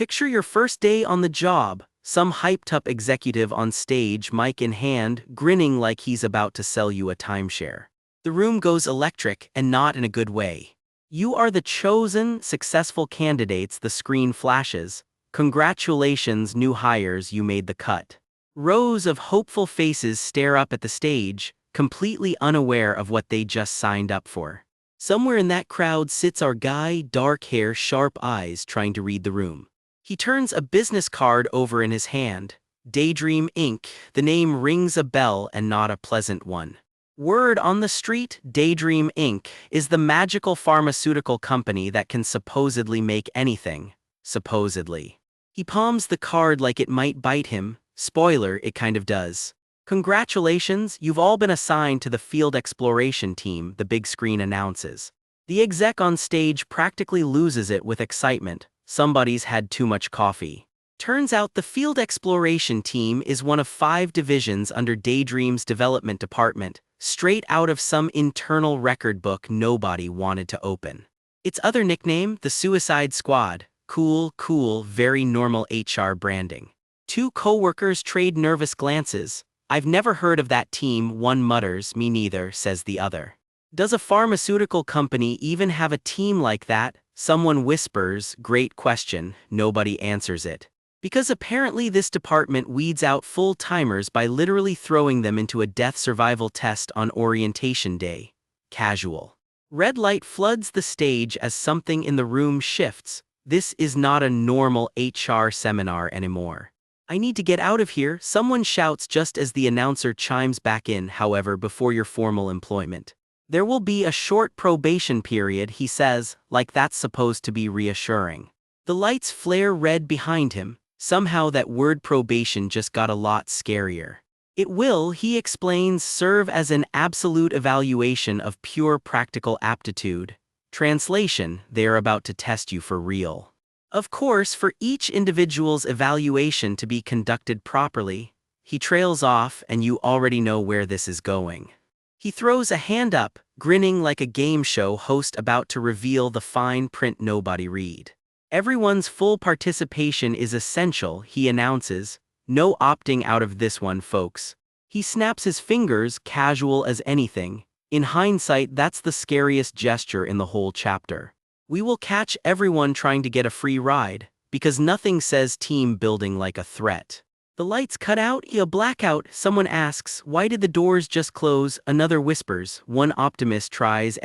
Picture your first day on the job, some hyped-up executive on stage, mic in hand, grinning like he's about to sell you a timeshare. The room goes electric, and not in a good way. You are the chosen, successful candidates, the screen flashes. Congratulations, new hires, you made the cut. Rows of hopeful faces stare up at the stage, completely unaware of what they just signed up for. Somewhere in that crowd sits our guy, dark hair, sharp eyes, trying to read the room. He turns a business card over in his hand. Daydream Inc. The name rings a bell, and not a pleasant one. Word on the street, Daydream Inc. is the magical pharmaceutical company that can supposedly make anything. Supposedly. He palms the card like it might bite him. Spoiler, it kind of does. Congratulations, you've all been assigned to the field exploration team, the big screen announces. The exec on stage practically loses it with excitement. Somebody's had too much coffee. Turns out the field exploration team is one of 5 divisions under Daydream's development department, straight out of some internal record book nobody wanted to open. Its other nickname, the Suicide Squad. Cool, very normal HR branding. 2 co-workers trade nervous glances. I've never heard of that team, one mutters. Me neither, says the other. Does a pharmaceutical company even have a team like that? Someone whispers, great question, nobody answers it. Because apparently this department weeds out full-timers by literally throwing them into a death survival test on orientation day. Casual. Red light floods the stage as something in the room shifts. This is not a normal HR seminar anymore. I need to get out of here, someone shouts just as the announcer chimes back in. However, before your formal employment, there will be a short probation period, he says, like that's supposed to be reassuring. The lights flare red behind him. Somehow that word probation just got a lot scarier. It will, he explains, serve as an absolute evaluation of pure practical aptitude. Translation, they're about to test you for real. Of course, for each individual's evaluation to be conducted properly, he trails off, and you already know where this is going. He throws a hand up, grinning like a game show host about to reveal the fine print nobody read. Everyone's full participation is essential, he announces. No opting out of this one, folks. He snaps his fingers, casual as anything. In hindsight, that's the scariest gesture in the whole chapter. We will catch everyone trying to get a free ride, because nothing says team building like a threat. The lights cut out, a blackout. Someone asks, why did the doors just close? Another whispers. One optimist tries,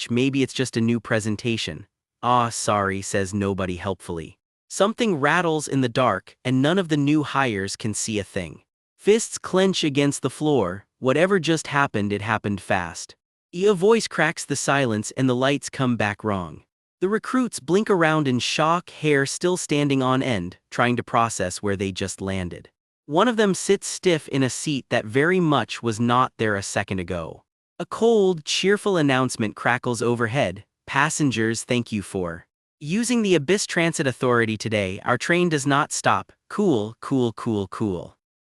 maybe it's just a new presentation. Ah, sorry, says nobody helpfully. Something rattles in the dark, and none of the new hires can see a thing. Fists clench against the floor. Whatever just happened, it happened fast. A voice cracks the silence, and the lights come back wrong. The recruits blink around in shock, hair still standing on end, trying to process where they just landed. One of them sits stiff in a seat that very much was not there a second ago. A cold, cheerful announcement crackles overhead. Passengers, thank you for using the Abyss Transit Authority today. Our train does not stop. Cool.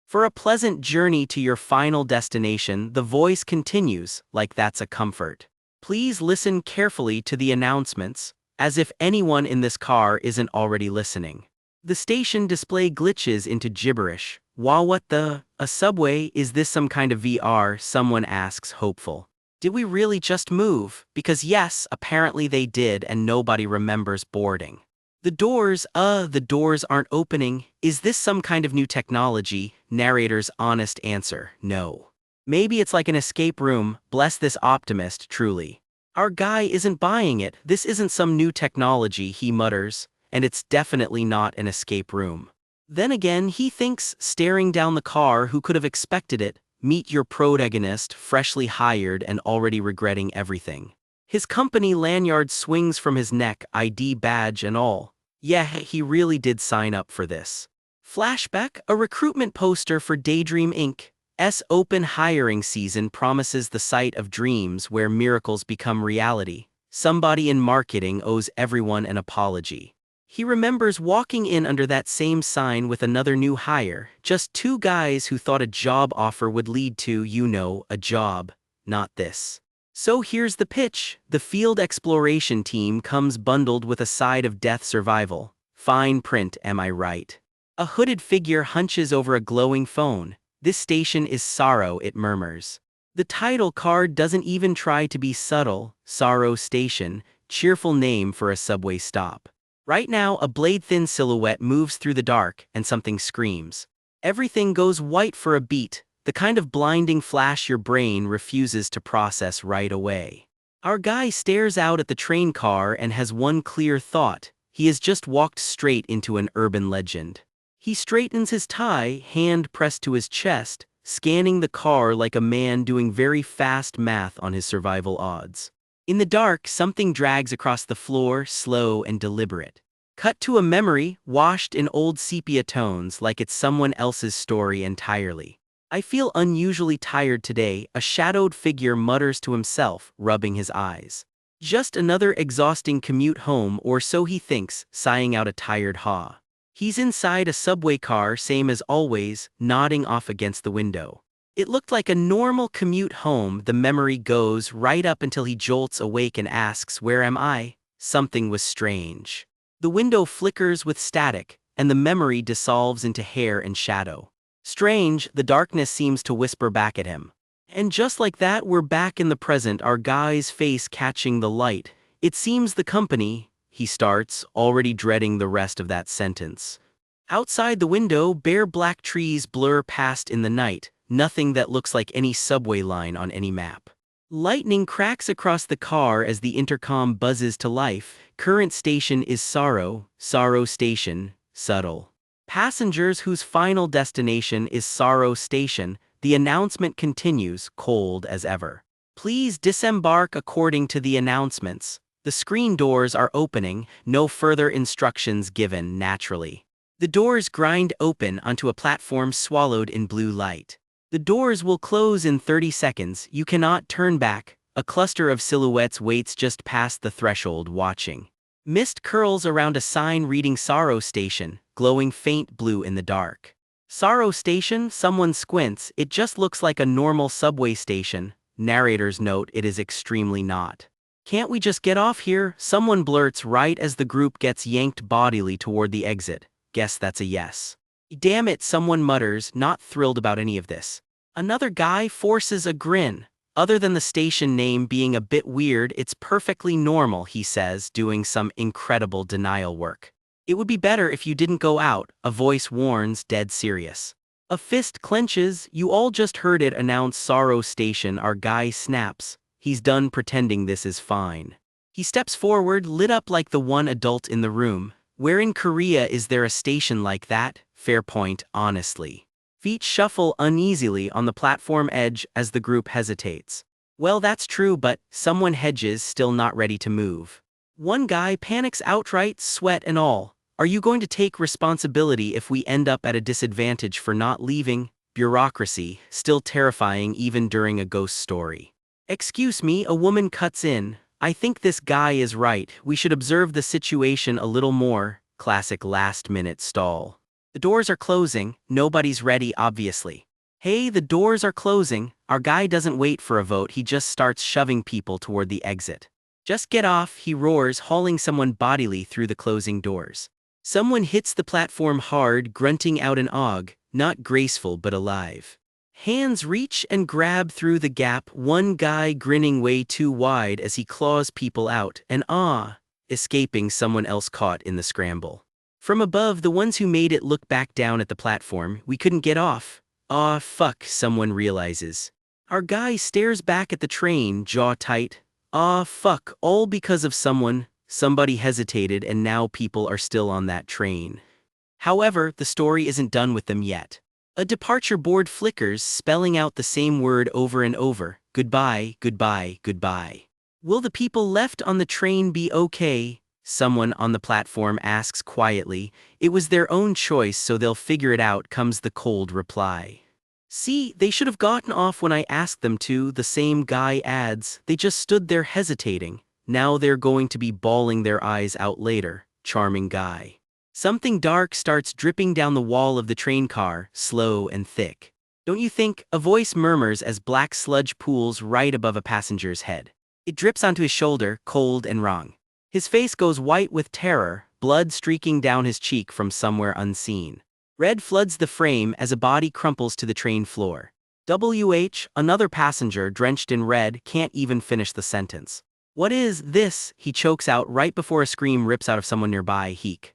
For a pleasant journey to your final destination, the voice continues, like that's a comfort. Please listen carefully to the announcements, as if anyone in this car isn't already listening. The station display glitches into gibberish. Wow, what the? A subway? Is this some kind of VR? Someone asks, hopeful. Did we really just move? Because yes, apparently they did, and nobody remembers boarding. The doors aren't opening. Is this some kind of new technology? Narrator's honest answer, no. Maybe it's like an escape room, bless this optimist, truly. Our guy isn't buying it, this isn't some new technology, he mutters, and it's definitely not an escape room. Then again, he thinks, staring down the car, who could have expected it? Meet your protagonist, freshly hired and already regretting everything. His company lanyard swings from his neck, ID badge and all. Yeah, he really did sign up for this. Flashback, a recruitment poster for Daydream Inc.'s open hiring season promises the sight of dreams where miracles become reality. Somebody in marketing owes everyone an apology. He remembers walking in under that same sign with another new hire, just 2 guys who thought a job offer would lead to, a job, not this. So here's the pitch. The field exploration team comes bundled with a side of death survival. Fine print, am I right? A hooded figure hunches over a glowing phone. This station is Sorrow, it murmurs. The title card doesn't even try to be subtle. Sorrow Station, cheerful name for a subway stop. Right now, a blade-thin silhouette moves through the dark, and something screams. Everything goes white for a beat, the kind of blinding flash your brain refuses to process right away. Our guy stares out at the train car and has one clear thought. He has just walked straight into an urban legend. He straightens his tie, hand pressed to his chest, scanning the car like a man doing very fast math on his survival odds. In the dark, something drags across the floor, slow and deliberate. Cut to a memory, washed in old sepia tones like it's someone else's story entirely. I feel unusually tired today, a shadowed figure mutters to himself, rubbing his eyes. Just another exhausting commute home, or so he thinks, sighing out a tired haw. He's inside a subway car, same as always, nodding off against the window. It looked like a normal commute home, the memory goes right up until he jolts awake and asks, "Where am I?" Something was strange. The window flickers with static, and the memory dissolves into hair and shadow. Strange, the darkness seems to whisper back at him. And just like that, we're back in the present, our guy's face catching the light. "It seems the company," he starts, already dreading the rest of that sentence. Outside the window, bare black trees blur past in the night, nothing that looks like any subway line on any map. Lightning cracks across the car as the intercom buzzes to life. Current station is Sorrow, Sorrow Station, subtle. Passengers whose final destination is Sorrow Station, the announcement continues, cold as ever. Please disembark according to the announcements. The screen doors are opening, no further instructions given, naturally. The doors grind open onto a platform swallowed in blue light. The doors will close in 30 seconds, you cannot turn back. A cluster of silhouettes waits just past the threshold, watching. Mist curls around a sign reading Sorrow Station, glowing faint blue in the dark. Sorrow Station, someone squints, it just looks like a normal subway station. Narrator's note, it is extremely not. "Can't we just get off here?" someone blurts right as the group gets yanked bodily toward the exit. Guess that's a yes. "Damn it," someone mutters, not thrilled about any of this. Another guy forces a grin. "Other than the station name being a bit weird, it's perfectly normal," he says, doing some incredible denial work. "It would be better if you didn't go out," a voice warns, dead serious. A fist clenches. "You all just heard it announce Sorrow Station." Our guy snaps. He's done pretending this is fine. He steps forward, lit up like the one adult in the room. "Where in Korea is there a station like that?" Fair point, honestly. Feet shuffle uneasily on the platform edge as the group hesitates. "Well, that's true, but..." someone hedges, still not ready to move. One guy panics outright, sweat and all. "Are you going to take responsibility if we end up at a disadvantage for not leaving?" Bureaucracy, still terrifying even during a ghost story. "Excuse me," a woman cuts in. "I think this guy is right. We should observe the situation a little more." Classic last-minute stall. The doors are closing. Nobody's ready, obviously. "Hey, the doors are closing." Our guy doesn't wait for a vote, he just starts shoving people toward the exit. "Just get off," he roars, hauling someone bodily through the closing doors. Someone hits the platform hard, grunting out an "og," not graceful but alive. Hands reach and grab through the gap, one guy grinning way too wide as he claws people out, and escaping, someone else caught in the scramble. From above, the ones who made it look back down at the platform. "We couldn't get off." "Aw, fuck," someone realizes. Our guy stares back at the train, jaw tight. "Aw, fuck, all because of someone." Somebody hesitated and now people are still on that train. However, the story isn't done with them yet. A departure board flickers, spelling out the same word over and over. "Goodbye, goodbye, goodbye." "Will the people left on the train be okay?" someone on the platform asks quietly. "It was their own choice, so they'll figure it out," comes the cold reply. "See, they should have gotten off when I asked them to," the same guy adds. "They just stood there hesitating. Now they're going to be bawling their eyes out later." Charming guy. Something dark starts dripping down the wall of the train car, slow and thick. "Don't you think?" a voice murmurs as black sludge pools right above a passenger's head. It drips onto his shoulder, cold and wrong. His face goes white with terror. blood streaking down his cheek from somewhere unseen. Red floods the frame as a body crumples to the train floor. Another passenger drenched in red can't even finish the sentence. "What is this?" he chokes out right before a scream rips out of someone nearby. Heek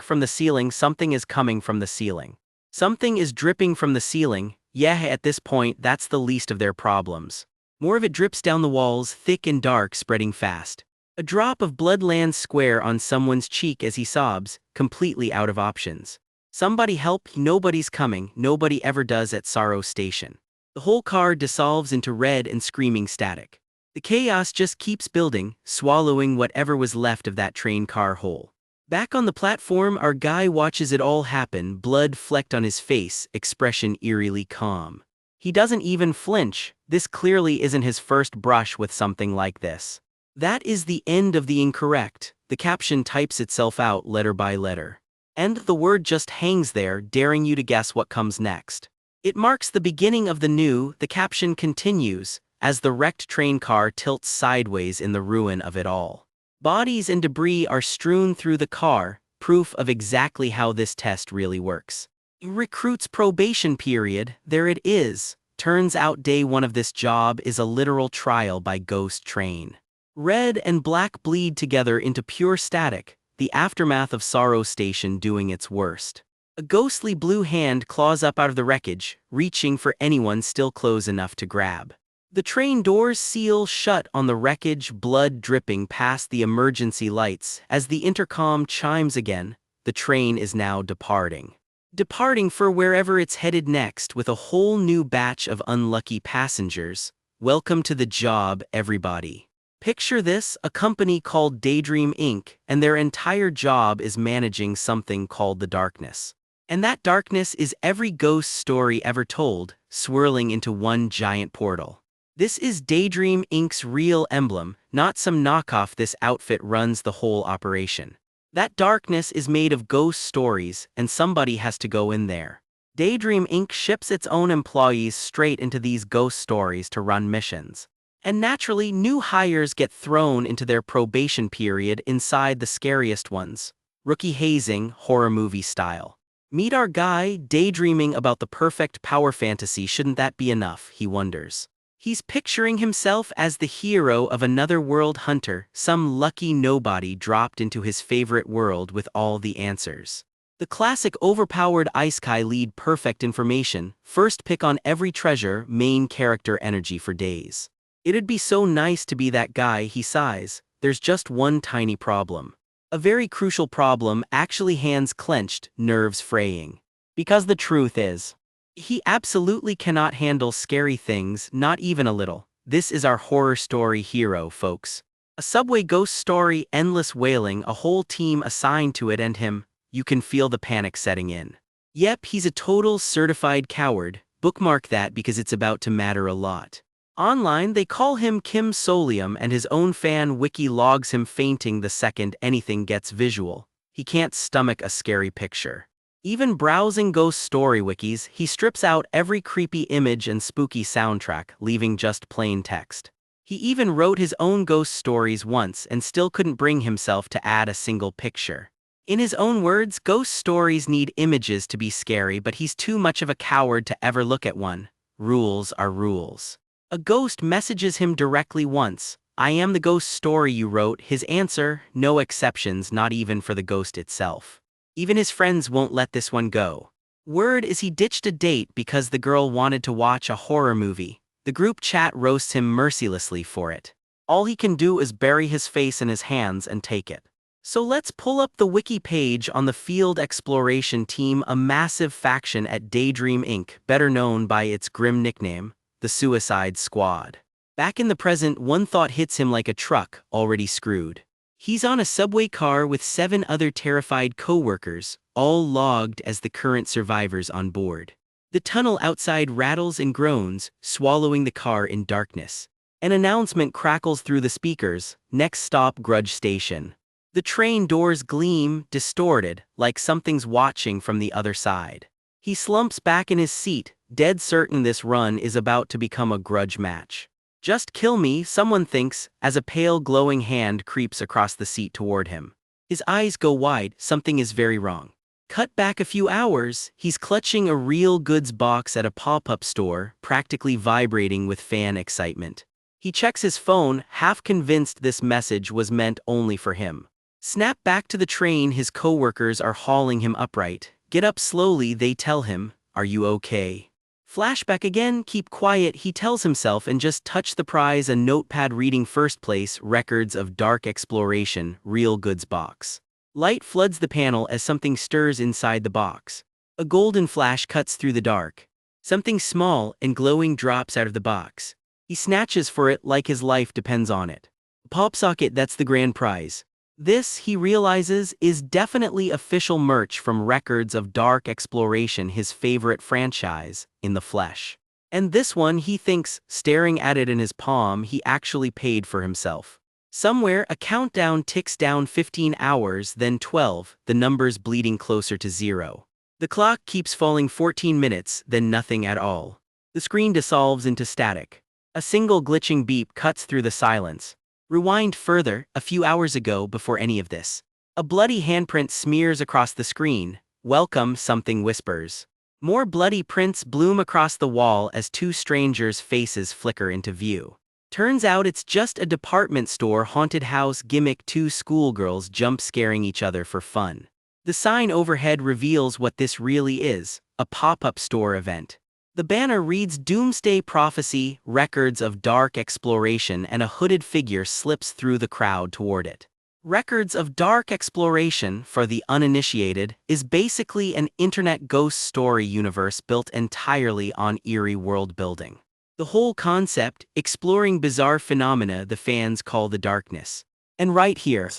from the ceiling. Something is coming from the ceiling. Something is dripping from the ceiling. Yeah, at this point, that's the least of their problems. More of it drips down the walls, thick and dark, spreading fast. A drop of blood lands square on someone's cheek as he sobs, completely out of options. Somebody help, nobody's coming, nobody ever does at Sorrow Station. The whole car dissolves into red and screaming static. The chaos just keeps building, swallowing whatever was left of that train car whole. Back on the platform, our guy watches it all happen, blood flecked on his face, expression eerily calm. He doesn't even flinch. This clearly isn't his first brush with something like this. That is the end of the incorrect. The caption types itself out letter by letter. And the word just hangs there, daring you to guess what comes next. It marks the beginning of the new. The caption continues, as the wrecked train car tilts sideways in the ruin of it all. Bodies and debris are strewn through the car, proof of exactly how this test really works. Recruit's probation period, there it is. Turns out day one of this job is a literal trial by ghost train. Red and black bleed together into pure static, the aftermath of Sorrow Station doing its worst. A ghostly blue hand claws up out of the wreckage, reaching for anyone still close enough to grab. The train doors seal shut on the wreckage, blood dripping past the emergency lights. As the intercom chimes again, the train is now departing. Departing for wherever it's headed next with a whole new batch of unlucky passengers. Welcome to the job, everybody. Picture this, a company called Daydream Inc., and their entire job is managing something called the darkness. And that darkness is every ghost story ever told, swirling into one giant portal. This is Daydream Inc.'s real emblem, not some knockoff. This outfit runs the whole operation. That darkness is made of ghost stories, and somebody has to go in there. Daydream Inc. ships its own employees straight into these ghost stories to run missions. And naturally, new hires get thrown into their probation period inside the scariest ones. Rookie hazing, horror movie style. Meet our guy, daydreaming about the perfect power fantasy. Shouldn't that be enough, he wonders. He's picturing himself as the hero of another world hunter, some lucky nobody dropped into his favorite world with all the answers. The classic overpowered isekai lead, perfect information, first pick on every treasure, main character energy for days. It'd be so nice to be that guy, he sighs. There's just one tiny problem. A very crucial problem, actually, hands clenched, nerves fraying. Because the truth is, he absolutely cannot handle scary things, not even a little. This is our horror story hero, folks. A subway ghost story, endless wailing, a whole team assigned to it, and him. You can feel the panic setting in. Yep, he's a total certified coward. Bookmark that because it's about to matter a lot. Online, they call him Kim Solium, and his own fan wiki logs him fainting the second anything gets visual. He can't stomach a scary picture. Even browsing ghost story wikis, he strips out every creepy image and spooky soundtrack, leaving just plain text. He even wrote his own ghost stories once and still couldn't bring himself to add a single picture. In his own words, ghost stories need images to be scary, but he's too much of a coward to ever look at one. Rules are rules. A ghost messages him directly once. "I am the ghost story you wrote." His answer, no exceptions, not even for the ghost itself. Even his friends won't let this one go. Word is he ditched a date because the girl wanted to watch a horror movie. The group chat roasts him mercilessly for it. All he can do is bury his face in his hands and take it. So let's pull up the wiki page on the field exploration team, a massive faction at Daydream Inc., better known by its grim nickname, the Suicide Squad. Back in the present, one thought hits him like a truck, already screwed. He's on a subway car with 7 other terrified co-workers, all logged as the current survivors on board. The tunnel outside rattles and groans, swallowing the car in darkness. An announcement crackles through the speakers, next stop Grudge Station. The train doors gleam, distorted, like something's watching from the other side. He slumps back in his seat, dead certain this run is about to become a grudge match. "Just kill me," someone thinks, as a pale glowing hand creeps across the seat toward him. His eyes go wide, something is very wrong. Cut back a few hours, he's clutching a real goods box at a pop-up store, practically vibrating with fan excitement. He checks his phone, half convinced this message was meant only for him. Snap back to the train, his coworkers are hauling him upright. Get up slowly, they tell him. Are you okay? Flashback again, keep quiet, he tells himself, and just touch the prize, a notepad reading first place, records of dark exploration, real goods box. Light floods the panel as something stirs inside the box. A golden flash cuts through the dark. Something small and glowing drops out of the box. He snatches for it like his life depends on it. Pop socket, that's the grand prize. This, he realizes, is definitely official merch from Records of Dark Exploration, his favorite franchise, in the flesh. And this one, he thinks, staring at it in his palm, he actually paid for himself. Somewhere, a countdown ticks down, 15 hours, then 12, the numbers bleeding closer to 0. The clock keeps falling, 14 minutes, then nothing at all. The screen dissolves into static. A single glitching beep cuts through the silence. Rewind further, a few hours ago, before any of this. A bloody handprint smears across the screen. Welcome, something whispers. More bloody prints bloom across the wall as two strangers' faces flicker into view. Turns out it's just a department store haunted house gimmick, two schoolgirls jump scaring each other for fun. The sign overhead reveals what this really is, a pop-up store event. The banner reads Doomsday Prophecy, Records of Dark Exploration, and a hooded figure slips through the crowd toward it. Records of Dark Exploration, for the uninitiated, is basically an internet ghost story universe built entirely on eerie world building. The whole concept, exploring bizarre phenomena the fans call the darkness. And right here,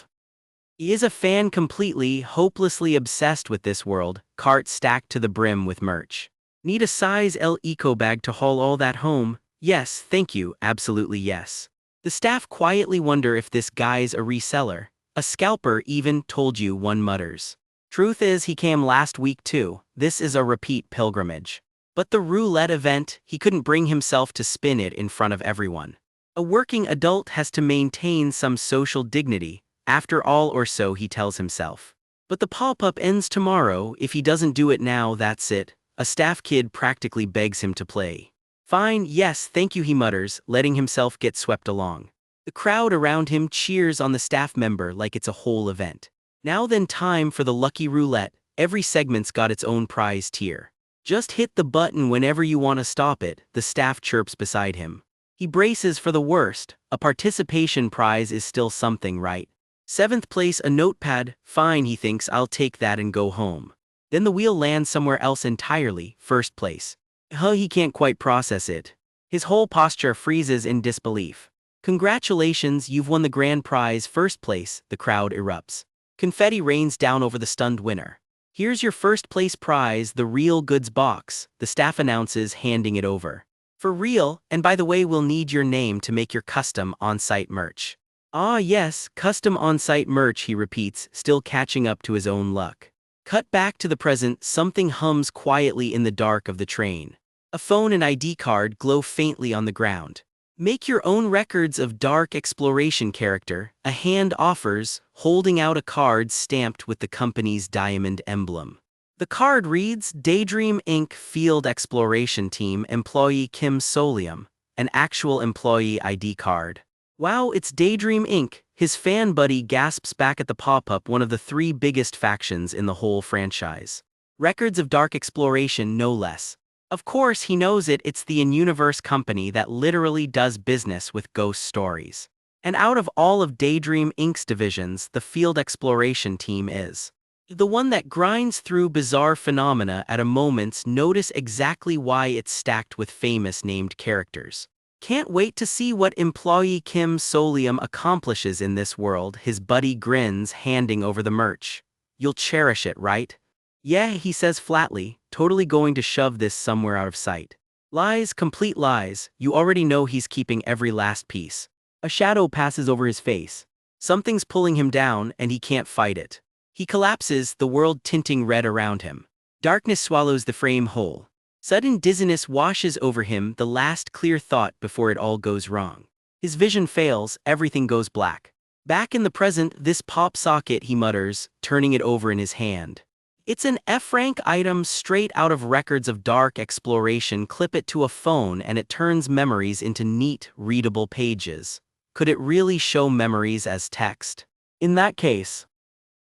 he is a fan completely, hopelessly obsessed with this world, cart stacked to the brim with merch. Need a size L eco bag to haul all that home? Yes, thank you, absolutely yes. The staff quietly wonder if this guy's a reseller. A scalper even, told you, one mutters. Truth is, he came last week too. This is a repeat pilgrimage. But the roulette event, he couldn't bring himself to spin it in front of everyone. A working adult has to maintain some social dignity, after all, or so he tells himself. But the pop-up ends tomorrow. If he doesn't do it now, that's it. A staff kid practically begs him to play. Fine, yes, thank you, he mutters, letting himself get swept along. The crowd around him cheers on the staff member like it's a whole event. Now then, time for the lucky roulette. Every segment's got its own prize tier. Just hit the button whenever you want to stop it, the staff chirps beside him. He braces for the worst. A participation prize is still something, right? 7th place, a notepad. Fine, he thinks, I'll take that and go home. Then the wheel lands somewhere else entirely. 1st place. He can't quite process it. His whole posture freezes in disbelief. Congratulations, you've won the grand prize, 1st place, the crowd erupts. Confetti rains down over the stunned winner. Here's your 1st place prize, the real goods box, the staff announces, handing it over. For real, and by the way, we'll need your name to make your custom on-site merch. Ah yes, custom on-site merch, he repeats, still catching up to his own luck. Cut back to the present, something hums quietly in the dark of the train. A phone and ID card glow faintly on the ground. Make your own Records of Dark Exploration character, a hand offers, holding out a card stamped with the company's diamond emblem. The card reads, Daydream Inc. Field Exploration Team Employee Kim Solium, an actual employee ID card. Wow, it's Daydream Inc., his fan buddy gasps back at the pop-up, one of the 3 biggest factions in the whole franchise. Records of Dark Exploration, no less. Of course, he knows it, it's the in-universe company that literally does business with ghost stories. And out of all of Daydream Inc.'s divisions, the Field Exploration Team is the one that grinds through bizarre phenomena at a moment's notice, exactly why it's stacked with famous named characters. Can't wait to see what employee Kim Solium accomplishes in this world, his buddy grins, handing over the merch. You'll cherish it, right? Yeah, he says flatly, totally going to shove this somewhere out of sight. Lies, complete lies, you already know he's keeping every last piece. A shadow passes over his face. Something's pulling him down, and he can't fight it. He collapses, the world tinting red around him. Darkness swallows the frame whole. Sudden dizziness washes over him, the last clear thought before it all goes wrong. His vision fails, everything goes black. Back in the present, this pop socket, he mutters, turning it over in his hand. It's an F-rank item straight out of records of dark exploration. Clip it to a phone and it turns memories into neat, readable pages. Could it really show memories as text? In that case,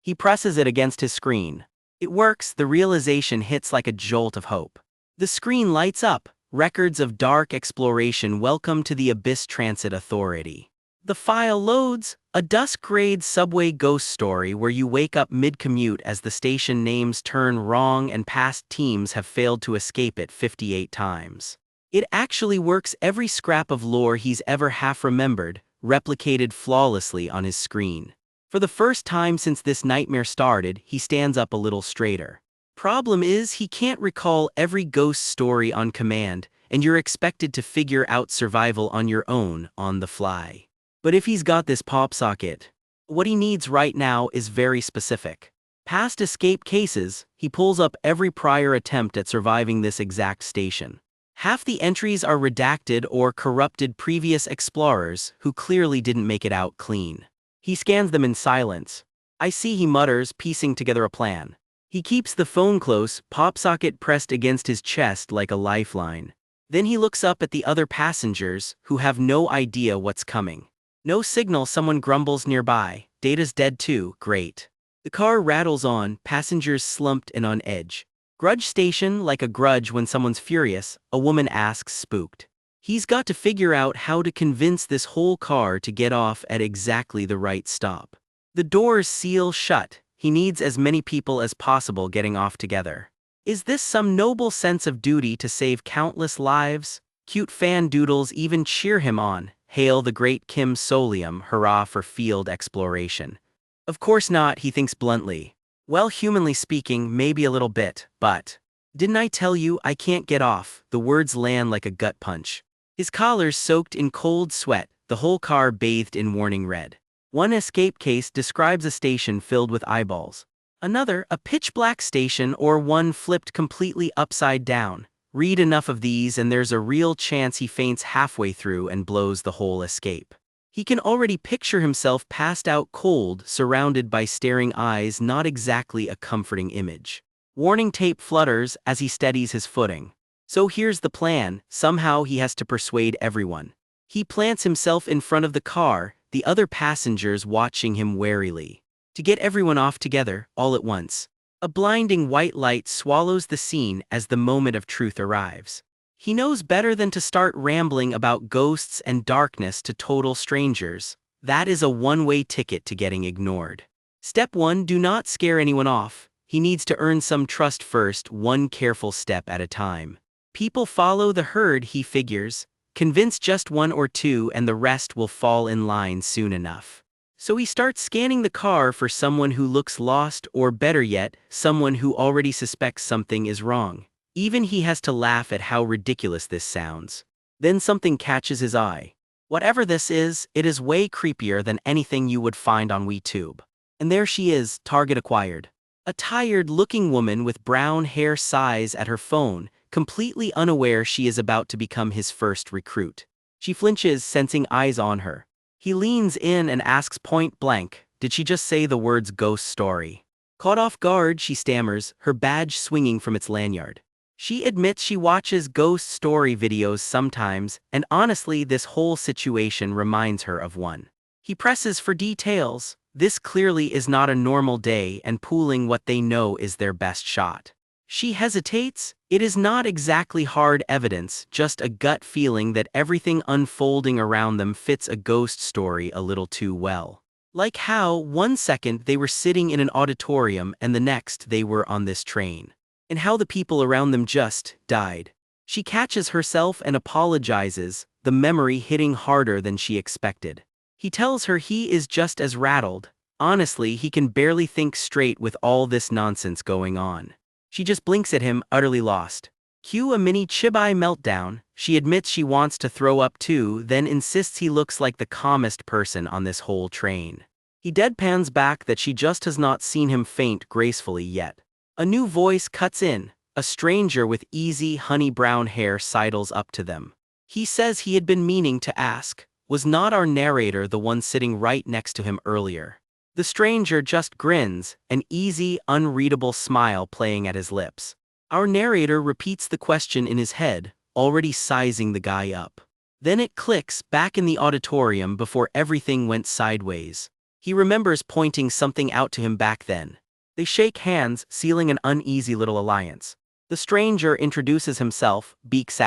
he presses it against his screen. It works. The realization hits like a jolt of hope. The screen lights up. Records of dark exploration. Welcome to the Abyss Transit Authority. The file loads. A dusk-grade subway ghost story where you wake up mid-commute as the station names turn wrong and past teams have failed to escape it 58 times. It actually works. Every scrap of lore he's ever half remembered, replicated flawlessly on his screen. For the first time since this nightmare started, he stands up a little straighter. Problem is, he can't recall every ghost story on command, and you're expected to figure out survival on your own, on the fly. But if he's got this pop socket, what he needs right now is very specific. Past escape cases, he pulls up every prior attempt at surviving this exact station. Half the entries are redacted or corrupted previous explorers who clearly didn't make it out clean. He scans them in silence. I see, he mutters, piecing together a plan. He keeps the phone close, pop socket pressed against his chest like a lifeline. Then he looks up at the other passengers, who have no idea what's coming. No signal. Someone grumbles nearby. Data's dead too. Great. The car rattles on, passengers slumped and on edge. Grudge station. Like a grudge when someone's furious, a woman asks, spooked. He's got to figure out how to convince this whole car to get off at exactly the right stop. The doors seal shut. He needs as many people as possible getting off together. Is this some noble sense of duty to save countless lives? Cute fan doodles even cheer him on. Hail the great Kim Solium, hurrah for field exploration. Of course not, he thinks bluntly. Well, humanly speaking, maybe a little bit, but didn't I tell you I can't get off? The words land like a gut punch. His collar's soaked in cold sweat, the whole car bathed in warning red. One escape case describes a station filled with eyeballs. Another, a pitch-black station, or one flipped completely upside down. Read enough of these and there's a real chance he faints halfway through and blows the whole escape. He can already picture himself passed out cold, surrounded by staring eyes. Not exactly a comforting image. Warning tape flutters as he steadies his footing. So here's the plan. Somehow he has to persuade everyone. He plants himself in front of the car, the other passengers watching him warily. To get everyone off together, all at once. A blinding white light swallows the scene as the moment of truth arrives. He knows better than to start rambling about ghosts and darkness to total strangers. That is a one-way ticket to getting ignored. Step 1. Do not scare anyone off. He needs to earn some trust first, one careful step at a time. People follow the herd, he figures. Convince just one or two and the rest will fall in line soon enough. So he starts scanning the car for someone who looks lost, or better yet, someone who already suspects something is wrong. Even he has to laugh at how ridiculous this sounds. Then something catches his eye. Whatever this is, it is way creepier than anything you would find on WeTube. And there she is, target acquired. A tired-looking woman with brown hair sighs at her phone, completely unaware she is about to become his first recruit. She flinches, sensing eyes on her. He leans in and asks point blank, did she just say the words ghost story? Caught off guard, she stammers, her badge swinging from its lanyard. She admits she watches ghost story videos sometimes, and honestly this whole situation reminds her of one. He presses for details. This clearly is not a normal day and pooling what they know is their best shot. She hesitates. It is not exactly hard evidence, just a gut feeling that everything unfolding around them fits a ghost story a little too well. Like how, one second they were sitting in an auditorium and the next they were on this train. And how the people around them just died. She catches herself and apologizes, the memory hitting harder than she expected. He tells her he is just as rattled. Honestly, he can barely think straight with all this nonsense going on. She just blinks at him, utterly lost. Cue a mini chibai meltdown. She admits she wants to throw up too, then insists he looks like the calmest person on this whole train. He deadpans back that she just has not seen him faint gracefully yet. A new voice cuts in. A stranger with easy honey brown hair sidles up to them. He says he had been meaning to ask, Was not our narrator the one sitting right next to him earlier? The stranger just grins, an easy, unreadable smile playing at his lips. Our narrator repeats the question in his head, already sizing the guy up. Then it clicks back in the auditorium before everything went sideways. He remembers pointing something out to him back then. They shake hands, sealing an uneasy little alliance. The stranger introduces himself, Pics.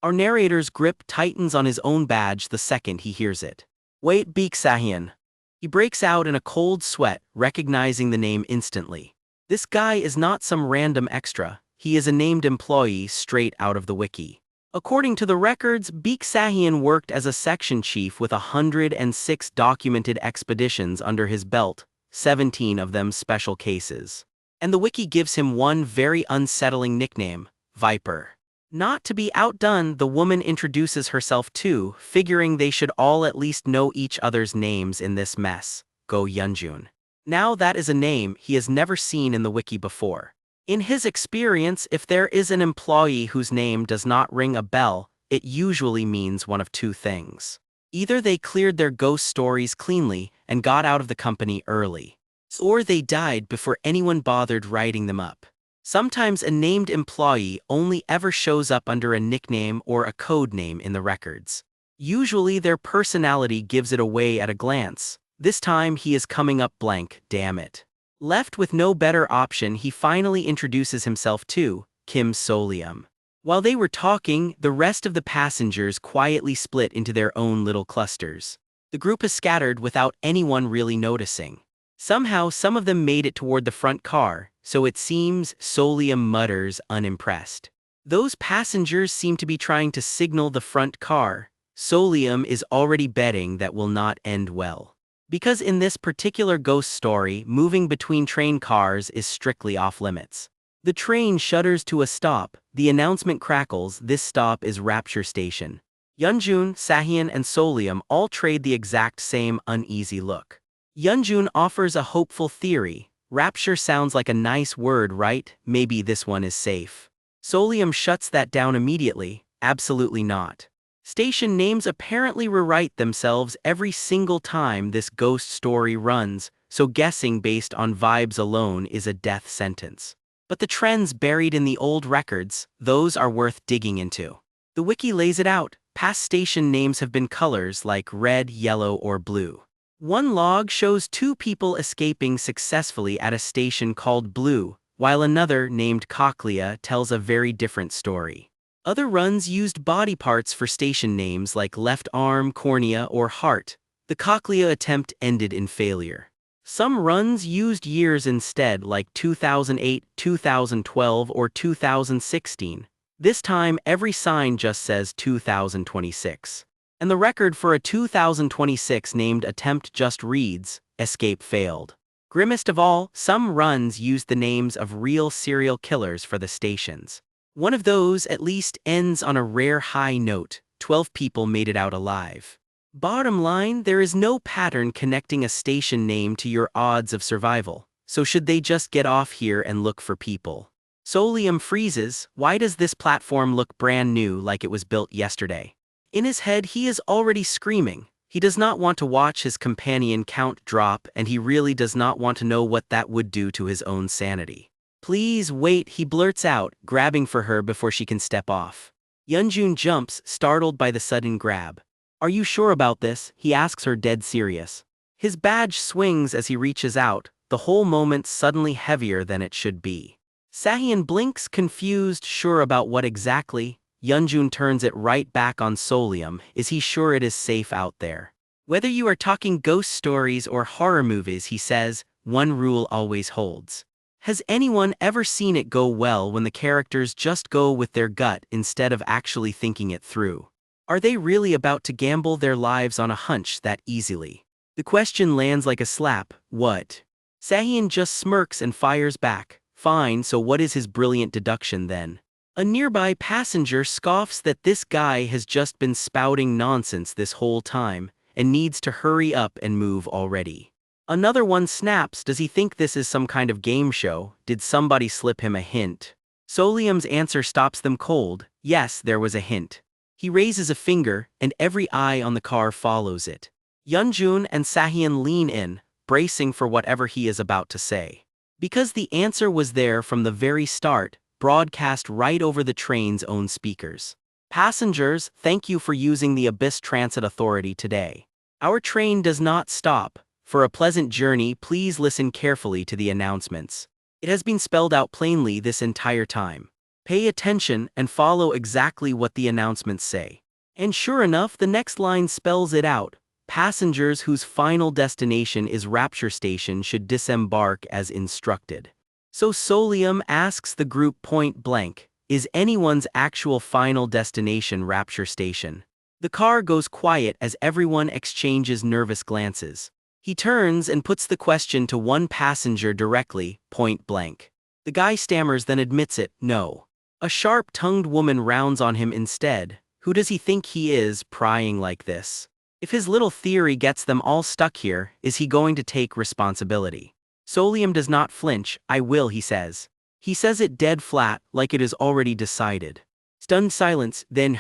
Our narrator's grip tightens on his own badge the second he hears it. Wait, Pics. He breaks out in a cold sweat, recognizing the name instantly. This guy is not some random extra, he is a named employee straight out of the wiki. According to the records, Pics worked as a section chief with 106 documented expeditions under his belt, 17 of them special cases. And the wiki gives him one very unsettling nickname, Viper. Not to be outdone, the woman introduces herself too, figuring they should all at least know each other's names in this mess. Go Yeonjun. Now that is a name he has never seen in the wiki before. In his experience, if there is an employee whose name does not ring a bell, it usually means one of two things. Either they cleared their ghost stories cleanly and got out of the company early, or they died before anyone bothered writing them up. Sometimes a named employee only ever shows up under a nickname or a code name in the records. Usually their personality gives it away at a glance. This time he is coming up blank, damn it. Left with no better option, he finally introduces himself to Kim Solium. While they were talking, the rest of the passengers quietly split into their own little clusters. The group is scattered without anyone really noticing. Somehow some of them made it toward the front car, so it seems Solium mutters unimpressed. Those passengers seem to be trying to signal the front car. Solium is already betting that will not end well. Because in this particular ghost story, moving between train cars is strictly off-limits. The train shudders to a stop, the announcement crackles, this stop is Rapture Station. Yeonjun, Sahyun and Solium all trade the exact same uneasy look. Yeonjun offers a hopeful theory. Rapture sounds like a nice word, right? Maybe this one is safe. Solium shuts that down immediately. Absolutely not. Station names apparently rewrite themselves every single time this ghost story runs, so guessing based on vibes alone is a death sentence. But the trends buried in the old records, those are worth digging into. The wiki lays it out. Past station names have been colors like red, yellow, or blue. One log shows two people escaping successfully at a station called Blue, while another, named Cochlea, tells a very different story. Other runs used body parts for station names like left arm, cornea, or heart. The Cochlea attempt ended in failure. Some runs used years instead, like 2008, 2012, or 2016. This time, every sign just says 2026. And the record for a 2026 named attempt just reads, escape failed. Grimmest of all, some runs used the names of real serial killers for the stations. One of those, at least, ends on a rare high note. 12 people made it out alive. Bottom line, there is no pattern connecting a station name to your odds of survival, so should they just get off here and look for people? Solium freezes. Why does this platform look brand new like it was built yesterday? In his head he is already screaming. He does not want to watch his companion count drop, and he really does not want to know what that would do to his own sanity. Please wait, he blurts out, grabbing for her before she can step off. Yeonjun jumps, startled by the sudden grab. Are you sure about this? He asks her, dead serious. His badge swings as he reaches out, the whole moment suddenly heavier than it should be. Sahyun blinks, confused, sure about what exactly? Yeonjun turns it right back on Solium. Is he sure it is safe out there? Whether you are talking ghost stories or horror movies, he says, one rule always holds. Has anyone ever seen it go well when the characters just go with their gut instead of actually thinking it through? Are they really about to gamble their lives on a hunch that easily? The question lands like a slap. What? Sahyun just smirks and fires back. Fine, so what is his brilliant deduction then? A nearby passenger scoffs that this guy has just been spouting nonsense this whole time, and needs to hurry up and move already. Another one snaps, does he think this is some kind of game show? Did somebody slip him a hint? Solium's answer stops them cold. Yes, there was a hint. He raises a finger, and every eye on the car follows it. Yeonjun and Sahyun lean in, bracing for whatever he is about to say. Because the answer was there from the very start, broadcast right over the train's own speakers. Passengers, thank you for using the Abyss Transit Authority today. Our train does not stop. For a pleasant journey, please listen carefully to the announcements. It has been spelled out plainly this entire time. Pay attention and follow exactly what the announcements say. And sure enough, the next line spells it out. Passengers whose final destination is Rapture Station should disembark as instructed. So Solium asks the group point blank, is anyone's actual final destination Rapture Station? The car goes quiet as everyone exchanges nervous glances. He turns and puts the question to one passenger directly, point blank. The guy stammers, then admits it, no. A sharp-tongued woman rounds on him instead. Who does he think he is, prying like this? If his little theory gets them all stuck here, is he going to take responsibility? Solium does not flinch. I will, he says. He says it dead flat, like it is already decided. Stunned silence, then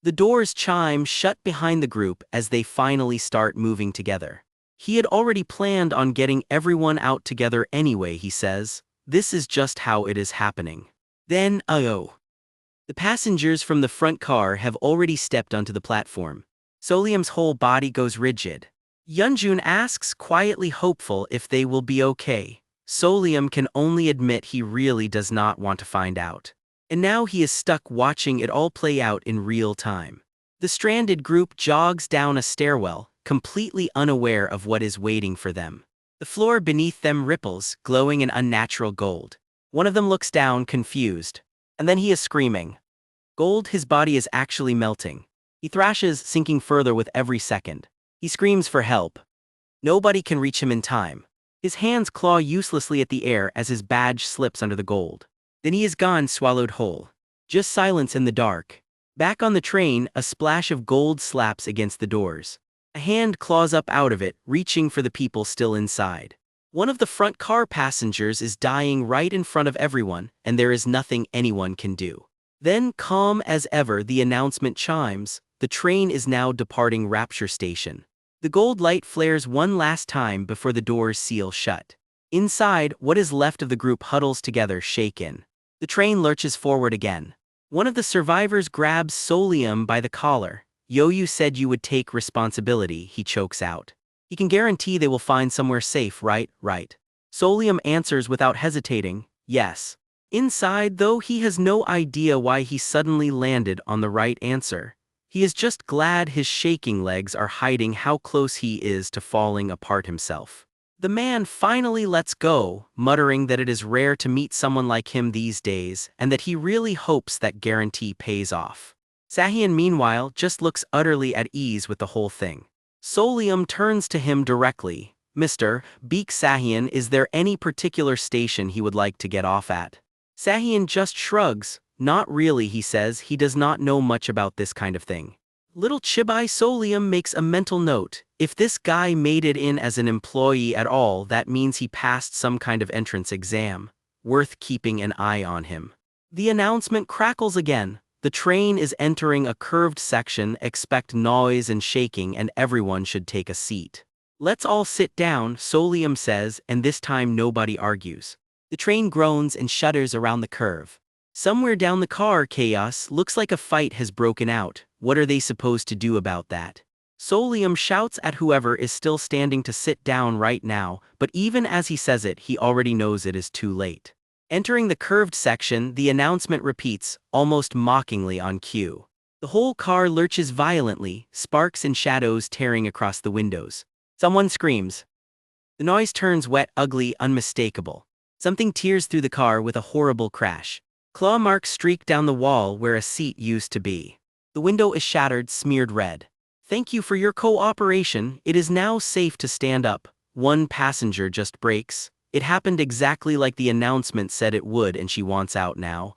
The doors chime shut behind the group as they finally start moving together. He had already planned on getting everyone out together anyway, he says. This is just how it is happening. Then, the passengers from the front car have already stepped onto the platform. Solium's whole body goes rigid. Yeonjun asks, quietly hopeful, if they will be okay. Solium can only admit he really does not want to find out. And now he is stuck watching it all play out in real time. The stranded group jogs down a stairwell, completely unaware of what is waiting for them. The floor beneath them ripples, glowing in unnatural gold. One of them looks down, confused. And then he is screaming. Gold, his body is actually melting. He thrashes, sinking further with every second. He screams for help. Nobody can reach him in time. His hands claw uselessly at the air as his badge slips under the gold. Then he is gone, swallowed whole. Just silence in the dark. Back on the train, a splash of gold slaps against the doors. A hand claws up out of it, reaching for the people still inside. One of the front car passengers is dying right in front of everyone, and there is nothing anyone can do. Then, calm as ever, the announcement chimes. The train is now departing Rapture Station. The gold light flares one last time before the doors seal shut. Inside, what is left of the group huddles together, shaken. The train lurches forward again. One of the survivors grabs Solium by the collar. You said you would take responsibility, he chokes out. He can guarantee they will find somewhere safe, right? Solium answers without hesitating, yes. Inside, though, he has no idea why he suddenly landed on the right answer. He is just glad his shaking legs are hiding how close he is to falling apart himself. The man finally lets go, muttering that it is rare to meet someone like him these days and that he really hopes that guarantee pays off. Sahyun, meanwhile, just looks utterly at ease with the whole thing. Solium turns to him directly. Mr. Pics Sahyun, is there any particular station he would like to get off at? Sahyun just shrugs. Not really, he says. He does not know much about this kind of thing. Little Chibai Solium makes a mental note. If this guy made it in as an employee at all, that means he passed some kind of entrance exam. Worth keeping an eye on him. The announcement crackles again. The train is entering a curved section. Expect noise and shaking, and everyone should take a seat. Let's all sit down, Solium says, and this time nobody argues. The train groans and shudders around the curve. Somewhere down the car, chaos. Looks like a fight has broken out. What are they supposed to do about that? Solium shouts at whoever is still standing to sit down right now, but even as he says it, he already knows it is too late. Entering the curved section, the announcement repeats, almost mockingly on cue. The whole car lurches violently, sparks and shadows tearing across the windows. Someone screams. The noise turns wet, ugly, unmistakable. Something tears through the car with a horrible crash. Claw marks streak down the wall where a seat used to be. The window is shattered, smeared red. Thank you for your cooperation. It is now safe to stand up. One passenger just breaks. It happened exactly like the announcement said it would, and she wants out now.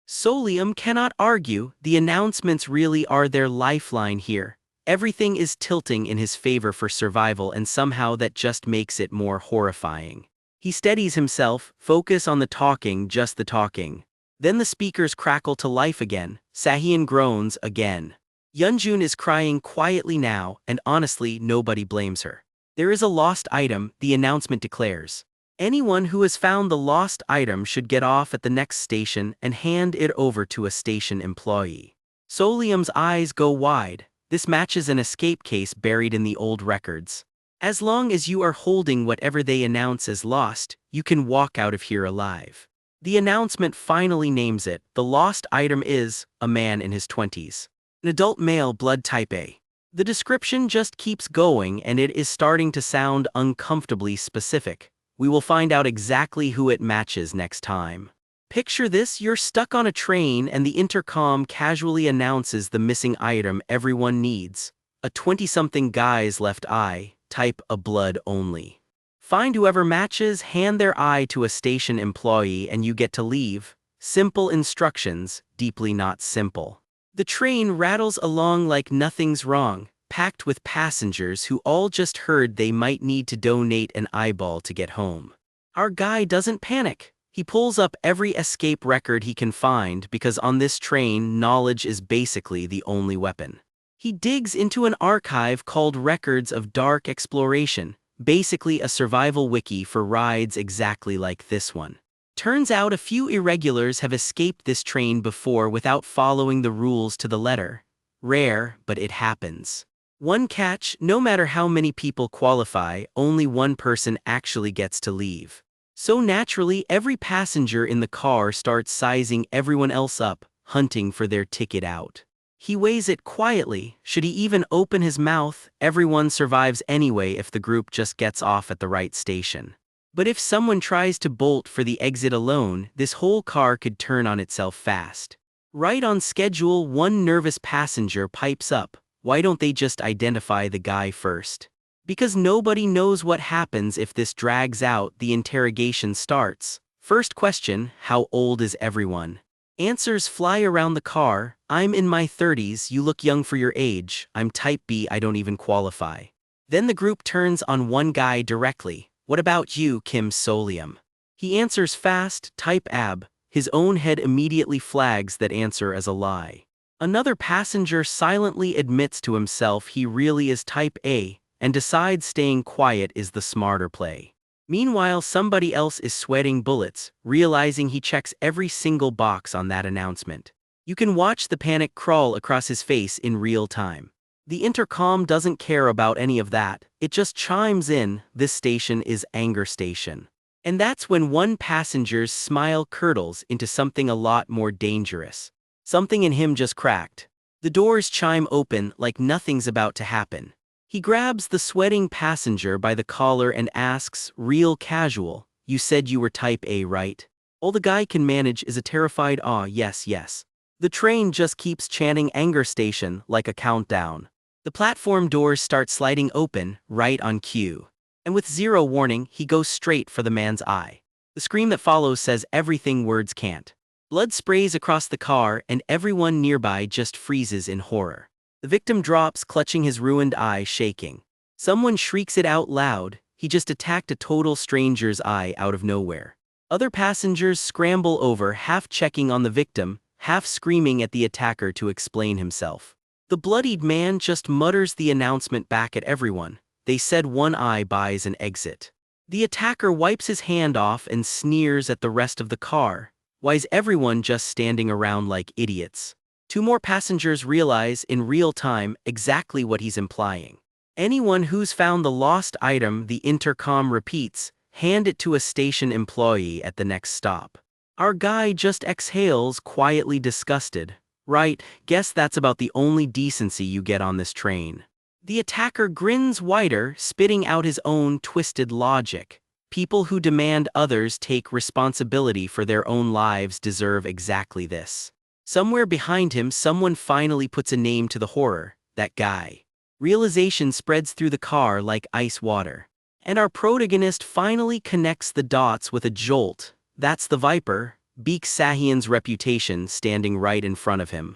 Solium cannot argue. The announcements really are their lifeline here. Everything is tilting in his favor for survival, and somehow that just makes it more horrifying. He steadies himself, focus on the talking, just the talking. Then the speakers crackle to life again. Sahyun groans again. Yeonjun is crying quietly now, and honestly, nobody blames her. There is a lost item, the announcement declares. Anyone who has found the lost item should get off at the next station and hand it over to a station employee. Solium's eyes go wide. This matches an escape case buried in the old records. As long as you are holding whatever they announce as lost, you can walk out of here alive. The announcement finally names it. The lost item is a man in his 20s. An adult male, blood type A. The description just keeps going and it is starting to sound uncomfortably specific. We will find out exactly who it matches next time. Picture this: you're stuck on a train and the intercom casually announces the missing item everyone needs. A 20-something guy's left eye, type A, blood only. Find whoever matches, hand their eye to a station employee and you get to leave. Simple instructions, deeply not simple. The train rattles along like nothing's wrong, packed with passengers who all just heard they might need to donate an eyeball to get home. Our guy doesn't panic. He pulls up every escape record he can find because on this train, knowledge is basically the only weapon. He digs into an archive called Records of Dark Exploration, basically a survival wiki for rides exactly like this one. Turns out a few irregulars have escaped this train before without following the rules to the letter. Rare, but it happens. One catch: no matter how many people qualify, only one person actually gets to leave. So naturally, every passenger in the car starts sizing everyone else up, hunting for their ticket out. He weighs it quietly. Should he even open his mouth? Everyone survives anyway if the group just gets off at the right station. But if someone tries to bolt for the exit alone, this whole car could turn on itself fast. Right on schedule, one nervous passenger pipes up. Why don't they just identify the guy first? Because nobody knows what happens if this drags out. The interrogation starts. First question: how old is everyone? Answers fly around the car. I'm in my 30s, you look young for your age. I'm type B, I don't even qualify. Then the group turns on one guy directly. What about you, Kim Solium? He answers fast, type AB. His own head immediately flags that answer as a lie. Another passenger silently admits to himself he really is type A, and decides staying quiet is the smarter play. Meanwhile, somebody else is sweating bullets, realizing he checks every single box on that announcement. You can watch the panic crawl across his face in real time. The intercom doesn't care about any of that, it just chimes in. This station is Anger Station. And that's when one passenger's smile curdles into something a lot more dangerous. Something in him just cracked. The doors chime open like nothing's about to happen. He grabs the sweating passenger by the collar and asks, real casual, you said you were type A, right? All the guy can manage is a terrified yes, yes. The train just keeps chanting Anger Station like a countdown. The platform doors start sliding open, right on cue. And with zero warning, he goes straight for the man's eye. The scream that follows says everything words can't. Blood sprays across the car and everyone nearby just freezes in horror. The victim drops, clutching his ruined eye, shaking. Someone shrieks it out loud: he just attacked a total stranger's eye out of nowhere. Other passengers scramble over, half checking on the victim, half screaming at the attacker to explain himself. The bloodied man just mutters the announcement back at everyone. They said one eye buys an exit. The attacker wipes his hand off and sneers at the rest of the car. Why's everyone just standing around like idiots? Two more passengers realize in real time exactly what he's implying. Anyone who's found the lost item, the intercom repeats, hand it to a station employee at the next stop. Our guy just exhales, quietly disgusted. Right, guess that's about the only decency you get on this train. The attacker grins wider, spitting out his own twisted logic. People who demand others take responsibility for their own lives deserve exactly this. Somewhere behind him, someone finally puts a name to the horror: that guy. Realization spreads through the car like ice water. And our protagonist finally connects the dots with a jolt. That's the Viper, Beek Sahian's reputation, standing right in front of him.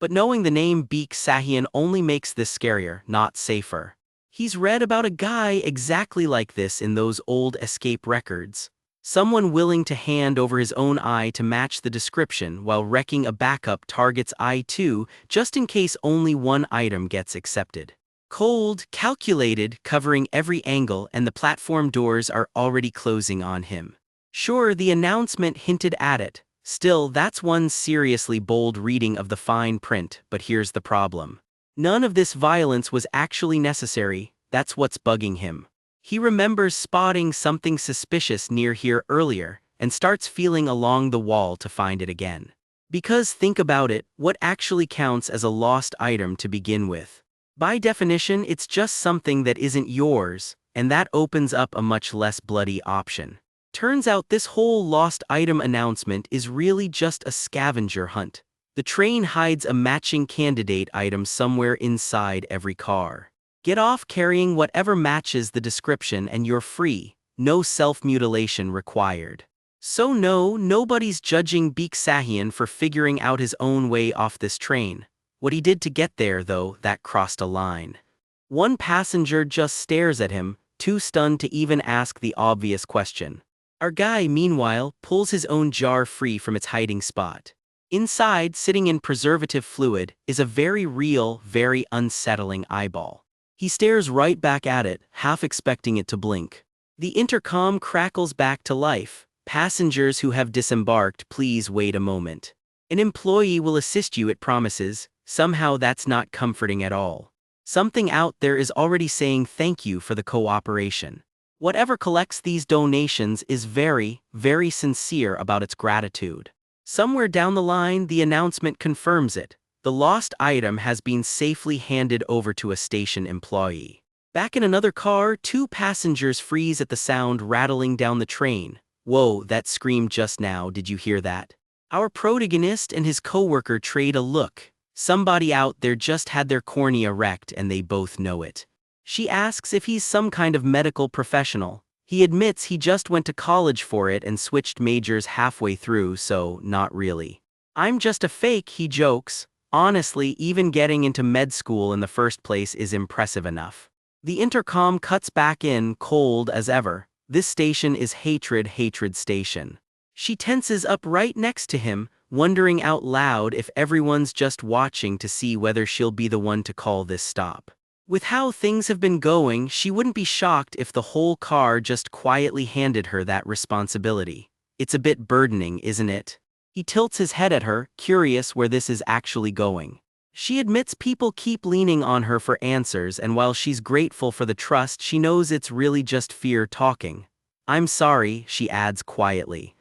But knowing the name Beek Sahian only makes this scarier, not safer. He's read about a guy exactly like this in those old escape records. Someone willing to hand over his own eye to match the description while wrecking a backup target's eye too, just in case only one item gets accepted. Cold, calculated, covering every angle, and the platform doors are already closing on him. Sure, the announcement hinted at it. Still, that's one seriously bold reading of the fine print, but here's the problem. None of this violence was actually necessary. That's what's bugging him. He remembers spotting something suspicious near here earlier, and starts feeling along the wall to find it again. Because think about it, what actually counts as a lost item to begin with? By definition, it's just something that isn't yours, and that opens up a much less bloody option. Turns out this whole lost item announcement is really just a scavenger hunt. The train hides a matching candidate item somewhere inside every car. Get off carrying whatever matches the description and you're free, no self-mutilation required. So no, nobody's judging Pics for figuring out his own way off this train. What he did to get there, though, that crossed a line. One passenger just stares at him, too stunned to even ask the obvious question. Our guy, meanwhile, pulls his own jar free from its hiding spot. Inside, sitting in preservative fluid, is a very real, very unsettling eyeball. He stares right back at it, half expecting it to blink. The intercom crackles back to life. Passengers who have disembarked, please wait a moment. An employee will assist you, it promises. Somehow that's not comforting at all. Something out there is already saying thank you for the cooperation. Whatever collects these donations is very, very sincere about its gratitude. Somewhere down the line, the announcement confirms it. The lost item has been safely handed over to a station employee. Back in another car, two passengers freeze at the sound rattling down the train. Whoa, that scream just now, did you hear that? Our protagonist and his coworker trade a look. Somebody out there just had their cornea wrecked and they both know it. She asks if he's some kind of medical professional. He admits he just went to college for it and switched majors halfway through, so not really. I'm just a fake, he jokes. Honestly, even getting into med school in the first place is impressive enough. The intercom cuts back in, cold as ever. This station is hatred station. She tenses up right next to him, wondering out loud if everyone's just watching to see whether she'll be the one to call this stop. With how things have been going, she wouldn't be shocked if the whole car just quietly handed her that responsibility. It's a bit burdening, isn't it? He tilts his head at her, curious where this is actually going. She admits people keep leaning on her for answers, and while she's grateful for the trust, she knows it's really just fear talking. I'm sorry, she adds quietly.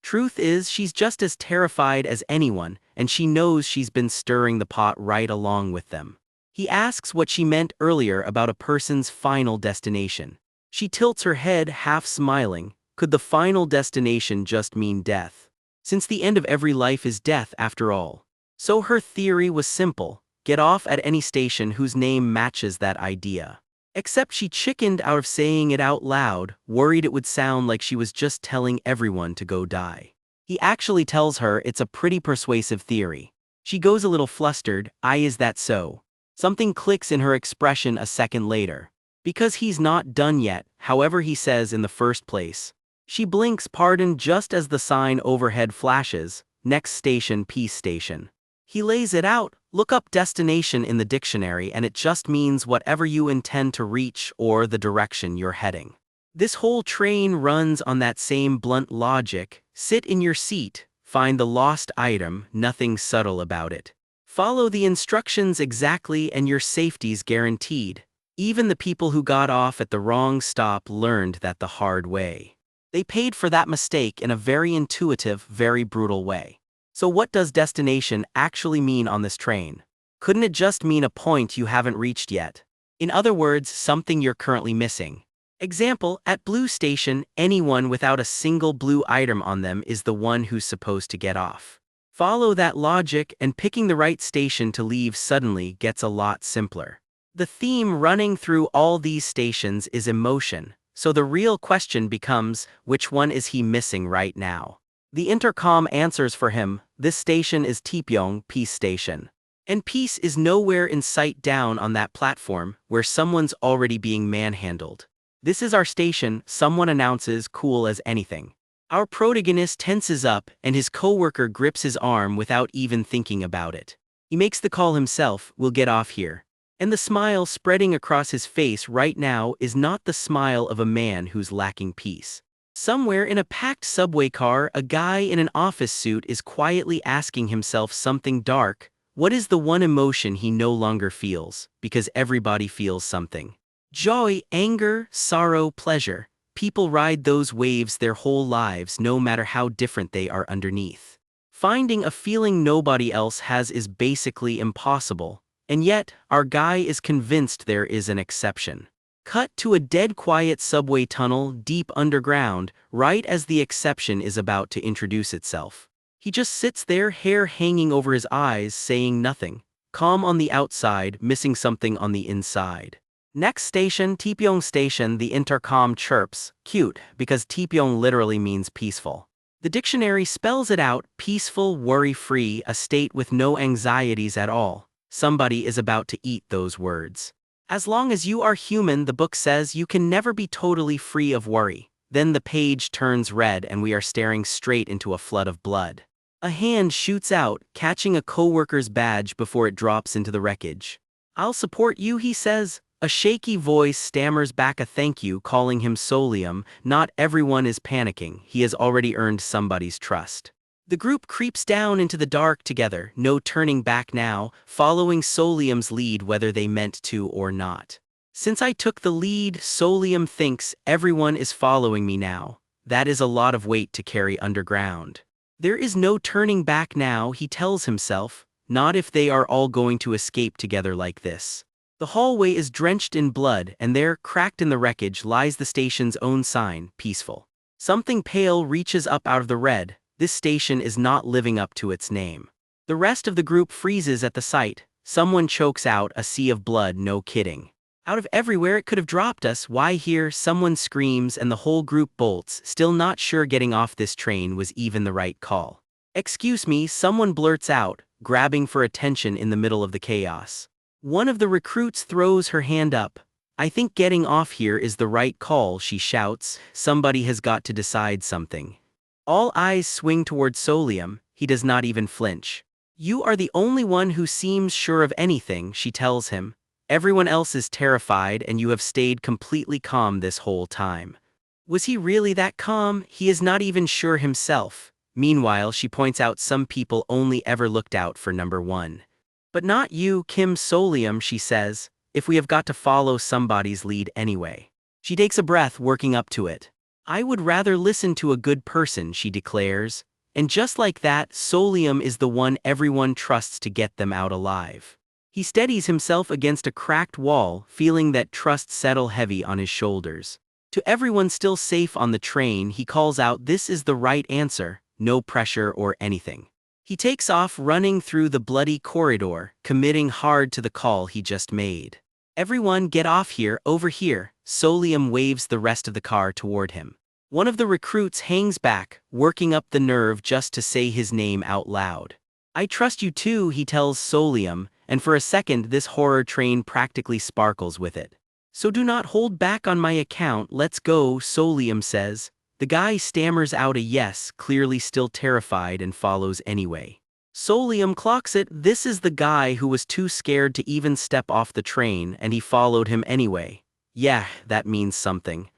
Truth is, she's just as terrified as anyone, and she knows she's been stirring the pot right along with them. He asks what she meant earlier about a person's final destination. She tilts her head, half smiling. Could the final destination just mean death? Since the end of every life is death, after all. So her theory was simple: get off at any station whose name matches that idea. Except she chickened out of saying it out loud, worried it would sound like she was just telling everyone to go die. He actually tells her it's a pretty persuasive theory. She goes a little flustered. Is that so? Something clicks in her expression a second later. Because he's not done yet, however he says in the first place. She blinks pardon just as the sign overhead flashes, next station peace station. He lays it out, look up destination in the dictionary and it just means whatever you intend to reach or the direction you're heading. This whole train runs on that same blunt logic: sit in your seat, find the lost item, nothing subtle about it. Follow the instructions exactly and your safety's guaranteed. Even the people who got off at the wrong stop learned that the hard way. They paid for that mistake in a very intuitive, very brutal way. So what does destination actually mean on this train? Couldn't it just mean a point you haven't reached yet? In other words, something you're currently missing. Example, at Blue Station, anyone without a single blue item on them is the one who's supposed to get off. Follow that logic and picking the right station to leave suddenly gets a lot simpler. The theme running through all these stations is emotion, so the real question becomes, which one is he missing right now? The intercom answers for him: this station is Tipyeong Peace Station. And peace is nowhere in sight down on that platform, where someone's already being manhandled. This is our station, someone announces, cool as anything. Our protagonist tenses up, and his coworker grips his arm without even thinking about it. He makes the call himself, "We'll get off here." And the smile spreading across his face right now is not the smile of a man who's lacking peace. Somewhere in a packed subway car, a guy in an office suit is quietly asking himself something dark. What is the one emotion he no longer feels? Because everybody feels something. Joy, anger, sorrow, pleasure. People ride those waves their whole lives, no matter how different they are underneath. Finding a feeling nobody else has is basically impossible. And yet, our guy is convinced there is an exception. Cut to a dead quiet subway tunnel deep underground, right as the exception is about to introduce itself. He just sits there, hair hanging over his eyes, saying nothing. Calm on the outside, missing something on the inside. Next station, Tipyong Station, the intercom chirps. Cute, because Tipyong literally means peaceful. The dictionary spells it out: peaceful, worry-free, a state with no anxieties at all. Somebody is about to eat those words. As long as you are human, the book says, you can never be totally free of worry. Then the page turns red and we are staring straight into a flood of blood. A hand shoots out, catching a coworker's badge before it drops into the wreckage. "I'll support you," he says. A shaky voice stammers back a thank you, calling him Solium. Not everyone is panicking. He has already earned somebody's trust. The group creeps down into the dark together, no turning back now, following Solium's lead whether they meant to or not. Since I took the lead, Solium thinks, everyone is following me now. That is a lot of weight to carry underground. There is no turning back now, he tells himself, not if they are all going to escape together like this. The hallway is drenched in blood, and there, cracked in the wreckage, lies the station's own sign, peaceful. Something pale reaches up out of the red. This station is not living up to its name. The rest of the group freezes at the sight. Someone chokes out, "A sea of blood, no kidding. Out of everywhere it could have dropped us, why here?" Someone screams and the whole group bolts, still not sure getting off this train was even the right call. "Excuse me," someone blurts out, grabbing for attention in the middle of the chaos. One of the recruits throws her hand up. "I think getting off here is the right call," she shouts. Somebody has got to decide something. All eyes swing toward Solium. He does not even flinch. "You are the only one who seems sure of anything," she tells him. "Everyone else is terrified and you have stayed completely calm this whole time." Was he really that calm? He is not even sure himself. Meanwhile, she points out some people only ever looked out for number one. "But not you, Kim Solium," she says, "if we have got to follow somebody's lead anyway." She takes a breath, working up to it. "I would rather listen to a good person," she declares. And just like that, Solium is the one everyone trusts to get them out alive. He steadies himself against a cracked wall, feeling that trust settle heavy on his shoulders. To everyone still safe on the train, he calls out, "This is the right answer, no pressure or anything." He takes off, running through the bloody corridor, committing hard to the call he just made. "Everyone get off here, over here." Solium waves the rest of the car toward him. One of the recruits hangs back, working up the nerve just to say his name out loud. "I trust you too," he tells Solium, and for a second this horror train practically sparkles with it. "So do not hold back on my account, let's go," Solium says. The guy stammers out a yes, clearly still terrified, and follows anyway. Solium clocks it. This is the guy who was too scared to even step off the train, and he followed him anyway. Yeah, that means something.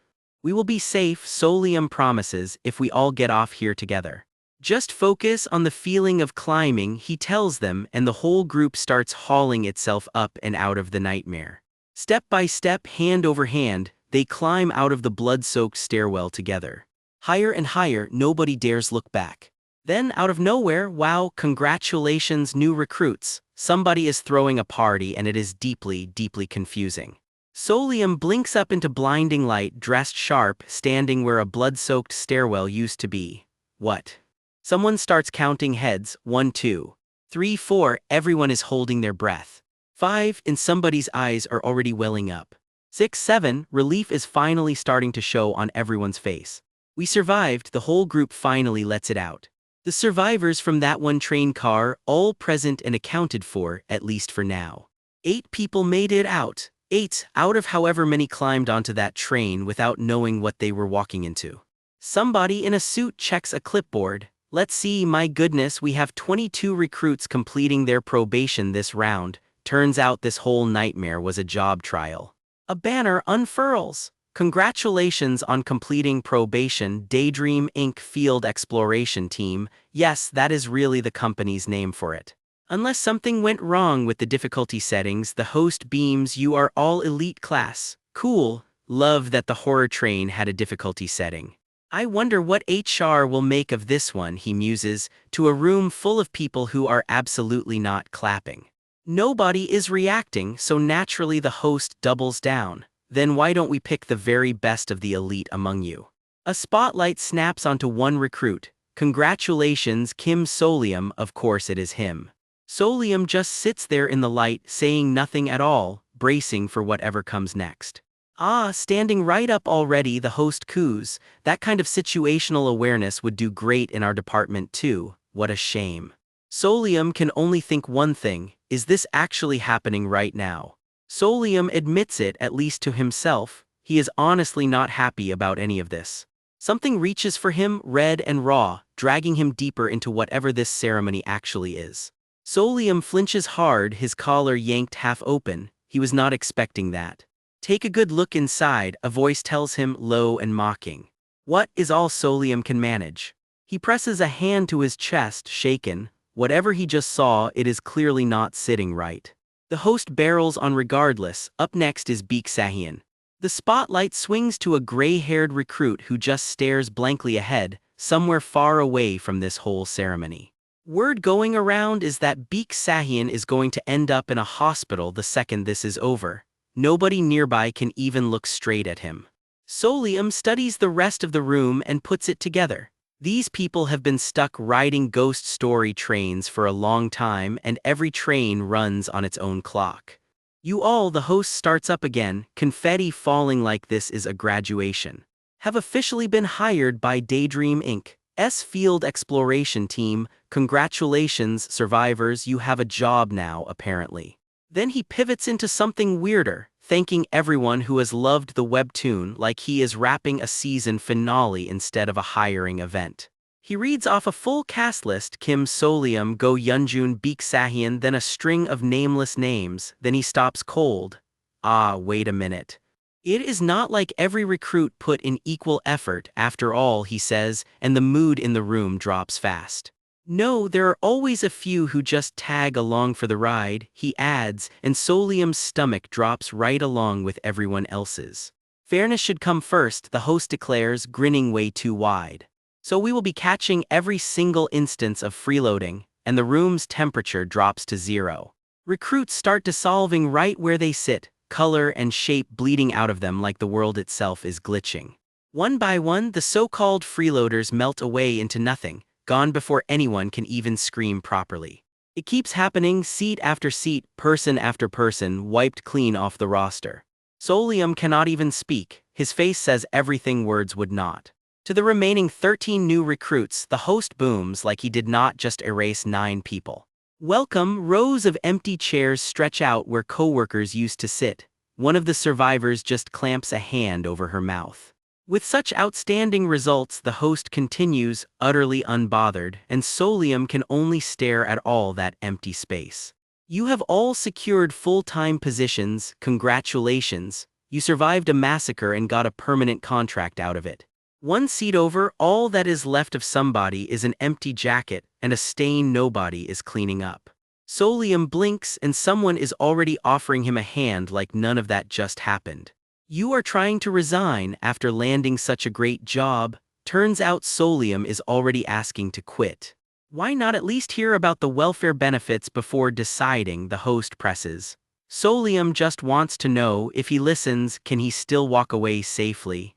"We will be safe," Solium promises, "if we all get off here together. Just focus on the feeling of climbing," he tells them, and the whole group starts hauling itself up and out of the nightmare. Step by step, hand over hand, they climb out of the blood-soaked stairwell together. Higher and higher, nobody dares look back. Then, out of nowhere, wow, congratulations, new recruits. Somebody is throwing a party and it is deeply, deeply confusing. Solium blinks up into blinding light, dressed sharp, standing where a blood-soaked stairwell used to be. What? Someone starts counting heads. 1, 2, 3, 4, everyone is holding their breath. 5, and somebody's eyes are already welling up. 6, 7, relief is finally starting to show on everyone's face. We survived, the whole group finally lets it out. The survivors from that one train car, all present and accounted for, at least for now. 8 people made it out. 8 out of however many climbed onto that train without knowing what they were walking into. Somebody in a suit checks a clipboard. Let's see, my goodness, we have 22 recruits completing their probation this round. Turns out this whole nightmare was a job trial. A banner unfurls. Congratulations on completing probation, Daydream Inc. Field Exploration Team. Yes, that is really the company's name for it. Unless something went wrong with the difficulty settings, the host beams, you are all elite class. Cool. Love that the horror train had a difficulty setting. I wonder what HR will make of this one, he muses, to a room full of people who are absolutely not clapping. Nobody is reacting, so naturally the host doubles down. Then why don't we pick the very best of the elite among you? A spotlight snaps onto one recruit. Congratulations, Kim Solium, of course it is him. Solium just sits there in the light, saying nothing at all, bracing for whatever comes next. Ah, standing right up already, the host coos. That kind of situational awareness would do great in our department too. What a shame. Solium can only think one thing, is this actually happening right now? Solium admits it, at least to himself. He is honestly not happy about any of this. Something reaches for him, red and raw, dragging him deeper into whatever this ceremony actually is. Solium flinches hard, his collar yanked half open. He was not expecting that. Take a good look inside, a voice tells him, low and mocking. What is all Solium can manage? He presses a hand to his chest, shaken. Whatever he just saw, it is clearly not sitting right. The host barrels on regardless. Up next is Pics. The spotlight swings to a gray-haired recruit who just stares blankly ahead, somewhere far away from this whole ceremony. Word going around is that Pics is going to end up in a hospital the second this is over. Nobody nearby can even look straight at him. Solium studies the rest of the room and puts it together. These people have been stuck riding ghost story trains for a long time, and every train runs on its own clock. You all, the host starts up again, confetti falling like this is a graduation. Have officially been hired by Daydream Inc.'s Field Exploration Team. Congratulations, survivors, you have a job now, apparently. Then he pivots into something weirder, thanking everyone who has loved the webtoon like he is wrapping a season finale instead of a hiring event. He reads off a full cast list: Kim Solium, Go Yeonjun, Pics, then a string of nameless names. Then he stops cold. Ah, wait a minute. It is not like every recruit put in equal effort after all, he says, and the mood in the room drops fast. No, there are always a few who just tag along for the ride, he adds, and Solium's stomach drops right along with everyone else's. Fairness should come first, the host declares, grinning way too wide. So we will be catching every single instance of freeloading, and the room's temperature drops to 0. Recruits start dissolving right where they sit, color and shape bleeding out of them like the world itself is glitching. One by one, the so-called freeloaders melt away into nothing, gone before anyone can even scream properly. It keeps happening, seat after seat, person after person, wiped clean off the roster. Solium cannot even speak, his face says everything words would not. To the remaining 13 new recruits, the host booms like he did not just erase 9 people. Welcome, rows of empty chairs stretch out where coworkers used to sit. One of the survivors just clamps a hand over her mouth. With such outstanding results, the host continues, utterly unbothered, and Solium can only stare at all that empty space. You have all secured full-time positions, congratulations. You survived a massacre and got a permanent contract out of it. One seat over, all that is left of somebody is an empty jacket and a stain nobody is cleaning up. Solium blinks and someone is already offering him a hand like none of that just happened. You are trying to resign after landing such a great job. Turns out Solium is already asking to quit. Why not at least hear about the welfare benefits before deciding, the host presses. Solium just wants to know, if he listens, can he still walk away safely?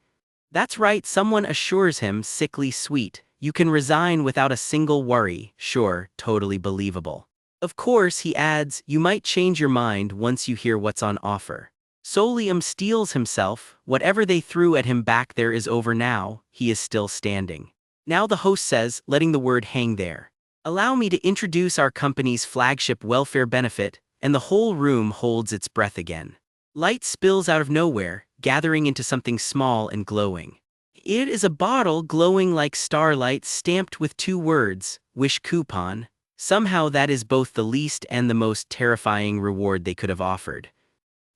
That's right, someone assures him, sickly sweet. You can resign without a single worry. Sure, totally believable. Of course, he adds, you might change your mind once you hear what's on offer. Solium steels himself. Whatever they threw at him back there is over now. He is still standing. Now the host says, letting the word hang there. Allow me to introduce our company's flagship welfare benefit, and the whole room holds its breath again. Light spills out of nowhere, gathering into something small and glowing. It is a bottle glowing like starlight stamped with 2 words, wish coupon. Somehow that is both the least and the most terrifying reward they could have offered.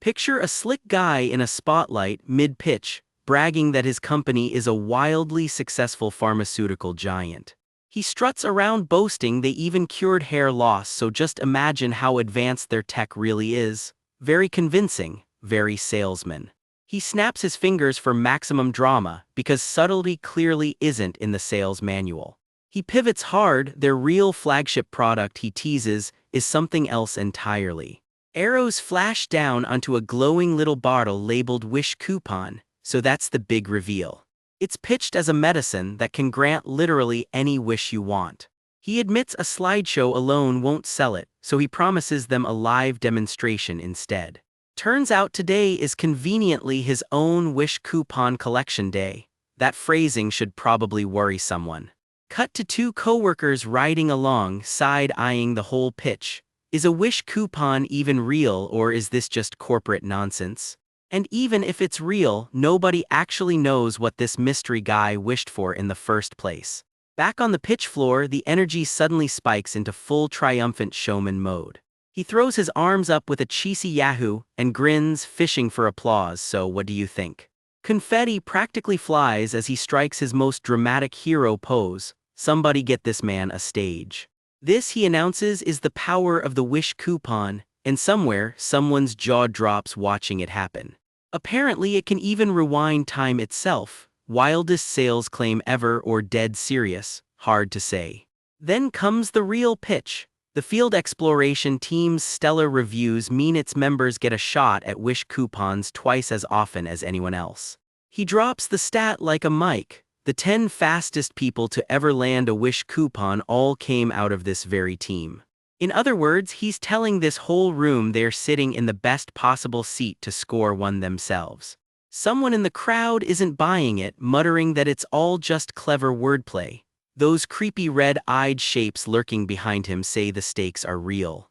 Picture a slick guy in a spotlight mid-pitch, bragging that his company is a wildly successful pharmaceutical giant. He struts around boasting they even cured hair loss, so just imagine how advanced their tech really is. Very convincing, very salesman. He snaps his fingers for maximum drama because subtlety clearly isn't in the sales manual. He pivots hard, their real flagship product he teases is something else entirely. Arrows flash down onto a glowing little bottle labeled Wish Coupon, so that's the big reveal. It's pitched as a medicine that can grant literally any wish you want. He admits a slideshow alone won't sell it, so he promises them a live demonstration instead. Turns out today is conveniently his own Wish Coupon collection day. That phrasing should probably worry someone. Cut to 2 coworkers riding along, side-eyeing the whole pitch. Is a Wish Coupon even real, or is this just corporate nonsense? And even if it's real, nobody actually knows what this mystery guy wished for in the first place. Back on the pitch floor, the energy suddenly spikes into full triumphant showman mode. He throws his arms up with a cheesy yahoo and grins, fishing for applause, so what do you think? Confetti practically flies as he strikes his most dramatic hero pose. Somebody get this man a stage. This, he announces, is the power of the Wish Coupon, and somewhere, someone's jaw drops watching it happen. Apparently it can even rewind time itself. Wildest sales claim ever, or dead serious, hard to say. Then comes the real pitch. The field exploration team's stellar reviews mean its members get a shot at Wish coupons twice as often as anyone else. He drops the stat like a mic. The 10 fastest people to ever land a Wish coupon all came out of this very team. In other words, he's telling this whole room they're sitting in the best possible seat to score one themselves. Someone in the crowd isn't buying it, muttering that it's all just clever wordplay. Those creepy red-eyed shapes lurking behind him say the stakes are real.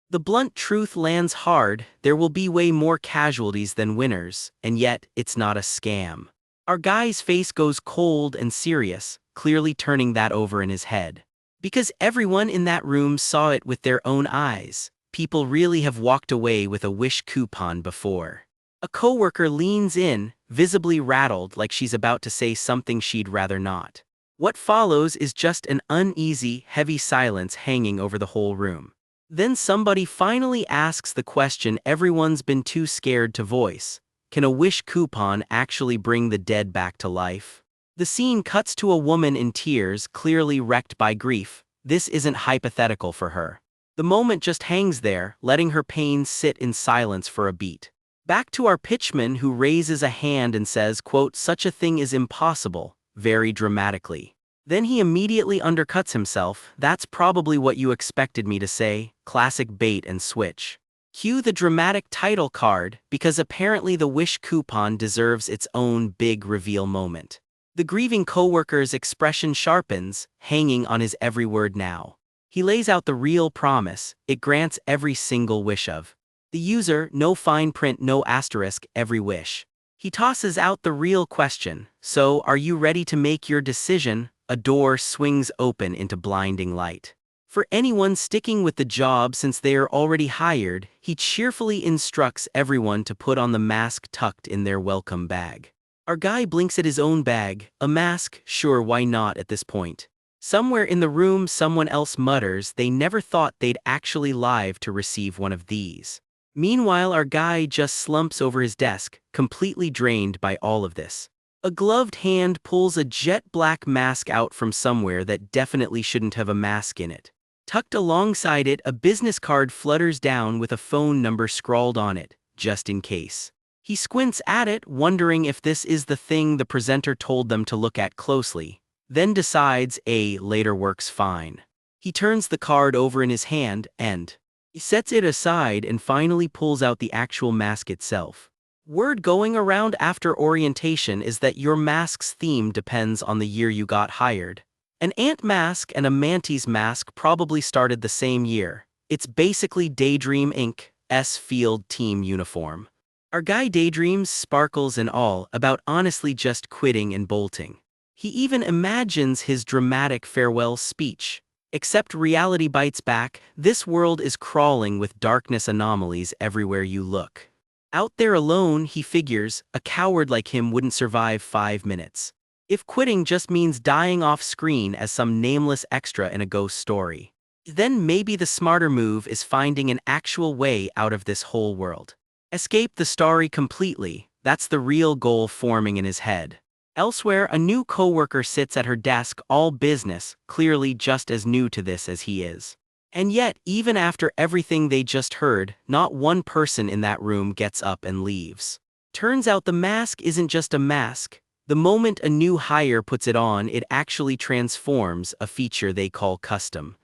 The blunt truth lands hard: there will be way more casualties than winners, and yet it's not a scam. Our guy's face goes cold and serious, clearly turning that over in his head. Because everyone in that room saw it with their own eyes. People really have walked away with a Wish coupon before. A coworker leans in, visibly rattled, like she's about to say something she'd rather not. What follows is just an uneasy, heavy silence hanging over the whole room. Then somebody finally asks the question everyone's been too scared to voice. Can a Wish coupon actually bring the dead back to life? The scene cuts to a woman in tears, clearly wrecked by grief. This isn't hypothetical for her. The moment just hangs there, letting her pain sit in silence for a beat. Back to our pitchman, who raises a hand and says, quote, "Such a thing is impossible," very dramatically. Then he immediately undercuts himself. "That's probably what you expected me to say." Classic bait and switch. Cue the dramatic title card, because apparently the Wish coupon deserves its own big reveal moment. The grieving coworker's expression sharpens, hanging on his every word now. He lays out the real promise. It grants every single wish of the user, no fine print, no asterisk, every wish. He tosses out the real question: so, are you ready to make your decision? A door swings open into blinding light. For anyone sticking with the job since they are already hired, he cheerfully instructs everyone to put on the mask tucked in their welcome bag. Our guy blinks at his own bag. A mask? Sure, why not at this point? Somewhere in the room, someone else mutters they never thought they'd actually live to receive one of these. Meanwhile, our guy just slumps over his desk, completely drained by all of this. A gloved hand pulls a jet black mask out from somewhere that definitely shouldn't have a mask in it. Tucked alongside it, a business card flutters down with a phone number scrawled on it, just in case. He squints at it, wondering if this is the thing the presenter told them to look at closely, then decides A later works fine. He turns the card over in his hand and he sets it aside and finally pulls out the actual mask itself. Word going around after orientation is that your mask's theme depends on the year you got hired. An ant mask and a mantis mask probably started the same year. It's basically Daydream Inc.'s field team uniform. Our guy daydreams, sparkles and all, about honestly just quitting and bolting. He even imagines his dramatic farewell speech. Except reality bites back, this world is crawling with darkness anomalies everywhere you look. Out there alone, he figures, a coward like him wouldn't survive 5 minutes. If quitting just means dying off screen as some nameless extra in a ghost story, then maybe the smarter move is finding an actual way out of this whole world. Escape the story completely, that's the real goal forming in his head. Elsewhere, a new coworker sits at her desk, all business, clearly just as new to this as he is. And yet, even after everything they just heard, not one person in that room gets up and leaves. Turns out the mask isn't just a mask. The moment a new hire puts it on, it actually transforms, a feature they call custom.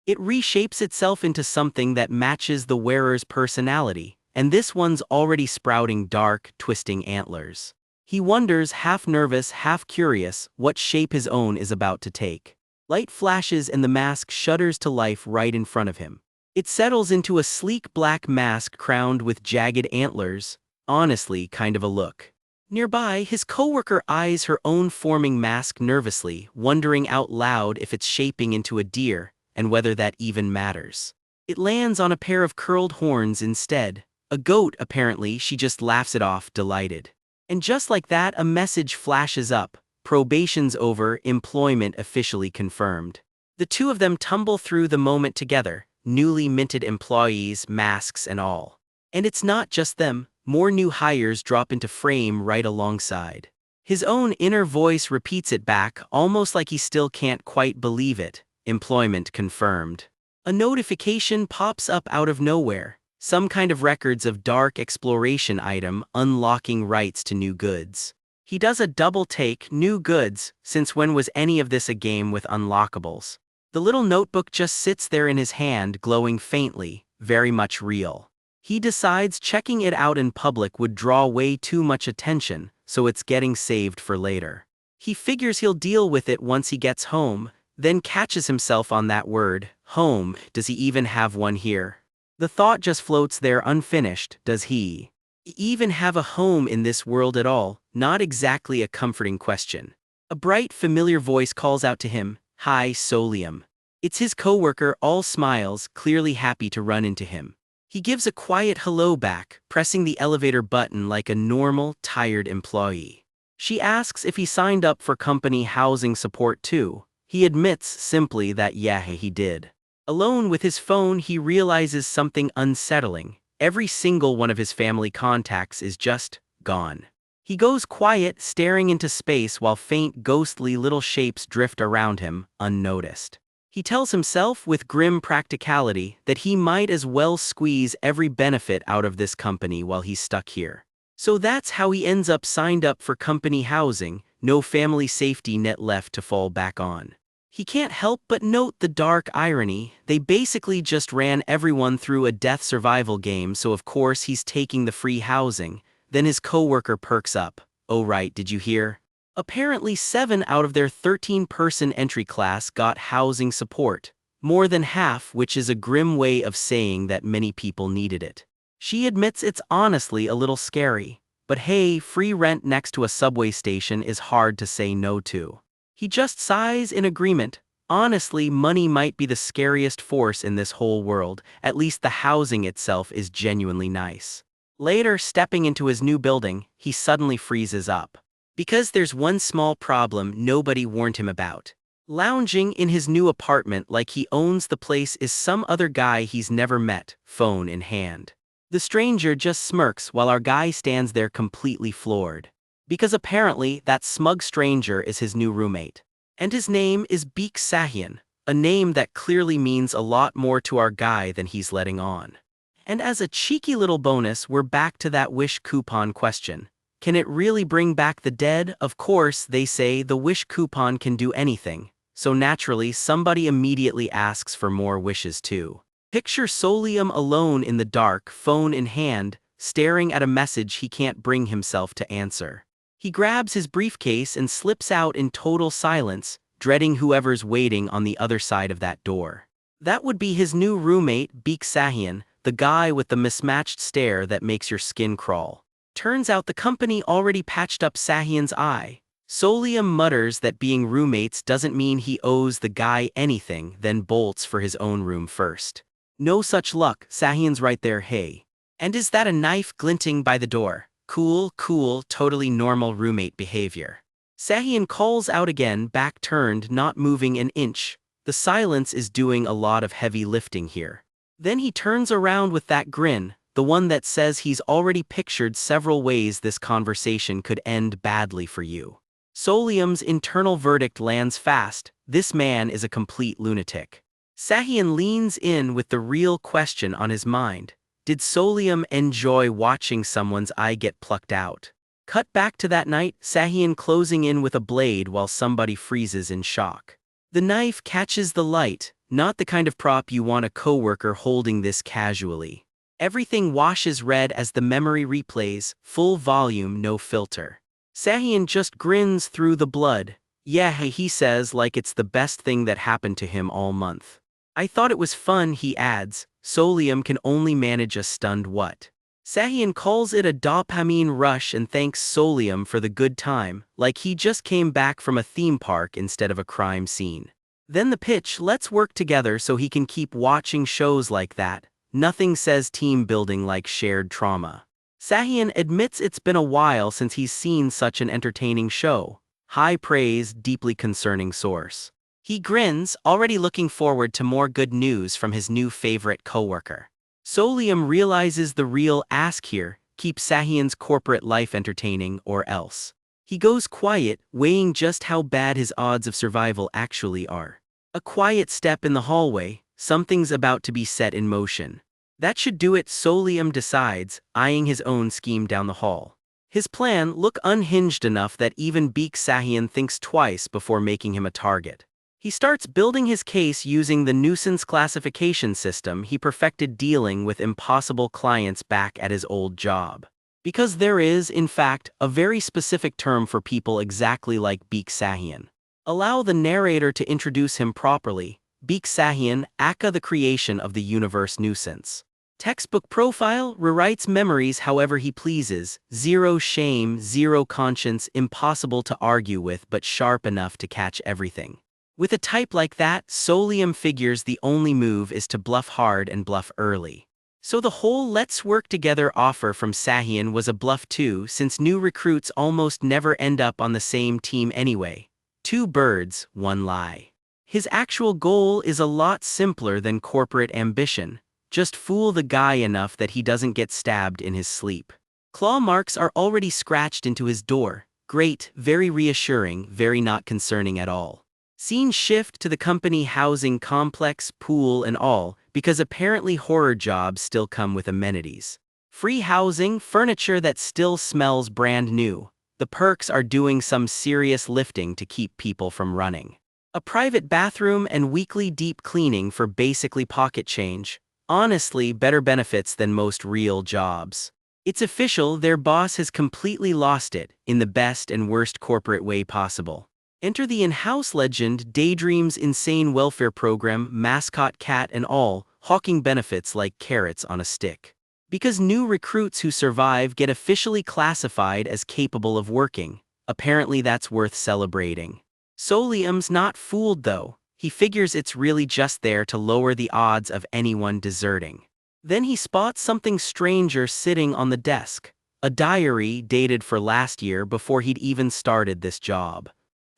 It reshapes itself into something that matches the wearer's personality, and this one's already sprouting dark, twisting antlers. He wonders, half nervous, half curious, what shape his own is about to take. Light flashes and the mask shudders to life right in front of him. It settles into a sleek black mask crowned with jagged antlers, honestly kind of a look. Nearby, his coworker eyes her own forming mask nervously, wondering out loud if it's shaping into a deer, and whether that even matters. It lands on a pair of curled horns instead. A goat, apparently. She just laughs it off, delighted. And just like that, a message flashes up. Probation's over, employment officially confirmed. The two of them tumble through the moment together, newly minted employees, masks and all. And it's not just them, more new hires drop into frame right alongside. His own inner voice repeats it back, almost like he still can't quite believe it. Employment confirmed. A notification pops up out of nowhere. Some kind of records of dark exploration item, unlocking rights to new goods. He does a double take, new goods, since when was any of this a game with unlockables? The little notebook just sits there in his hand, glowing faintly, very much real. He decides checking it out in public would draw way too much attention, so it's getting saved for later. He figures he'll deal with it once he gets home, then catches himself on that word, home. Does he even have one here? The thought just floats there unfinished. Does he even have a home in this world at all? Not exactly a comforting question. A bright, familiar voice calls out to him, "Hi, Solium." It's his coworker, all smiles, clearly happy to run into him. He gives a quiet hello back, pressing the elevator button like a normal, tired employee. She asks if he signed up for company housing support too. He admits simply that yeah, he did. Alone with his phone, he realizes something unsettling. Every single one of his family contacts is just gone. He goes quiet, staring into space while faint, ghostly little shapes drift around him, unnoticed. He tells himself with grim practicality that he might as well squeeze every benefit out of this company while he's stuck here. So that's how he ends up signed up for company housing, no family safety net left to fall back on. He can't help but note the dark irony. They basically just ran everyone through a death survival game, so of course he's taking the free housing. Then his coworker perks up. "Oh right, did you hear? Apparently 7 out of their 13-person entry class got housing support. More than half, which is a grim way of saying that many people needed it." She admits it's honestly a little scary. But hey, free rent next to a subway station is hard to say no to. He just sighs in agreement. Honestly, money might be the scariest force in this whole world. At least the housing itself is genuinely nice. Later, stepping into his new building, he suddenly freezes up. Because there's one small problem nobody warned him about. Lounging in his new apartment like he owns the place is some other guy he's never met, phone in hand. The stranger just smirks while our guy stands there completely floored. Because apparently that smug stranger is his new roommate. And his name is Pics, a name that clearly means a lot more to our guy than he's letting on. And as a cheeky little bonus, we're back to that wish coupon question. Can it really bring back the dead? Of course, they say the wish coupon can do anything, so naturally somebody immediately asks for more wishes too. Picture Solium alone in the dark, phone in hand, staring at a message he can't bring himself to answer. He grabs his briefcase and slips out in total silence, dreading whoever's waiting on the other side of that door. That would be his new roommate, Pics, the guy with the mismatched stare that makes your skin crawl. Turns out the company already patched up Sahyun's eye. Solium mutters that being roommates doesn't mean he owes the guy anything, then bolts for his own room first. No such luck, Sahyun's right there, hey. And is that a knife glinting by the door? Cool, cool, totally normal roommate behavior. Sahyun calls out again, back turned, not moving an inch. The silence is doing a lot of heavy lifting here. Then he turns around with that grin, the one that says he's already pictured several ways this conversation could end badly for you. Solium's internal verdict lands fast: this man is a complete lunatic. Sahyun leans in with the real question on his mind. Did Solium enjoy watching someone's eye get plucked out? Cut back to that night, Sahyun closing in with a blade while somebody freezes in shock. The knife catches the light, not the kind of prop you want a coworker holding this casually. Everything washes red as the memory replays, full volume, no filter. Sahyun just grins through the blood. Yeah, he says, like it's the best thing that happened to him all month. I thought it was fun, he adds. Solium can only manage a stunned what? Sahyun calls it a dopamine rush and thanks Solium for the good time, like he just came back from a theme park instead of a crime scene. Then the pitch: let's work together so he can keep watching shows like that. Nothing says team building like shared trauma. Sahyun admits it's been a while since he's seen such an entertaining show. High praise, deeply concerning source. He grins, already looking forward to more good news from his new favorite coworker. Solium realizes the real ask here: keep Sahyun's corporate life entertaining or else. He goes quiet, weighing just how bad his odds of survival actually are. A quiet step in the hallway, something's about to be set in motion. That should do it, Solium decides, eyeing his own scheme down the hall. His plan look unhinged enough that even Pics Sahyun thinks twice before making him a target. He starts building his case using the nuisance classification system he perfected dealing with impossible clients back at his old job. Because there is, in fact, a very specific term for people exactly like Pics Sahyun. Allow the narrator to introduce him properly. Pics Sahyun, aka the creation of the universe nuisance. Textbook profile: rewrites memories however he pleases, zero shame, zero conscience, impossible to argue with but sharp enough to catch everything. With a type like that, Solium figures the only move is to bluff hard and bluff early. So the whole let's work together offer from Sahyun was a bluff too, since new recruits almost never end up on the same team anyway. Two birds, one lie. His actual goal is a lot simpler than corporate ambition. Just fool the guy enough that he doesn't get stabbed in his sleep. Claw marks are already scratched into his door. Great, very reassuring, very not concerning at all. Scene shift to the company housing complex, pool and all, because apparently horror jobs still come with amenities. Free housing, furniture that still smells brand new. The perks are doing some serious lifting to keep people from running. A private bathroom and weekly deep cleaning for basically pocket change. Honestly, better benefits than most real jobs. It's official, their boss has completely lost it, in the best and worst corporate way possible. Enter the in-house legend, Daydream's insane welfare program, mascot cat and all, hawking benefits like carrots on a stick. Because new recruits who survive get officially classified as capable of working. Apparently that's worth celebrating. Solium's not fooled though. He figures it's really just there to lower the odds of anyone deserting. Then he spots something stranger sitting on the desk. A diary dated for last year before he'd even started this job.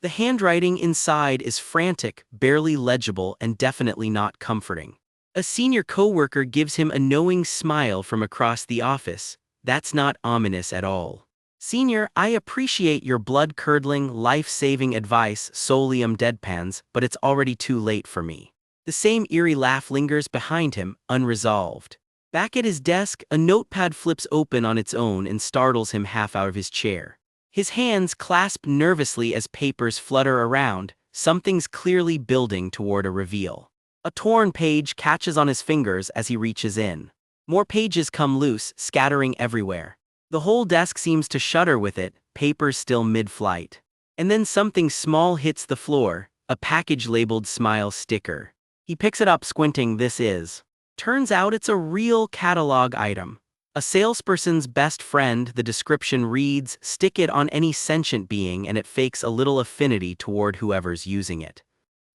The handwriting inside is frantic, barely legible, and definitely not comforting. A senior coworker gives him a knowing smile from across the office. That's not ominous at all. Senior, I appreciate your blood-curdling, life-saving advice, Solium deadpans, but it's already too late for me. The same eerie laugh lingers behind him, unresolved. Back at his desk, a notepad flips open on its own and startles him half out of his chair. His hands clasp nervously as papers flutter around. Something's clearly building toward a reveal. A torn page catches on his fingers as he reaches in. More pages come loose, scattering everywhere. The whole desk seems to shudder with it, papers still mid-flight. And then something small hits the floor, a package labeled Smile sticker. He picks it up, squinting. This is. Turns out it's a real catalog item. A salesperson's best friend, the description reads, stick it on any sentient being and it fakes a little affinity toward whoever's using it.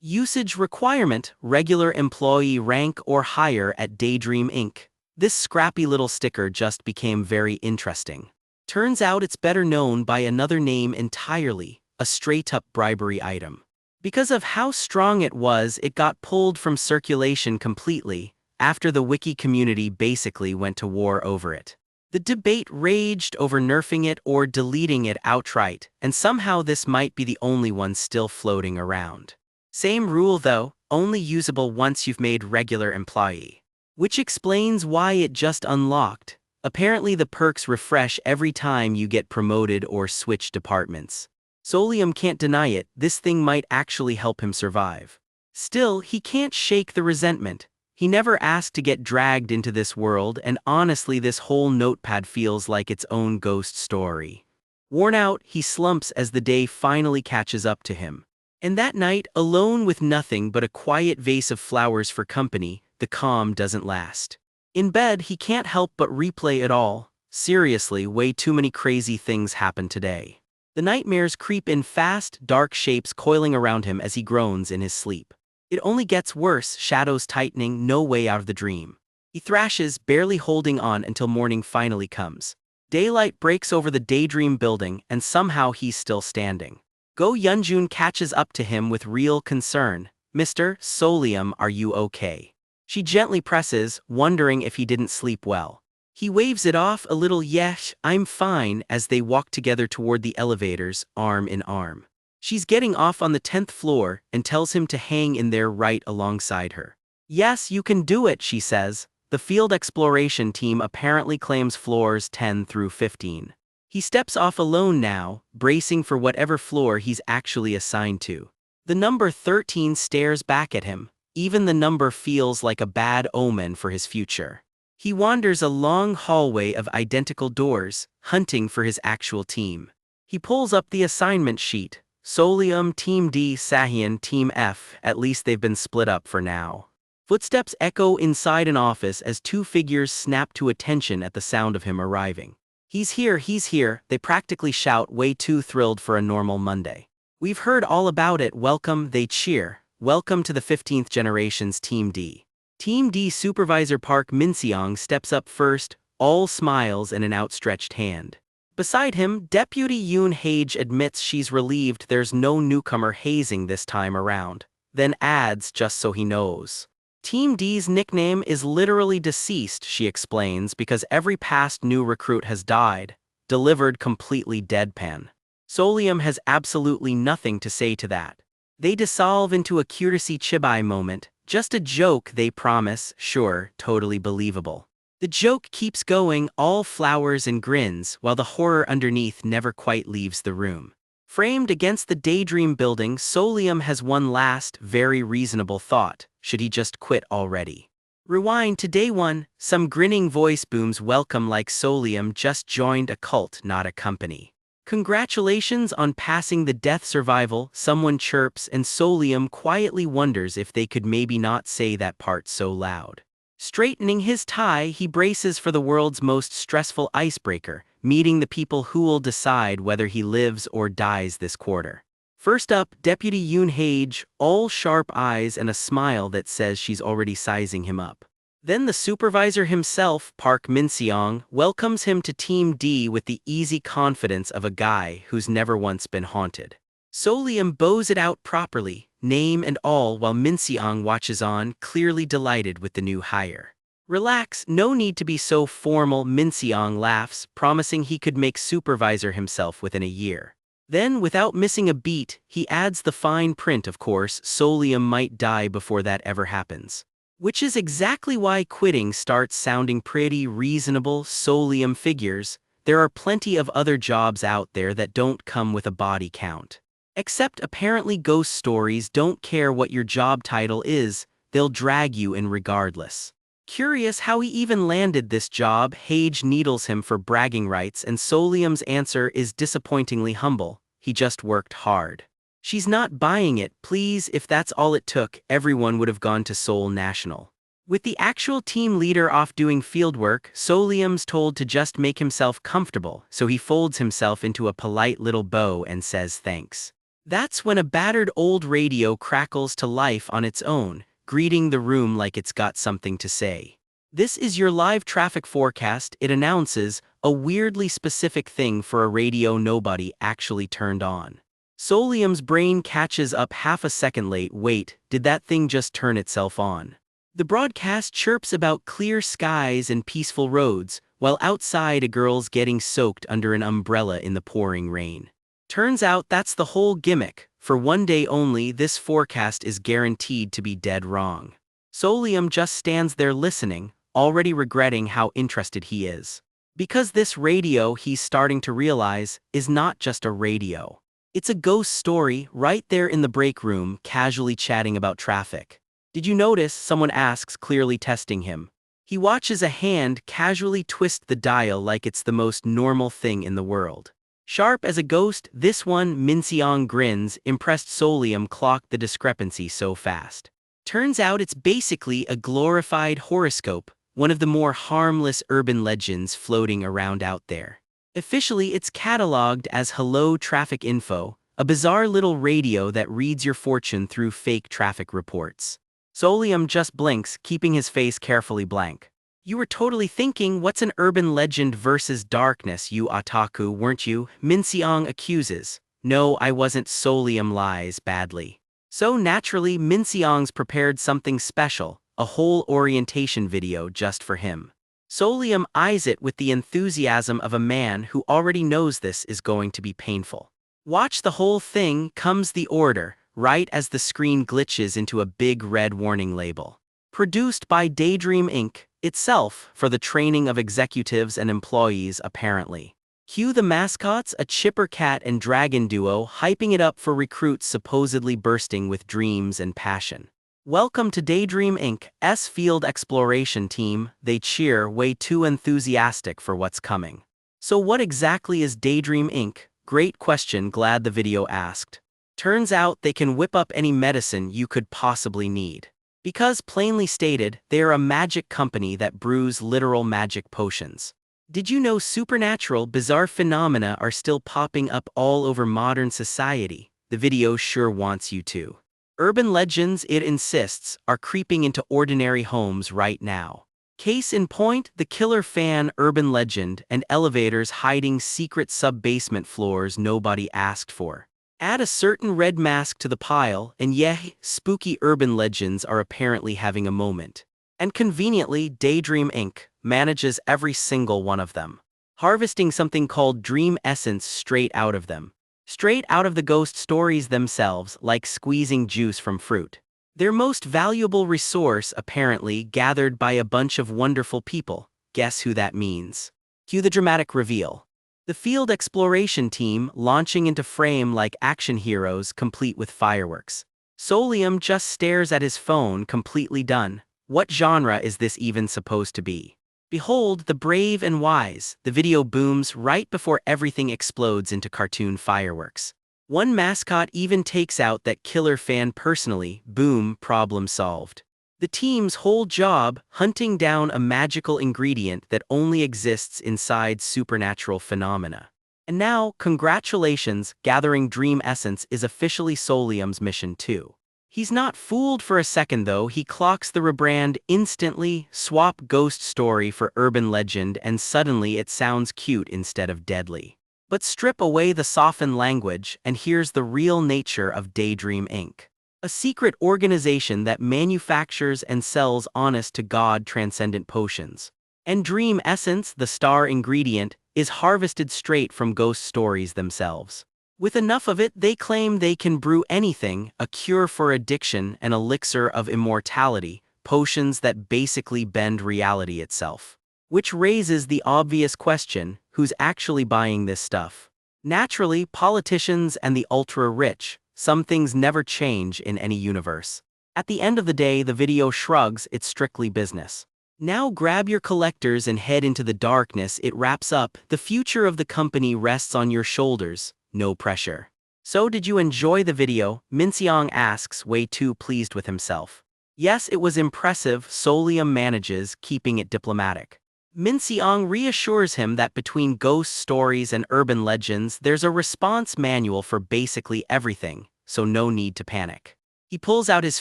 Usage requirement, regular employee rank or higher at Daydream Inc. This scrappy little sticker just became very interesting. Turns out it's better known by another name entirely, a straight-up bribery item. Because of how strong it was, it got pulled from circulation completely, after the wiki community basically went to war over it. The debate raged over nerfing it or deleting it outright, and somehow this might be the only one still floating around. Same rule though, only usable once you've made regular employee. Which explains why it just unlocked. Apparently the perks refresh every time you get promoted or switch departments. Solium can't deny it, this thing might actually help him survive. Still, he can't shake the resentment. He never asked to get dragged into this world, and honestly this whole notepad feels like its own ghost story. Worn out, he slumps as the day finally catches up to him. And that night, alone with nothing but a quiet vase of flowers for company, the calm doesn't last. In bed, he can't help but replay it all. Seriously, way too many crazy things happen today. The nightmares creep in fast, dark shapes coiling around him as he groans in his sleep. It only gets worse, shadows tightening, no way out of the dream. He thrashes, barely holding on until morning finally comes. Daylight breaks over the Daydream building, and somehow he's still standing. Go Yunjun catches up to him with real concern. Mr. Solium, are you okay? She gently presses, wondering if he didn't sleep well. He waves it off a little yes, I'm fine, as they walk together toward the elevators, arm in arm. She's getting off on the 10th floor and tells him to hang in there right alongside her. Yes, you can do it, she says. The field exploration team apparently claims floors 10 through 15. He steps off alone now, bracing for whatever floor he's actually assigned to. The number 13 stares back at him. Even the number feels like a bad omen for his future. He wanders a long hallway of identical doors, hunting for his actual team. He pulls up the assignment sheet. Solium, Team D, Sahian, Team F, at least they've been split up for now. Footsteps echo inside an office as two figures snap to attention at the sound of him arriving. He's here, they practically shout, way too thrilled for a normal Monday. We've heard all about it, welcome, they cheer. Welcome to the 15th generation's Team D. Team D Supervisor Park Min-seong steps up first, all smiles and an outstretched hand. Beside him, Deputy Yoon Hage admits she's relieved there's no newcomer hazing this time around, then adds just so he knows. Team D's nickname is literally deceased, she explains, because every past new recruit has died, delivered completely deadpan. Solium has absolutely nothing to say to that. They dissolve into a courtesy chibai moment, just a joke they promise, sure, totally believable. The joke keeps going, all flowers and grins, while the horror underneath never quite leaves the room. Framed against the Daydream building, Solium has one last, very reasonable thought. Should he just quit already? Rewind to day one, some grinning voice booms welcome like Solium just joined a cult, not a company. Congratulations on passing the death survival, someone chirps, and Solium quietly wonders if they could maybe not say that part so loud. Straightening his tie, he braces for the world's most stressful icebreaker, meeting the people who will decide whether he lives or dies this quarter. First up, Deputy Yoon Hage, all sharp eyes and a smile that says she's already sizing him up. Then the supervisor himself, Park Min-seong, welcomes him to Team D with the easy confidence of a guy who's never once been haunted. Solium bows it out properly, name and all, while Min-seong watches on, clearly delighted with the new hire. Relax, no need to be so formal, Min-seong laughs, promising he could make supervisor himself within a year. Then, without missing a beat, he adds the fine print, of course, Solium might die before that ever happens. Which is exactly why quitting starts sounding pretty reasonable. Solium figures, there are plenty of other jobs out there that don't come with a body count. Except apparently ghost stories don't care what your job title is, they'll drag you in regardless. Curious how he even landed this job, Hage needles him for bragging rights and Solium's answer is disappointingly humble, he just worked hard. She's not buying it, please, if that's all it took, everyone would have gone to Seoul National. With the actual team leader off doing fieldwork, Solium's told to just make himself comfortable, so he folds himself into a polite little bow and says thanks. That's when a battered old radio crackles to life on its own, greeting the room like it's got something to say. This is your live traffic forecast, it announces, a weirdly specific thing for a radio nobody actually turned on. Solium's brain catches up half a second late. Wait, did that thing just turn itself on? The broadcast chirps about clear skies and peaceful roads, while outside a girl's getting soaked under an umbrella in the pouring rain. Turns out that's the whole gimmick. For one day only, this forecast is guaranteed to be dead wrong. Solium just stands there listening, already regretting how interested he is. Because this radio, he's starting to realize, is not just a radio. It's a ghost story right there in the break room, casually chatting about traffic. Did you notice? Someone asks, clearly testing him. He watches a hand casually twist the dial like it's the most normal thing in the world. Sharp as a ghost, this one, Minseong grins, impressed. Solium clocked the discrepancy so fast. Turns out it's basically a glorified horoscope, one of the more harmless urban legends floating around out there. Officially, it's cataloged as Hello Traffic Info, a bizarre little radio that reads your fortune through fake traffic reports. Solium just blinks, keeping his face carefully blank. You were totally thinking, what's an urban legend versus darkness, you otaku, weren't you? Minseong accuses. No, I wasn't. Solium lies badly. So naturally, Minseong's prepared something special, a whole orientation video just for him. Solium eyes it with the enthusiasm of a man who already knows this is going to be painful. Watch the whole thing, comes the order, right as the screen glitches into a big red warning label. Produced by Daydream Inc. itself, for the training of executives and employees apparently. Cue the mascots, a chipper cat and dragon duo hyping it up for recruits supposedly bursting with dreams and passion. Welcome to Daydream Inc.'s field exploration team, they cheer, way too enthusiastic for what's coming. So what exactly is Daydream Inc.? Great question, glad the video asked. Turns out they can whip up any medicine you could possibly need. Because, plainly stated, they are a magic company that brews literal magic potions. Did you know supernatural, bizarre phenomena are still popping up all over modern society? The video sure wants you to. Urban legends, it insists, are creeping into ordinary homes right now. Case in point, the killer fan urban legend and elevators hiding secret sub-basement floors nobody asked for. Add a certain red mask to the pile, and yeah, spooky urban legends are apparently having a moment. And conveniently, Daydream Inc. manages every single one of them, harvesting something called dream essence straight out of them. Straight out of the ghost stories themselves, like squeezing juice from fruit. Their most valuable resource, apparently, gathered by a bunch of wonderful people. Guess who that means? Cue the dramatic reveal. The field exploration team launching into frame like action heroes complete with fireworks. Solium just stares at his phone, completely done. What genre is this even supposed to be? Behold, the brave and wise. The video booms right before everything explodes into cartoon fireworks. One mascot even takes out that killer fan personally. Boom, problem solved. The team's whole job, hunting down a magical ingredient that only exists inside supernatural phenomena. And now, congratulations, gathering dream essence is officially Solium's mission too. He's not fooled for a second though, he clocks the rebrand instantly, swap ghost story for urban legend, and suddenly it sounds cute instead of deadly. But strip away the softened language, and here's the real nature of Daydream Inc. A secret organization that manufactures and sells honest-to-God transcendent potions. And dream essence, the star ingredient, is harvested straight from ghost stories themselves. With enough of it, they claim they can brew anything, a cure for addiction, an elixir of immortality, potions that basically bend reality itself. Which raises the obvious question, who's actually buying this stuff? Naturally, politicians and the ultra-rich. Some things never change in any universe. At the end of the day, the video shrugs, it's strictly business. Now grab your collectors and head into the darkness. It wraps up, the future of the company rests on your shoulders, no pressure. So did you enjoy the video? Minseong asks, way too pleased with himself. Yes, it was impressive, Solium manages, keeping it diplomatic. Min Seong reassures him that between ghost stories and urban legends there's a response manual for basically everything, so no need to panic. He pulls out his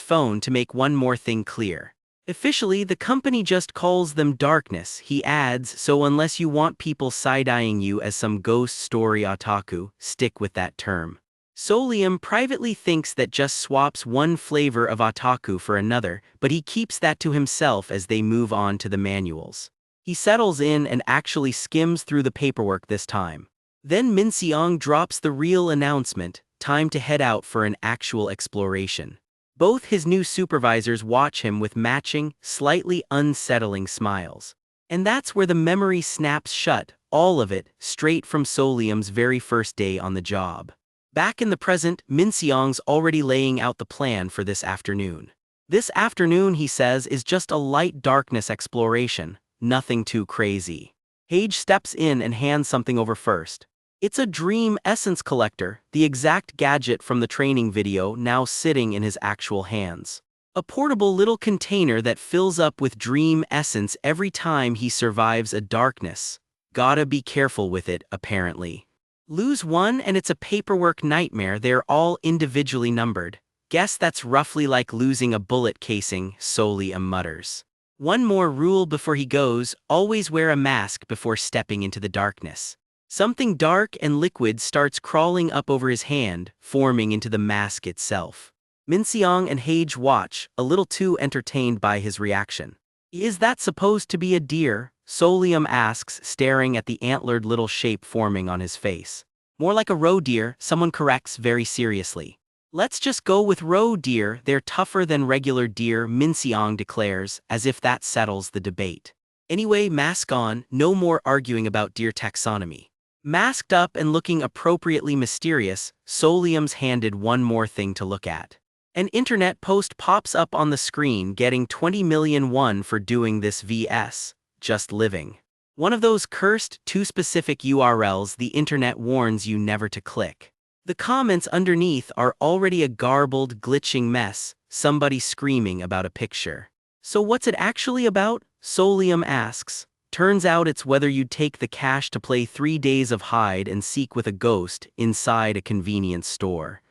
phone to make one more thing clear. Officially, the company just calls them darkness, he adds, so unless you want people side-eyeing you as some ghost story otaku, stick with that term. Solium privately thinks that just swaps one flavor of otaku for another, but he keeps that to himself as they move on to the manuals. He settles in and actually skims through the paperwork this time. Then Min Seong drops the real announcement, time to head out for an actual exploration. Both his new supervisors watch him with matching, slightly unsettling smiles. And that's where the memory snaps shut, all of it, straight from Solium's very first day on the job. Back in the present, Min Seong's already laying out the plan for this afternoon. This afternoon, he says, is just a light darkness exploration, nothing too crazy. Hage steps in and hands something over first. It's a dream essence collector, the exact gadget from the training video now sitting in his actual hands. A portable little container that fills up with dream essence every time he survives a darkness. Gotta be careful with it, apparently. Lose one and it's a paperwork nightmare, they're all individually numbered. Guess that's roughly like losing a bullet casing, Solium mutters. One more rule before he goes, always wear a mask before stepping into the darkness. Something dark and liquid starts crawling up over his hand, forming into the mask itself. Min Seong and Hage watch, a little too entertained by his reaction. Is that supposed to be a deer? Solium asks, staring at the antlered little shape forming on his face. More like a roe deer, someone corrects very seriously. Let's just go with roe deer, they're tougher than regular deer, Min Seong declares, as if that settles the debate. Anyway, mask on, no more arguing about deer taxonomy. Masked up and looking appropriately mysterious, Solium's handed one more thing to look at. An internet post pops up on the screen getting 20 million won for doing this vs. Just living. One of those cursed, too specific URLs the internet warns you never to click. The comments underneath are already a garbled, glitching mess, somebody screaming about a picture. So what's it actually about? Solium asks. Turns out it's whether you'd take the cash to play 3 days of hide and seek with a ghost inside a convenience store.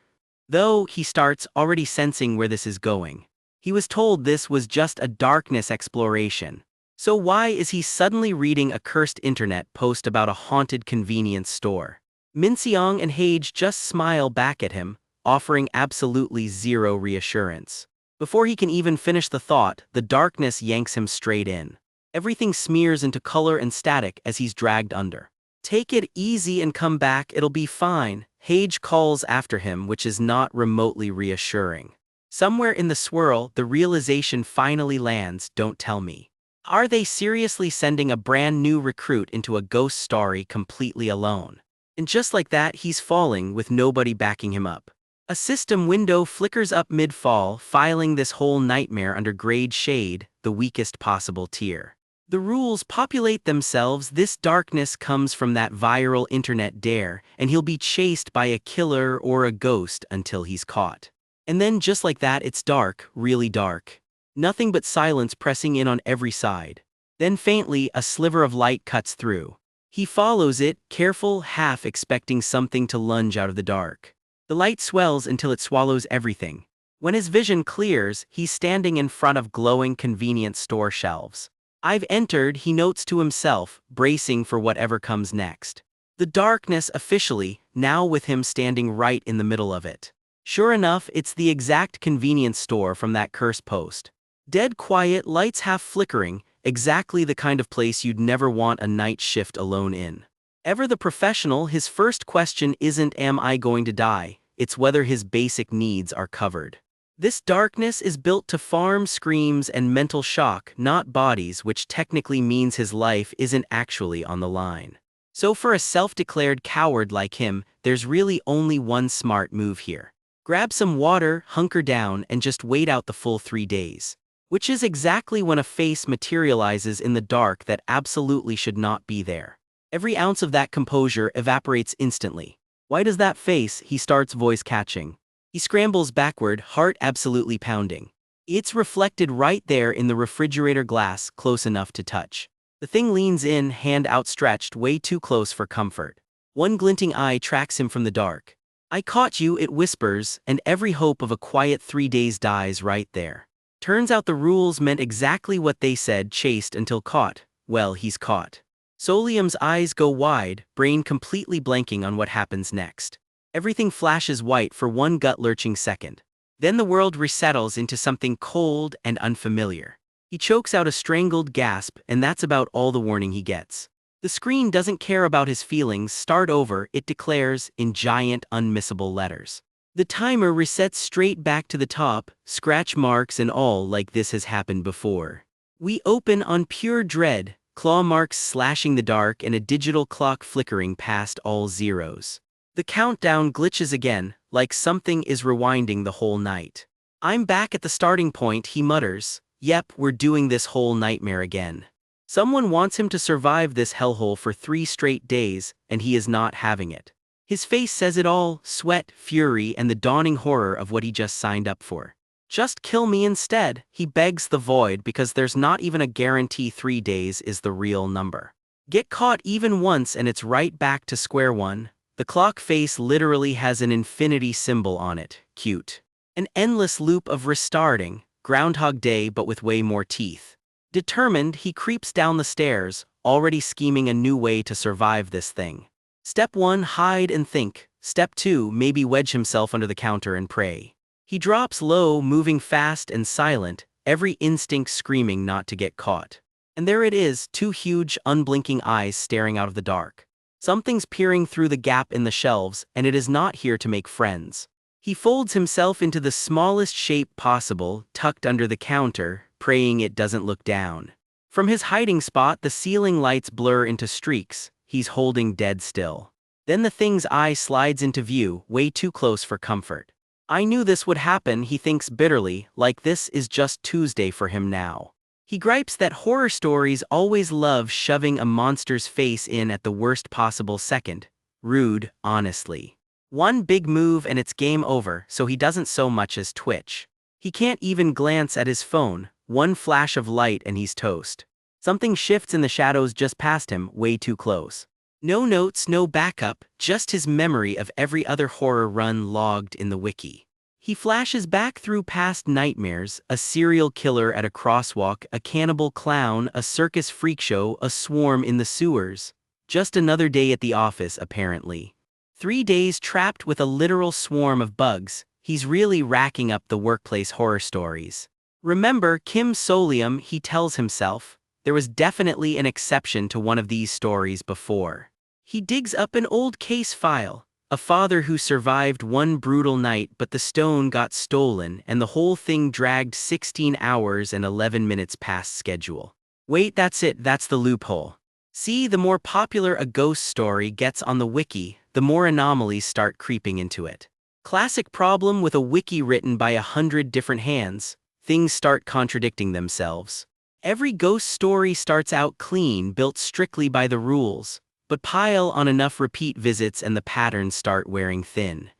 Though, he starts, already sensing where this is going. He was told this was just a darkness exploration. So why is he suddenly reading a cursed internet post about a haunted convenience store? Min Seong and Hage just smile back at him, offering absolutely zero reassurance. Before he can even finish the thought, the darkness yanks him straight in. Everything smears into color and static as he's dragged under. Take it easy and come back, it'll be fine, Hage calls after him, which is not remotely reassuring. Somewhere in the swirl, the realization finally lands, don't tell me. Are they seriously sending a brand new recruit into a ghost story completely alone? And just like that, he's falling with nobody backing him up. A system window flickers up mid-fall, filing this whole nightmare under grade shade, the weakest possible tier. The rules populate themselves, this darkness comes from that viral internet dare, and he'll be chased by a killer or a ghost until he's caught. And then just like that it's dark, really dark. Nothing but silence pressing in on every side. Then faintly, a sliver of light cuts through. He follows it, careful, half expecting something to lunge out of the dark. The light swells until it swallows everything. When his vision clears, he's standing in front of glowing convenience store shelves. I've entered, he notes to himself, bracing for whatever comes next. The darkness officially, now with him standing right in the middle of it. Sure enough, it's the exact convenience store from that curse post. Dead quiet, lights half flickering, exactly the kind of place you'd never want a night shift alone in. Ever the professional, his first question isn't am I going to die, it's whether his basic needs are covered. This darkness is built to farm screams and mental shock, not bodies, which technically means his life isn't actually on the line. So for a self-declared coward like him, there's really only one smart move here. Grab some water, hunker down, and just wait out the full 3 days. Which is exactly when a face materializes in the dark that absolutely should not be there. Every ounce of that composure evaporates instantly. Why does that face, he starts voice catching. He scrambles backward, heart absolutely pounding. It's reflected right there in the refrigerator glass, close enough to touch. The thing leans in, hand outstretched, way too close for comfort. One glinting eye tracks him from the dark. "I caught you," it whispers, and every hope of a quiet 3 days dies right there. Turns out the rules meant exactly what they said, chased until caught. Well, he's caught. Solium's eyes go wide, brain completely blanking on what happens next. Everything flashes white for one gut-lurching second. Then the world resettles into something cold and unfamiliar. He chokes out a strangled gasp, and that's about all the warning he gets. The screen doesn't care about his feelings. "Start over," it declares, in giant, unmissable letters. The timer resets straight back to the top, scratch marks and all, like this has happened before. We open on pure dread, claw marks slashing the dark and a digital clock flickering past all zeros. The countdown glitches again, like something is rewinding the whole night. "I'm back at the starting point," he mutters. "Yep, we're doing this whole nightmare again." Someone wants him to survive this hellhole for 3 straight days, and he is not having it. His face says it all: sweat, fury, and the dawning horror of what he just signed up for. "Just kill me instead," he begs the void, because there's not even a guarantee 3 days is the real number. Get caught even once and it's right back to square one. The clock face literally has an infinity symbol on it. Cute. An endless loop of restarting, Groundhog Day but with way more teeth. Determined, he creeps down the stairs, already scheming a new way to survive this thing. Step 1, hide and think. Step 2, maybe wedge himself under the counter and pray. He drops low, moving fast and silent, every instinct screaming not to get caught. And there it is, 2 huge, unblinking eyes staring out of the dark. Something's peering through the gap in the shelves, and it is not here to make friends. He folds himself into the smallest shape possible, tucked under the counter, praying it doesn't look down. From his hiding spot, the ceiling lights blur into streaks. He's holding dead still. Then the thing's eye slides into view, way too close for comfort. "I knew this would happen," he thinks bitterly, like this is just Tuesday for him now. He gripes that horror stories always love shoving a monster's face in at the worst possible second. Rude, honestly. One big move and it's game over, so he doesn't so much as twitch. He can't even glance at his phone, one flash of light and he's toast. Something shifts in the shadows just past him, way too close. No notes, no backup, just his memory of every other horror run logged in the wiki. He flashes back through past nightmares: a serial killer at a crosswalk, a cannibal clown, a circus freak show, a swarm in the sewers. Just another day at the office, apparently. 3 days trapped with a literal swarm of bugs. He's really racking up the workplace horror stories. Remember Kim Solium, he tells himself. There was definitely an exception to one of these stories before. He digs up an old case file. A father who survived one brutal night, but the stone got stolen and the whole thing dragged 16 hours and 11 minutes past schedule. Wait, that's it, that's the loophole. See, the more popular a ghost story gets on the wiki, the more anomalies start creeping into it. Classic problem with a wiki written by 100 different hands: things start contradicting themselves. Every ghost story starts out clean, built strictly by the rules. But pile on enough repeat visits and the patterns start wearing thin.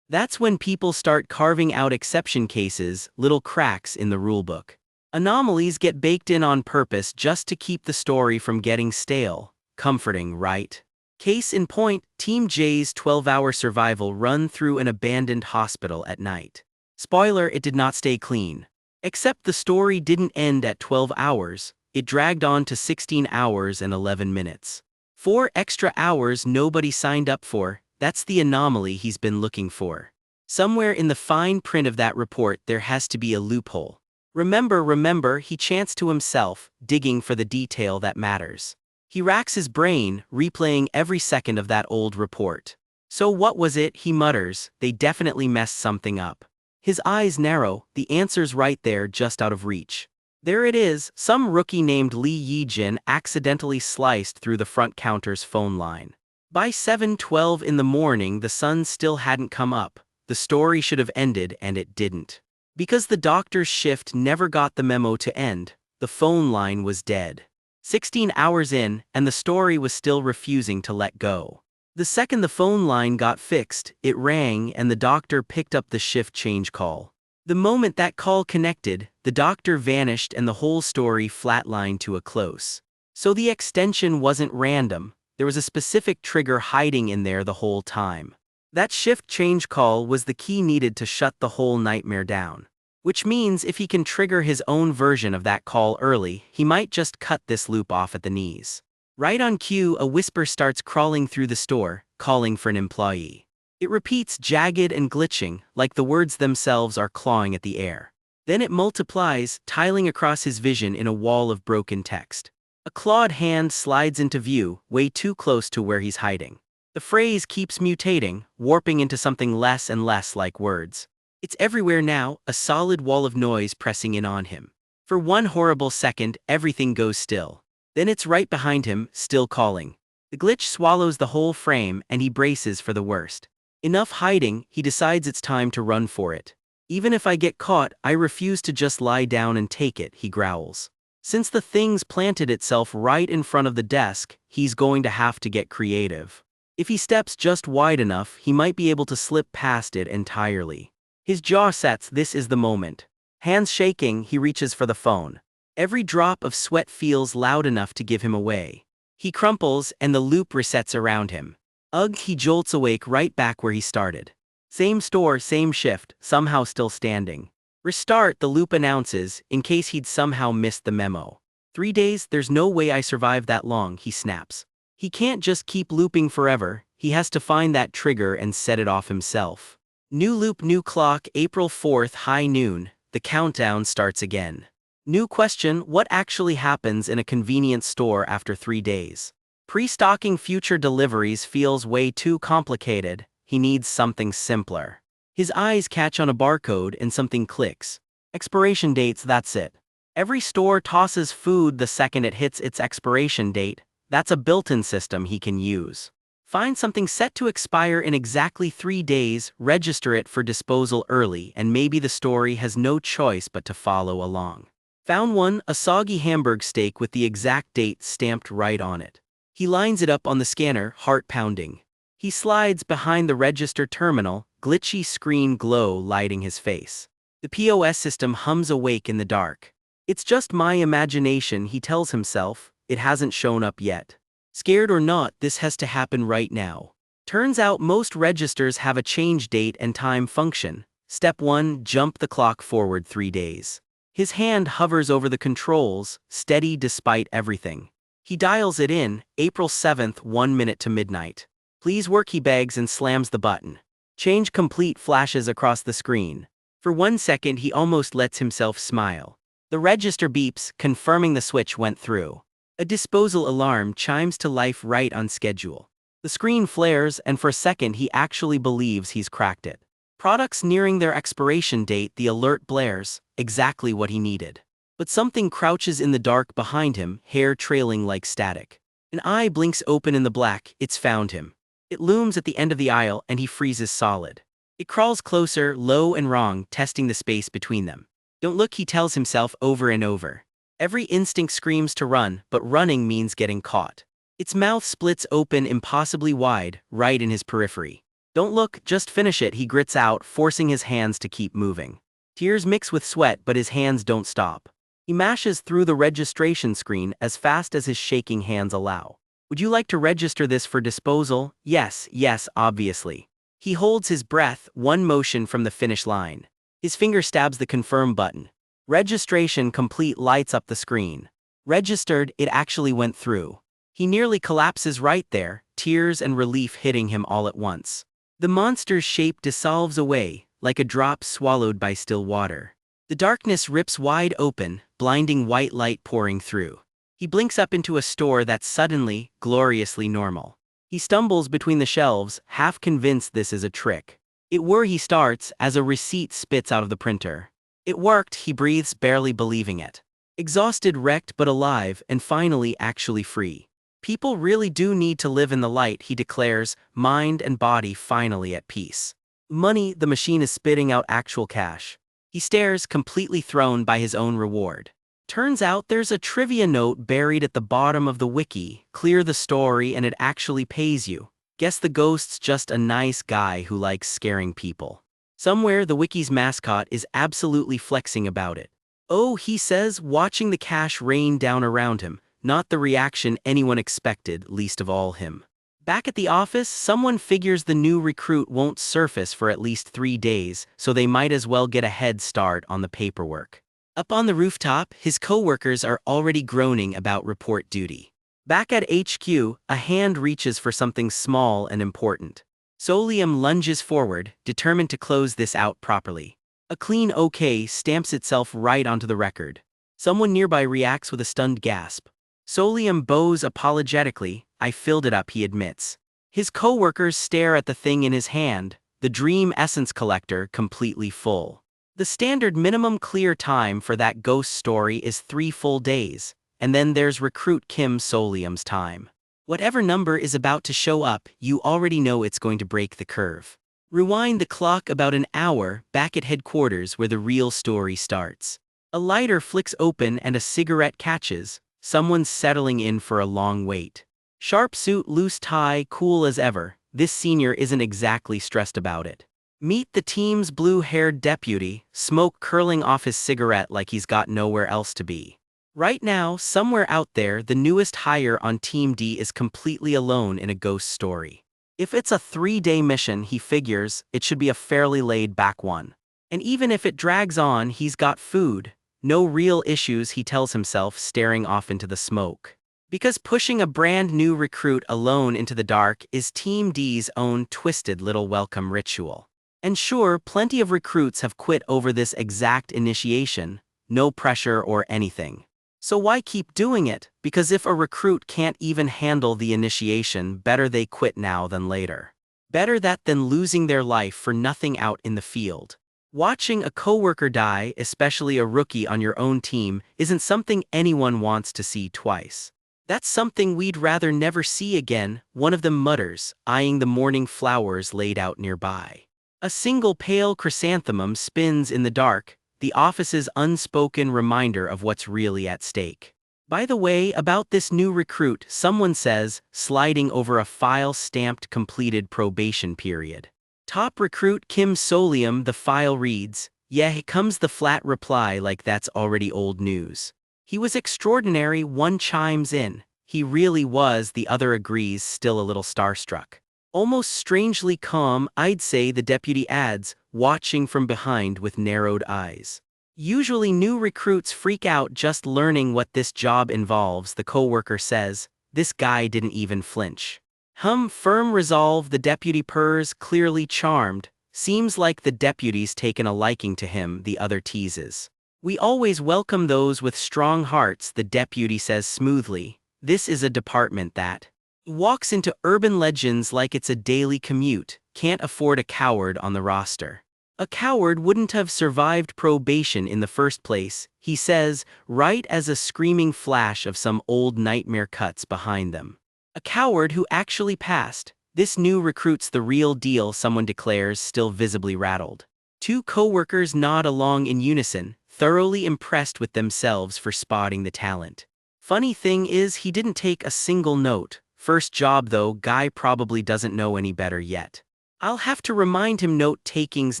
That's when people start carving out exception cases, little cracks in the rulebook. Anomalies get baked in on purpose just to keep the story from getting stale. Comforting, right? Case in point, Team J's 12-hour survival run through an abandoned hospital at night. Spoiler, it did not stay clean. Except the story didn't end at 12 hours, it dragged on to 16 hours and 11 minutes. 4 extra hours nobody signed up for. That's the anomaly he's been looking for. Somewhere in the fine print of that report there has to be a loophole. Remember, he chants to himself, digging for the detail that matters. He racks his brain, replaying every second of that old report. So what was it, he mutters, they definitely messed something up. His eyes narrow, the answer's right there, just out of reach. There it is, some rookie named Lee Yijin accidentally sliced through the front counter's phone line. By 7:12 in the morning the sun still hadn't come up. The story should have ended and it didn't. Because the doctor's shift never got the memo to end, the phone line was dead. 16 hours in, and the story was still refusing to let go. The second the phone line got fixed, it rang and the doctor picked up the shift change call. The moment that call connected, the doctor vanished and the whole story flatlined to a close. So the extension wasn't random, there was a specific trigger hiding in there the whole time. That shift change call was the key needed to shut the whole nightmare down. Which means if he can trigger his own version of that call early, he might just cut this loop off at the knees. Right on cue, a whisper starts crawling through the store, calling for an employee. It repeats, jagged and glitching, like the words themselves are clawing at the air. Then it multiplies, tiling across his vision in a wall of broken text. A clawed hand slides into view, way too close to where he's hiding. The phrase keeps mutating, warping into something less and less like words. It's everywhere now, a solid wall of noise pressing in on him. For one horrible second, everything goes still. Then it's right behind him, still calling. The glitch swallows the whole frame and he braces for the worst. Enough hiding, he decides it's time to run for it. Even if I get caught, I refuse to just lie down and take it, he growls. Since the thing's planted itself right in front of the desk, he's going to have to get creative. If he steps just wide enough, he might be able to slip past it entirely. His jaw sets, this is the moment. Hands shaking, he reaches for the phone. Every drop of sweat feels loud enough to give him away. He crumples, and the loop resets around him. Ugh, he jolts awake right back where he started. Same store, same shift, somehow still standing. Restart, the loop announces, in case he'd somehow missed the memo. 3 days, there's no way I survived that long, he snaps. He can't just keep looping forever, he has to find that trigger and set it off himself. New loop, new clock, April 4th, high noon, the countdown starts again. New question, what actually happens in a convenience store after 3 days? Pre-stocking future deliveries feels way too complicated, he needs something simpler. His eyes catch on a barcode and something clicks. Expiration dates, that's it. Every store tosses food the second it hits its expiration date, that's a built-in system he can use. Find something set to expire in exactly 3 days, register it for disposal early, and maybe the story has no choice but to follow along. Found one, a soggy Hamburg steak with the exact date stamped right on it. He lines it up on the scanner, heart pounding. He slides behind the register terminal, glitchy screen glow lighting his face. The POS system hums awake in the dark. It's just my imagination, he tells himself, it hasn't shown up yet. Scared or not, this has to happen right now. Turns out most registers have a change date and time function. Step 1, jump the clock forward 3 days. His hand hovers over the controls, steady despite everything. He dials it in, April 7th, 1 minute to midnight. Please work, he begs and slams the button. Change complete flashes across the screen. For 1 second he almost lets himself smile. The register beeps, confirming the switch went through. A disposal alarm chimes to life right on schedule. The screen flares and for a second he actually believes he's cracked it. Products nearing their expiration date, the alert blares, exactly what he needed. But something crouches in the dark behind him, hair trailing like static. An eye blinks open in the black, it's found him. It looms at the end of the aisle and he freezes solid. It crawls closer, low and wrong, testing the space between them. Don't look, he tells himself over and over. Every instinct screams to run, but running means getting caught. Its mouth splits open impossibly wide, right in his periphery. Don't look, just finish it, he grits out, forcing his hands to keep moving. Tears mix with sweat, but his hands don't stop. He mashes through the registration screen as fast as his shaking hands allow. Would you like to register this for disposal? Yes, obviously. He holds his breath, one motion from the finish line. His finger stabs the confirm button. Registration complete lights up the screen. Registered, it actually went through. He nearly collapses right there, tears and relief hitting him all at once. The monster's shape dissolves away, like a drop swallowed by still water. The darkness rips wide open, blinding white light pouring through. He blinks up into a store that's suddenly, gloriously normal. He stumbles between the shelves, half convinced this is a trick. It were, he starts, as a receipt spits out of the printer. It worked, he breathes, barely believing it. Exhausted, wrecked but alive, and finally actually free. People really do need to live in the light, he declares, mind and body finally at peace. Money, the machine is spitting out actual cash. He stares, completely thrown by his own reward. Turns out there's a trivia note buried at the bottom of the wiki. Clear the story and it actually pays you. Guess the ghost's just a nice guy who likes scaring people. Somewhere the wiki's mascot is absolutely flexing about it. Oh, he says, watching the cash rain down around him, not the reaction anyone expected, least of all him. Back at the office, someone figures the new recruit won't surface for at least 3 days, so they might as well get a head start on the paperwork. Up on the rooftop, his coworkers are already groaning about report duty. Back at HQ, a hand reaches for something small and important. Solium lunges forward, determined to close this out properly. A clean OK stamps itself right onto the record. Someone nearby reacts with a stunned gasp. Solium bows apologetically. I filled it up, he admits. His coworkers stare at the thing in his hand, the dream essence collector completely full. The standard minimum clear time for that ghost story is 3 full days, and then there's recruit Kim Solium's time. Whatever number is about to show up, you already know it's going to break the curve. Rewind the clock about an hour, back at headquarters where the real story starts. A lighter flicks open and a cigarette catches. Someone's settling in for a long wait. Sharp suit, loose tie, cool as ever. This senior isn't exactly stressed about it. Meet the team's blue-haired deputy, smoke curling off his cigarette like he's got nowhere else to be. Right now, somewhere out there, the newest hire on Team D is completely alone in a ghost story. If it's a 3-day mission, he figures, it should be a fairly laid-back one. And even if it drags on, he's got food. No real issues, he tells himself, staring off into the smoke. Because pushing a brand new recruit alone into the dark is Team D's own twisted little welcome ritual. And sure, plenty of recruits have quit over this exact initiation, no pressure or anything. So why keep doing it? Because if a recruit can't even handle the initiation, better they quit now than later. Better that than losing their life for nothing out in the field. Watching a coworker die, especially a rookie on your own team, isn't something anyone wants to see twice. That's something we'd rather never see again, one of them mutters, eyeing the morning flowers laid out nearby. A single pale chrysanthemum spins in the dark, the office's unspoken reminder of what's really at stake. By the way, about this new recruit, someone says, sliding over a file stamped completed probation period. Top recruit Kim Solium, the file reads. Yeah, here comes the flat reply like that's already old news. He was extraordinary, one chimes in. He really was, the other agrees, still a little starstruck. Almost strangely calm, I'd say, the deputy adds, watching from behind with narrowed eyes. Usually new recruits freak out just learning what this job involves, the coworker says. This guy didn't even flinch. Firm resolve, the deputy purrs, clearly charmed. Seems like the deputy's taken a liking to him, the other teases. We always welcome those with strong hearts, the deputy says smoothly. This is a department that walks into urban legends like it's a daily commute, can't afford a coward on the roster. A coward wouldn't have survived probation in the first place, he says, right as a screaming flash of some old nightmare cuts behind them. A coward who actually passed. This new recruit's the real deal, someone declares, still visibly rattled. Two coworkers nod along in unison, thoroughly impressed with themselves for spotting the talent. Funny thing is, he didn't take a single note. First job though, guy probably doesn't know any better yet. I'll have to remind him note-taking's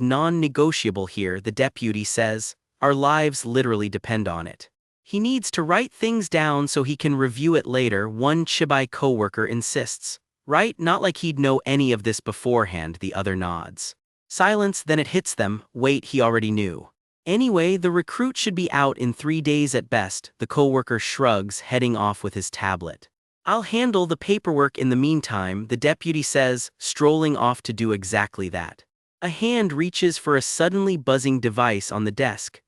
non-negotiable here, the deputy says. Our lives literally depend on it. He needs to write things down so he can review it later, one Chibai coworker insists. Right, not like he'd know any of this beforehand, the other nods. Silence, then it hits them. Wait, he already knew. Anyway, the recruit should be out in 3 days at best, the coworker shrugs, heading off with his tablet. I'll handle the paperwork in the meantime, the deputy says, strolling off to do exactly that. A hand reaches for a suddenly buzzing device on the desk.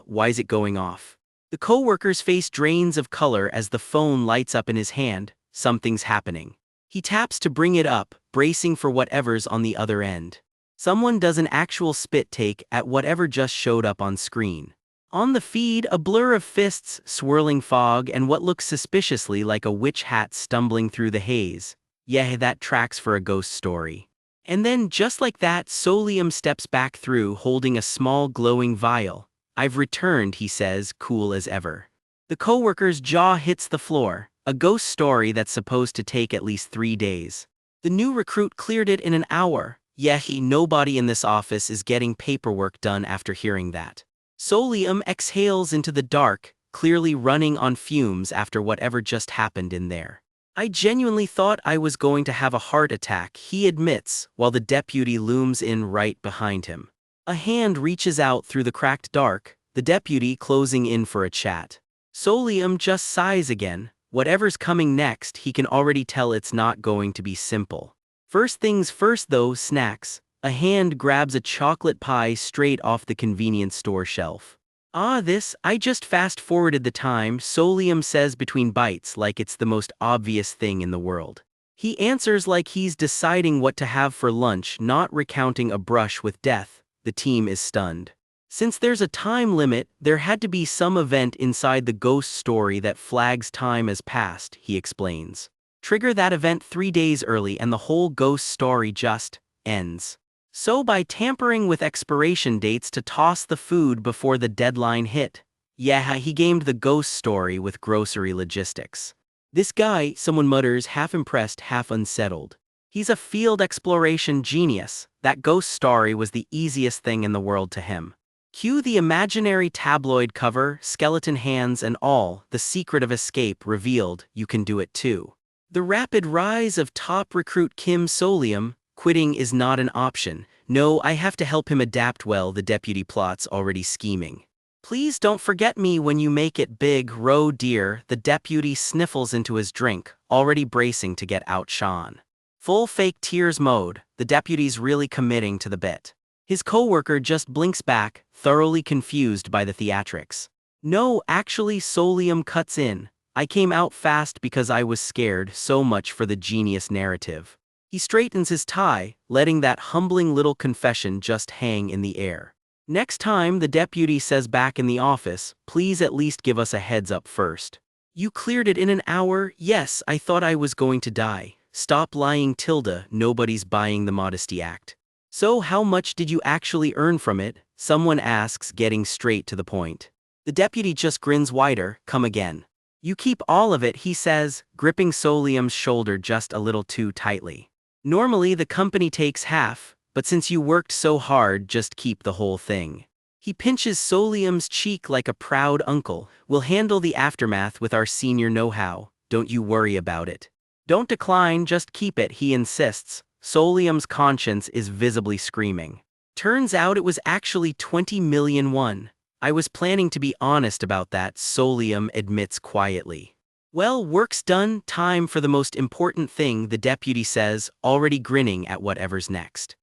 Why's it going off? The coworker's face drains of color as the phone lights up in his hand. Something's happening. He taps to bring it up, bracing for whatever's on the other end. Someone does an actual spit take at whatever just showed up on screen. On the feed, a blur of fists, swirling fog, and what looks suspiciously like a witch hat stumbling through the haze. Yeah, that tracks for a ghost story. And then, just like that, Solium steps back through, holding a small glowing vial. I've returned, he says, cool as ever. The coworker's jaw hits the floor. A ghost story that's supposed to take at least 3 days. The new recruit cleared it in an hour. Yeah, nobody in this office is getting paperwork done after hearing that. Solium exhales into the dark, clearly running on fumes after whatever just happened in there. I genuinely thought I was going to have a heart attack, he admits, while the deputy looms in right behind him. A hand reaches out through the cracked dark, the deputy closing in for a chat. Solium just sighs again. Whatever's coming next, he can already tell it's not going to be simple. First things first though, snacks. A hand grabs a chocolate pie straight off the convenience store shelf. I just fast-forwarded the time, Solium says between bites like it's the most obvious thing in the world. He answers like he's deciding what to have for lunch, not recounting a brush with death. The team is stunned. Since there's a time limit, there had to be some event inside the ghost story that flags time as past, he explains. Trigger that event 3 days early and the whole ghost story just ends. So by tampering with expiration dates to toss the food before the deadline hit. Yeah, he gamed the ghost story with grocery logistics. This guy, someone mutters, half impressed, half unsettled. He's a field exploration genius. That ghost story was the easiest thing in the world to him. Cue the imaginary tabloid cover, skeleton hands and all, the secret of escape revealed, you can do it too. The rapid rise of top recruit Kim Solium. Quitting is not an option. No, I have to help him adapt well, the deputy plots, already scheming. Please don't forget me when you make it big, roe dear, the deputy sniffles into his drink, already bracing to get outshone. Full fake tears mode, the deputy's really committing to the bit. His coworker just blinks back, thoroughly confused by the theatrics. No, actually, Solium cuts in. I came out fast because I was scared, so much for the genius narrative. He straightens his tie, letting that humbling little confession just hang in the air. Next time, the deputy says back in the office, please at least give us a heads up first. You cleared it in an hour? Yes, I thought I was going to die. Stop lying, Tilda, nobody's buying the modesty act. So how much did you actually earn from it? Someone asks, getting straight to the point. The deputy just grins wider, come again. You keep all of it, he says, gripping Solium's shoulder just a little too tightly. Normally the company takes half, but since you worked so hard, just keep the whole thing. He pinches Solium's cheek like a proud uncle. We'll handle the aftermath with our senior know-how, don't you worry about it. Don't decline, just keep it, he insists. Solium's conscience is visibly screaming. Turns out it was actually 20 million won. I was planning to be honest about that, Solium admits quietly. Well, work's done, time for the most important thing, the deputy says, already grinning at whatever's next.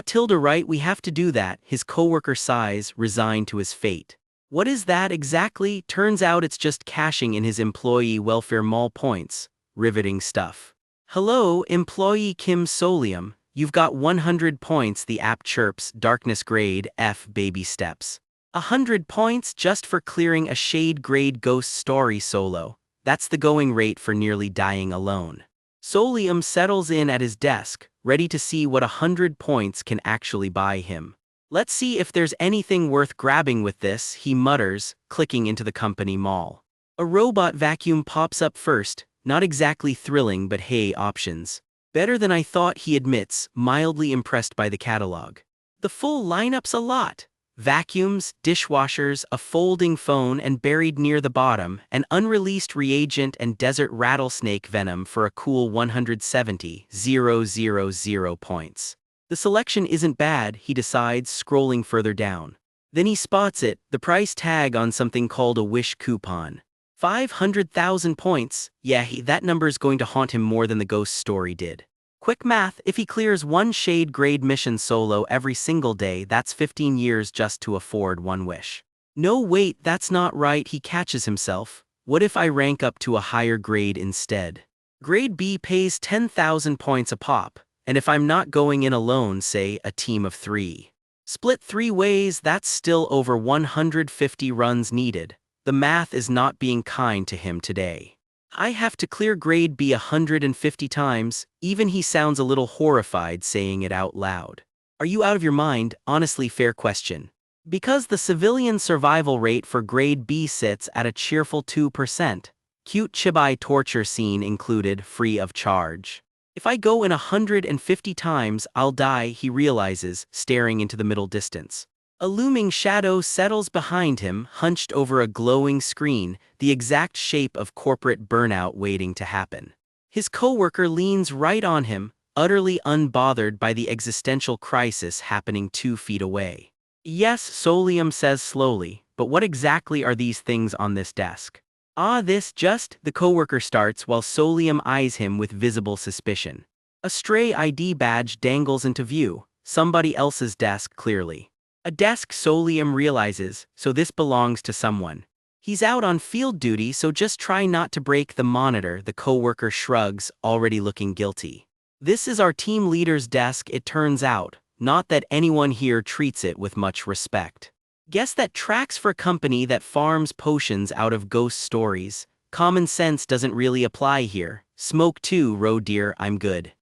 Tilda right, we have to do that, his coworker sighs, resigned to his fate. What is that exactly? Turns out it's just cashing in his employee welfare mall points. Riveting stuff. Hello, employee Kim Solium, you've got 100 points, the app chirps, darkness grade, F baby steps. 100 points just for clearing a shade grade ghost story solo. That's the going rate for nearly dying alone. Solium settles in at his desk, ready to see what 100 points can actually buy him. Let's see if there's anything worth grabbing with this, he mutters, clicking into the company mall. A robot vacuum pops up first, not exactly thrilling but hey, options. Better than I thought, he admits, mildly impressed by the catalog. The full lineup's a lot. Vacuums, dishwashers, a folding phone, and buried near the bottom, an unreleased reagent and desert rattlesnake venom for a cool 170,000 points. The selection isn't bad, he decides, scrolling further down. Then he spots it, the price tag on something called a wish coupon. 500,000 points, yeah, that number's going to haunt him more than the ghost story did. Quick math, if he clears one shade grade mission solo every single day, that's 15 years just to afford one wish. No wait, that's not right, he catches himself. What if I rank up to a higher grade instead? Grade B pays 10,000 points a pop, and if I'm not going in alone, say, a team of 3. Split 3 ways, that's still over 150 runs needed. The math is not being kind to him today. I have to clear grade B 150 times, even he sounds a little horrified saying it out loud. Are you out of your mind? Honestly, fair question. Because the civilian survival rate for grade B sits at a cheerful 2%. Cute chibai torture scene included, free of charge. If I go in 150 times, I'll die, he realizes, staring into the middle distance. A looming shadow settles behind him, hunched over a glowing screen, the exact shape of corporate burnout waiting to happen. His coworker leans right on him, utterly unbothered by the existential crisis happening 2 feet away. Yes, Solium says slowly, but what exactly are these things on this desk? The coworker starts while Solium eyes him with visible suspicion. A stray ID badge dangles into view, somebody else's desk clearly. A desk Solium realizes, so this belongs to someone. He's out on field duty, so just try not to break the monitor, the coworker shrugs, already looking guilty. This is our team leader's desk, it turns out, not that anyone here treats it with much respect. Guess that tracks for a company that farms potions out of ghost stories. Common sense doesn't really apply here. Smoke too, Roe dear, I'm good.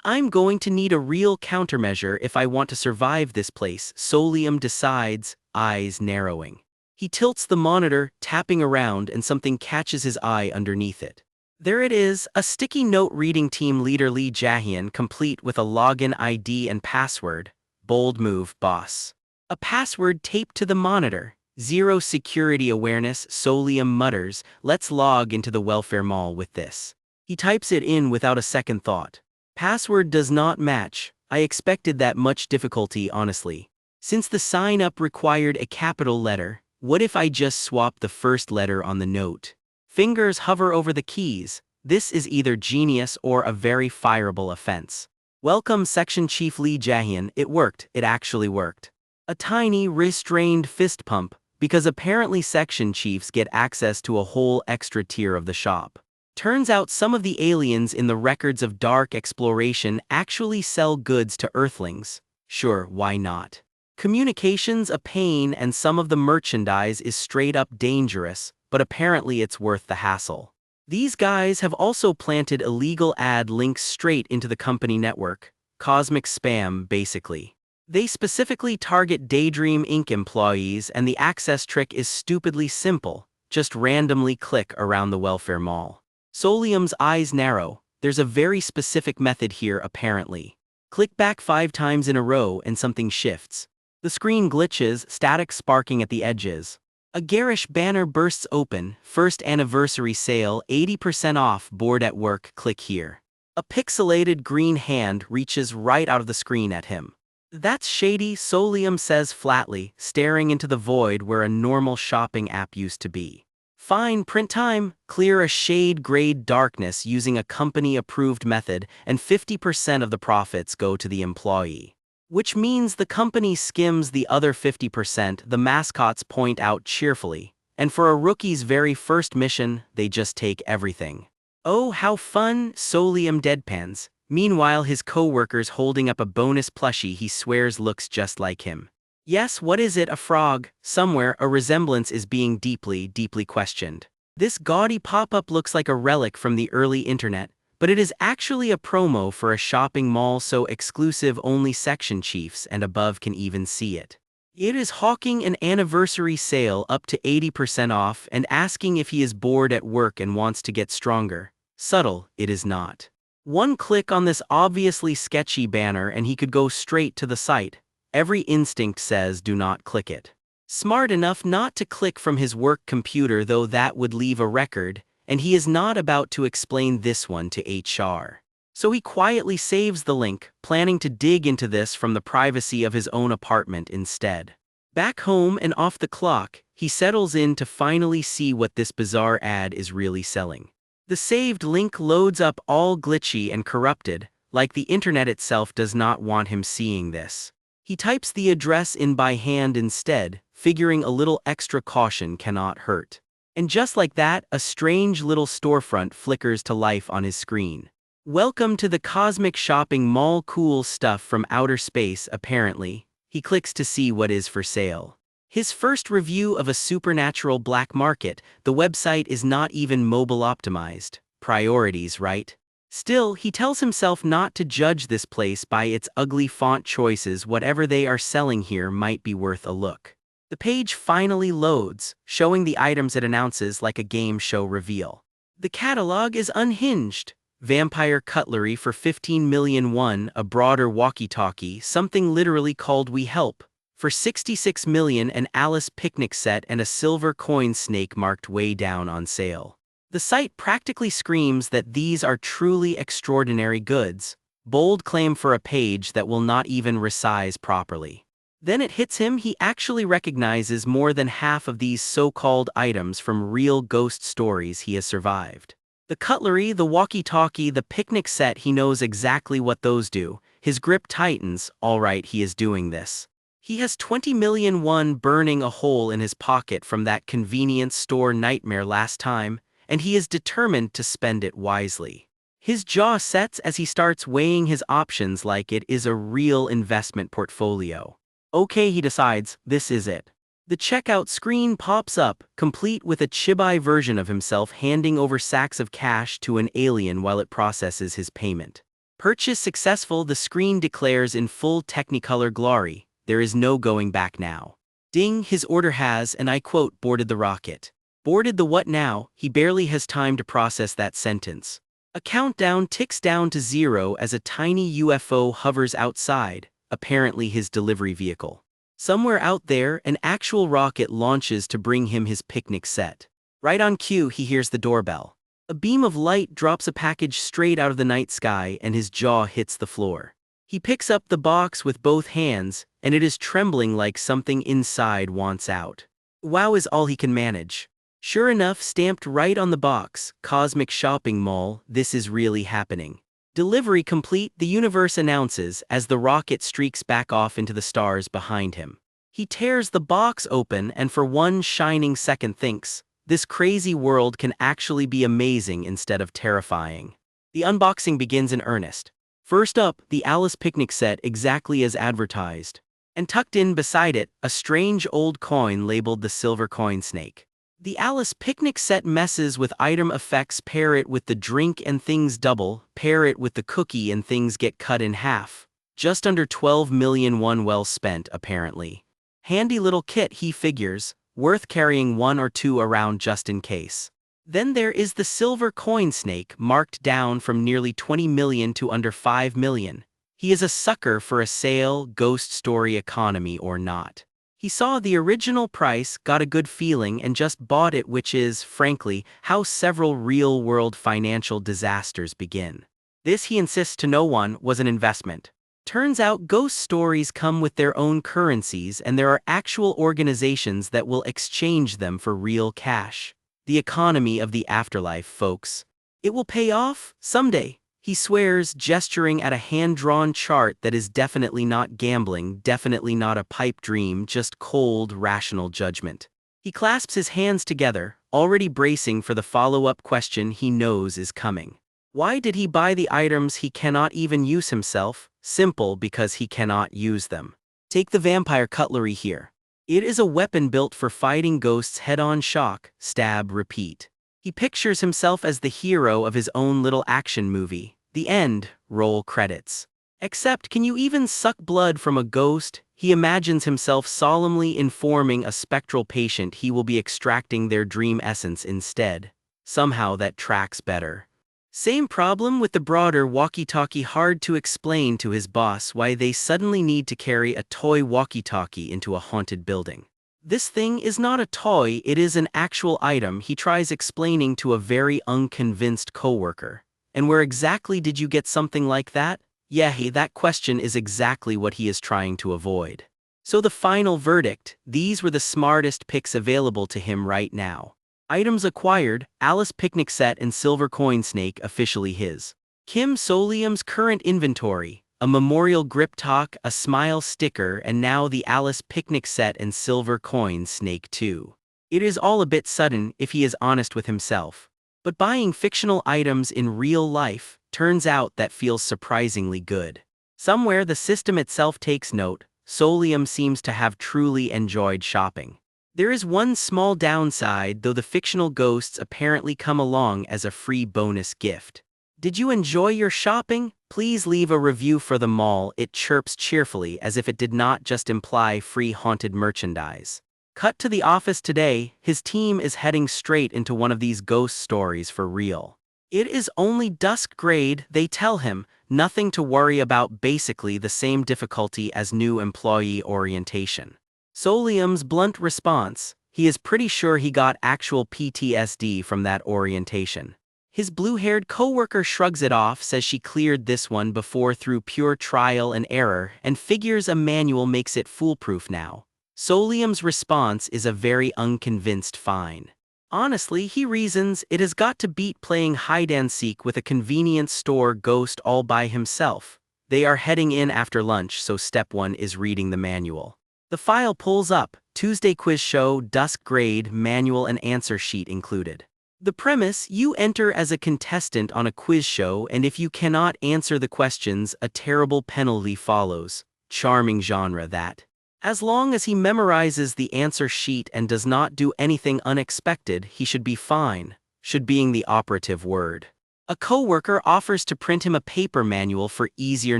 I'm going to need a real countermeasure if I want to survive this place, Solium decides, eyes narrowing. He tilts the monitor, tapping around, and something catches his eye underneath it. There it is, a sticky note reading Team Leader Lee Jahian, complete with a login ID and password. Bold move, boss. A password taped to the monitor. Zero security awareness, Solium mutters, let's log into the welfare mall with this. He types it in without a second thought. Password does not match. I expected that much difficulty, honestly. Since the sign-up required a capital letter, what if I just swap the first letter on the note? Fingers hover over the keys. This is either genius or a very fireable offense. Welcome, Section Chief Lee Jahian. It worked, it actually worked. A tiny, restrained fist pump, because apparently section chiefs get access to a whole extra tier of the shop. Turns out some of the aliens in the records of dark exploration actually sell goods to Earthlings. Sure, why not? Communication's a pain and some of the merchandise is straight up dangerous, but apparently it's worth the hassle. These guys have also planted illegal ad links straight into the company network. Cosmic spam, basically. They specifically target Daydream Inc. employees, and the access trick is stupidly simple. Just randomly click around the welfare mall. Solium's eyes narrow. There's a very specific method here apparently. Click back 5 times in a row and something shifts. The screen glitches, static sparking at the edges. A garish banner bursts open, first anniversary sale, 80% off, bored at work, click here. A pixelated green hand reaches right out of the screen at him. That's shady, Solium says flatly, staring into the void where a normal shopping app used to be. Fine, print time, clear a shade-grade darkness using a company-approved method, and 50% of the profits go to the employee. Which means the company skims the other 50%, the mascots point out cheerfully. And for a rookie's very first mission, they just take everything. Oh, how fun, Solium deadpans. Meanwhile, his co-worker's holding up a bonus plushie he swears looks just like him. Yes, what is it, a frog? Somewhere, a resemblance is being deeply questioned. This gaudy pop-up looks like a relic from the early internet, but it is actually a promo for a shopping mall so exclusive only section chiefs and above can even see it. It is hawking an anniversary sale up to 80% off and asking if he is bored at work and wants to get stronger. Subtle, it is not. One click on this obviously sketchy banner and he could go straight to the site. Every instinct says do not click it. Smart enough not to click from his work computer, though that would leave a record, and he is not about to explain this one to HR. So he quietly saves the link, planning to dig into this from the privacy of his own apartment instead. Back home and off the clock, he settles in to finally see what this bizarre ad is really selling. The saved link loads up all glitchy and corrupted, like the internet itself does not want him seeing this. He types the address in by hand instead, figuring a little extra caution cannot hurt. And just like that, a strange little storefront flickers to life on his screen. Welcome to the cosmic shopping mall, cool stuff from outer space apparently. He clicks to see what is for sale. His first review of a supernatural black market, the website is not even mobile optimized. Priorities, right? Still, he tells himself not to judge this place by its ugly font choices. Whatever they are selling here might be worth a look. The page finally loads, showing the items it announces like a game show reveal. The catalog is unhinged. vampire cutlery for 15 million won, a broader walkie-talkie, something literally called We Help, for 66 million, an Alice picnic set and a silver coin snake marked way down on sale. The site practically screams that these are truly extraordinary goods. Bold claim for a page that will not even resize properly. Then it hits him, he actually recognizes more than half of these so-called items from real ghost stories he has survived. The cutlery, the walkie-talkie, the picnic set, he knows exactly what those do. His grip tightens. All right, he is doing this. He has 20 million won burning a hole in his pocket from that convenience store nightmare last time, and he is determined to spend it wisely. His jaw sets as he starts weighing his options like it is a real investment portfolio. Okay, he decides, this is it. The checkout screen pops up, complete with a chibi version of himself handing over sacks of cash to an alien while it processes his payment. Purchase successful, the screen declares in full Technicolor glory. There is no going back now. Ding, his order has, and I quote, boarded the rocket. Boarded the what now? He barely has time to process that sentence. A countdown ticks down to 0 as a tiny UFO hovers outside, apparently his delivery vehicle. Somewhere out there, an actual rocket launches to bring him his picnic set. Right on cue, he hears the doorbell. A beam of light drops a package straight out of the night sky and his jaw hits the floor. He picks up the box with both hands, and it is trembling like something inside wants out. Wow is all he can manage. Sure enough, stamped right on the box, Cosmic Shopping Mall, this is really happening. Delivery complete, the universe announces as the rocket streaks back off into the stars behind him. He tears the box open and for one shining second thinks, this crazy world can actually be amazing instead of terrifying. The unboxing begins in earnest. First up, the Alice picnic set exactly as advertised. And tucked in beside it, a strange old coin labeled the silver coin snake. The Alice picnic set messes with item effects, pair it with the drink and things double, pair it with the cookie and things get cut in half. Just under 12 million won well spent apparently. Handy little kit, he figures, worth carrying one or two around just in case. Then there is the silver coin snake marked down from nearly 20 million to under 5 million. He is a sucker for a sale, ghost story economy or not. He saw the original price, got a good feeling, and just bought it, which is, frankly, how several real-world financial disasters begin. This, he insists to no one, was an investment. Turns out ghost stories come with their own currencies and there are actual organizations that will exchange them for real cash. The economy of the afterlife, folks. It will pay off someday. He swears, gesturing at a hand-drawn chart that is definitely not gambling, definitely not a pipe dream, just cold, rational judgment. He clasps his hands together, already bracing for the follow-up question he knows is coming. Why did he buy the items he cannot even use himself? Simple, because he cannot use them. Take the vampire cutlery here. It is a weapon built for fighting ghosts head-on, shock, stab, repeat. He pictures himself as the hero of his own little action movie. The end, roll credits. Except, can you even suck blood from a ghost? He imagines himself solemnly informing a spectral patient he will be extracting their dream essence instead. Somehow that tracks better. Same problem with the broader walkie-talkie, hard to explain to his boss why they suddenly need to carry a toy walkie-talkie into a haunted building. This thing is not a toy, it is an actual item, he tries explaining to a very unconvinced coworker. And where exactly did you get something like that? Yeah, that question is exactly what he is trying to avoid. So the final verdict, these were the smartest picks available to him right now. Items acquired, Alice picnic set and silver coin snake officially his. Kim Solium's current inventory. A memorial grip talk, a smile sticker, and now the Alice picnic set and silver coin snake too. It is all a bit sudden if he is honest with himself. But buying fictional items in real life, turns out that feels surprisingly good. Somewhere the system itself takes note, Solium seems to have truly enjoyed shopping. There is one small downside, though the fictional ghosts apparently come along as a free bonus gift. Did you enjoy your shopping? Please leave a review for the mall, it chirps cheerfully as if it did not just imply free haunted merchandise. Cut to the office today, his team is heading straight into one of these ghost stories for real. It is only dusk grade, they tell him, nothing to worry about, basically the same difficulty as new employee orientation. Solium's blunt response: he is pretty sure he got actual PTSD from that orientation. His blue-haired coworker shrugs it off, says she cleared this one before through pure trial and error, and figures a manual makes it foolproof now. Solium's response is a very unconvinced fine. Honestly, he reasons, it has got to beat playing hide-and-seek with a convenience store ghost all by himself. They are heading in after lunch, so step 1 is reading the manual. The file pulls up, Tuesday quiz show, dusk grade, manual and answer sheet included. The premise: you enter as a contestant on a quiz show, and if you cannot answer the questions, a terrible penalty follows. Charming genre that. As long as he memorizes the answer sheet and does not do anything unexpected, he should be fine, should being the operative word. A coworker offers to print him a paper manual for easier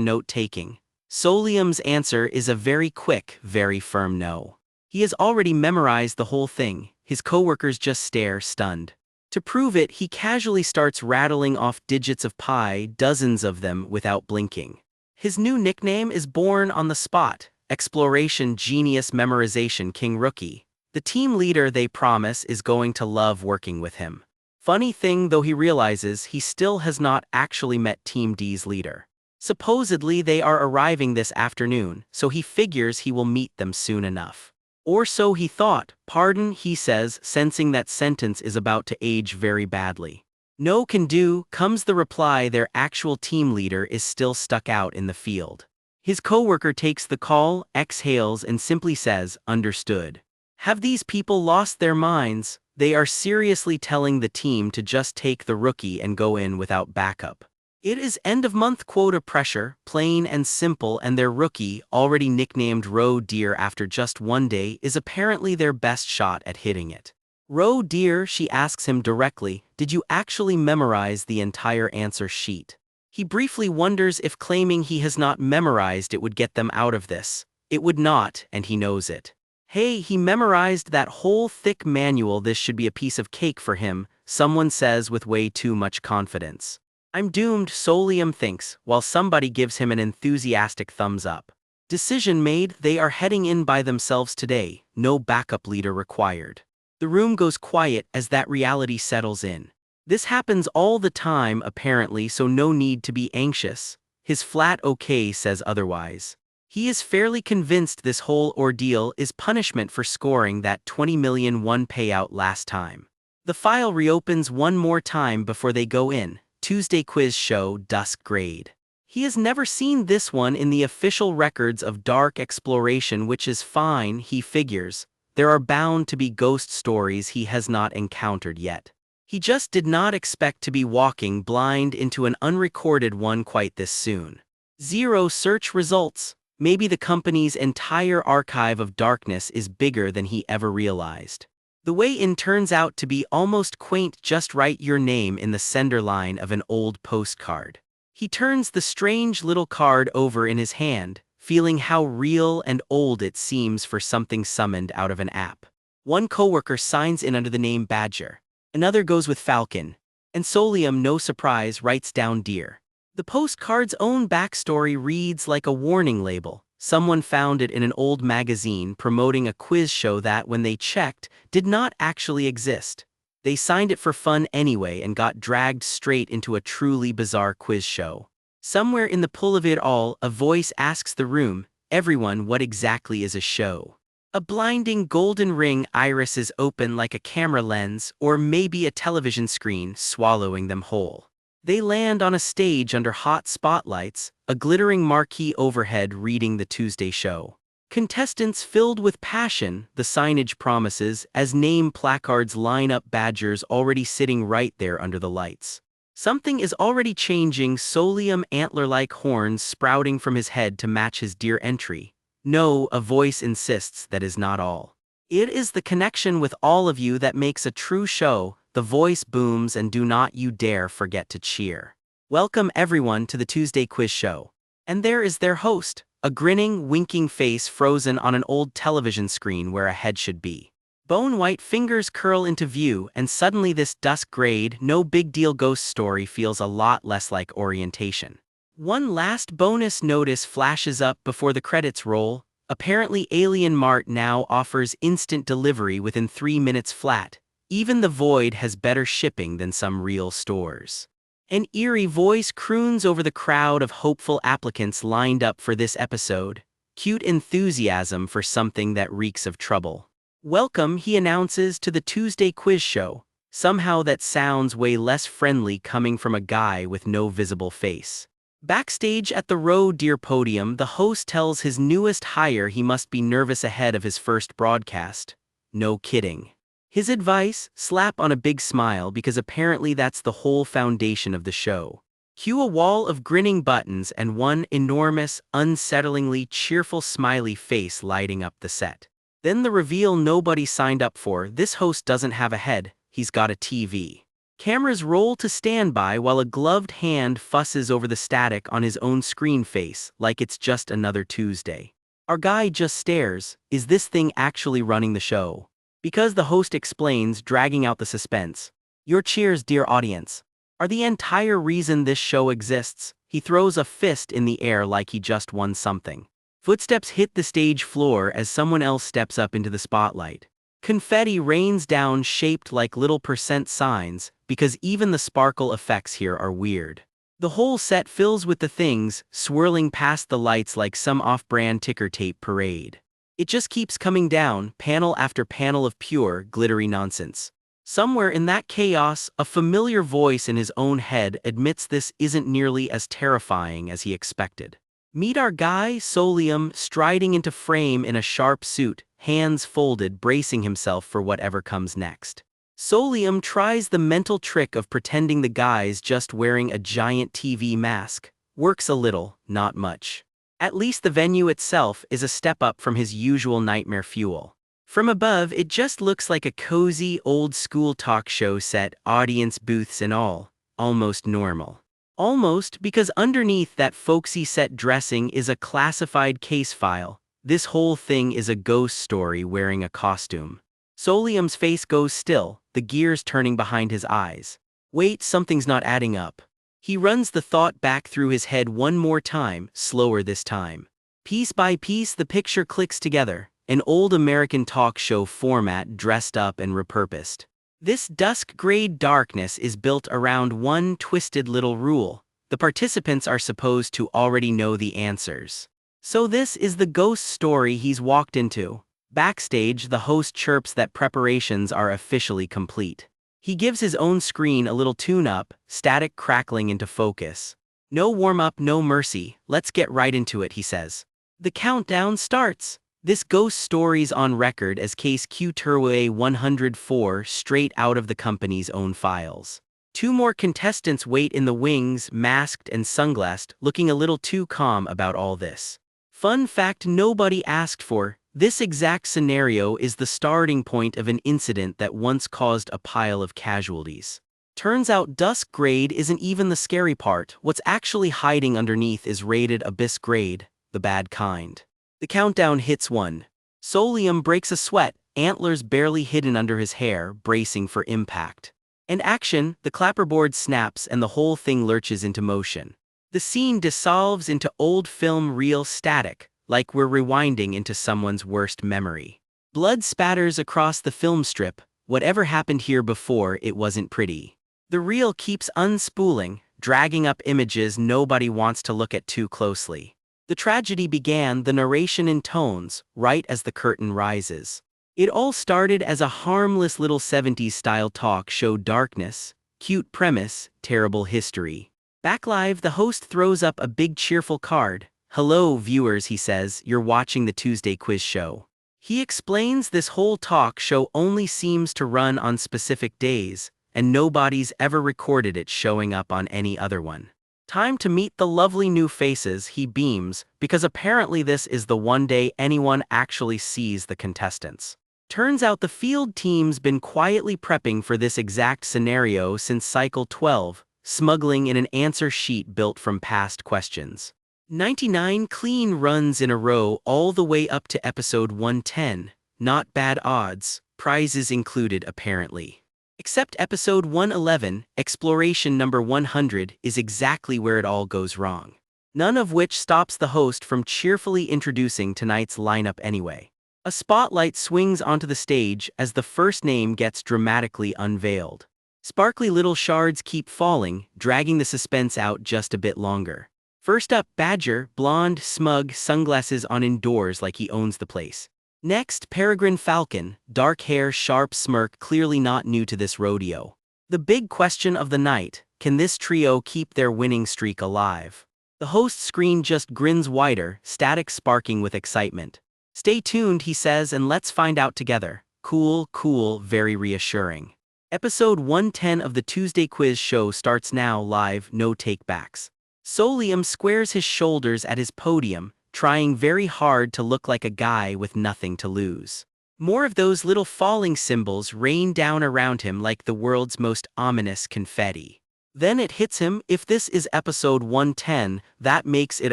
note-taking. Solium's answer is a very quick, very firm no. He has already memorized the whole thing. His coworkers just stare, stunned. To prove it, he casually starts rattling off digits of pi, dozens of them, without blinking. His new nickname is born on the spot: Exploration Genius Memorization King Rookie. The team leader, they promise, is going to love working with him. Funny thing though, he realizes he still has not actually met Team D's leader. Supposedly they are arriving this afternoon, so he figures he will meet them soon enough. Or so he thought. Pardon, he says, sensing that sentence is about to age very badly. No can do, comes the reply. Their actual team leader is still stuck out in the field. His coworker takes the call, exhales, and simply says, understood. Have these people lost their minds? They are seriously telling the team to just take the rookie and go in without backup. It is end-of-month quota pressure, plain and simple, and their rookie, already nicknamed Roe Deer after just one day, is apparently their best shot at hitting it. Roe Deer, she asks him directly, did you actually memorize the entire answer sheet? He briefly wonders if claiming he has not memorized it would get them out of this. It would not, and he knows it. Hey, he memorized that whole thick manual. This should be a piece of cake for him, someone says with way too much confidence. I'm doomed, Solium thinks, while somebody gives him an enthusiastic thumbs up. Decision made, they are heading in by themselves today, no backup leader required. The room goes quiet as that reality settles in. This happens all the time apparently, so no need to be anxious. His flat okay says otherwise. He is fairly convinced this whole ordeal is punishment for scoring that 20 million won payout last time. The file reopens one more time before they go in. Tuesday quiz show, dusk grade. He has never seen this one in the official records of dark exploration, which is fine, he figures. There are bound to be ghost stories he has not encountered yet. He just did not expect to be walking blind into an unrecorded one quite this soon. 0 search results. Maybe the company's entire archive of darkness is bigger than he ever realized. The way in turns out to be almost quaint. Just write your name in the sender line of an old postcard. He turns the strange little card over in his hand, feeling how real and old it seems for something summoned out of an app. One coworker signs in under the name Badger. Another goes with Falcon. And Solium, no surprise, writes down Deer. The postcard's own backstory reads like a warning label. Someone found it in an old magazine promoting a quiz show that, when they checked, did not actually exist. They signed it for fun anyway and got dragged straight into a truly bizarre quiz show. Somewhere in the pull of it all, a voice asks the room, everyone, what exactly is a show? A blinding golden ring iris is open like a camera lens, or maybe a television screen, swallowing them whole. They land on a stage under hot spotlights, a glittering marquee overhead reading the Tuesday show. Contestants filled with passion, the signage promises, as name placards line up. Badgers already sitting right there under the lights. Something is already changing. Solium, antler-like horns sprouting from his head to match his Deer entry. No, a voice insists, that is not all. It is the connection with all of you that makes a true show. The voice booms, and do not you dare forget to cheer. Welcome everyone to the Tuesday quiz show. And there is their host, a grinning, winking face frozen on an old television screen where a head should be. Bone-white fingers curl into view, and suddenly this dusk-grayed, no-big-deal ghost story feels a lot less like orientation. One last bonus notice flashes up before the credits roll. Apparently Alien Mart now offers instant delivery within 3 minutes flat. Even the Void has better shipping than some real stores. An eerie voice croons over the crowd of hopeful applicants lined up for this episode. Cute enthusiasm for something that reeks of trouble. Welcome, he announces, to the Tuesday quiz show. Somehow that sounds way less friendly coming from a guy with no visible face. Backstage at the Roe Deer podium, the host tells his newest hire he must be nervous ahead of his first broadcast. No kidding. His advice? Slap on a big smile, because apparently that's the whole foundation of the show. Cue a wall of grinning buttons and one enormous, unsettlingly cheerful smiley face lighting up the set. Then the reveal nobody signed up for: this host doesn't have a head, he's got a TV. Cameras roll to standby while a gloved hand fusses over the static on his own screen face like it's just another Tuesday. Our guy just stares. Is this thing actually running the show? Because the host explains, dragging out the suspense. Your cheers, dear audience, are the entire reason this show exists. He throws a fist in the air like he just won something. Footsteps hit the stage floor as someone else steps up into the spotlight. Confetti rains down shaped like little percent signs, because even the sparkle effects here are weird. The whole set fills with the things, swirling past the lights like some off-brand ticker tape parade. It just keeps coming down, panel after panel of pure, glittery nonsense. Somewhere in that chaos, a familiar voice in his own head admits this isn't nearly as terrifying as he expected. Meet our guy, Solium, striding into frame in a sharp suit, hands folded, bracing himself for whatever comes next. Solium tries the mental trick of pretending the guy's just wearing a giant TV mask. Works a little, not much. At least the venue itself is a step up from his usual nightmare fuel. From above, it just looks like a cozy, old-school talk show set, audience booths and all. Almost normal. Almost, because underneath that folksy set dressing is a classified case file. This whole thing is a ghost story wearing a costume. Solium's face goes still, the gears turning behind his eyes. Wait, something's not adding up. He runs the thought back through his head one more time, slower this time. Piece by piece the picture clicks together, an old American talk show format dressed up and repurposed. This dusk-grayed darkness is built around one twisted little rule: the participants are supposed to already know the answers. So this is the ghost story he's walked into. Backstage, the host chirps that preparations are officially complete. He gives his own screen a little tune-up, static crackling into focus. No warm-up, no mercy, let's get right into it, he says. The countdown starts. This ghost story's on record as case Q-Turway 104, straight out of the company's own files. 2 more contestants wait in the wings, masked and sunglassed, looking a little too calm about all this. Fun fact nobody asked for: this exact scenario is the starting point of an incident that once caused a pile of casualties. Turns out dusk grade isn't even the scary part. What's actually hiding underneath is rated abyss grade, the bad kind. The countdown hits 1. Solium breaks a sweat, antlers barely hidden under his hair, bracing for impact. And action, the clapperboard snaps and the whole thing lurches into motion. The scene dissolves into old film reel static, like we're rewinding into someone's worst memory. Blood spatters across the film strip. Whatever happened here before, it wasn't pretty. The reel keeps unspooling, dragging up images nobody wants to look at too closely. The tragedy began, the narration intones, right as the curtain rises. It all started as a harmless little 70s-style talk show: darkness, cute premise, terrible history. Back live, the host throws up a big cheerful card. Hello, viewers, he says, you're watching the Tuesday quiz show. He explains this whole talk show only seems to run on specific days, and nobody's ever recorded it showing up on any other one. Time to meet the lovely new faces, he beams, because apparently this is the one day anyone actually sees the contestants. Turns out the field team's been quietly prepping for this exact scenario since cycle 12, smuggling in an answer sheet built from past questions. 99 clean runs in a row all the way up to episode 110. Not bad odds. prizes included apparently. Except episode 111, exploration number 100, is exactly where it all goes wrong. None of which stops the host from cheerfully introducing tonight's lineup anyway. A spotlight swings onto the stage as the first name gets dramatically unveiled. Sparkly little shards keep falling, dragging the suspense out just a bit longer. First up, Badger, blonde, smug, sunglasses on indoors like he owns the place. Next, Peregrine Falcon, dark hair, sharp smirk, clearly not new to this rodeo. The big question of the night, can this trio keep their winning streak alive? The host's screen just grins wider, static sparking with excitement. Stay tuned, he says, and let's find out together. Cool, cool, very reassuring. Episode 110 of the Tuesday quiz show starts now, live, no takebacks. Solium squares his shoulders at his podium, trying very hard to look like a guy with nothing to lose. More of those little falling symbols rain down around him like the world's most ominous confetti. Then it hits him, if this is episode 110, that makes it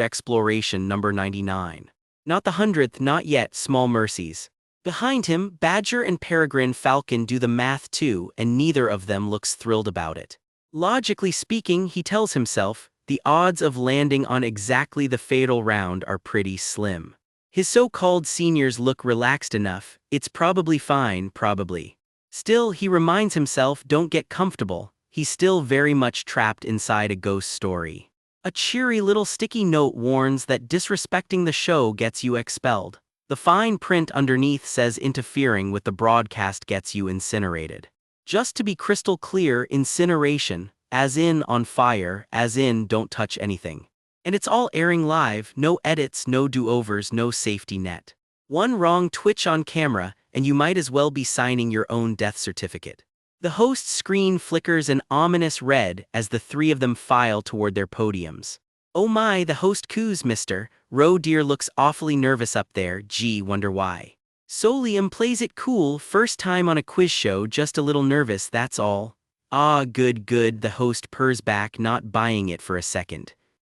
exploration number 99. Not the 100th, not yet, small mercies. Behind him, Badger and Peregrine Falcon do the math too, and neither of them looks thrilled about it. Logically speaking, he tells himself, the odds of landing on exactly the fatal round are pretty slim. His so-called seniors look relaxed enough, it's probably fine, probably. Still, he reminds himself, don't get comfortable, he's still very much trapped inside a ghost story. A cheery little sticky note warns that disrespecting the show gets you expelled. The fine print underneath says interfering with the broadcast gets you incinerated. Just to be crystal clear, incineration, as in on fire, as in don't touch anything. And it's all airing live, no edits, no do-overs, no safety net. One wrong twitch on camera, and you might as well be signing your own death certificate. The host's screen flickers an ominous red as the three of them file toward their podiums. Oh my, the host coos, mister. Roe dear looks awfully nervous up there, gee, wonder why. Solium plays it cool, first time on a quiz show, just a little nervous, that's all. Ah, good, good, the host purrs back, not buying it for a second.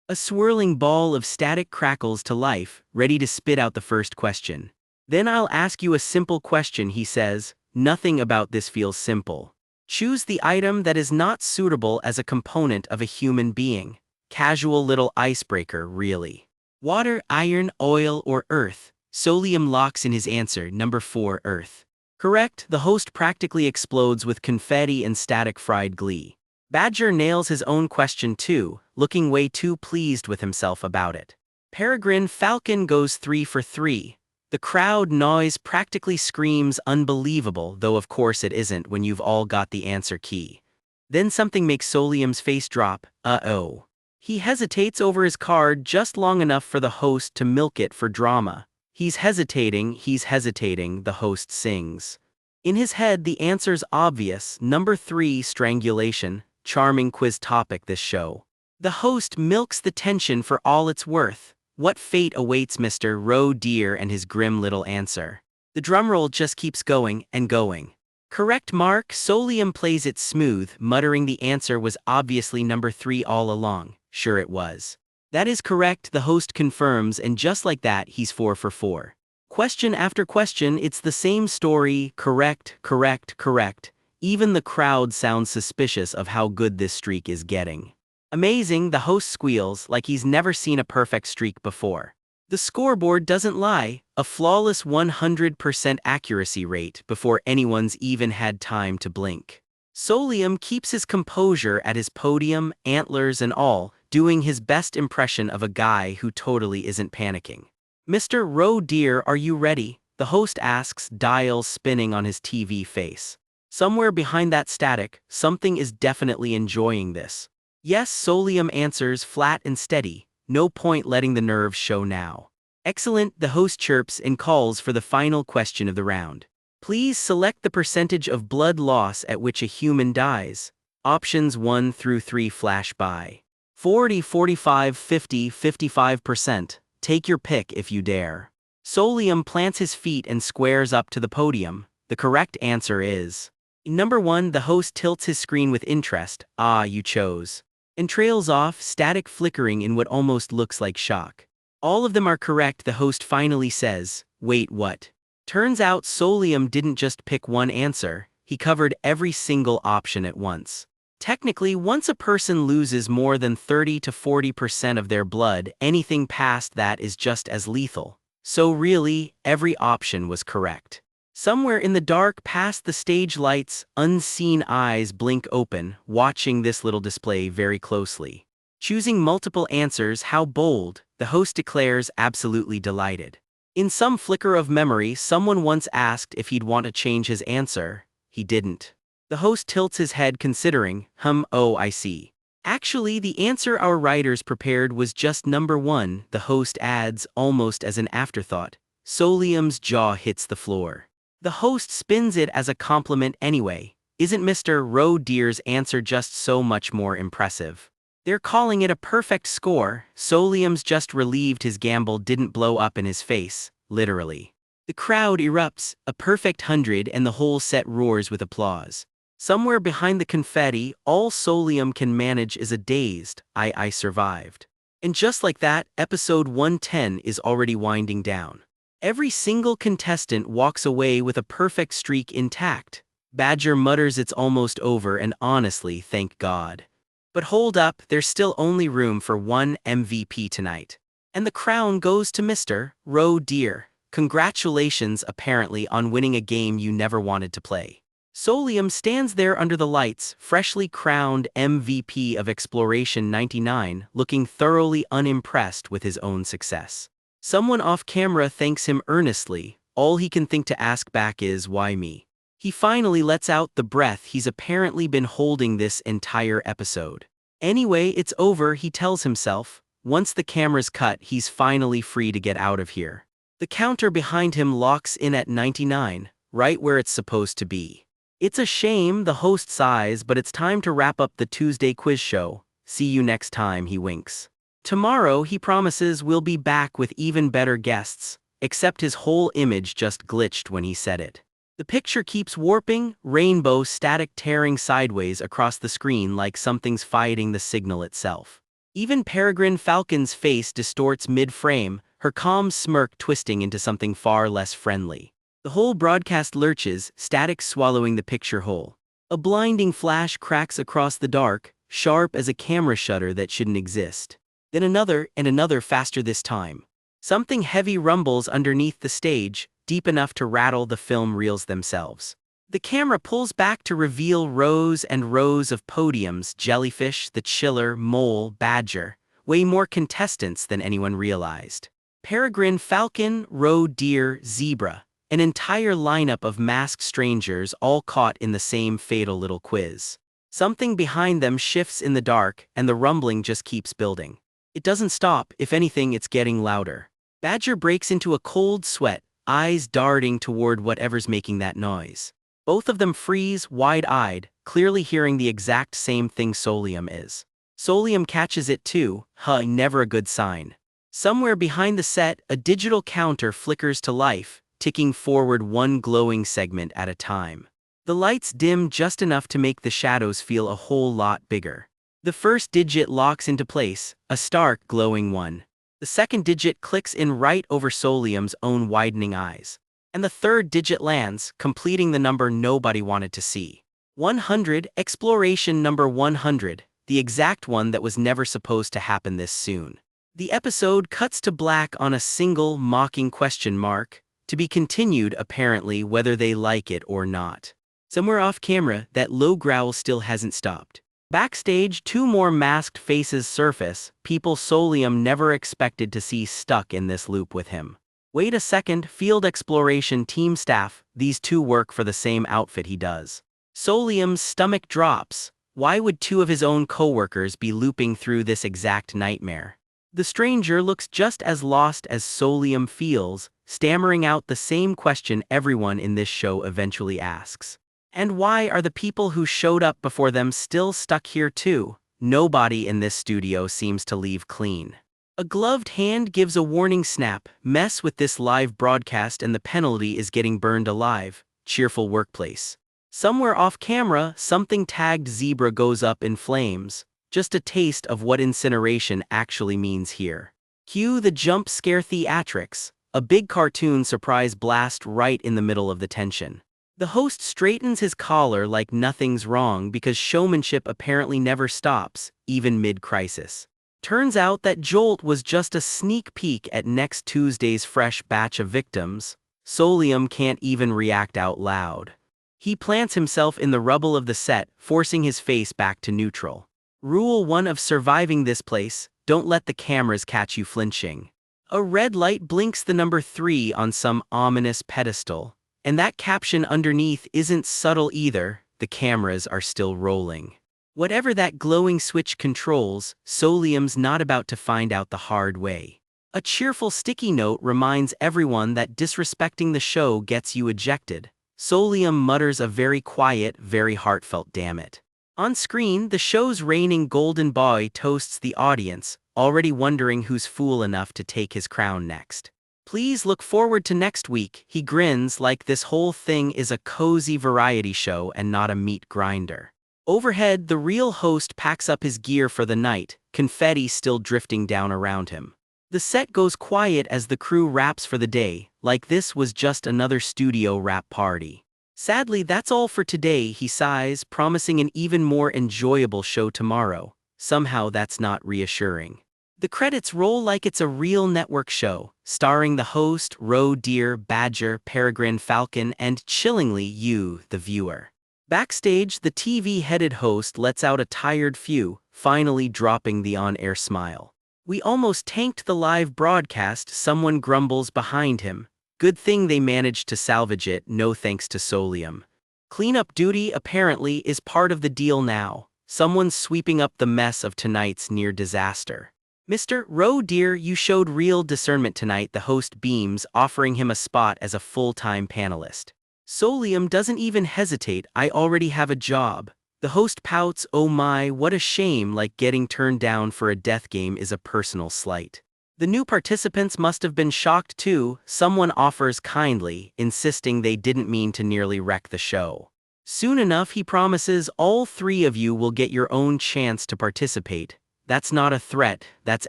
A swirling ball of static crackles to life, ready to spit out the first question. Then I'll ask you a simple question, he says. Nothing about this feels simple. Choose the item that is not suitable as a component of a human being. Casual little icebreaker, really. Water, iron, oil, or earth? Solium locks in his answer, number 4, earth. Correct, the host practically explodes with confetti and static fried glee. Badger nails his own question too, looking way too pleased with himself about it. Peregrine Falcon goes 3 for 3. The crowd noise practically screams unbelievable, though of course it isn't when you've all got the answer key. Then something makes Solium's face drop, uh-oh. He hesitates over his card just long enough for the host to milk it for drama. He's hesitating, the host sings. In his head the answer's obvious, number 3, strangulation, charming quiz topic this show. The host milks the tension for all it's worth. What fate awaits Mr. Roe dear and his grim little answer? The drumroll just keeps going and going. Correct mark, Solium plays it smooth, muttering the answer was obviously number 3 all along. Sure it was. That is correct, the host confirms, and just like that he's 4 for 4. Question after question, it's the same story, correct, correct, correct. Even the crowd sounds suspicious of how good this streak is getting. Amazing, the host squeals like he's never seen a perfect streak before. The scoreboard doesn't lie, a flawless 100% accuracy rate before anyone's even had time to blink. Solium keeps his composure at his podium, antlers and all, doing his best impression of a guy who totally isn't panicking. Mr. Roe dear, are you ready? The host asks, dials spinning on his TV face. Somewhere behind that static, something is definitely enjoying this. Yes, Solium answers flat and steady, no point letting the nerves show now. Excellent, the host chirps and calls for the final question of the round. Please select the percentage of blood loss at which a human dies. Options 1 through 3 flash by. 40, 45, 50, 55%. Take your pick if you dare. Solium plants his feet and squares up to the podium. The correct answer is number 1. The host tilts his screen with interest. Ah, you chose. And trails off, static flickering in what almost looks like shock. All of them are correct, the host finally says. Wait, what? Turns out Solium didn't just pick one answer, he covered every single option at once. Technically, once a person loses more than 30 to 40% of their blood, anything past that is just as lethal. So really, every option was correct. Somewhere in the dark past the stage lights, unseen eyes blink open, watching this little display very closely. Choosing multiple answers, how bold, the host declares, absolutely delighted. In some flicker of memory, someone once asked if he'd want to change his answer. He didn't. The host tilts his head considering, oh I see. Actually, the answer our writers prepared was just number 1, the host adds, almost as an afterthought. Solium's jaw hits the floor. The host spins it as a compliment anyway. Isn't Mr. Roe Deer's answer just so much more impressive? They're calling it a perfect score. Solium's just relieved his gamble didn't blow up in his face, literally. The crowd erupts, a perfect 100, and the whole set roars with applause. Somewhere behind the confetti, all Solium can manage is a dazed, I survived. And just like that, episode 110 is already winding down. Every single contestant walks away with a perfect streak intact. Badger mutters it's almost over, and honestly, thank God. But hold up, there's still only room for one MVP tonight. And the crown goes to Mr. Roe Deer. Congratulations, apparently, on winning a game you never wanted to play. Solium stands there under the lights, freshly crowned MVP of Exploration 99, looking thoroughly unimpressed with his own success. Someone off camera thanks him earnestly. All he can think to ask back is, why me? He finally lets out the breath he's apparently been holding this entire episode. Anyway, it's over, he tells himself. Once the camera's cut, he's finally free to get out of here. The counter behind him locks in at 99, right where it's supposed to be. It's a shame, the host sighs, but it's time to wrap up the Tuesday quiz show. See you next time, he winks. Tomorrow, he promises, we'll be back with even better guests, except his whole image just glitched when he said it. The picture keeps warping, rainbow static tearing sideways across the screen like something's fighting the signal itself. Even Peregrine Falcon's face distorts mid-frame, her calm smirk twisting into something far less friendly. The whole broadcast lurches, static swallowing the picture whole. A blinding flash cracks across the dark, sharp as a camera shutter that shouldn't exist. Then another, and another faster this time. Something heavy rumbles underneath the stage, deep enough to rattle the film reels themselves. The camera pulls back to reveal rows and rows of podiums, jellyfish, the chiller, mole, badger, way more contestants than anyone realized. Peregrine Falcon, Roe Deer, Zebra. An entire lineup of masked strangers all caught in the same fatal little quiz. Something behind them shifts in the dark, and the rumbling just keeps building. It doesn't stop, if anything it's getting louder. Badger breaks into a cold sweat, eyes darting toward whatever's making that noise. Both of them freeze, wide-eyed, clearly hearing the exact same thing Solium is. Solium catches it too, never a good sign. Somewhere behind the set, a digital counter flickers to life, ticking forward one glowing segment at a time. The lights dim just enough to make the shadows feel a whole lot bigger. The first digit locks into place, a stark, glowing one. The second digit clicks in right over Solium's own widening eyes. And the third digit lands, completing the number nobody wanted to see. 100, exploration number 100, the exact one that was never supposed to happen this soon. The episode cuts to black on a single, mocking question mark. To be continued, apparently, whether they like it or not. Somewhere off camera, that low growl still hasn't stopped. Backstage, 2 more masked faces surface, people Solium never expected to see stuck in this loop with him. Wait a second, field exploration team staff, these 2 work for the same outfit he does. Solium's stomach drops. Why would 2 of his own co-workers be looping through this exact nightmare? The stranger looks just as lost as Solium feels, stammering out the same question everyone in this show eventually asks. And why are the people who showed up before them still stuck here too? Nobody in this studio seems to leave clean. A gloved hand gives a warning snap, mess with this live broadcast and the penalty is getting burned alive, cheerful workplace. Somewhere off camera, something tagged zebra goes up in flames. Just a taste of what incineration actually means here. Cue the jump scare theatrics. A big cartoon surprise blast right in the middle of the tension. The host straightens his collar like nothing's wrong because showmanship apparently never stops, even mid-crisis. Turns out that jolt was just a sneak peek at next Tuesday's fresh batch of victims. Solium can't even react out loud. He plants himself in the rubble of the set, forcing his face back to neutral. Rule 1 of surviving this place: don't let the cameras catch you flinching. A red light blinks the number 3 on some ominous pedestal. And that caption underneath isn't subtle either, the cameras are still rolling. Whatever that glowing switch controls, Solium's not about to find out the hard way. A cheerful sticky note reminds everyone that disrespecting the show gets you ejected. Solium mutters a very quiet, very heartfelt damn it. On screen, the show's reigning golden boy toasts the audience, already wondering who's fool enough to take his crown next. Please look forward to next week, he grins like this whole thing is a cozy variety show and not a meat grinder. Overhead, the real host packs up his gear for the night, confetti still drifting down around him. The set goes quiet as the crew wraps for the day, like this was just another studio wrap party. Sadly, that's all for today, he sighs, promising an even more enjoyable show tomorrow. Somehow that's not reassuring. The credits roll like it's a real network show, starring the host, roe deer, badger, peregrine falcon, and chillingly you, the viewer. Backstage, the TV-headed host lets out a tired phew, finally dropping the on-air smile. We almost tanked the live broadcast, someone grumbles behind him. Good thing they managed to salvage it, no thanks to Solium. Cleanup duty apparently is part of the deal now. Someone's sweeping up the mess of tonight's near disaster. Mr. Roe dear, you showed real discernment tonight, the host beams, offering him a spot as a full-time panelist. Solium doesn't even hesitate, I already have a job. The host pouts, oh my, what a shame, like getting turned down for a death game is a personal slight. The new participants must have been shocked too, someone offers kindly, insisting they didn't mean to nearly wreck the show. Soon enough, he promises, all 3 of you will get your own chance to participate. That's not a threat, that's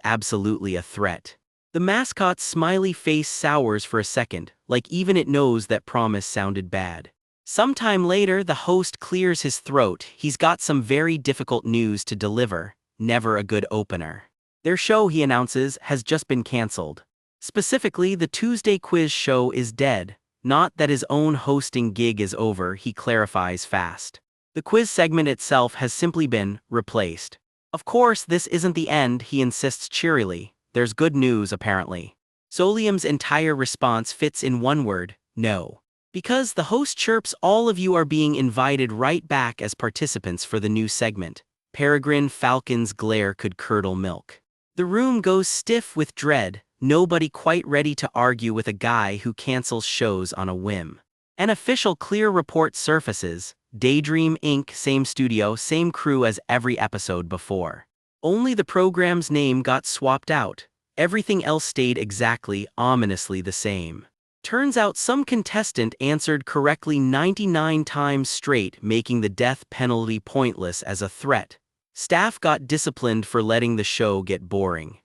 absolutely a threat. The mascot's smiley face sours for a second, like even it knows that promise sounded bad. Sometime later, the host clears his throat, he's got some very difficult news to deliver, never a good opener. Their show, he announces, has just been cancelled. Specifically, the Tuesday quiz show is dead, not that his own hosting gig is over, he clarifies fast. The quiz segment itself has simply been replaced. Of course, this isn't the end, he insists cheerily. There's good news, apparently. Solium's entire response fits in one word: no. Because the host chirps, all of you are being invited right back as participants for the new segment. Peregrine falcon's glare could curdle milk. The room goes stiff with dread, nobody quite ready to argue with a guy who cancels shows on a whim. An official clear report surfaces. Daydream Inc., same studio, same crew as every episode before. Only the program's name got swapped out. Everything else stayed exactly, ominously the same. Turns out some contestant answered correctly 99 times straight, making the death penalty pointless as a threat. Staff got disciplined for letting the show get boring.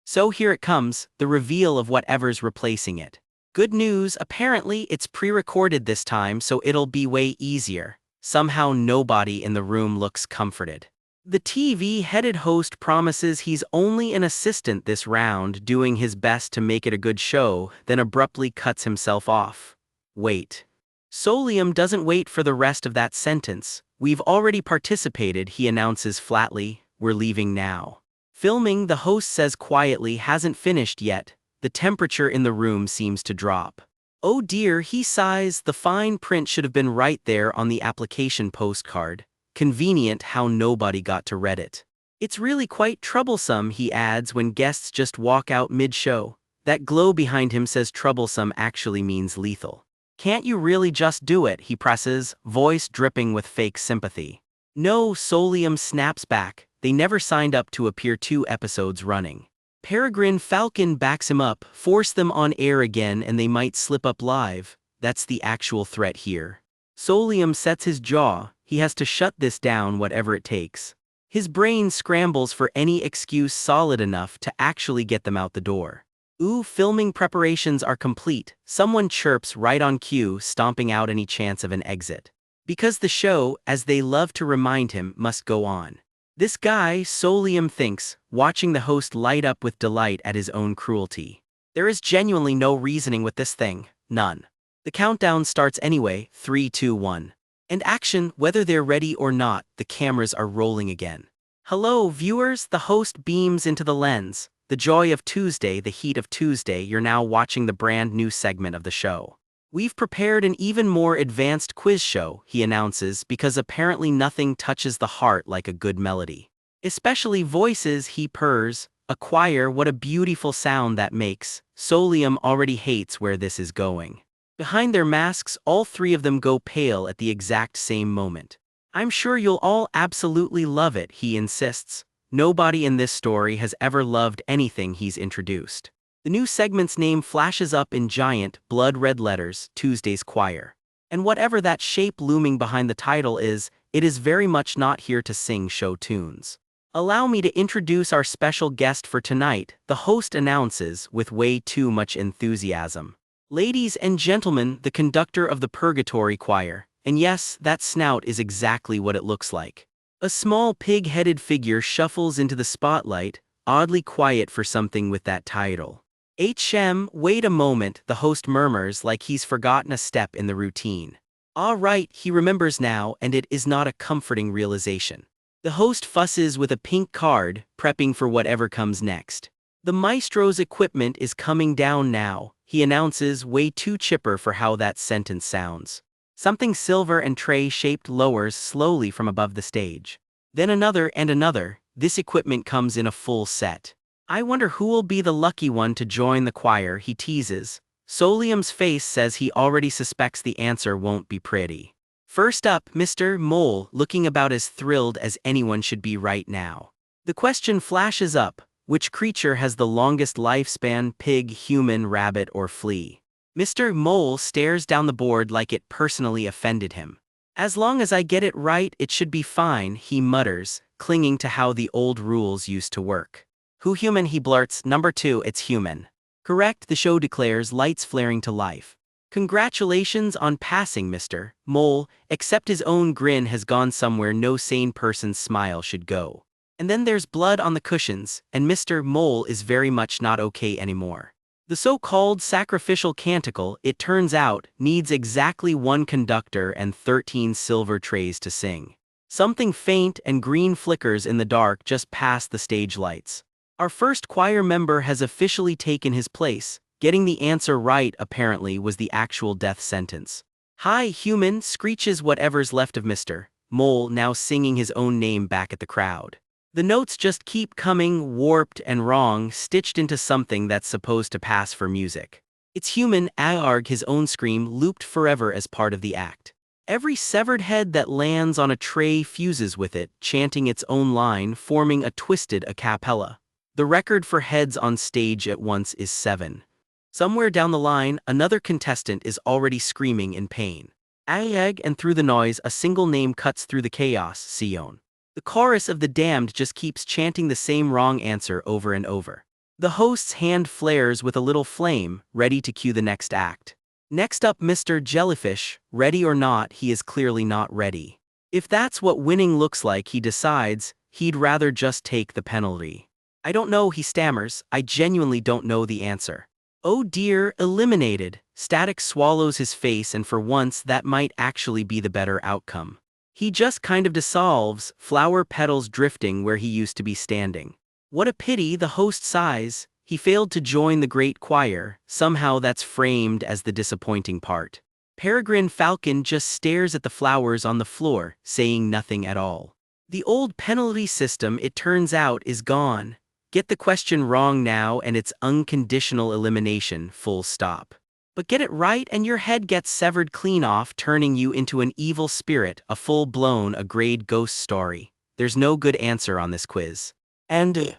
So here it comes, the reveal of whatever's replacing it. Good news, apparently it's pre-recorded this time, so it'll be way easier. Somehow nobody in the room looks comforted. The TV-headed host promises he's only an assistant this round, doing his best to make it a good show, then abruptly cuts himself off. Wait. Solium doesn't wait for the rest of that sentence. We've already participated, he announces flatly. We're leaving now. Filming, the host says quietly, hasn't finished yet. The temperature in the room seems to drop. Oh dear, he sighs, the fine print should have been right there on the application postcard. Convenient how nobody got to read it. It's really quite troublesome, he adds when guests just walk out mid-show. That glow behind him says troublesome actually means lethal. Can't you really just do it, he presses, voice dripping with fake sympathy. No, Solium snaps back, they never signed up to appear 2 episodes running. Peregrine Falcon backs him up, force them on air again and they might slip up live. That's the actual threat here. Solium sets his jaw, he has to shut this down whatever it takes. His brain scrambles for any excuse solid enough to actually get them out the door. Ooh, filming preparations are complete, someone chirps right on cue, stomping out any chance of an exit. Because the show, as they love to remind him, must go on. This guy, Solium, thinks, watching the host light up with delight at his own cruelty. There is genuinely no reasoning with this thing, none. The countdown starts anyway, 3, 2, 1. And action, whether they're ready or not, the cameras are rolling again. Hello, viewers, the host beams into the lens. The joy of Tuesday, the heat of Tuesday, you're now watching the brand new segment of the show. We've prepared an even more advanced quiz show, he announces, because apparently nothing touches the heart like a good melody. Especially voices, he purrs. A choir, what a beautiful sound that makes. Solium already hates where this is going. Behind their masks, all three of them go pale at the exact same moment. I'm sure you'll all absolutely love it, he insists. Nobody in this story has ever loved anything he's introduced. The new segment's name flashes up in giant, blood-red letters, Tuesday's Choir. And whatever that shape looming behind the title is, it is very much not here to sing show tunes. Allow me to introduce our special guest for tonight, the host announces with way too much enthusiasm. Ladies and gentlemen, the conductor of the Purgatory Choir. And yes, that snout is exactly what it looks like. A small pig-headed figure shuffles into the spotlight, oddly quiet for something with that title. Wait a moment, the host murmurs like he's forgotten a step in the routine. Ah, right, he remembers now, and it is not a comforting realization. The host fusses with a pink card, prepping for whatever comes next. The maestro's equipment is coming down now, he announces, way too chipper for how that sentence sounds. Something silver and tray-shaped lowers slowly from above the stage. Then another and another. This equipment comes in a full set. I wonder who will be the lucky one to join the choir, he teases. Solium's face says he already suspects the answer won't be pretty. First up, Mr. Mole, looking about as thrilled as anyone should be right now. The question flashes up, which creature has the longest lifespan, pig, human, rabbit, or flea? Mr. Mole stares down the board like it personally offended him. As long as I get it right, it should be fine, he mutters, clinging to how the old rules used to work. Who human, he blurts. Number 2, it's human. Correct, the show declares, lights flaring to life. Congratulations on passing, Mr. Mole, except his own grin has gone somewhere no sane person's smile should go. And then there's blood on the cushions, and Mr. Mole is very much not okay anymore. The so-called sacrificial canticle, it turns out, needs exactly 1 conductor and 13 silver trays to sing. Something faint and green flickers in the dark just past the stage lights. Our first choir member has officially taken his place. Getting the answer right, apparently, was the actual death sentence. Hi, human, screeches whatever's left of Mr. Mole, now singing his own name back at the crowd. The notes just keep coming, warped and wrong, stitched into something that's supposed to pass for music. It's human, Aarg, his own scream, looped forever as part of the act. Every severed head that lands on a tray fuses with it, chanting its own line, forming a twisted a cappella. The record for heads on stage at once is 7. Somewhere down the line, another contestant is already screaming in pain. Aeg, and through the noise, a single name cuts through the chaos, Sion. The chorus of the damned just keeps chanting the same wrong answer over and over. The host's hand flares with a little flame, ready to cue the next act. Next up, Mr. Jellyfish, ready or not, he is clearly not ready. If that's what winning looks like, he decides, he'd rather just take the penalty. I don't know, he stammers, I genuinely don't know the answer. Oh dear, eliminated. Static swallows his face, and for once that might actually be the better outcome. He just kind of dissolves, flower petals drifting where he used to be standing. What a pity, the host sighs. He failed to join the great choir, somehow that's framed as the disappointing part. Peregrine Falcon just stares at the flowers on the floor, saying nothing at all. The old penalty system, it turns out, is gone. Get the question wrong now and it's unconditional elimination, full stop. But get it right and your head gets severed clean off, turning you into an evil spirit, a full-blown, a grade ghost story. There's no good answer on this quiz. And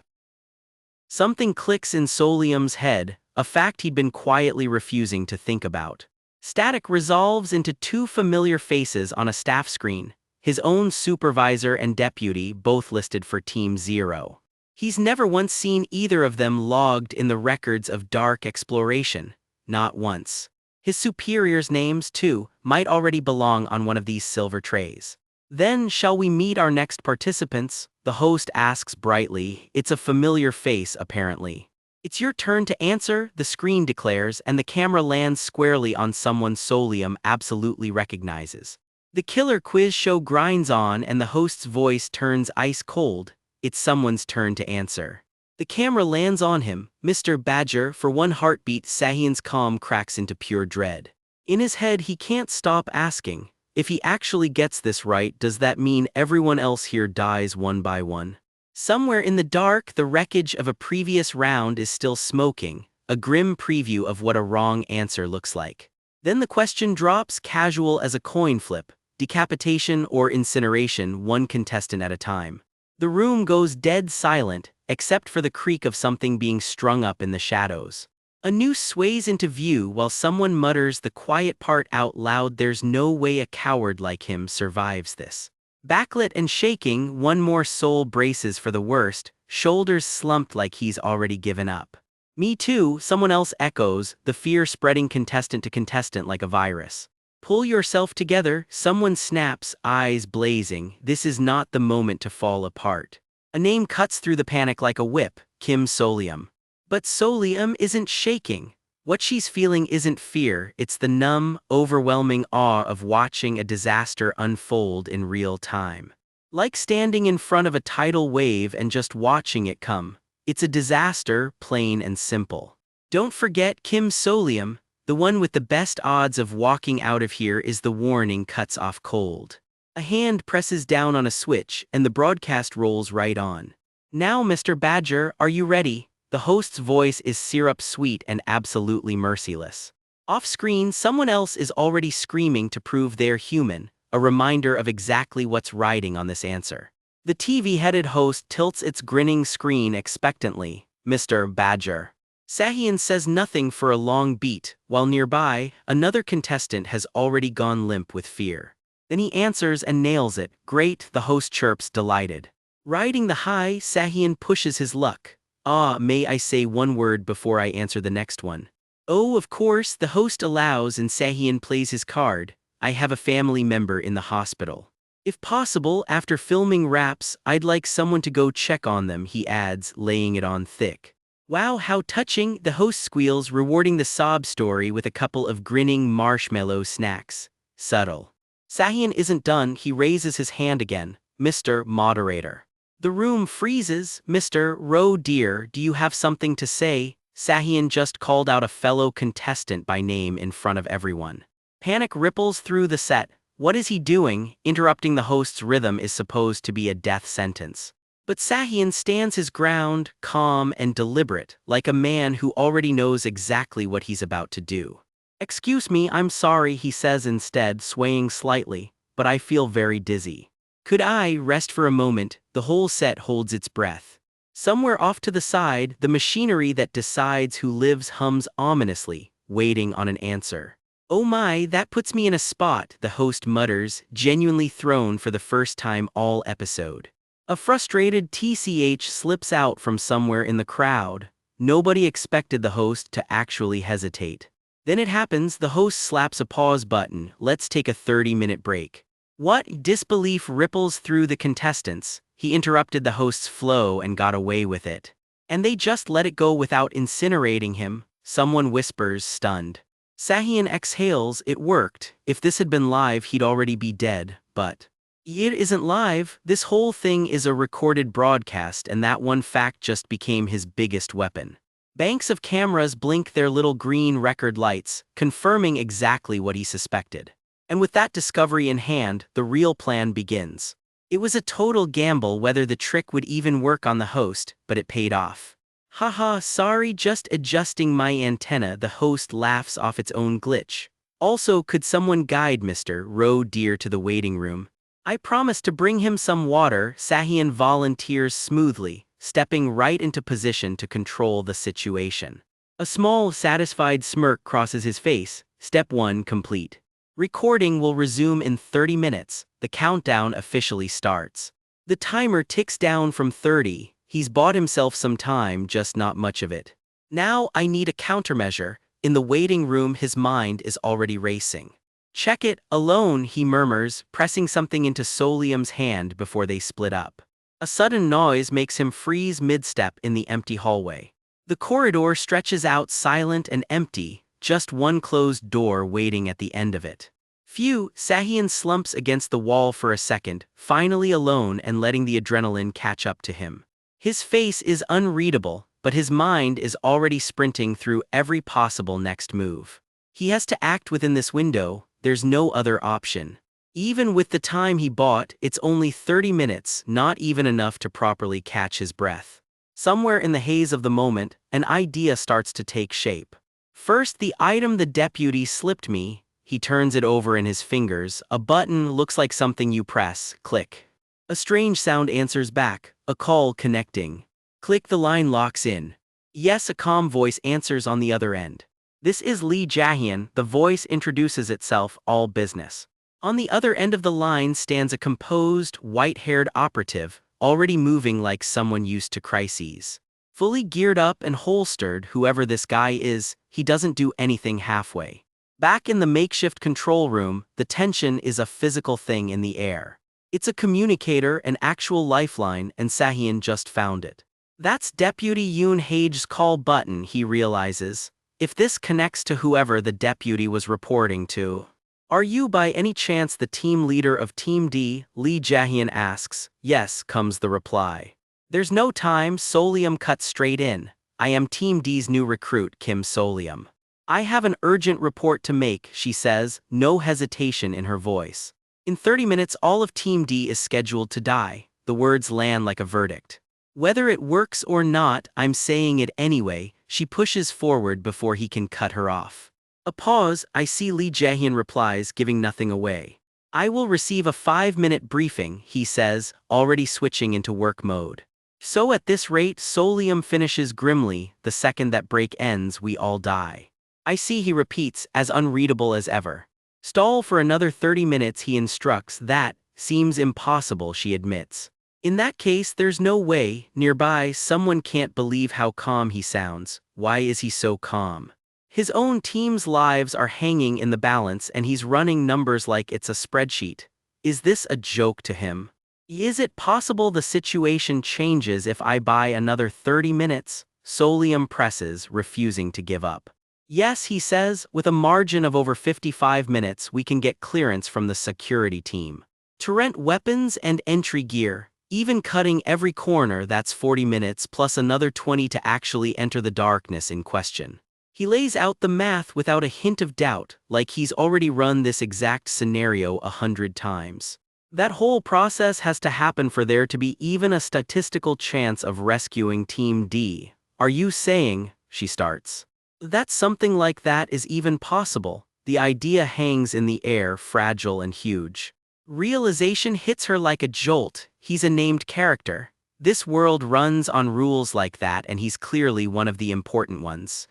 something clicks in Solium's head, a fact he'd been quietly refusing to think about. Static resolves into 2 familiar faces on a staff screen, his own supervisor and deputy, both listed for Team 0. He's never once seen either of them logged in the records of dark exploration. Not once. His superiors' names, too, might already belong on one of these silver trays. Then, shall we meet our next participants? The host asks brightly. It's a familiar face, apparently. It's your turn to answer, the screen declares, and the camera lands squarely on someone Solium absolutely recognizes. The killer quiz show grinds on and the host's voice turns ice cold. It's someone's turn to answer. The camera lands on him, Mr. Badger. For one heartbeat, Sahian's calm cracks into pure dread. In his head, he can't stop asking, if he actually gets this right, does that mean everyone else here dies one by one? Somewhere in the dark, the wreckage of a previous round is still smoking, a grim preview of what a wrong answer looks like. Then the question drops, casual as a coin flip, decapitation or incineration, one contestant at a time. The room goes dead silent, except for the creak of something being strung up in the shadows. A noose sways into view while someone mutters the quiet part out loud. There's no way a coward like him survives this. Backlit and shaking, one more soul braces for the worst, shoulders slumped like he's already given up. Me too, someone else echoes, the fear spreading contestant to contestant like a virus. Pull yourself together, someone snaps, eyes blazing. This is not the moment to fall apart. A name cuts through the panic like a whip, Kim Solium. But Solium isn't shaking. What she's feeling isn't fear, it's the numb, overwhelming awe of watching a disaster unfold in real time. Like standing in front of a tidal wave and just watching it come. It's a disaster, plain and simple. Don't forget Kim Solium, the one with the best odds of walking out of here. Is the warning cuts off cold. A hand presses down on a switch and the broadcast rolls right on. Now, Mr. Badger, are you ready? The host's voice is syrup sweet and absolutely merciless. Off-screen, someone else is already screaming to prove they're human, a reminder of exactly what's riding on this answer. The TV-headed host tilts its grinning screen expectantly. Mr. Badger. Sahian says nothing for a long beat, while nearby, another contestant has already gone limp with fear. Then he answers and nails it. Great, the host chirps, delighted. Riding the high, Sahian pushes his luck. Ah, may I say one word before I answer the next one? Oh, of course, the host allows and Sahian plays his card. I have a family member in the hospital. If possible, after filming wraps, I'd like someone to go check on them, he adds, laying it on thick. Wow, how touching, the host squeals, rewarding the sob story with a couple of grinning marshmallow snacks. Subtle. Sahian isn't done, he raises his hand again. Mr. Moderator. The room freezes. Mr. Roe dear, do you have something to say? Sahian just called out a fellow contestant by name in front of everyone. Panic ripples through the set. What is he doing? Interrupting the host's rhythm is supposed to be a death sentence. But Sahian stands his ground, calm and deliberate, like a man who already knows exactly what he's about to do. Excuse me, I'm sorry, he says instead, swaying slightly, but I feel very dizzy. Could I rest for a moment? The whole set holds its breath. Somewhere off to the side, the machinery that decides who lives hums ominously, waiting on an answer. Oh my, that puts me in a spot, the host mutters, genuinely thrown for the first time all episode. A frustrated TCH slips out from somewhere in the crowd. Nobody expected the host to actually hesitate. Then it happens, the host slaps a pause button. Let's take a 30-minute break. What? Disbelief ripples through the contestants. He interrupted the host's flow and got away with it. And they just let it go without incinerating him, someone whispers, stunned. Sahian exhales, it worked. If this had been live, he'd already be dead, but it isn't live. This whole thing is a recorded broadcast, and that one fact just became his biggest weapon. Banks of cameras blink their little green record lights, confirming exactly what he suspected. And with that discovery in hand, the real plan begins. It was a total gamble whether the trick would even work on the host, but it paid off. Haha, sorry, just adjusting my antenna, the host laughs off its own glitch. Also, could someone guide Mr. Roe dear to the waiting room? I promised to bring him some water, Sahian volunteers smoothly, stepping right into position to control the situation. A small, satisfied smirk crosses his face. Step 1 complete. Recording will resume in 30 minutes. The countdown officially starts. The timer ticks down from 30. He's bought himself some time, just not much of it. Now I need a countermeasure. In the waiting room his mind is already racing. Check it, alone, he murmurs, pressing something into Solium's hand before they split up. A sudden noise makes him freeze mid-step in the empty hallway. The corridor stretches out silent and empty, just one closed door waiting at the end of it. Phew, Sahian slumps against the wall for a second, finally alone and letting the adrenaline catch up to him. His face is unreadable, but his mind is already sprinting through every possible next move. He has to act within this window, there's no other option. Even with the time he bought, it's only 30 minutes, not even enough to properly catch his breath. Somewhere in the haze of the moment, an idea starts to take shape. First, the item the deputy slipped me. He turns it over in his fingers. A button looks like something you press. Click. A strange sound answers back. A call connecting. Click, the line locks in. Yes, a calm voice answers on the other end. This is Lee Jae-hyun. The voice introduces itself, all business. On the other end of the line stands a composed, white-haired operative, already moving like someone used to crises. Fully geared up and holstered, whoever this guy is, he doesn't do anything halfway. Back in the makeshift control room, the tension is a physical thing in the air. It's a communicator, an actual lifeline, and Sahian just found it. That's Deputy Yoon Hae's call button, he realizes. If this connects to whoever the deputy was reporting to. Are you by any chance the team leader of Team D? Lee Jae-hyun asks. Yes, comes the reply. There's no time, Solium cuts straight in. I am Team D's new recruit, Kim Solium. I have an urgent report to make, she says, no hesitation in her voice. In 30 minutes all of Team D is scheduled to die. The words land like a verdict. Whether it works or not, I'm saying it anyway. She pushes forward before he can cut her off. A pause. I see, Lee Jae-hyun replies, giving nothing away. I will receive a 5-minute briefing, he says, already switching into work mode. So at this rate, Solium finishes grimly, the second that break ends we all die. I see, he repeats, as unreadable as ever. Stall for another 30 minutes, he instructs. That seems impossible, she admits. In that case, there's no way. Nearby, someone can't believe how calm he sounds. Why is he so calm? His own team's lives are hanging in the balance and he's running numbers like it's a spreadsheet. Is this a joke to him? Is it possible the situation changes if I buy another 30 minutes? Solium presses, refusing to give up. Yes, he says, with a margin of over 55 minutes we can get clearance from the security team. To rent weapons and entry gear. Even cutting every corner, that's 40 minutes plus another 20 to actually enter the darkness in question. He lays out the math without a hint of doubt, like he's already run this exact scenario 100 times. That whole process has to happen for there to be even a statistical chance of rescuing Team D. Are you saying, she starts, that something like that is even possible? The idea hangs in the air, fragile and huge. Realization hits her like a jolt. He's a named character. This world runs on rules like that and he's clearly one of the important ones.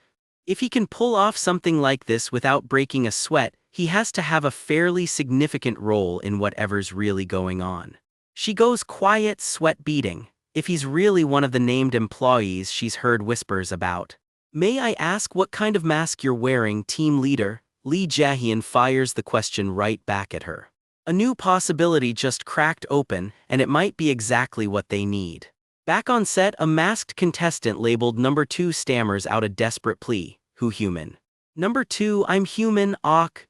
If he can pull off something like this without breaking a sweat, he has to have a fairly significant role in whatever's really going on. She goes quiet, sweat beading. If he's really one of the named employees she's heard whispers about. May I ask what kind of mask you're wearing, team leader? Lee Jae-hyun fires the question right back at her. A new possibility just cracked open, and it might be exactly what they need. Back on set, a masked contestant labeled number 2 stammers out a desperate plea. Who human? Number 2, I'm human,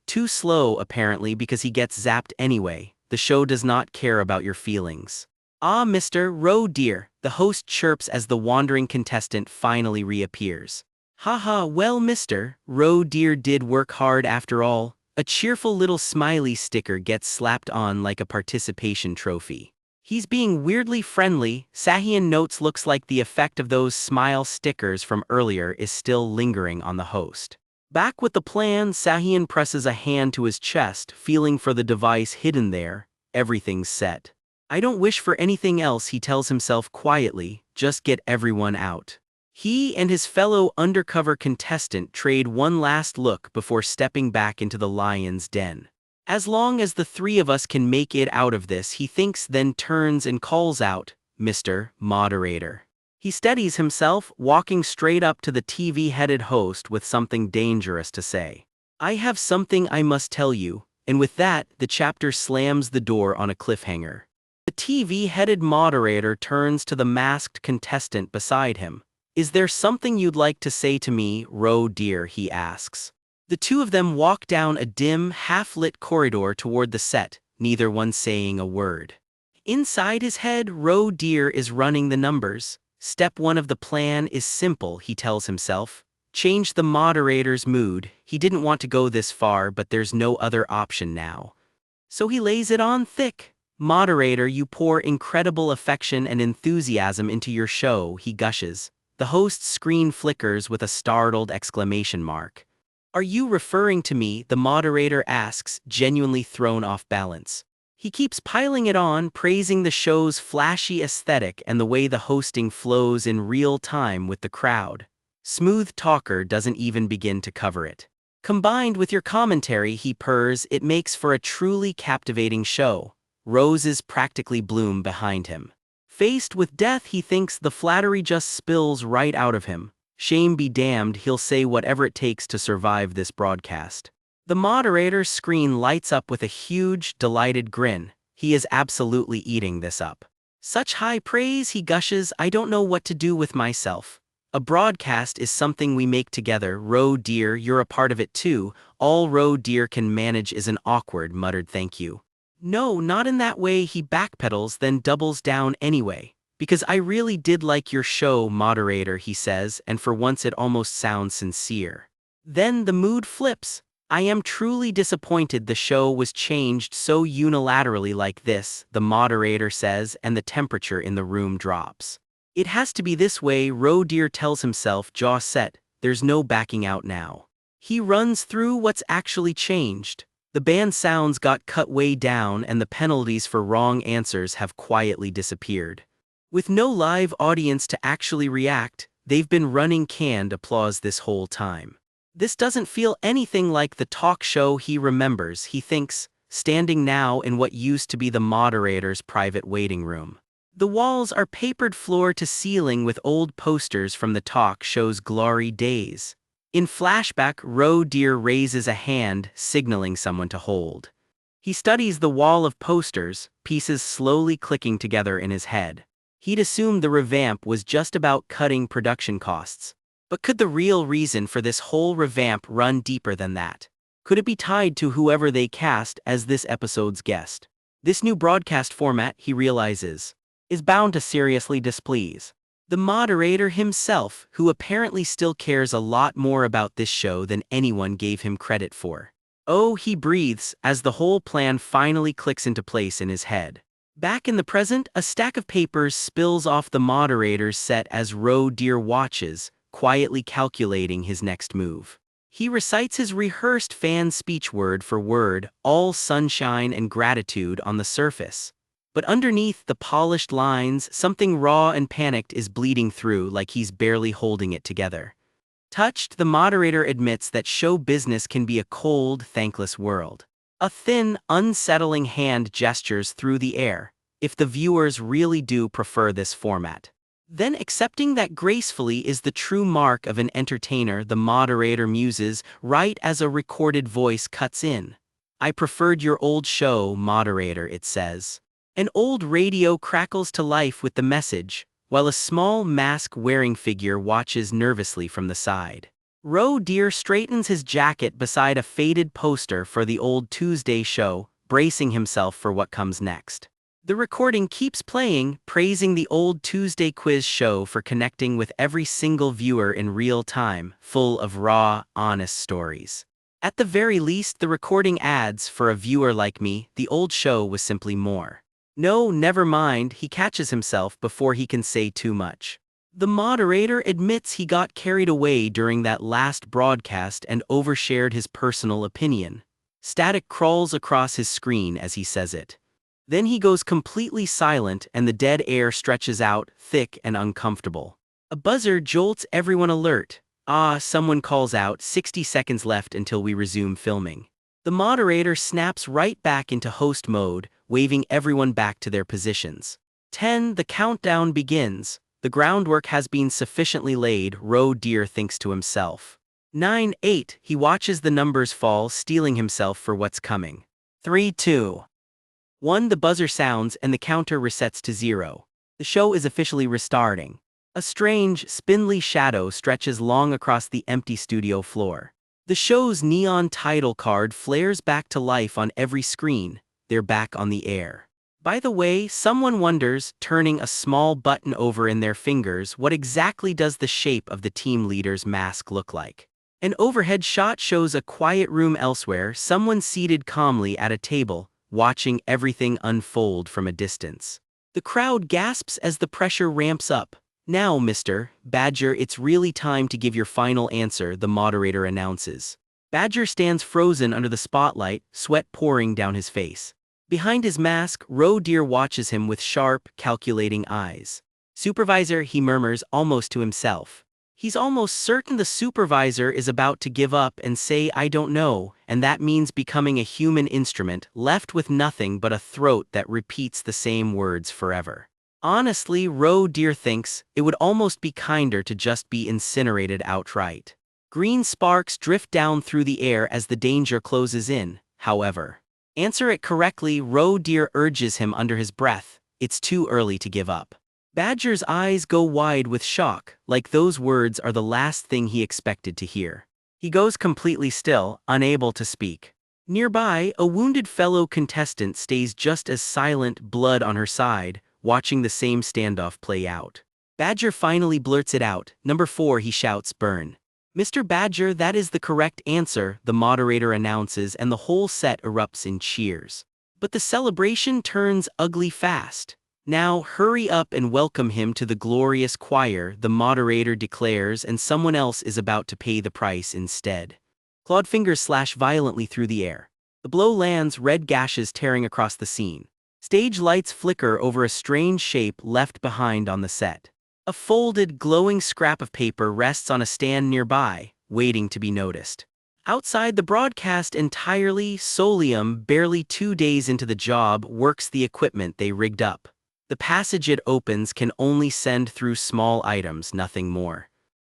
too slow apparently because he gets zapped anyway. The show does not care about your feelings. Ah, Mr. Rowe dear, the host chirps as the wandering contestant finally reappears. Haha, well Mr. Rowe dear did work hard after all. A cheerful little smiley sticker gets slapped on like a participation trophy. He's being weirdly friendly, Sahian notes. Looks like the effect of those smile stickers from earlier is still lingering on the host. Back with the plan, Sahian presses a hand to his chest, feeling for the device hidden there. Everything's set. I don't wish for anything else, he tells himself quietly, just get everyone out. He and his fellow undercover contestant trade one last look before stepping back into the lion's den. As long as the three of us can make it out of this, he thinks, then turns and calls out, Mr. Moderator. He steadies himself, walking straight up to the TV-headed host with something dangerous to say. "I have something I must tell you," and with that, the chapter slams the door on a cliffhanger. The TV-headed moderator turns to the masked contestant beside him. "Is there something you'd like to say to me, Ro dear?" he asks. The two of them walk down a dim, half-lit corridor toward the set, neither one saying a word. Inside his head, Ro dear is running the numbers. Step 1 of the plan is simple, he tells himself. Change the moderator's mood. He didn't want to go this far, but there's no other option now. So he lays it on thick. "Moderator, you pour incredible affection and enthusiasm into your show," he gushes. The host's screen flickers with a startled exclamation mark. "Are you referring to me?" the moderator asks, genuinely thrown off balance. He keeps piling it on, praising the show's flashy aesthetic and the way the hosting flows in real time with the crowd. Smooth talker doesn't even begin to cover it. "Combined with your commentary," he purrs, "it makes for a truly captivating show." Roses practically bloom behind him. Faced with death, he thinks the flattery just spills right out of him. Shame be damned, he'll say whatever it takes to survive this broadcast. The moderator's screen lights up with a huge, delighted grin. He is absolutely eating this up. "Such high praise," he gushes, "I don't know what to do with myself." "A broadcast is something we make together, Ro dear, you're a part of it too. All Ro dear can manage is an awkward, muttered thank you." "No, not in that way," he backpedals, then doubles down anyway. "Because I really did like your show, moderator," he says, and for once it almost sounds sincere. Then the mood flips. "I am truly disappointed the show was changed so unilaterally like this," the moderator says, and the temperature in the room drops. "It has to be this way," Ro dear tells himself, jaw set. There's no backing out now. He runs through what's actually changed. The band sounds got cut way down and the penalties for wrong answers have quietly disappeared. With no live audience to actually react, they've been running canned applause this whole time. This doesn't feel anything like the talk show he remembers, he thinks, standing now in what used to be the moderator's private waiting room. The walls are papered floor to ceiling with old posters from the talk show's glory days. In flashback, Ro dear raises a hand, signaling someone to hold. He studies the wall of posters, pieces slowly clicking together in his head. He'd assumed the revamp was just about cutting production costs. But could the real reason for this whole revamp run deeper than that? Could it be tied to whoever they cast as this episode's guest? This new broadcast format, he realizes, is bound to seriously displease the moderator himself, who apparently still cares a lot more about this show than anyone gave him credit for. "Oh," he breathes, as the whole plan finally clicks into place in his head. Back in the present, a stack of papers spills off the moderator's set as Ro dear watches, quietly calculating his next move. He recites his rehearsed fan speech word for word, all sunshine and gratitude on the surface. But underneath the polished lines, something raw and panicked is bleeding through, like he's barely holding it together. Touched, the moderator admits that show business can be a cold, thankless world. A thin, unsettling hand gestures through the air. If the viewers really do prefer this format, then accepting that gracefully is the true mark of an entertainer, the moderator muses, right as a recorded voice cuts in. "I preferred your old show, moderator," it says. An old radio crackles to life with the message, while a small mask-wearing figure watches nervously from the side. Ro dear straightens his jacket beside a faded poster for the old Tuesday show, bracing himself for what comes next. The recording keeps playing, praising the old Tuesday quiz show for connecting with every single viewer in real time, full of raw, honest stories. At the very least, the recording adds, "For a viewer like me, the old show was simply more." No, never mind, he catches himself before he can say too much. The moderator admits he got carried away during that last broadcast and overshared his personal opinion. Static crawls across his screen as he says it. Then he goes completely silent and the dead air stretches out, thick and uncomfortable. A buzzer jolts everyone alert. "Ah," someone calls out, 60 seconds left until we resume filming. The moderator snaps right back into host mode, waving everyone back to their positions. 10. The countdown begins. The groundwork has been sufficiently laid, Roe Deer thinks to himself. 9, 8, he watches the numbers fall, steeling himself for what's coming. 3, 2, 1, the buzzer sounds and the counter resets to 0. The show is officially restarting. A strange, spindly shadow stretches long across the empty studio floor. The show's neon title card flares back to life on every screen. They're back on the air. By the way, someone wonders, turning a small button over in their fingers, what exactly does the shape of the team leader's mask look like? An overhead shot shows a quiet room elsewhere, someone seated calmly at a table, watching everything unfold from a distance. The crowd gasps as the pressure ramps up. Now, Mr. Badger, it's really time to give your final answer, the moderator announces. Badger stands frozen under the spotlight, sweat pouring down his face. Behind his mask, Roe Deer watches him with sharp, calculating eyes. Supervisor, he murmurs almost to himself. He's almost certain the supervisor is about to give up and say I don't know, and that means becoming a human instrument, left with nothing but a throat that repeats the same words forever. Honestly, Roe Deer thinks it would almost be kinder to just be incinerated outright. Green sparks drift down through the air as the danger closes in, however. Answer it correctly, Roe Deer urges him under his breath. It's too early to give up. Badger's eyes go wide with shock, like those words are the last thing he expected to hear. He goes completely still, unable to speak. Nearby, a wounded fellow contestant stays just as silent, blood on her side, watching the same standoff play out. Badger finally blurts it out. Number 4, he shouts, burn. Mr. Badger, that is the correct answer, the moderator announces, and the whole set erupts in cheers. But the celebration turns ugly fast. Now hurry up and welcome him to the glorious choir, the moderator declares, and someone else is about to pay the price instead. Clawed fingers slash violently through the air. The blow lands, red gashes tearing across the scene. Stage lights flicker over a strange shape left behind on the set. A folded, glowing scrap of paper rests on a stand nearby, waiting to be noticed. Outside the broadcast entirely, Solium, barely 2 days into the job, works the equipment they rigged up. The passage it opens can only send through small items, nothing more.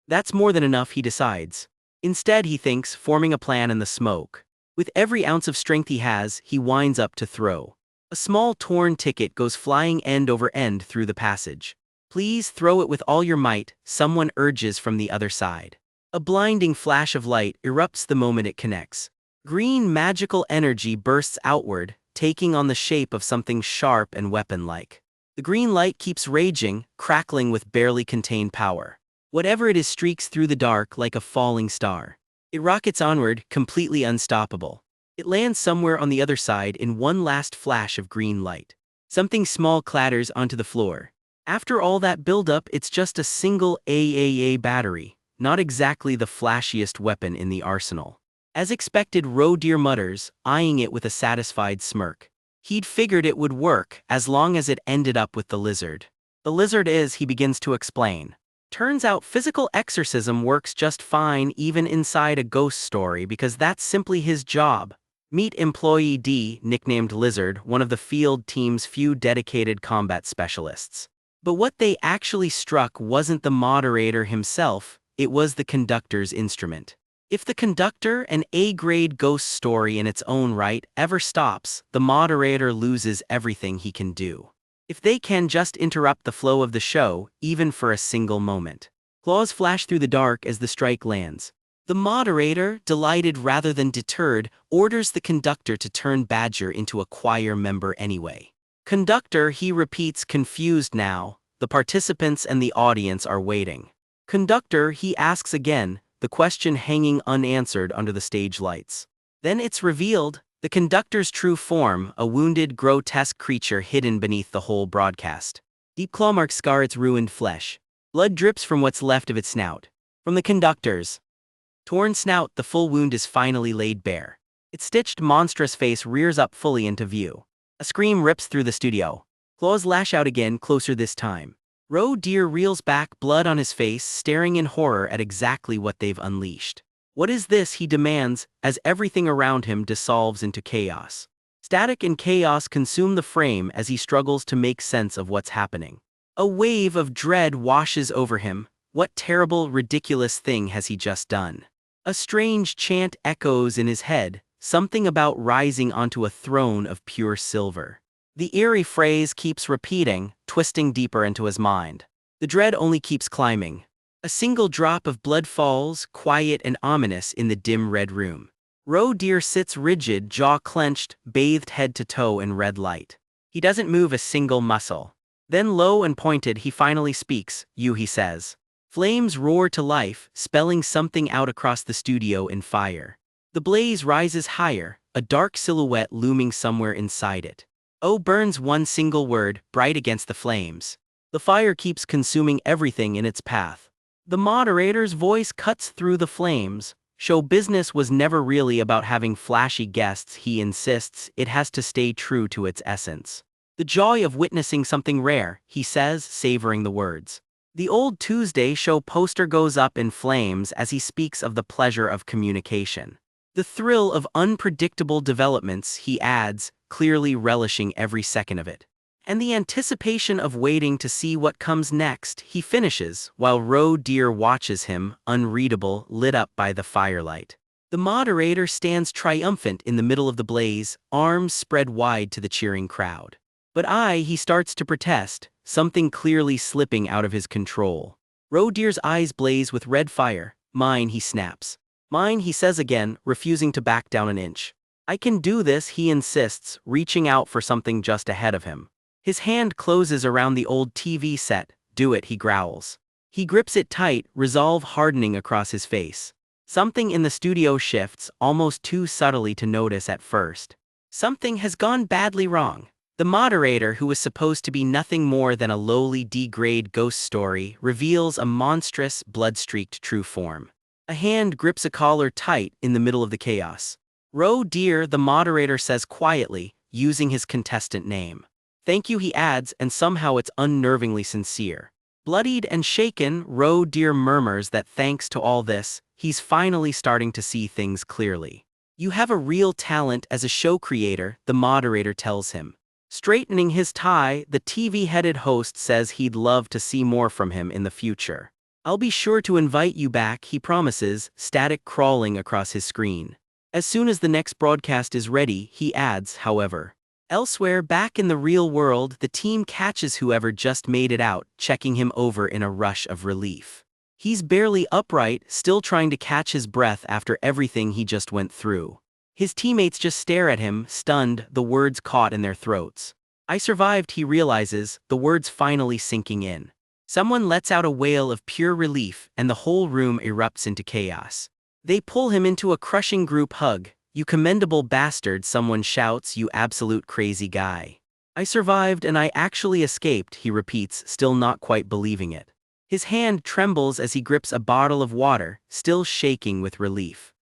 That's more than enough, he decides. Instead, he thinks, forming a plan in the smoke. With every ounce of strength he has, he winds up to throw. A small torn ticket goes flying end over end through the passage. Please throw it with all your might, someone urges from the other side. A blinding flash of light erupts the moment it connects. Green magical energy bursts outward, taking on the shape of something sharp and weapon-like. The green light keeps raging, crackling with barely contained power. Whatever it is streaks through the dark like a falling star. It rockets onward, completely unstoppable. It lands somewhere on the other side in one last flash of green light. Something small clatters onto the floor. After all that buildup, it's just a single AAA battery, not exactly the flashiest weapon in the arsenal. As expected, Roe Deer mutters, eyeing it with a satisfied smirk. He'd figured it would work, as long as it ended up with the lizard. The lizard is, he begins to explain. Turns out physical exorcism works just fine even inside a ghost story because that's simply his job. Meet Employee D, nicknamed Lizard, one of the field team's few dedicated combat specialists. But what they actually struck wasn't the moderator himself, it was the conductor's instrument. If the conductor, an A-grade ghost story in its own right, ever stops, the moderator loses everything he can do. If they can just interrupt the flow of the show, even for a single moment. Claws flash through the dark as the strike lands. The moderator, delighted rather than deterred, orders the conductor to turn Badger into a choir member anyway. Conductor, he repeats, confused now. The participants and the audience are waiting. Conductor, he asks again, the question hanging unanswered under the stage lights. Then it's revealed, the conductor's true form, a wounded, grotesque creature hidden beneath the whole broadcast. Deep claw marks scar its ruined flesh. Blood drips from what's left of its snout. From the conductor's torn snout, the full wound is finally laid bare. Its stitched, monstrous face rears up fully into view. A scream rips through the studio. Claws lash out again, closer this time. Roe Deer reels back, blood on his face, staring in horror at exactly what they've unleashed. What is this, he demands, as everything around him dissolves into chaos. Static and chaos consume the frame as he struggles to make sense of what's happening. A wave of dread washes over him. What terrible, ridiculous thing has he just done? A strange chant echoes in his head, something about rising onto a throne of pure silver. The eerie phrase keeps repeating, twisting deeper into his mind. The dread only keeps climbing. A single drop of blood falls, quiet and ominous in the dim red room. Deer sits rigid, jaw clenched, bathed head to toe in red light. He doesn't move a single muscle. Then low and pointed he finally speaks. "You," he says. Flames roar to life, spelling something out across the studio in fire. The blaze rises higher, a dark silhouette looming somewhere inside it. Burns one single word, bright against the flames. The fire keeps consuming everything in its path. The moderator's voice cuts through the flames. Show business was never really about having flashy guests, he insists. It has to stay true to its essence. The joy of witnessing something rare, he says, savoring the words. The old Tuesday show poster goes up in flames as he speaks of the pleasure of communication. The thrill of unpredictable developments, he adds, clearly relishing every second of it. And the anticipation of waiting to see what comes next, he finishes, while Deer watches him, unreadable, lit up by the firelight. The moderator stands triumphant in the middle of the blaze, arms spread wide to the cheering crowd. But he starts to protest, something clearly slipping out of his control. Deer's eyes blaze with red fire. "Mine," he snaps. "Mine," he says again, refusing to back down an inch. "I can do this," he insists, reaching out for something just ahead of him. His hand closes around the old TV set. "Do it," he growls. He grips it tight, resolve hardening across his face. Something in the studio shifts, almost too subtly to notice at first. Something has gone badly wrong. The moderator, who was supposed to be nothing more than a lowly D-grade ghost story, reveals a monstrous, blood-streaked true form. A hand grips a collar tight in the middle of the chaos. Deer," the moderator says quietly, using his contestant name. "Thank you," he adds, and somehow it's unnervingly sincere. Bloodied and shaken, Deer murmurs that thanks to all this, he's finally starting to see things clearly. "You have a real talent as a show creator," the moderator tells him. Straightening his tie, the TV-headed host says he'd love to see more from him in the future. "I'll be sure to invite you back," he promises, static crawling across his screen. "As soon as the next broadcast is ready," he adds, however. Elsewhere, back in the real world, the team catches whoever just made it out, checking him over in a rush of relief. He's barely upright, still trying to catch his breath after everything he just went through. His teammates just stare at him, stunned, the words caught in their throats. "I survived," he realizes, the words finally sinking in. Someone lets out a wail of pure relief, and the whole room erupts into chaos. They pull him into a crushing group hug. "You commendable bastard," someone shouts, "you absolute crazy guy." "I survived and I actually escaped," he repeats, still not quite believing it. His hand trembles as he grips a bottle of water, still shaking with relief.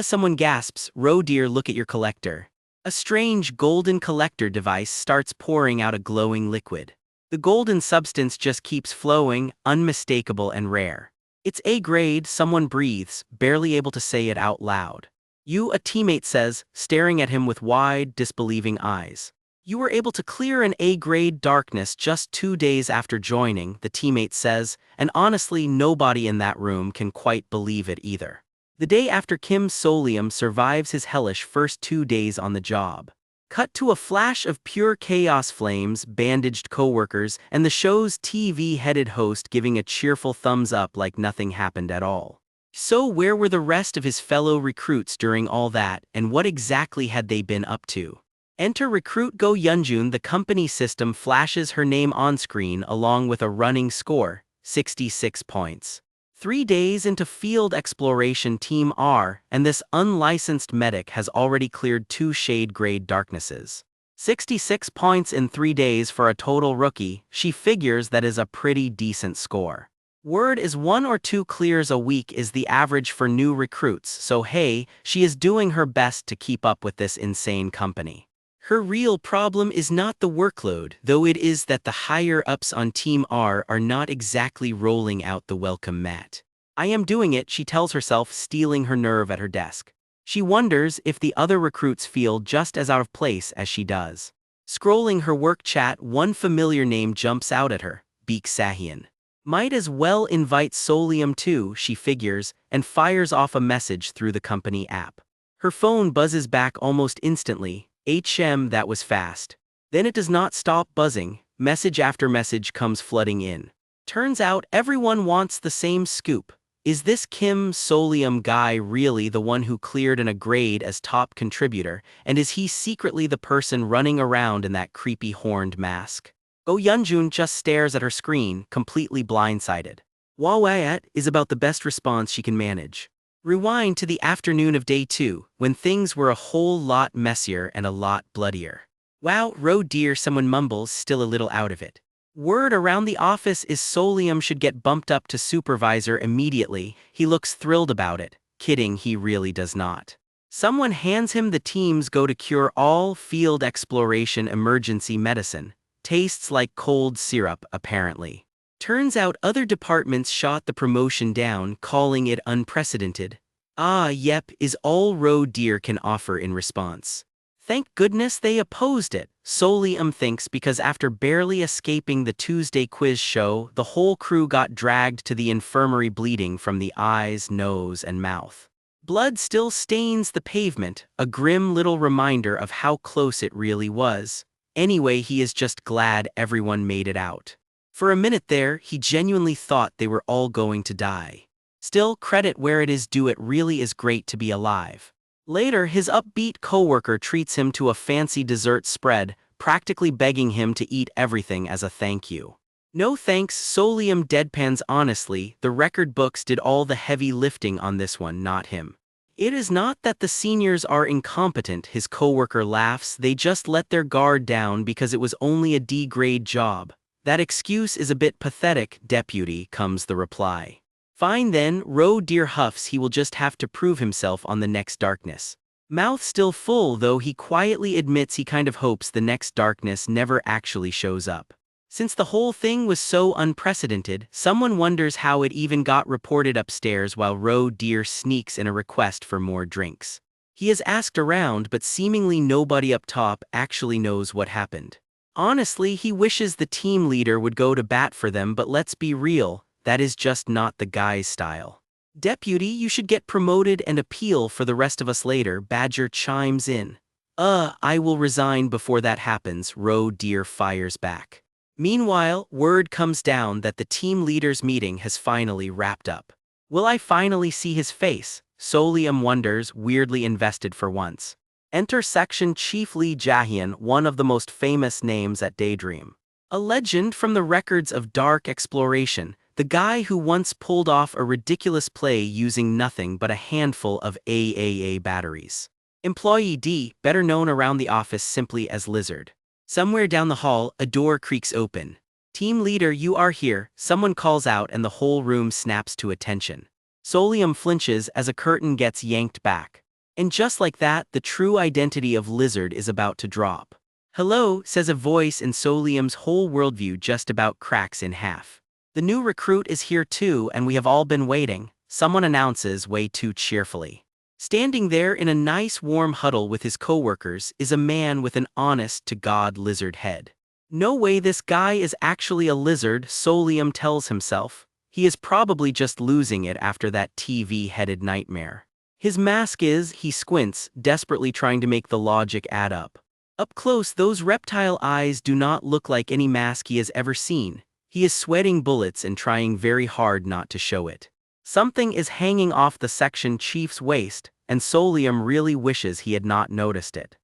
Someone gasps. "Deer, look at your collector." A strange golden collector device starts pouring out a glowing liquid. The golden substance just keeps flowing, unmistakable and rare. "It's A-grade," someone breathes, barely able to say it out loud. "You," a teammate says, staring at him with wide, disbelieving eyes. "You were able to clear an A-grade darkness just 2 days after joining," the teammate says, and honestly nobody in that room can quite believe it either. The day after Kim Solium survives his hellish first 2 days on the job. Cut to a flash of pure chaos, flames, bandaged coworkers, and the show's TV-headed host giving a cheerful thumbs up like nothing happened at all. So where were the rest of his fellow recruits during all that, and what exactly had they been up to? Enter recruit Go Yeonjun. The company system flashes her name on screen along with a running score, 66 points. 3 days into field exploration, Team R, and this unlicensed medic has already cleared 2 shade-grade darknesses. 66 points in 3 days for a total rookie, she figures that is a pretty decent score. Word is 1 or 2 clears a week is the average for new recruits, so hey, she is doing her best to keep up with this insane company. Her real problem is not the workload, though it is that the higher-ups on Team R are not exactly rolling out the welcome mat. "I am doing it," she tells herself, steeling her nerve at her desk. She wonders if the other recruits feel just as out of place as she does. Scrolling her work chat, one familiar name jumps out at her. Beak Sahian. Might as well invite Solium too, she figures, and fires off a message through the company app. Her phone buzzes back almost instantly. That was fast. Then it does not stop buzzing, message after message comes flooding in. Turns out everyone wants the same scoop. Is this Kim Solium guy really the one who cleared a grade as top contributor, and is he secretly the person running around in that creepy horned mask? Go Yeonjun just stares at her screen, completely blindsided. Wawayat is about the best response she can manage. Rewind to the afternoon of day 2, when things were a whole lot messier and a lot bloodier. Wow, dear, someone mumbles, still a little out of it. Word around the office is Solium should get bumped up to supervisor immediately. He looks thrilled about it. Kidding, he really does not. Someone hands him the team's go to cure all field exploration emergency medicine. Tastes like cold syrup, apparently. Turns out other departments shot the promotion down, calling it unprecedented. Yep, is all dear can offer in response. Thank goodness they opposed it, Solium thinks, because after barely escaping the Tuesday quiz show, the whole crew got dragged to the infirmary bleeding from the eyes, nose, and mouth. Blood still stains the pavement, a grim little reminder of how close it really was. Anyway, he is just glad everyone made it out. For a minute there, he genuinely thought they were all going to die. Still, credit where it is due, it really is great to be alive. Later, his upbeat coworker treats him to a fancy dessert spread, practically begging him to eat everything as a thank you. No thanks, Solium deadpans honestly, the record books did all the heavy lifting on this one, not him. It is not that the seniors are incompetent, his coworker laughs, they just let their guard down because it was only a D-grade job. That excuse is a bit pathetic, deputy, comes the reply. Fine then, dear huffs, he will just have to prove himself on the next darkness. Mouth still full, though he quietly admits he kind of hopes the next darkness never actually shows up. Since the whole thing was so unprecedented, someone wonders how it even got reported upstairs while dear sneaks in a request for more drinks. He has asked around, but seemingly nobody up top actually knows what happened. Honestly, he wishes the team leader would go to bat for them, but let's be real, that is just not the guy's style. Deputy, you should get promoted and appeal for the rest of us later, Badger chimes in. I will resign before that happens, dear fires back. Meanwhile, word comes down that the team leaders' meeting has finally wrapped up. Will I finally see his face? Solium wonders, weirdly invested for once. Enter Section Chief Lee Jae-hyun, one of the most famous names at Daydream. A legend from the records of dark exploration, the guy who once pulled off a ridiculous play using nothing but a handful of AAA batteries. Employee D, better known around the office simply as Lizard. Somewhere down the hall, a door creaks open. Team leader, you are here, someone calls out and the whole room snaps to attention. Solium flinches as a curtain gets yanked back. And just like that, the true identity of Lizard is about to drop. Hello, says a voice, and Solium's whole worldview just about cracks in half. The new recruit is here too, and we have all been waiting, someone announces way too cheerfully. Standing there in a nice warm huddle with his coworkers is a man with an honest-to-God lizard head. No way this guy is actually a lizard, Solium tells himself. He is probably just losing it after that TV-headed nightmare. His mask is, he squints, desperately trying to make the logic add up. Up close, those reptile eyes do not look like any mask he has ever seen. He is sweating bullets and trying very hard not to show it. Something is hanging off the section chief's waist, and Solium really wishes he had not noticed it.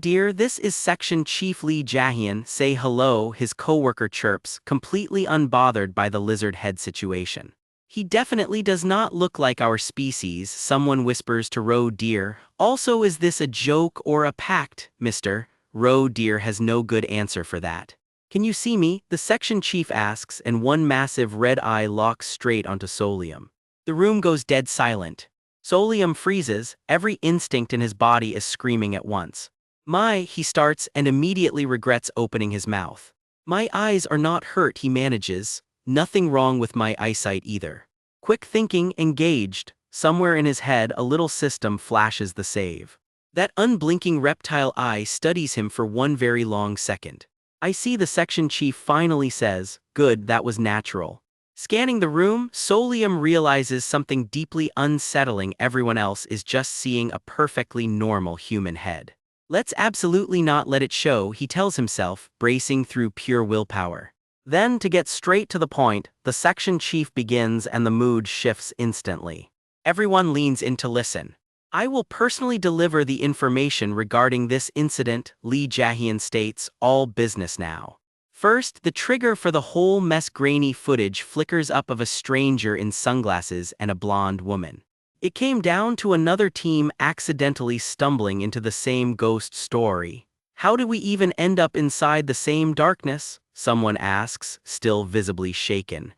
Dear, this is Section Chief Lee Jae-hyun, say hello, his coworker chirps, completely unbothered by the lizard head situation. He definitely does not look like our species, someone whispers to Dear. Also, is this a joke or a pact, mister? Dear has no good answer for that. Can you see me? The section chief asks, and one massive red eye locks straight onto Solium. The room goes dead silent. Solium freezes, every instinct in his body is screaming at once. He starts and immediately regrets opening his mouth. My eyes are not hurt, he manages. Nothing wrong with my eyesight either. Quick thinking, engaged. Somewhere in his head a little system flashes the save. That unblinking reptile eye studies him for one very long second. I see, the section chief finally says. Good, that was natural. Scanning the room, Solium realizes something deeply unsettling. Everyone else is just seeing a perfectly normal human head. Let's absolutely not let it show, he tells himself, bracing through pure willpower. Then, to get straight to the point, the section chief begins and the mood shifts instantly. Everyone leans in to listen. I will personally deliver the information regarding this incident, Lee Jae-hyun states, all business now. First, the trigger for the whole mess. Grainy footage flickers up of a stranger in sunglasses and a blonde woman. It came down to another team accidentally stumbling into the same ghost story. How did we even end up inside the same darkness? Someone asks, still visibly shaken.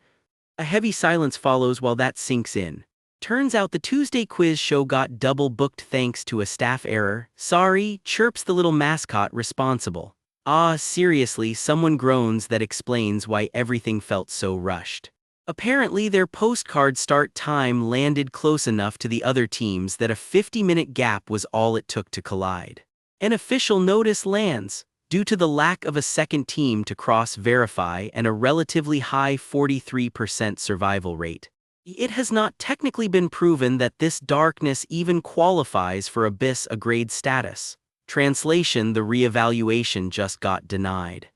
A heavy silence follows while that sinks in. Turns out the Tuesday quiz show got double booked thanks to a staff error. Sorry, chirps the little mascot responsible. Ah, seriously, someone groans. That explains why everything felt so rushed. Apparently their postcard start time landed close enough to the other teams that a 50-minute gap was all it took to collide. An official notice lands. Due to the lack of a second team to cross-verify and a relatively high 43% survival rate, it has not technically been proven that this darkness even qualifies for Abyss A grade status. Translation: the re-evaluation just got denied.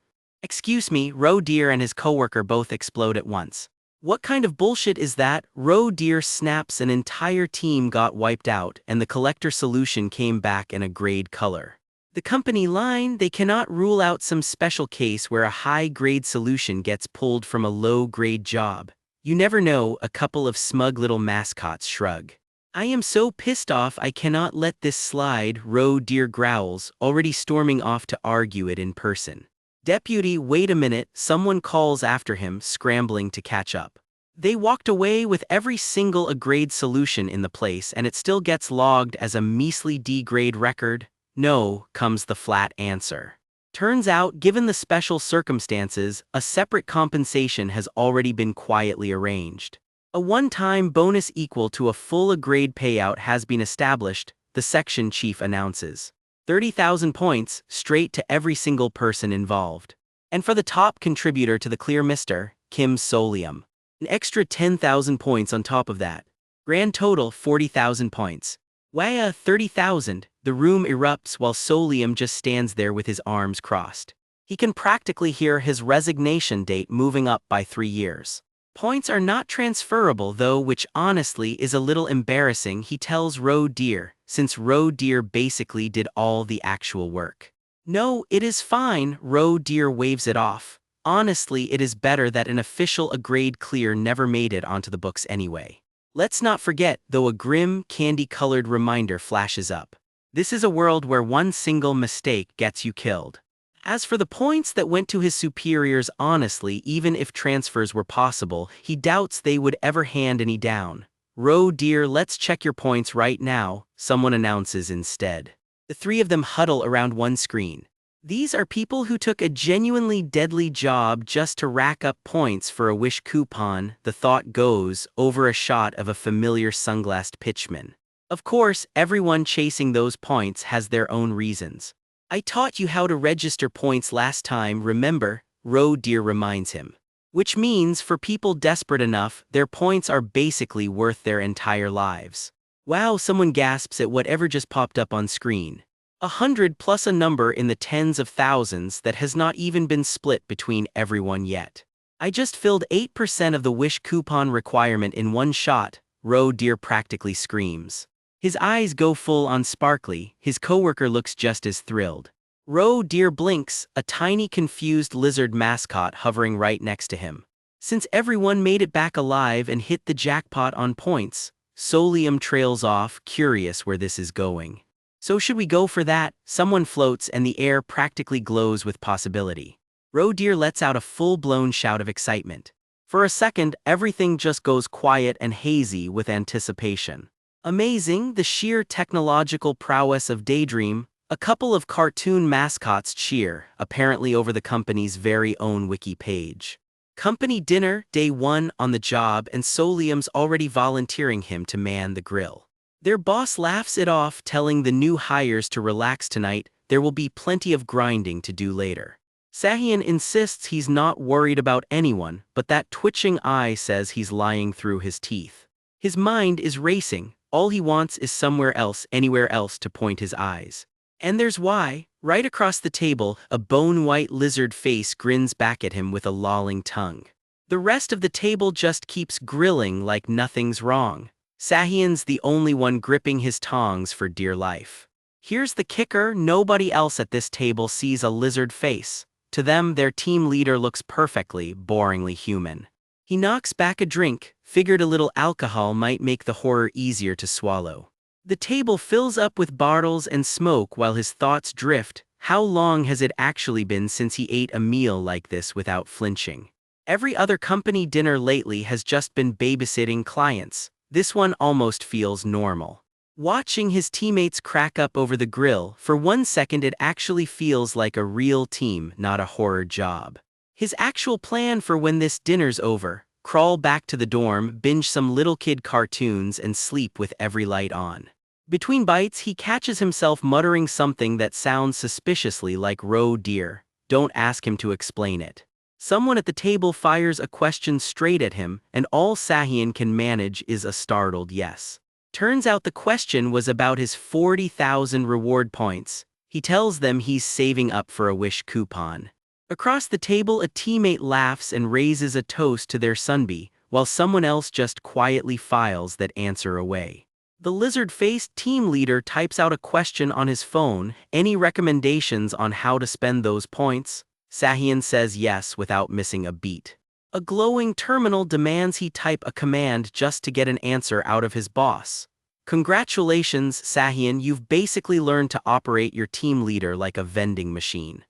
Excuse me, Ro Deer and his coworker both explode at once. What kind of bullshit is that? Ro Deer snaps. An entire team got wiped out and the collector solution came back in a grade color. The company line: they cannot rule out some special case where a high-grade solution gets pulled from a low-grade job. You never know, a couple of smug little mascots shrug. I am so pissed off I cannot let this slide, Ro Deer growls, already storming off to argue it in person. Deputy, wait a minute, someone calls after him, scrambling to catch up. They walked away with every single A-grade solution in the place and it still gets logged as a measly D-grade record? No, comes the flat answer. Turns out, given the special circumstances, a separate compensation has already been quietly arranged. A one-time bonus equal to a full A-grade payout has been established, the section chief announces. 30,000 points, straight to every single person involved. And for the top contributor to the clear Mr. Kim Solium, an extra 10,000 points on top of that. Grand total 40,000 points. Waya, 30,000, the room erupts while Solium just stands there with his arms crossed. He can practically hear his resignation date moving up by 3 years. Points are not transferable though, which honestly is a little embarrassing, he tells Ro Deer, since Ro Deer basically did all the actual work. No, it is fine, Ro Deer waves it off. Honestly, it is better that an official A-grade clear never made it onto the books anyway. Let's not forget, though, a grim, candy-colored reminder flashes up. This is a world where one single mistake gets you killed. As for the points that went to his superiors, honestly, even if transfers were possible, he doubts they would ever hand any down. Ro Deer, let's check your points right now, someone announces instead. The three of them huddle around one screen. These are people who took a genuinely deadly job just to rack up points for a wish coupon, the thought goes, over a shot of a familiar sunglassed pitchman. Of course, everyone chasing those points has their own reasons. I taught you how to register points last time, remember? Ro Deer reminds him. Which means, for people desperate enough, their points are basically worth their entire lives. Wow, someone gasps at whatever just popped up on screen. 100 plus a number in the tens of thousands that has not even been split between everyone yet. I just filled 8% of the wish coupon requirement in one shot, Ro Deer practically screams. His eyes go full on sparkly, his coworker looks just as thrilled. Ro Deer blinks, a tiny confused lizard mascot hovering right next to him. Since everyone made it back alive and hit the jackpot on points, Solium trails off, curious where this is going. So should we go for that? Someone floats and the air practically glows with possibility. Ro Deer lets out a full-blown shout of excitement. For a second, everything just goes quiet and hazy with anticipation. Amazing, the sheer technological prowess of Daydream. A couple of cartoon mascots cheer, apparently over the company's very own wiki page. Company dinner, day 1 on the job, and Solium's already volunteering him to man the grill. Their boss laughs it off, telling the new hires to relax tonight, there will be plenty of grinding to do later. Sahyun insists he's not worried about anyone, but that twitching eye says he's lying through his teeth. His mind is racing, all he wants is somewhere else, anywhere else to point his eyes. And there's why. Right across the table, a bone-white lizard face grins back at him with a lolling tongue. The rest of the table just keeps grilling like nothing's wrong. Sahyun's the only one gripping his tongs for dear life. Here's the kicker, nobody else at this table sees a lizard face. To them, their team leader looks perfectly, boringly human. He knocks back a drink, figured a little alcohol might make the horror easier to swallow. The table fills up with bottles and smoke while his thoughts drift. How long has it actually been since he ate a meal like this without flinching? Every other company dinner lately has just been babysitting clients. This one almost feels normal. Watching his teammates crack up over the grill, for 1 second it actually feels like a real team, not a horror job. His actual plan for when this dinner's over: crawl back to the dorm, binge some little kid cartoons, and sleep with every light on. Between bites, he catches himself muttering something that sounds suspiciously like "roe deer." Don't ask him to explain it. Someone at the table fires a question straight at him, and all Sahyun can manage is a startled yes. Turns out the question was about his 40,000 reward points. He tells them he's saving up for a wish coupon. Across the table, a teammate laughs and raises a toast to their sunbee, while someone else just quietly files that answer away. The lizard-faced team leader types out a question on his phone. Any recommendations on how to spend those points? Sahyun says yes without missing a beat. A glowing terminal demands he type a command just to get an answer out of his boss. Congratulations, Sahyun, you've basically learned to operate your team leader like a vending machine.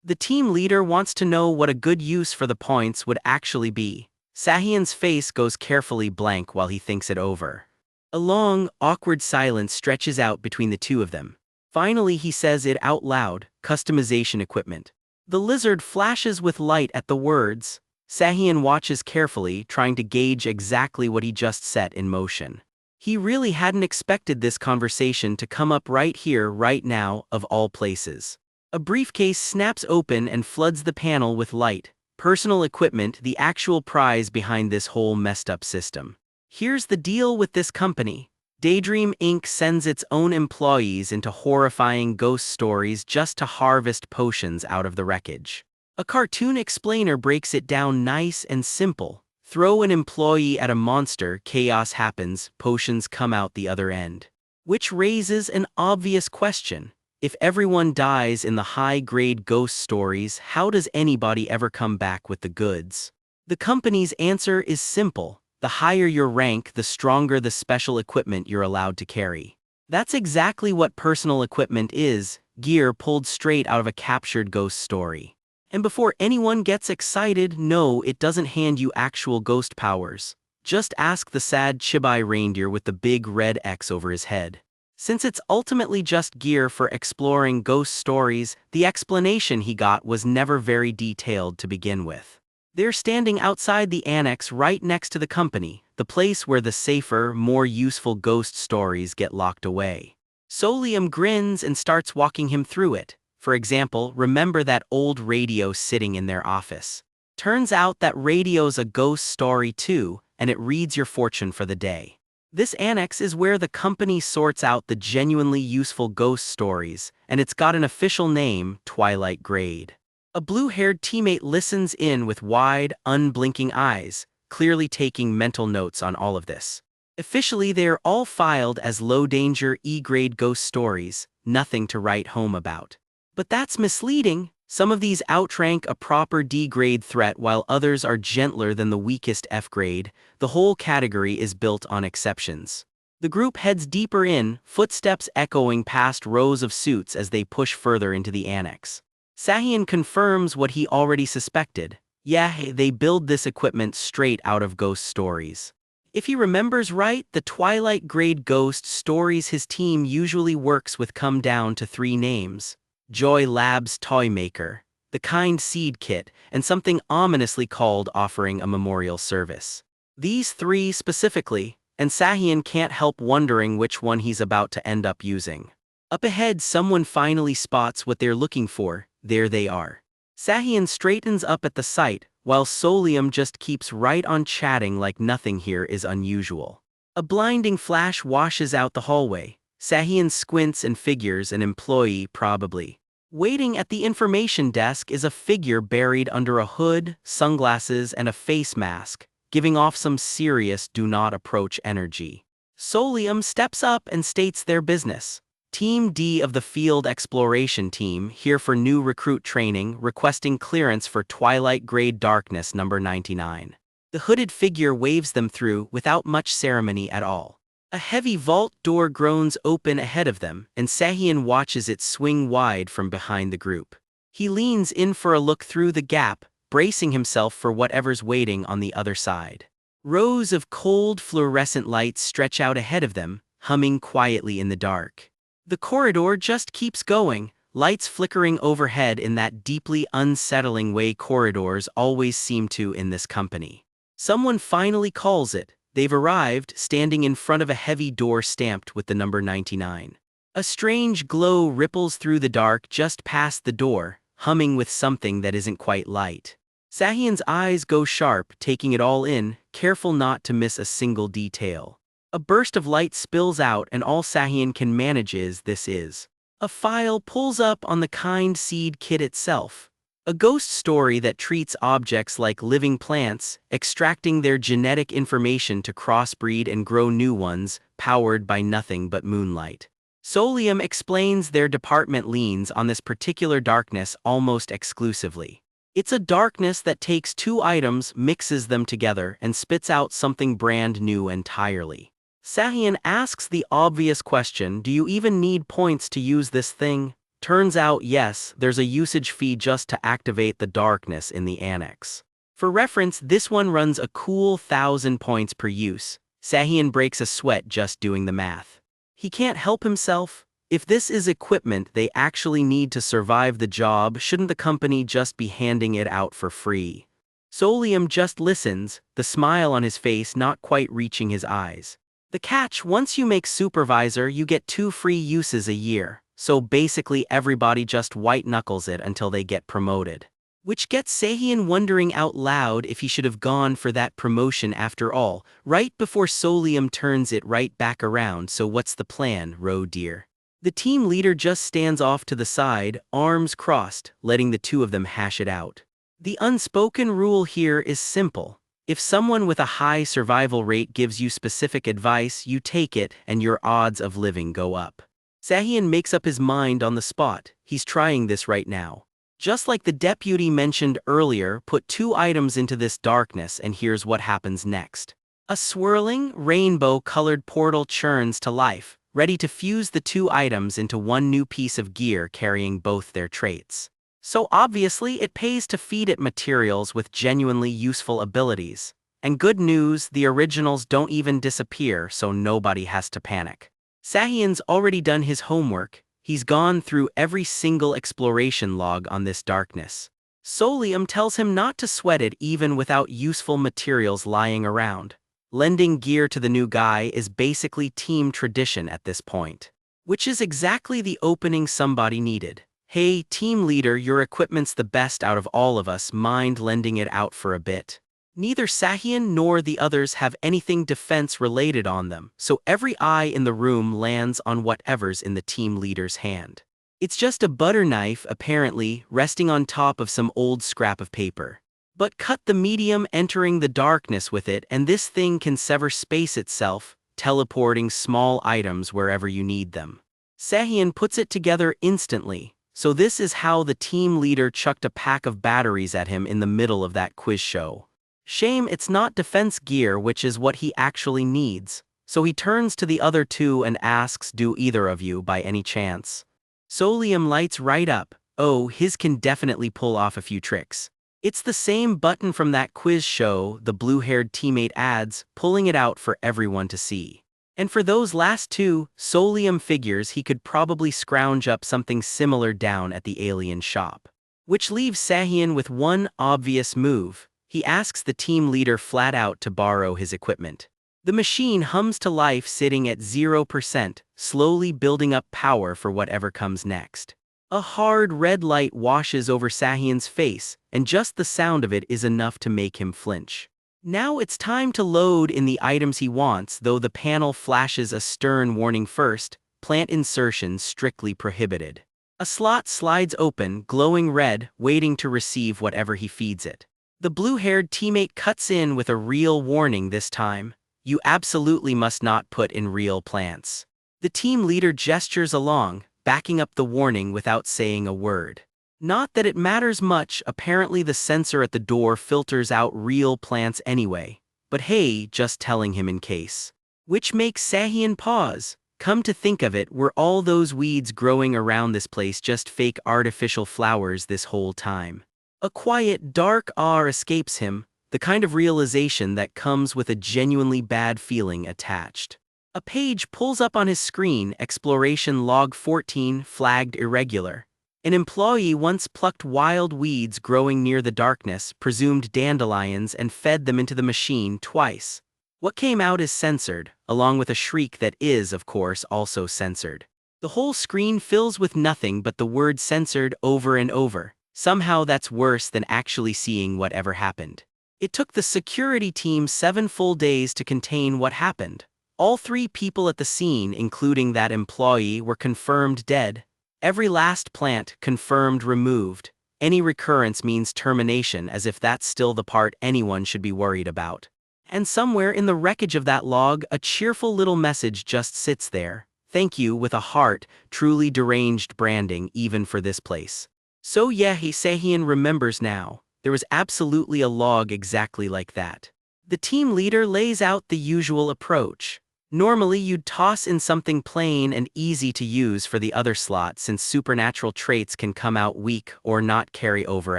The team leader wants to know what a good use for the points would actually be. Sahyun's face goes carefully blank while he thinks it over. A long, awkward silence stretches out between the two of them. Finally, he says it out loud: customization equipment. The lizard flashes with light at the words. Sahyun watches carefully, trying to gauge exactly what he just set in motion. He really hadn't expected this conversation to come up right here, right now, of all places. A briefcase snaps open and floods the panel with light. Personal equipment, the actual prize behind this whole messed up system. Here's the deal with this company. Daydream Inc. sends its own employees into horrifying ghost stories just to harvest potions out of the wreckage. A cartoon explainer breaks it down nice and simple. Throw an employee at a monster, chaos happens, potions come out the other end. Which raises an obvious question. If everyone dies in the high-grade ghost stories, how does anybody ever come back with the goods? The company's answer is simple. The higher your rank, the stronger the special equipment you're allowed to carry. That's exactly what personal equipment is: gear pulled straight out of a captured ghost story. And before anyone gets excited, no, it doesn't hand you actual ghost powers. Just ask the sad Chibai reindeer with the big red X over his head. Since it's ultimately just gear for exploring ghost stories, the explanation he got was never very detailed to begin with. They're standing outside the annex right next to the company, the place where the safer, more useful ghost stories get locked away. Solium grins and starts walking him through it. For example, remember that old radio sitting in their office? Turns out that radio's a ghost story too, and it reads your fortune for the day. This annex is where the company sorts out the genuinely useful ghost stories, and it's got an official name: Twilight Grade. A blue-haired teammate listens in with wide, unblinking eyes, clearly taking mental notes on all of this. Officially, they are all filed as low-danger E-grade ghost stories, nothing to write home about. But that's misleading. Some of these outrank a proper D-grade threat while others are gentler than the weakest F-grade. The whole category is built on exceptions. The group heads deeper in, footsteps echoing past rows of suits as they push further into the annex. Sahyun confirms what he already suspected. Yeah, they build this equipment straight out of ghost stories. If he remembers right, the Twilight Grade ghost stories his team usually works with come down to 3 names: Joy Labs Toy Maker, the Kind Seed Kit, and something ominously called offering a memorial service. These 3 specifically, and Sahyun can't help wondering which one he's about to end up using. Up ahead, someone finally spots what they're looking for. There they are. Sahian straightens up at the sight, while Solium just keeps right on chatting like nothing here is unusual. A blinding flash washes out the hallway. Sahian squints and figures an employee probably. Waiting at the information desk is a figure buried under a hood, sunglasses, and a face mask, giving off some serious do not approach energy. Solium steps up and states their business. Team D of the Field Exploration Team here for new recruit training, requesting clearance for Twilight Grade Darkness number 99. The hooded figure waves them through without much ceremony at all. A heavy vault door groans open ahead of them, and Sahian watches it swing wide from behind the group. He leans in for a look through the gap, bracing himself for whatever's waiting on the other side. Rows of cold fluorescent lights stretch out ahead of them, humming quietly in the dark. The corridor just keeps going, lights flickering overhead in that deeply unsettling way corridors always seem to in this company. Someone finally calls it. They've arrived, standing in front of a heavy door stamped with the number 99. A strange glow ripples through the dark just past the door, humming with something that isn't quite light. Sahian's eyes go sharp, taking it all in, careful not to miss a single detail. A burst of light spills out and all Sahian can manage is this is. A file pulls up on the Kind Seed kit itself. A ghost story that treats objects like living plants, extracting their genetic information to crossbreed and grow new ones, powered by nothing but moonlight. Solium explains their department leans on this particular darkness almost exclusively. It's a darkness that takes two items, mixes them together, and spits out something brand new entirely. Sahian asks the obvious question, do you even need points to use this thing? Turns out yes, there's a usage fee just to activate the darkness in the annex. For reference, this one runs a cool 1,000 points per use. Sahian breaks a sweat just doing the math. He can't help himself. If this is equipment they actually need to survive the job, shouldn't the company just be handing it out for free? Solium just listens, the smile on his face not quite reaching his eyes. The catch, once you make supervisor you get 2 free uses a year, so basically everybody just white knuckles it until they get promoted. Which gets Sahian wondering out loud if he should have gone for that promotion after all, right before Solium turns it right back around. So what's the plan, Ro dear? The team leader just stands off to the side, arms crossed, letting the two of them hash it out. The unspoken rule here is simple. If someone with a high survival rate gives you specific advice, you take it and your odds of living go up. Sahian makes up his mind on the spot. He's trying this right now. Just like the deputy mentioned earlier, put 2 items into this darkness and here's what happens next. A swirling, rainbow-colored portal churns to life, ready to fuse the 2 items into one new piece of gear carrying both their traits. So obviously it pays to feed it materials with genuinely useful abilities. And good news, the originals don't even disappear, so nobody has to panic. Sahian's already done his homework. He's gone through every single exploration log on this darkness. Solium tells him not to sweat it even without useful materials lying around. Lending gear to the new guy is basically team tradition at this point. Which is exactly the opening somebody needed. Hey, team leader, your equipment's the best out of all of us, mind lending it out for a bit? Neither Sahian nor the others have anything defense-related on them, so every eye in the room lands on whatever's in the team leader's hand. It's just a butter knife, apparently, resting on top of some old scrap of paper. But cut the medium entering the darkness with it and this thing can sever space itself, teleporting small items wherever you need them. Sahian puts it together instantly. So this is how the team leader chucked a pack of batteries at him in the middle of that quiz show. Shame it's not defense gear, which is what he actually needs. So he turns to the other two and asks, do either of you by any chance? Solium lights right up. Oh, his can definitely pull off a few tricks. It's the same button from that quiz show the blue-haired teammate adds, pulling it out for everyone to see. And for those last 2, Solium figures he could probably scrounge up something similar down at the alien shop. Which leaves Sahian with one obvious move. He asks the team leader flat out to borrow his equipment. The machine hums to life sitting at 0%, slowly building up power for whatever comes next. A hard red light washes over Sahian's face, and just the sound of it is enough to make him flinch. Now it's time to load in the items he wants, though the panel flashes a stern warning first: plant insertion strictly prohibited. A slot slides open, glowing red, waiting to receive whatever he feeds it. The blue-haired teammate cuts in with a real warning this time: you absolutely must not put in real plants. The team leader gestures along, backing up the warning without saying a word. Not that it matters much, apparently the sensor at the door filters out real plants anyway. But hey, just telling him in case. Which makes Sahian pause. Come to think of it, were all those weeds growing around this place just fake artificial flowers this whole time? A quiet, dark awe escapes him, the kind of realization that comes with a genuinely bad feeling attached. A page pulls up on his screen: Exploration Log 14, flagged irregular. An employee once plucked wild weeds growing near the darkness, presumed dandelions, and fed them into the machine twice. What came out is censored, along with a shriek that is, of course, also censored. The whole screen fills with nothing but the word censored over and over. Somehow that's worse than actually seeing whatever happened. It took the security team 7 full days to contain what happened. All 3 people at the scene, including that employee, were confirmed dead. Every last plant confirmed removed. Any recurrence means termination, as if that's still the part anyone should be worried about. And somewhere in the wreckage of that log, a cheerful little message just sits there: thank you, with a heart. Truly deranged branding, even for this place. So yeah, Sahian remembers now. There was absolutely a log exactly like that. The team leader lays out the usual approach. Normally you'd toss in something plain and easy to use for the other slot, since supernatural traits can come out weak or not carry over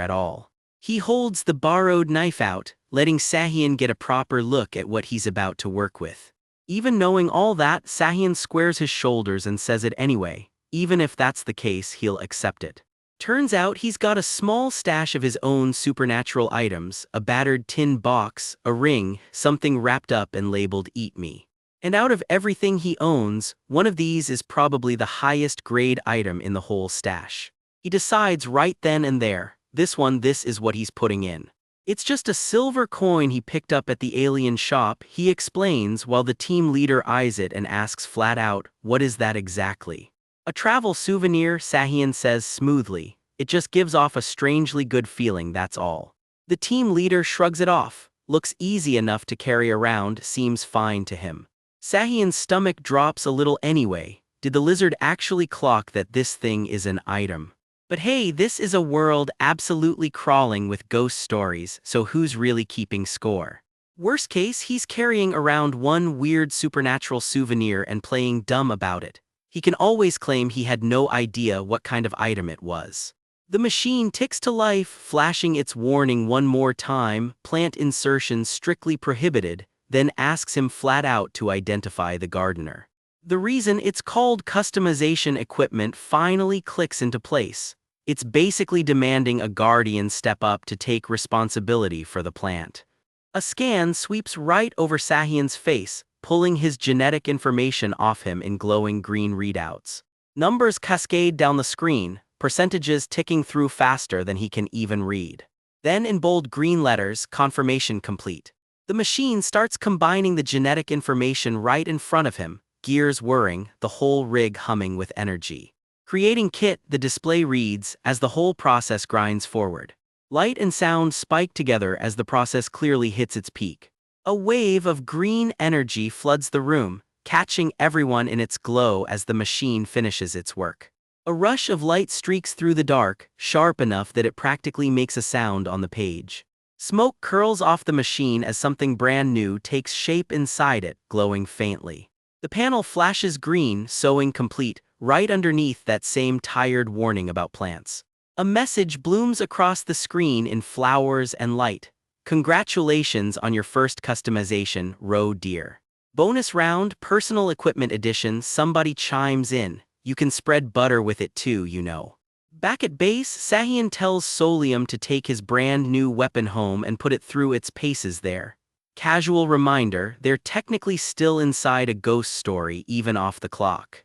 at all. He holds the borrowed knife out, letting Sahian get a proper look at what he's about to work with. Even knowing all that, Sahian squares his shoulders and says it anyway. Even if that's the case, he'll accept it. Turns out he's got a small stash of his own supernatural items: a battered tin box, a ring, something wrapped up and labeled "Eat Me." And out of everything he owns, one of these is probably the highest grade item in the whole stash. He decides right then and there, this is what he's putting in. It's just a silver coin he picked up at the alien shop, he explains, while the team leader eyes it and asks flat out, what is that exactly? A travel souvenir, Sahian says smoothly. It just gives off a strangely good feeling, that's all. The team leader shrugs it off. Looks easy enough to carry around, seems fine to him. Sahian's stomach drops a little anyway. Did the lizard actually clock that this thing is an item? But hey, this is a world absolutely crawling with ghost stories, so who's really keeping score? Worst case, he's carrying around one weird supernatural souvenir and playing dumb about it. He can always claim he had no idea what kind of item it was. The machine ticks to life, flashing its warning one more time: plant insertion strictly prohibited, then asks him flat out to identify the gardener. The reason it's called customization equipment finally clicks into place. It's basically demanding a guardian step up to take responsibility for the plant. A scan sweeps right over Sahian's face, pulling his genetic information off him in glowing green readouts. Numbers cascade down the screen, percentages ticking through faster than he can even read. Then in bold green letters, confirmation complete. The machine starts combining the genetic information right in front of him, gears whirring, the whole rig humming with energy. Creating kit, the display reads, as the whole process grinds forward. Light and sound spike together as the process clearly hits its peak. A wave of green energy floods the room, catching everyone in its glow as the machine finishes its work. A rush of light streaks through the dark, sharp enough that it practically makes a sound on the page. Smoke curls off the machine as something brand new takes shape inside it, glowing faintly. The panel flashes green, sewing complete, right underneath that same tired warning about plants. A message blooms across the screen in flowers and light. Congratulations on your first customization, Roe Deer. Bonus round, personal equipment edition. Somebody chimes in. You can spread butter with it too, you know. Back at base, Sahian tells Solium to take his brand new weapon home and put it through its paces there. Casual reminder, they're technically still inside a ghost story even off the clock.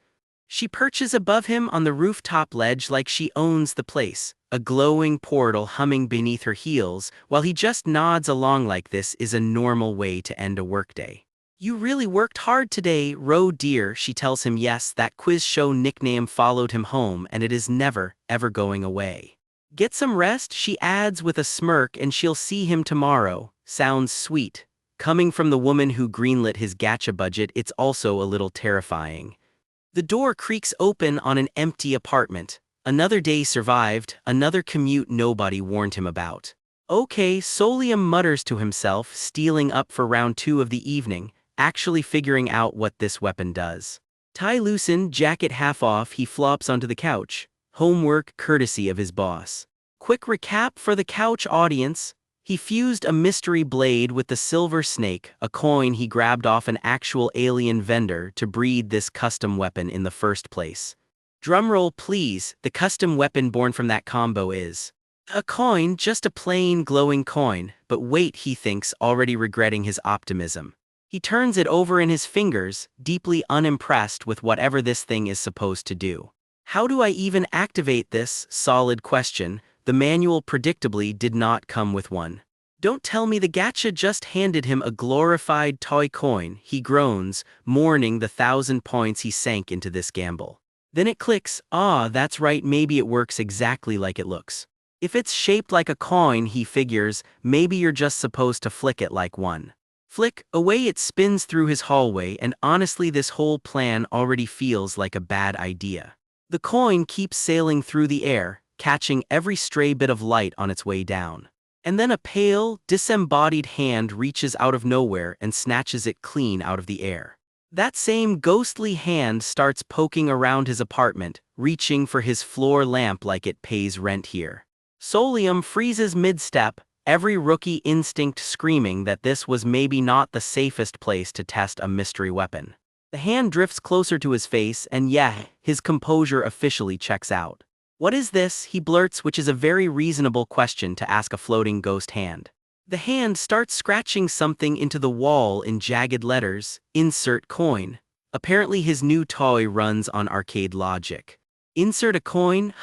She perches above him on the rooftop ledge like she owns the place, a glowing portal humming beneath her heels, while he just nods along like this is a normal way to end a workday. You really worked hard today, Ro dear, she tells him yes, that quiz show nickname followed him home and it is never, ever going away. Get some rest, she adds with a smirk, and she'll see him tomorrow. Sounds sweet. Coming from the woman who greenlit his gacha budget, it's also a little terrifying. The door creaks open on an empty apartment. Another day survived, another commute nobody warned him about. Okay, Solium mutters to himself, stealing up for round 2 of the evening, actually figuring out what this weapon does. Tie loosened, jacket half off, he flops onto the couch. Homework courtesy of his boss. Quick recap for the couch audience. He fused a mystery blade with the silver snake, a coin he grabbed off an actual alien vendor, to breed this custom weapon in the first place. Drumroll please, the custom weapon born from that combo is a coin, just a plain glowing coin, but wait, he thinks, already regretting his optimism. He turns it over in his fingers, deeply unimpressed with whatever this thing is supposed to do. How do I even activate this? Solid question. The manual predictably did not come with one. Don't tell me the gacha just handed him a glorified toy coin, he groans, mourning the 1,000 points he sank into this gamble. Then it clicks, that's right, maybe it works exactly like it looks. If it's shaped like a coin, he figures, maybe you're just supposed to flick it like one. Flick, away it spins through his hallway, and honestly this whole plan already feels like a bad idea. The coin keeps sailing through the air, catching every stray bit of light on its way down. And then a pale, disembodied hand reaches out of nowhere and snatches it clean out of the air. That same ghostly hand starts poking around his apartment, reaching for his floor lamp like it pays rent here. Solium freezes mid-step, every rookie instinct screaming that this was maybe not the safest place to test a mystery weapon. The hand drifts closer to his face and his composure officially checks out. What is this, he blurts, which is a very reasonable question to ask a floating ghost hand. The hand starts scratching something into the wall in jagged letters, insert coin. Apparently his new toy runs on arcade logic. Insert a coin?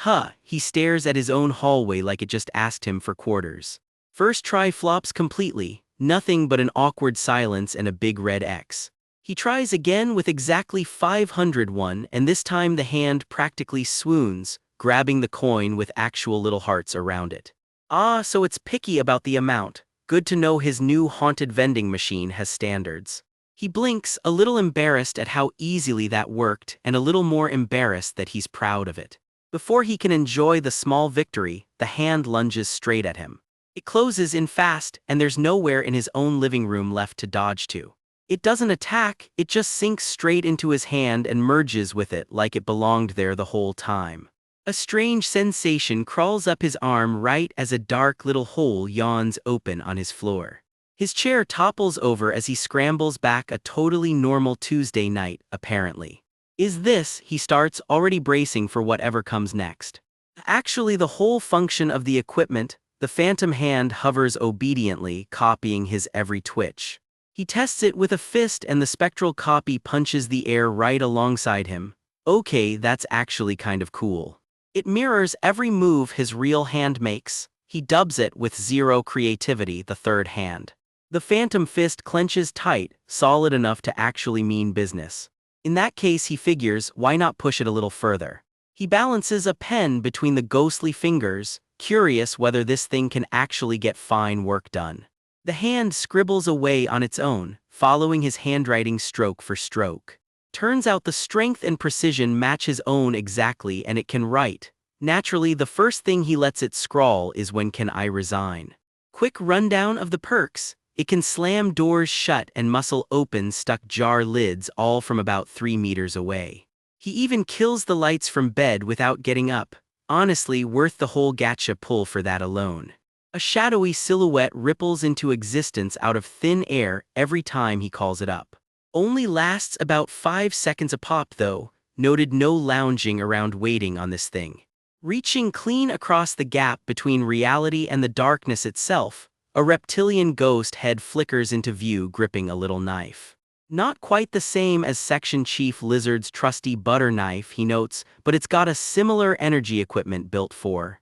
He stares at his own hallway like it just asked him for quarters. First try flops completely, nothing but an awkward silence and a big red X. He tries again with exactly 501, and this time the hand practically swoons, grabbing the coin with actual little hearts around it. So it's picky about the amount. Good to know his new haunted vending machine has standards. He blinks, a little embarrassed at how easily that worked, and a little more embarrassed that he's proud of it. Before he can enjoy the small victory, the hand lunges straight at him. It closes in fast, and there's nowhere in his own living room left to dodge to. It doesn't attack, it just sinks straight into his hand and merges with it like it belonged there the whole time. A strange sensation crawls up his arm right as a dark little hole yawns open on his floor. His chair topples over as he scrambles back, a totally normal Tuesday night, apparently. Is this, he starts, already bracing for whatever comes next. Actually the whole function of the equipment, the phantom hand hovers obediently, copying his every twitch. He tests it with a fist and the spectral copy punches the air right alongside him. Okay, that's actually kind of cool. It mirrors every move his real hand makes. He dubs it with zero creativity, the third hand. The phantom fist clenches tight, solid enough to actually mean business. In that case, he figures, why not push it a little further? He balances a pen between the ghostly fingers, curious whether this thing can actually get fine work done. The hand scribbles away on its own, following his handwriting stroke for stroke. Turns out the strength and precision match his own exactly, and it can write. Naturally, the first thing he lets it scrawl is "When can I resign?" Quick rundown of the perks. It can slam doors shut and muscle open stuck jar lids all from about 3 meters away. He even kills the lights from bed without getting up. Honestly, worth the whole gacha pull for that alone. A shadowy silhouette ripples into existence out of thin air every time he calls it up. Only lasts about 5 seconds a pop though, noted no lounging around waiting on this thing. Reaching clean across the gap between reality and the darkness itself, a reptilian ghost head flickers into view gripping a little knife. Not quite the same as Section Chief Lizard's trusty butter knife, he notes, but it's got a similar energy equipment built for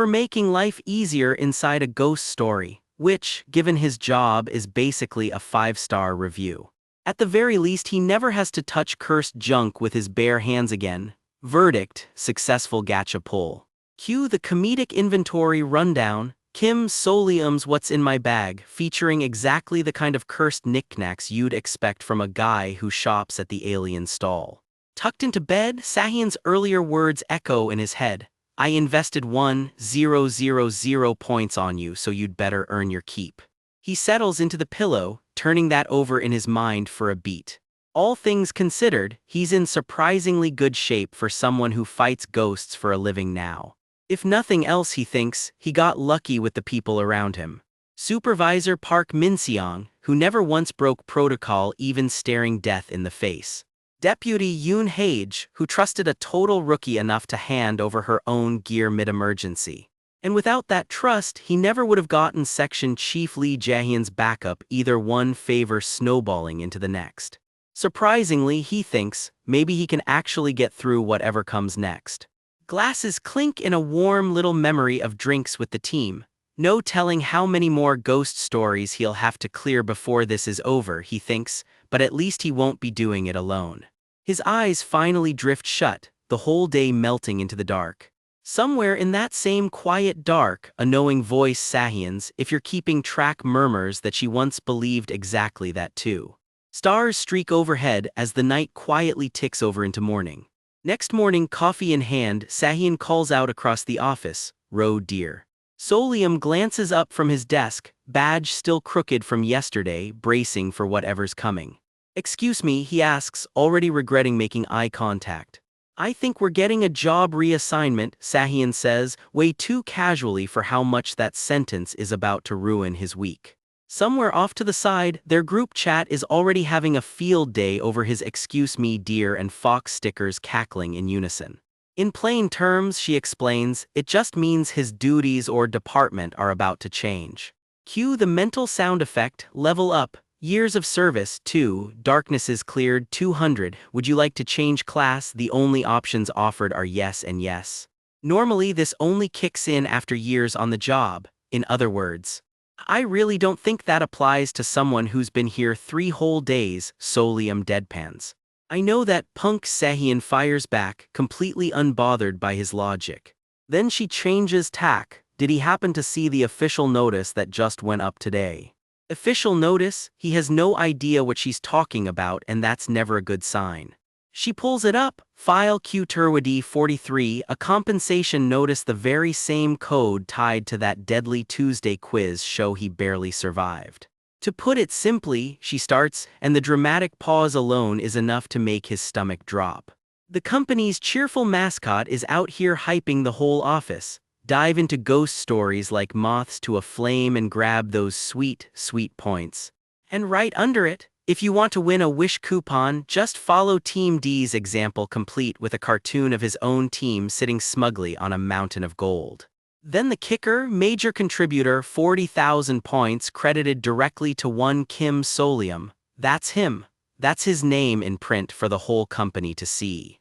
making life easier inside a ghost story, which, given his job, is basically a 5-star review. At the very least, he never has to touch cursed junk with his bare hands again. Verdict: successful gacha pull. Cue the comedic inventory rundown. Kim Solium's What's in My Bag, featuring exactly the kind of cursed knickknacks you'd expect from a guy who shops at the alien stall. Tucked into bed, Sahian's earlier words echo in his head. I invested 1,000 points on you, so you'd better earn your keep. He settles into the pillow, turning that over in his mind for a beat. All things considered, he's in surprisingly good shape for someone who fights ghosts for a living now. If nothing else, he thinks, he got lucky with the people around him. Supervisor Park Min-seong, who never once broke protocol, even staring death in the face. Deputy Yoon Hae-je, who trusted a total rookie enough to hand over her own gear mid-emergency. And without that trust, he never would have gotten Section Chief Lee Jae-hyun's backup, either one favor snowballing into the next. Surprisingly, he thinks, maybe he can actually get through whatever comes next. Glasses clink in a warm little memory of drinks with the team. No telling how many more ghost stories he'll have to clear before this is over, he thinks, but at least he won't be doing it alone. His eyes finally drift shut, the whole day melting into the dark. Somewhere in that same quiet dark, a knowing voice, Sahian's, if you're keeping track, murmurs that she once believed exactly that too. Stars streak overhead as the night quietly ticks over into morning. Next morning, coffee in hand, Sahian calls out across the office, "Roe dear." Solium glances up from his desk, badge still crooked from yesterday, bracing for whatever's coming. "Excuse me," he asks, already regretting making eye contact. "I think we're getting a job reassignment," Sahian says, way too casually for how much that sentence is about to ruin his week. Somewhere off to the side, their group chat is already having a field day over his "excuse me dear" and fox stickers cackling in unison. In plain terms, she explains, it just means his duties or department are about to change. Cue the mental sound effect, level up, years of service, 2, darkness is cleared, 200, would you like to change class? The only options offered are yes and yes. Normally this only kicks in after years on the job. In other words, I really don't think that applies to someone who's been here 3 whole days, Solium deadpans. I know that, punk. Sahian fires back, completely unbothered by his logic. Then she changes tack. Did he happen to see the official notice that just went up today? Official notice? He has no idea what she's talking about, and that's never a good sign. She pulls it up. File Q Turwadi 43, a compensation notice, the very same code tied to that deadly Tuesday quiz show he barely survived. To put it simply, she starts, and the dramatic pause alone is enough to make his stomach drop. The company's cheerful mascot is out here hyping the whole office. Dive into ghost stories like moths to a flame and grab those sweet, sweet points. And right under it, if you want to win a Wish coupon, just follow Team D's example, complete with a cartoon of his own team sitting smugly on a mountain of gold. Then the kicker, major contributor, 40,000 points credited directly to one Kim Solium. That's him. That's his name in print for the whole company to see.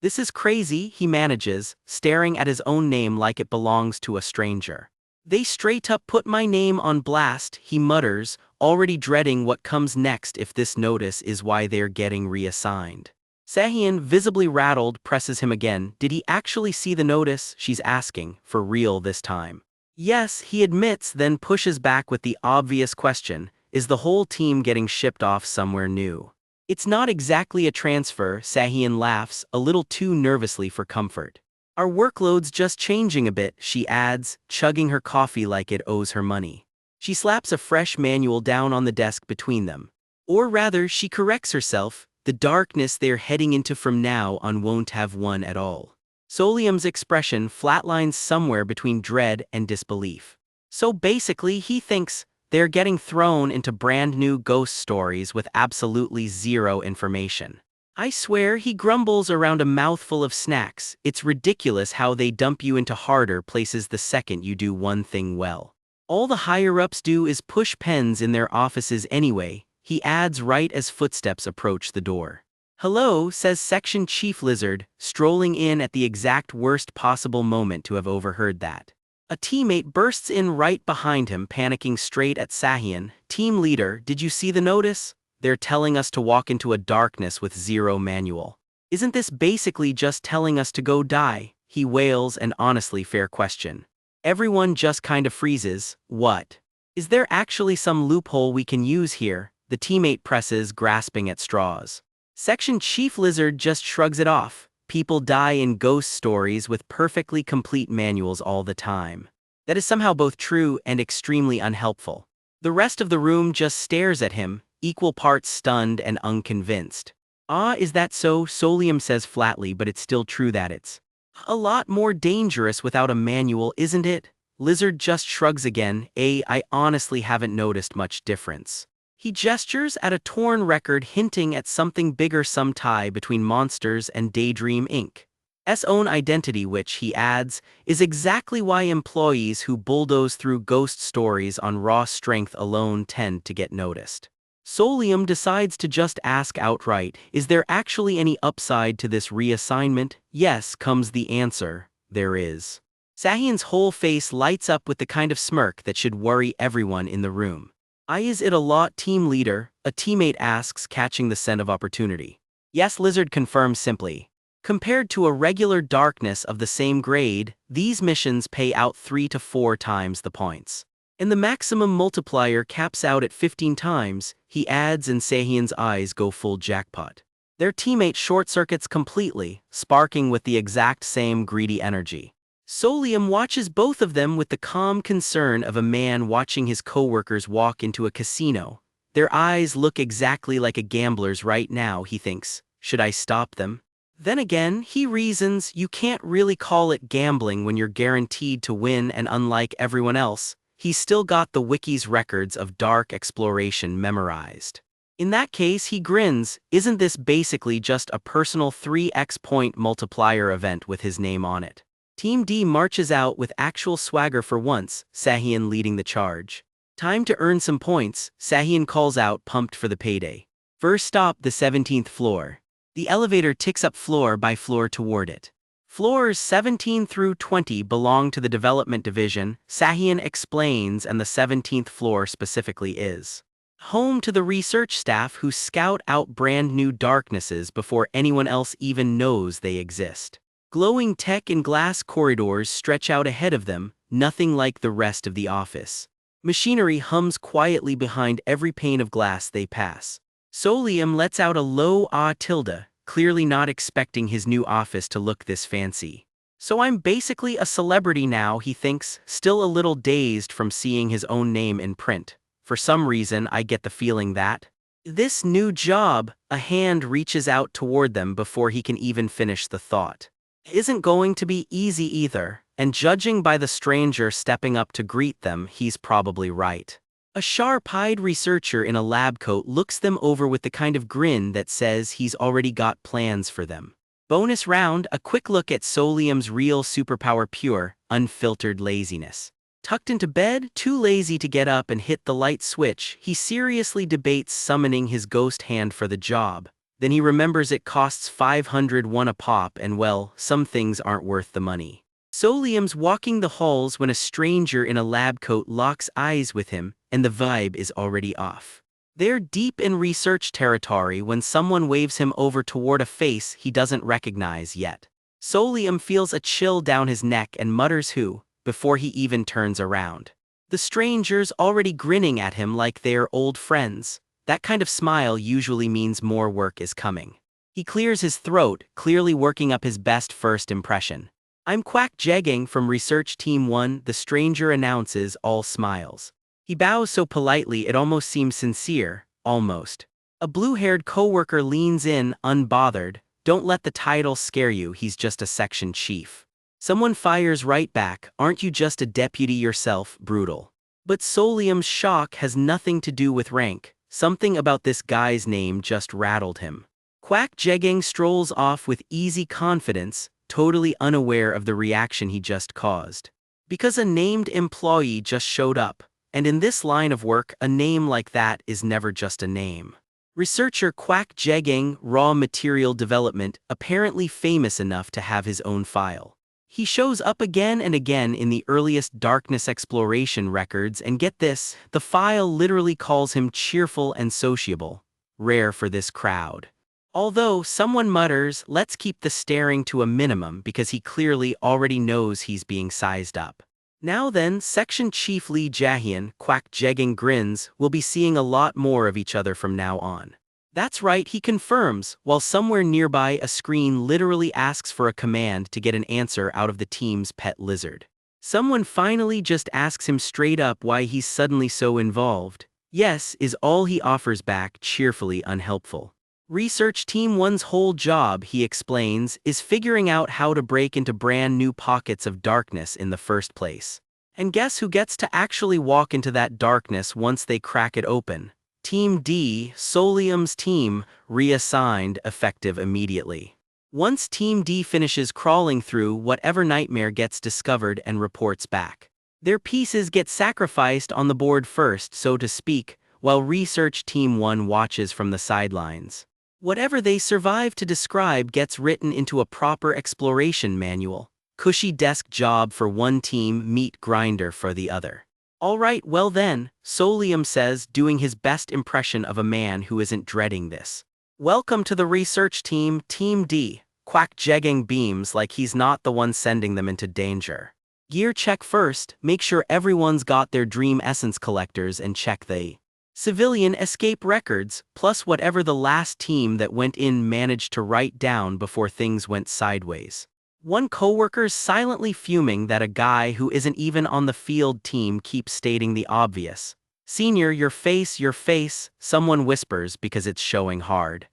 This is crazy, he manages, staring at his own name like it belongs to a stranger. They straight up put my name on blast, he mutters, already dreading what comes next if this notice is why they're getting reassigned. Sahian, visibly rattled, presses him again. Did he actually see the notice? She's asking, for real this time. Yes, he admits, then pushes back with the obvious question, is the whole team getting shipped off somewhere new? It's not exactly a transfer, Sahian laughs, a little too nervously for comfort. Our workload's just changing a bit, she adds, chugging her coffee like it owes her money. She slaps a fresh manual down on the desk between them. Or rather, she corrects herself, the darkness they're heading into from now on won't have one at all. Solium's expression flatlines somewhere between dread and disbelief. So basically, he thinks, they're getting thrown into brand new ghost stories with absolutely zero information. I swear, he grumbles around a mouthful of snacks, it's ridiculous how they dump you into harder places the second you do one thing well. All the higher-ups do is push pens in their offices anyway, he adds right as footsteps approach the door. "Hello," says Section Chief Lizard, strolling in at the exact worst possible moment to have overheard that. A teammate bursts in right behind him, panicking straight at Sahian. "Team leader, did you see the notice? They're telling us to walk into a darkness with zero manual. Isn't this basically just telling us to go die?" He wails, an honestly fair question. Everyone just kind of freezes. What? Is there actually some loophole we can use here? The teammate presses, grasping at straws. Section Chief Lizard just shrugs it off. People die in ghost stories with perfectly complete manuals all the time. That is somehow both true and extremely unhelpful. The rest of the room just stares at him, equal parts stunned and unconvinced. "Ah, is that so?" Solium says flatly, but it's still true that it's a lot more dangerous without a manual, isn't it? Lizard just shrugs again. I honestly haven't noticed much difference." He gestures at a torn record, hinting at something bigger, some tie between Monsters and Daydream Inc.'s own identity, which, he adds, is exactly why employees who bulldoze through ghost stories on raw strength alone tend to get noticed. Solium decides to just ask outright, "Is there actually any upside to this reassignment?" "Yes," comes the answer, "there is." Sahian's whole face lights up with the kind of smirk that should worry everyone in the room. "Is it a lot, team leader?" a teammate asks, catching the scent of opportunity. "Yes," Lizard confirms simply. Compared to a regular darkness of the same grade, these missions pay out 3 to 4 times the points. And the maximum multiplier caps out at 15 times, he adds, and Sahian's eyes go full jackpot. Their teammate short-circuits completely, sparking with the exact same greedy energy. Solium watches both of them with the calm concern of a man watching his coworkers walk into a casino. Their eyes look exactly like a gambler's right now, he thinks. Should I stop them? Then again, he reasons, you can't really call it gambling when you're guaranteed to win, and unlike everyone else, he's still got the wiki's records of dark exploration memorized. In that case, he grins. Isn't this basically just a personal 3x point multiplier event with his name on it? Team D marches out with actual swagger for once, Sahian leading the charge. "Time to earn some points," Sahian calls out, pumped for the payday. First stop, the 17th floor. The elevator ticks up floor by floor toward it. Floors 17 through 20 belong to the development division, Sahian explains, and the 17th floor specifically is home to the research staff who scout out brand new darknesses before anyone else even knows they exist. Glowing tech and glass corridors stretch out ahead of them, nothing like the rest of the office. Machinery hums quietly behind every pane of glass they pass. Solium lets out a low ah tilde, clearly not expecting his new office to look this fancy. "So I'm basically a celebrity now," he thinks, still a little dazed from seeing his own name in print. For some reason, I get the feeling that this new job, a hand reaches out toward them before he can even finish the thought, isn't going to be easy either, and judging by the stranger stepping up to greet them, he's probably right. A sharp-eyed researcher in a lab coat looks them over with the kind of grin that says he's already got plans for them. Bonus round, a quick look at Solium's real superpower: pure, unfiltered laziness. Tucked into bed, too lazy to get up and hit the light switch, he seriously debates summoning his ghost hand for the job. Then he remembers it costs 501 a pop, and well, some things aren't worth the money. Solium's walking the halls when a stranger in a lab coat locks eyes with him, and the vibe is already off. They're deep in research territory when someone waves him over toward a face he doesn't recognize yet. Solium feels a chill down his neck and mutters "who?" before he even turns around. The stranger's already grinning at him like they're old friends. That kind of smile usually means more work is coming. He clears his throat, clearly working up his best first impression. "I'm Quack Jegging from Research Team 1, the stranger announces, all smiles. He bows so politely it almost seems sincere, almost. A blue-haired coworker leans in, unbothered. "Don't let the title scare you, he's just a section chief." Someone fires right back, "Aren't you just a deputy yourself?" Brutal. But Solium's shock has nothing to do with rank. Something about this guy's name just rattled him. Quack Jegging strolls off with easy confidence, totally unaware of the reaction he just caused. Because a named employee just showed up, And in this line of work, a name like that is never just a name. Researcher Kwak Jegang, Raw Material Development, apparently famous enough to have his own file. He shows up again and again in the earliest darkness exploration records, and get this, the file literally calls him cheerful and sociable. Rare for this crowd. Although someone mutters, let's keep the staring to a minimum because he clearly already knows he's being sized up. Now then, Section Chief Lee Jae-hyun, Kwak Jegang grins, will be seeing a lot more of each other from now on. That's right, he confirms, while somewhere nearby a screen literally asks for a command to get an answer out of the team's pet lizard. Someone finally just asks him straight up why he's suddenly so involved. Yes, is all he offers back, cheerfully unhelpful. Research Team 1's whole job, he explains, is figuring out how to break into brand new pockets of darkness in the first place. And guess who gets to actually walk into that darkness once they crack it open? Team D, Solium's team, reassigned, effective immediately. Once Team D finishes crawling through, whatever nightmare gets discovered and reports back. Their pieces get sacrificed on the board first, so to speak, while Research Team 1 watches from the sidelines. Whatever they survive to describe gets written into a proper exploration manual. Cushy desk job for one team, meat grinder for the other. Alright, well then, Solium says, doing his best impression of a man who isn't dreading this. Welcome to the research team, Team D. Kwak Jegang beams like he's not the one sending them into danger. Gear check first, make sure everyone's got their dream essence collectors and check the civilian escape records, plus whatever the last team that went in managed to write down before things went sideways. One coworker's silently fuming that a guy who isn't even on the field team keeps stating the obvious. Senior, your face, someone whispers because it's showing hard.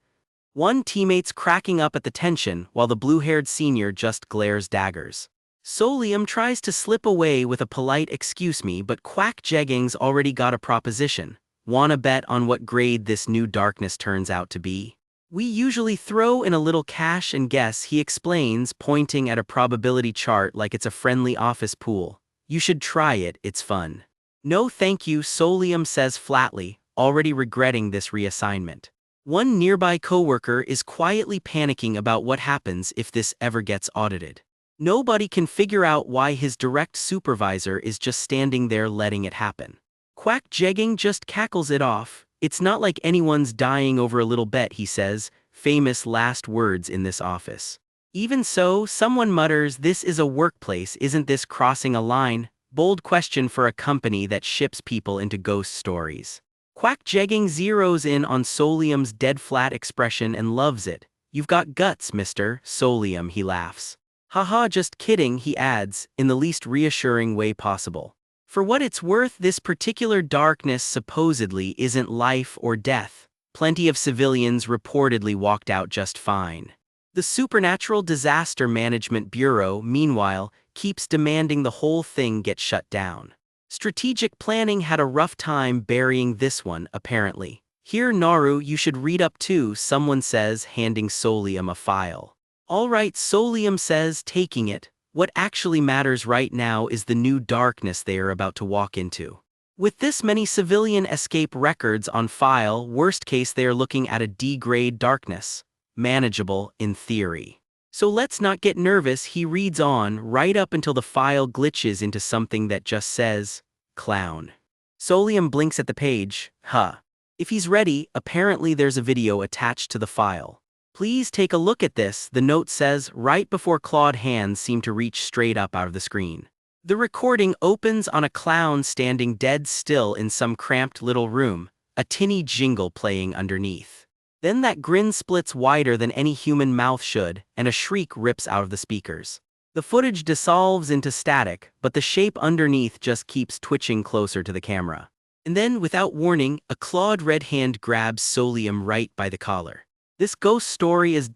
One teammate's cracking up at the tension while the blue-haired senior just glares daggers. Solium tries to slip away with a polite excuse me, but Kwak Jegang's already got a proposition. Wanna bet on what grade this new darkness turns out to be? We usually throw in a little cash and guess, he explains, pointing at a probability chart like it's a friendly office pool. You should try it, it's fun. No thank you, Solium says flatly, already regretting this reassignment. One nearby coworker is quietly panicking about what happens if this ever gets audited. Nobody can figure out why his direct supervisor is just standing there letting it happen. Kwak Jegang just cackles it off. It's not like anyone's dying over a little bet, he says, famous last words in this office. Even so, someone mutters, this is a workplace, isn't this crossing a line? Bold question for a company that ships people into ghost stories. Kwak Jegang zeroes in on Solium's dead-flat expression and loves it. You've got guts, Mr. Solium, he laughs. Haha, just kidding, he adds, in the least reassuring way possible. For what it's worth, this particular darkness supposedly isn't life or death. Plenty of civilians reportedly walked out just fine. The Supernatural Disaster Management Bureau, meanwhile, keeps demanding the whole thing get shut down. Strategic planning had a rough time burying this one, apparently. Here, Naru, you should read up too, someone says, handing Solium a file. Alright, Solium says, taking it. What actually matters right now is the new darkness they are about to walk into. With this many civilian escape records on file, worst case they are looking at a D-grade darkness. Manageable, in theory. So let's not get nervous, he reads on, right up until the file glitches into something that just says, clown. Solium blinks at the page, huh. If he's ready, apparently there's a video attached to the file. Please take a look at this, the note says, right before clawed hands seem to reach straight up out of the screen. The recording opens on a clown standing dead still in some cramped little room, a tinny jingle playing underneath. Then that grin splits wider than any human mouth should, and a shriek rips out of the speakers. The footage dissolves into static, but the shape underneath just keeps twitching closer to the camera. And then, without warning, a clawed red hand grabs Solium right by the collar. This ghost story is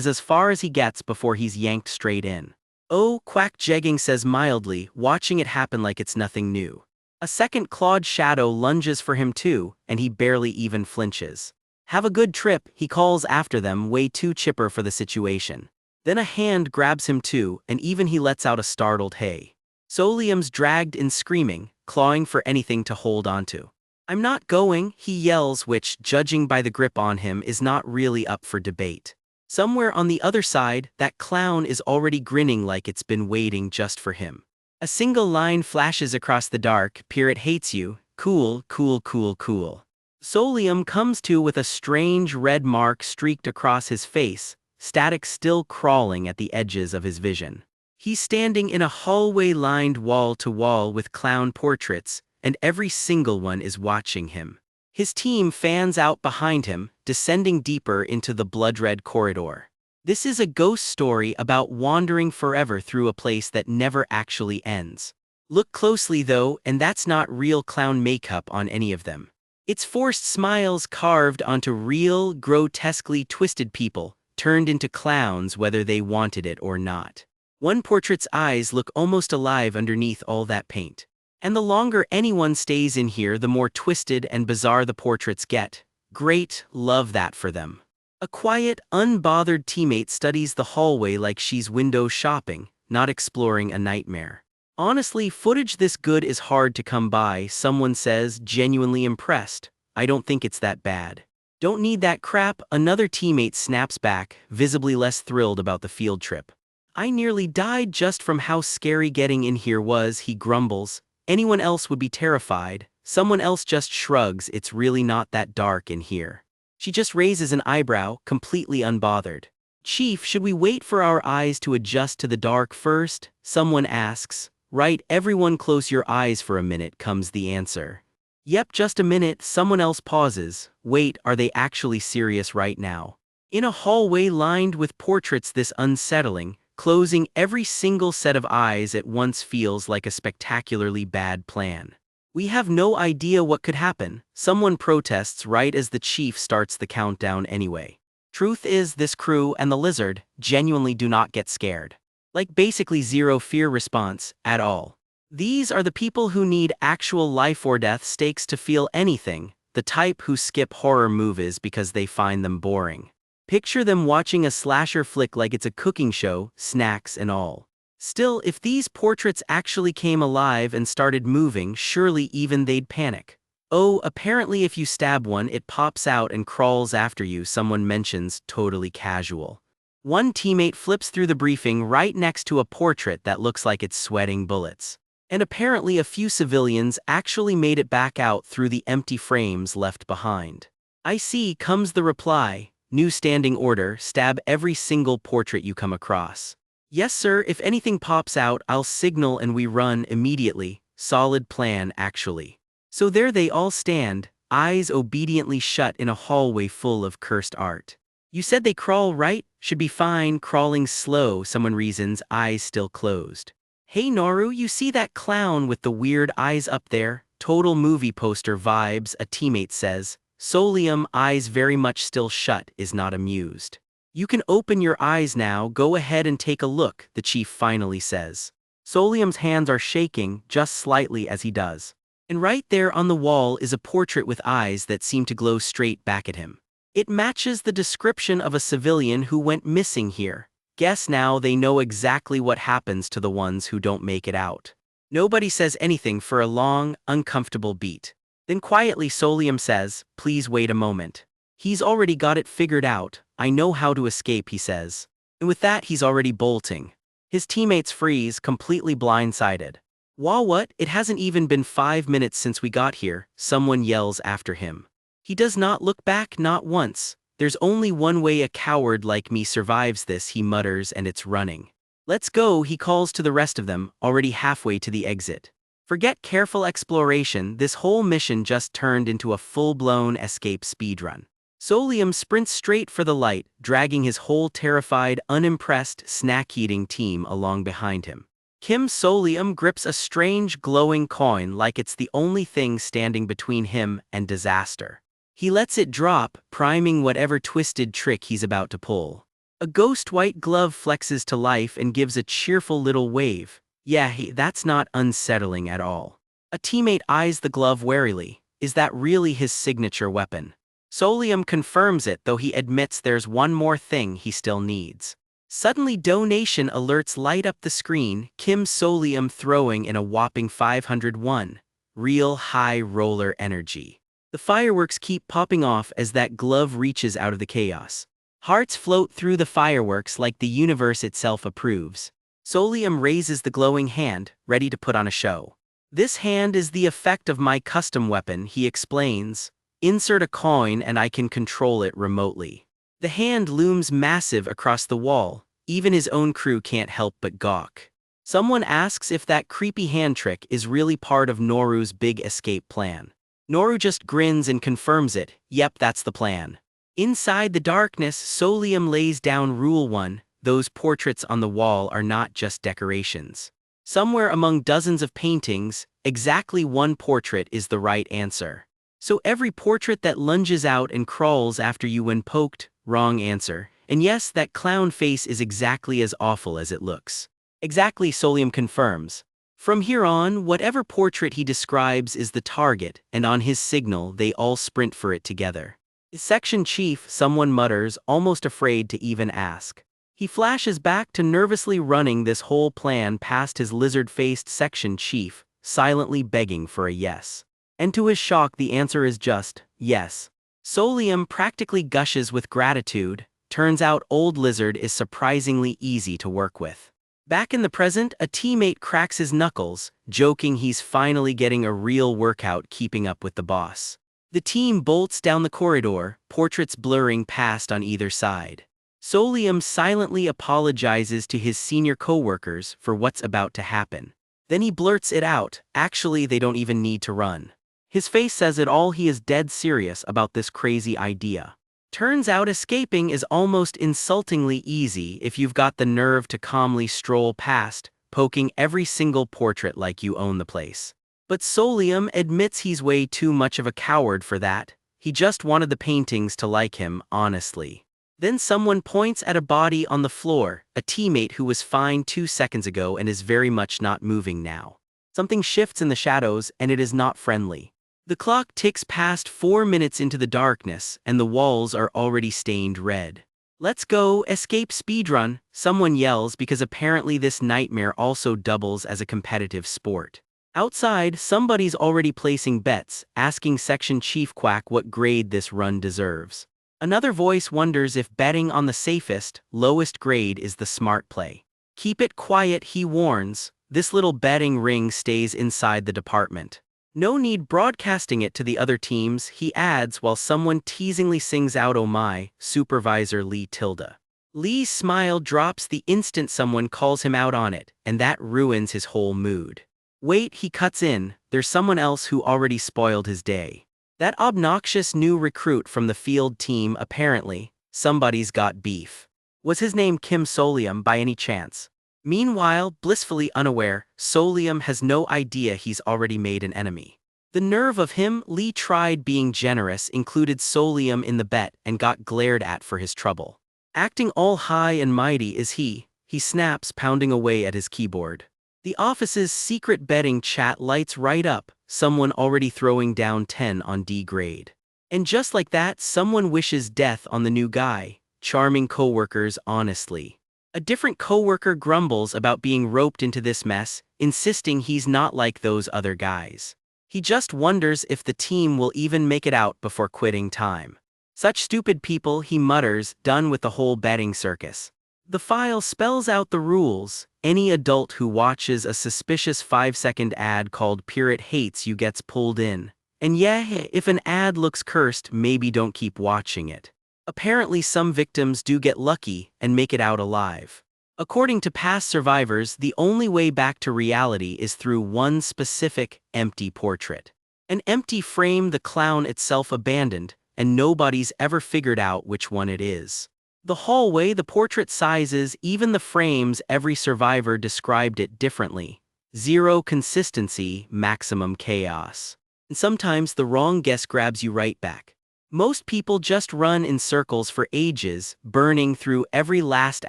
as far as he gets before he's yanked straight in. Oh, Kwak Jegang says mildly, watching it happen like it's nothing new. A second clawed shadow lunges for him too, and he barely even flinches. Have a good trip, he calls after them, way too chipper for the situation. Then a hand grabs him too, and even he lets out a startled hey. Solium's dragged in screaming, clawing for anything to hold onto. I'm not going, he yells, which, judging by the grip on him, is not really up for debate. Somewhere on the other side, that clown is already grinning like it's been waiting just for him. A single line flashes across the dark, Pirate hates you, cool, cool, cool, cool. Solium comes to with a strange red mark streaked across his face, static still crawling at the edges of his vision. He's standing in a hallway lined wall to wall with clown portraits, and every single one is watching him. His team fans out behind him, descending deeper into the blood-red corridor. This is a ghost story about wandering forever through a place that never actually ends. Look closely though, and that's not real clown makeup on any of them. It's forced smiles carved onto real, grotesquely twisted people, turned into clowns whether they wanted it or not. One portrait's eyes look almost alive underneath all that paint. And the longer anyone stays in here, the more twisted and bizarre the portraits get. Great, love that for them. A quiet, unbothered teammate studies the hallway like she's window shopping, not exploring a nightmare. Honestly, footage this good is hard to come by, someone says, genuinely impressed. I don't think it's that bad. Don't need that crap, another teammate snaps back, visibly less thrilled about the field trip. I nearly died just from how scary getting in here was, he grumbles. Anyone else would be terrified. Someone else just shrugs, it's really not that dark in here. She just raises an eyebrow, completely unbothered. Chief, should we wait for our eyes to adjust to the dark first? Someone asks. Right, everyone close your eyes for a minute, comes the answer. Yep, just a minute, someone else pauses. Wait, are they actually serious right now? In a hallway lined with portraits this unsettling, closing every single set of eyes at once feels like a spectacularly bad plan. We have no idea what could happen, someone protests right as the chief starts the countdown anyway. Truth is, this crew and the lizard genuinely do not get scared. Like basically zero fear response at all. These are the people who need actual life or death stakes to feel anything, the type who skip horror movies because they find them boring. Picture them watching a slasher flick like it's a cooking show, snacks and all. Still, if these portraits actually came alive and started moving, surely even they'd panic. Oh, apparently if you stab one, it pops out and crawls after you, someone mentions, totally casual. One teammate flips through the briefing right next to a portrait that looks like it's sweating bullets. And apparently a few civilians actually made it back out through the empty frames left behind. I see, comes the reply. New standing order, stab every single portrait you come across. Yes sir, if anything pops out, I'll signal and we run immediately. Solid plan actually. So there they all stand, eyes obediently shut in a hallway full of cursed art. You said they crawl right? Should be fine, crawling slow, someone reasons, eyes still closed. Hey Noru, you see that clown with the weird eyes up there? Total movie poster vibes, a teammate says. Solium, eyes very much still shut, is not amused. You can open your eyes now, go ahead and take a look, the chief finally says. Solium's hands are shaking, just slightly as he does. And right there on the wall is a portrait with eyes that seem to glow straight back at him. It matches the description of a civilian who went missing here. Guess now they know exactly what happens to the ones who don't make it out. Nobody says anything for a long, uncomfortable beat. Then quietly Solium says, please wait a moment. He's already got it figured out, I know how to escape, he says. And with that he's already bolting. His teammates freeze, completely blindsided. Wah what, it hasn't even been 5 minutes since we got here, someone yells after him. He does not look back, not once. There's only one way a coward like me survives this, he mutters, and it's running. Let's go, he calls to the rest of them, already halfway to the exit. Forget careful exploration, this whole mission just turned into a full-blown escape speedrun. Solium sprints straight for the light, dragging his whole terrified, unimpressed, snack-eating team along behind him. Kim Solium grips a strange glowing coin like it's the only thing standing between him and disaster. He lets it drop, priming whatever twisted trick he's about to pull. A ghost white glove flexes to life and gives a cheerful little wave. Yeah, hey, that's not unsettling at all. A teammate eyes the glove warily. Is that really his signature weapon? Solium confirms it, though he admits there's one more thing he still needs. Suddenly donation alerts light up the screen, Kim Solium throwing in a whopping 501. Real high roller energy. The fireworks keep popping off as that glove reaches out of the chaos. Hearts float through the fireworks like the universe itself approves. Solium raises the glowing hand, ready to put on a show. This hand is the effect of my custom weapon, he explains. Insert a coin and I can control it remotely. The hand looms massive across the wall, even his own crew can't help but gawk. Someone asks if that creepy hand trick is really part of Noru's big escape plan. Noru just grins and confirms it, yep, that's the plan. Inside the darkness, Solium lays down Rule 1, those portraits on the wall are not just decorations. Somewhere among dozens of paintings, exactly one portrait is the right answer. So every portrait that lunges out and crawls after you when poked, wrong answer. And yes, that clown face is exactly as awful as it looks. Exactly, Solium confirms. From here on, whatever portrait he describes is the target, and on his signal, they all sprint for it together. Section Chief, someone mutters, almost afraid to even ask. He flashes back to nervously running this whole plan past his lizard-faced Section Chief, silently begging for a yes. And to his shock, the answer is just, yes. Solium practically gushes with gratitude. Turns out Old Lizard is surprisingly easy to work with. Back in the present, a teammate cracks his knuckles, joking he's finally getting a real workout keeping up with the boss. The team bolts down the corridor, portraits blurring past on either side. Solium silently apologizes to his senior coworkers for what's about to happen. Then he blurts it out, actually they don't even need to run. His face says it all, he is dead serious about this crazy idea. Turns out escaping is almost insultingly easy if you've got the nerve to calmly stroll past, poking every single portrait like you own the place. But Solium admits he's way too much of a coward for that. He just wanted the paintings to like him, honestly. Then someone points at a body on the floor, a teammate who was fine 2 seconds ago and is very much not moving now. Something shifts in the shadows and it is not friendly. The clock ticks past 4 minutes into the darkness, and the walls are already stained red. Let's go, escape speedrun, someone yells because apparently this nightmare also doubles as a competitive sport. Outside, somebody's already placing bets, asking Section Chief Quack what grade this run deserves. Another voice wonders if betting on the safest, lowest grade is the smart play. Keep it quiet, he warns. This little betting ring stays inside the department. No need broadcasting it to the other teams, he adds while someone teasingly sings out "Oh my," Supervisor Lee Tilda. Lee's smile drops the instant someone calls him out on it, and that ruins his whole mood. Wait, he cuts in, there's someone else who already spoiled his day. That obnoxious new recruit from the field team apparently, somebody's got beef. Was his name Kim Solium by any chance? Meanwhile, blissfully unaware, Solium has no idea he's already made an enemy. The nerve of him, Lee tried being generous, included Solium in the bet and got glared at for his trouble. Acting all high and mighty is he snaps, pounding away at his keyboard. The office's secret betting chat lights right up, someone already throwing down 10 on D grade. And just like that, someone wishes death on the new guy, charming coworkers honestly. A different coworker grumbles about being roped into this mess, insisting he's not like those other guys. He just wonders if the team will even make it out before quitting time. Such stupid people, he mutters, done with the whole betting circus. The file spells out the rules. Any adult who watches a suspicious 5-second ad called "Pirate Hates You" gets pulled in. And yeah, if an ad looks cursed, maybe don't keep watching it. Apparently some victims do get lucky and make it out alive. According to past survivors, the only way back to reality is through one specific, empty portrait. An empty frame the clown itself abandoned, and nobody's ever figured out which one it is. The hallway, the portrait sizes, even the frames, every survivor described it differently. Zero consistency, maximum chaos. And sometimes the wrong guess grabs you right back. Most people just run in circles for ages, burning through every last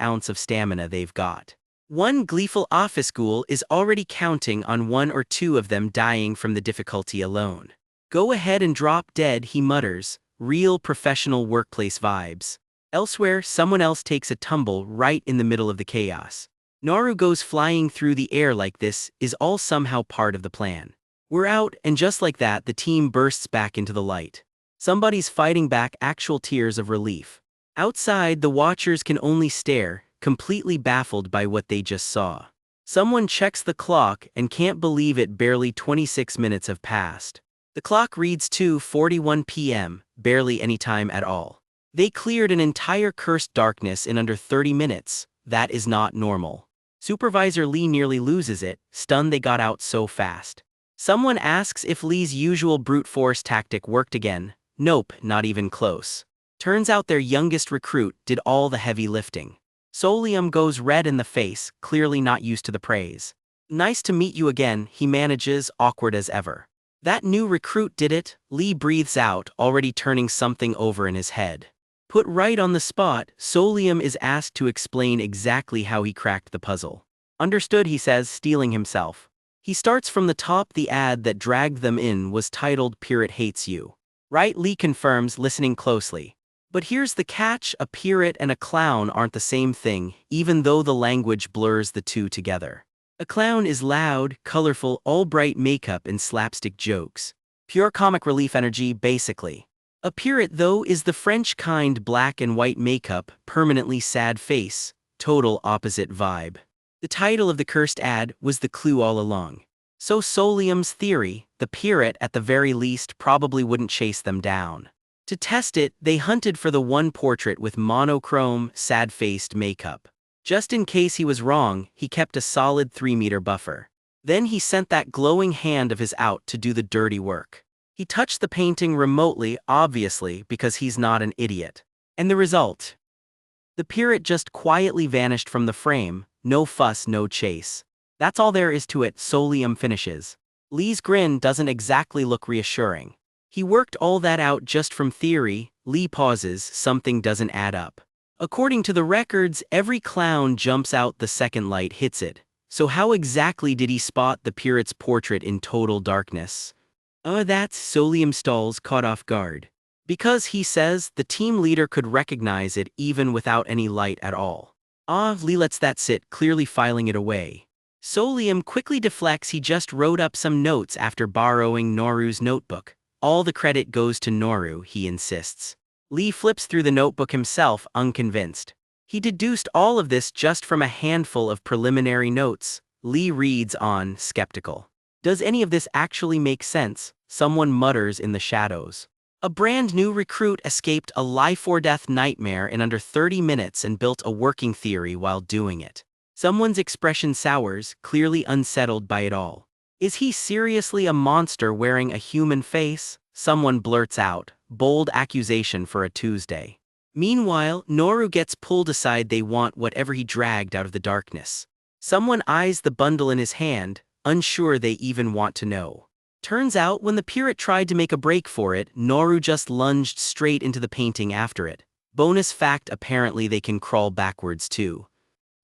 ounce of stamina they've got. One gleeful office ghoul is already counting on 1 or 2 of them dying from the difficulty alone. Go ahead and drop dead, he mutters, real professional workplace vibes. Elsewhere, someone else takes a tumble right in the middle of the chaos. Naru goes flying through the air like this is all somehow part of the plan. We're out, and just like that, the team bursts back into the light. Somebody's fighting back actual tears of relief. Outside, the watchers can only stare, completely baffled by what they just saw. Someone checks the clock and can't believe it, barely 26 minutes have passed. The clock reads 2:41 p.m., barely any time at all. They cleared an entire cursed darkness in under 30 minutes. That is not normal. Supervisor Lee nearly loses it, stunned they got out so fast. Someone asks if Lee's usual brute force tactic worked again. Nope, not even close. Turns out their youngest recruit did all the heavy lifting. Solium goes red in the face, clearly not used to the praise. Nice to meet you again, he manages, awkward as ever. That new recruit did it, Lee breathes out, already turning something over in his head. Put right on the spot, Solium is asked to explain exactly how he cracked the puzzle. Understood, he says, steeling himself. He starts from the top. The ad that dragged them in was titled "Pirate Hates You." Right, Lee confirms, listening closely. But here's the catch, a pirate and a clown aren't the same thing, even though the language blurs the two together. A clown is loud, colorful, all bright makeup and slapstick jokes. Pure comic relief energy, basically. A pirate, though, is the French kind, black and white makeup, permanently sad face, total opposite vibe. The title of the cursed ad was the clue all along. So Solium's theory, the pirate at the very least probably wouldn't chase them down. To test it, they hunted for the one portrait with monochrome, sad-faced makeup. Just in case he was wrong, he kept a solid 3-meter buffer. Then he sent that glowing hand of his out to do the dirty work. He touched the painting remotely, obviously, because he's not an idiot. And the result? The pirate just quietly vanished from the frame, no fuss, no chase. That's all there is to it, Solium finishes. Lee's grin doesn't exactly look reassuring. He worked all that out just from theory. Lee pauses, something doesn't add up. According to the records, every clown jumps out the second light hits it. So how exactly did he spot the pirate's portrait in total darkness? That's Solium stalls, caught off guard. Because, he says, the team leader could recognize it even without any light at all. Lee lets that sit, clearly filing it away. Solium quickly deflects. He just wrote up some notes after borrowing Noru's notebook. All the credit goes to Noru, he insists. Lee flips through the notebook himself, unconvinced. He deduced all of this just from a handful of preliminary notes. Lee reads on, skeptical. Does any of this actually make sense? Someone mutters in the shadows. A brand new recruit escaped a life-or-death nightmare in under 30 minutes and built a working theory while doing it. Someone's expression sours, clearly unsettled by it all. Is he seriously a monster wearing a human face? Someone blurts out, bold accusation for a Tuesday. Meanwhile, Noru gets pulled aside. They want whatever he dragged out of the darkness. Someone eyes the bundle in his hand, unsure they even want to know. Turns out when the pirate tried to make a break for it, Noru just lunged straight into the painting after it. Bonus fact, apparently they can crawl backwards too.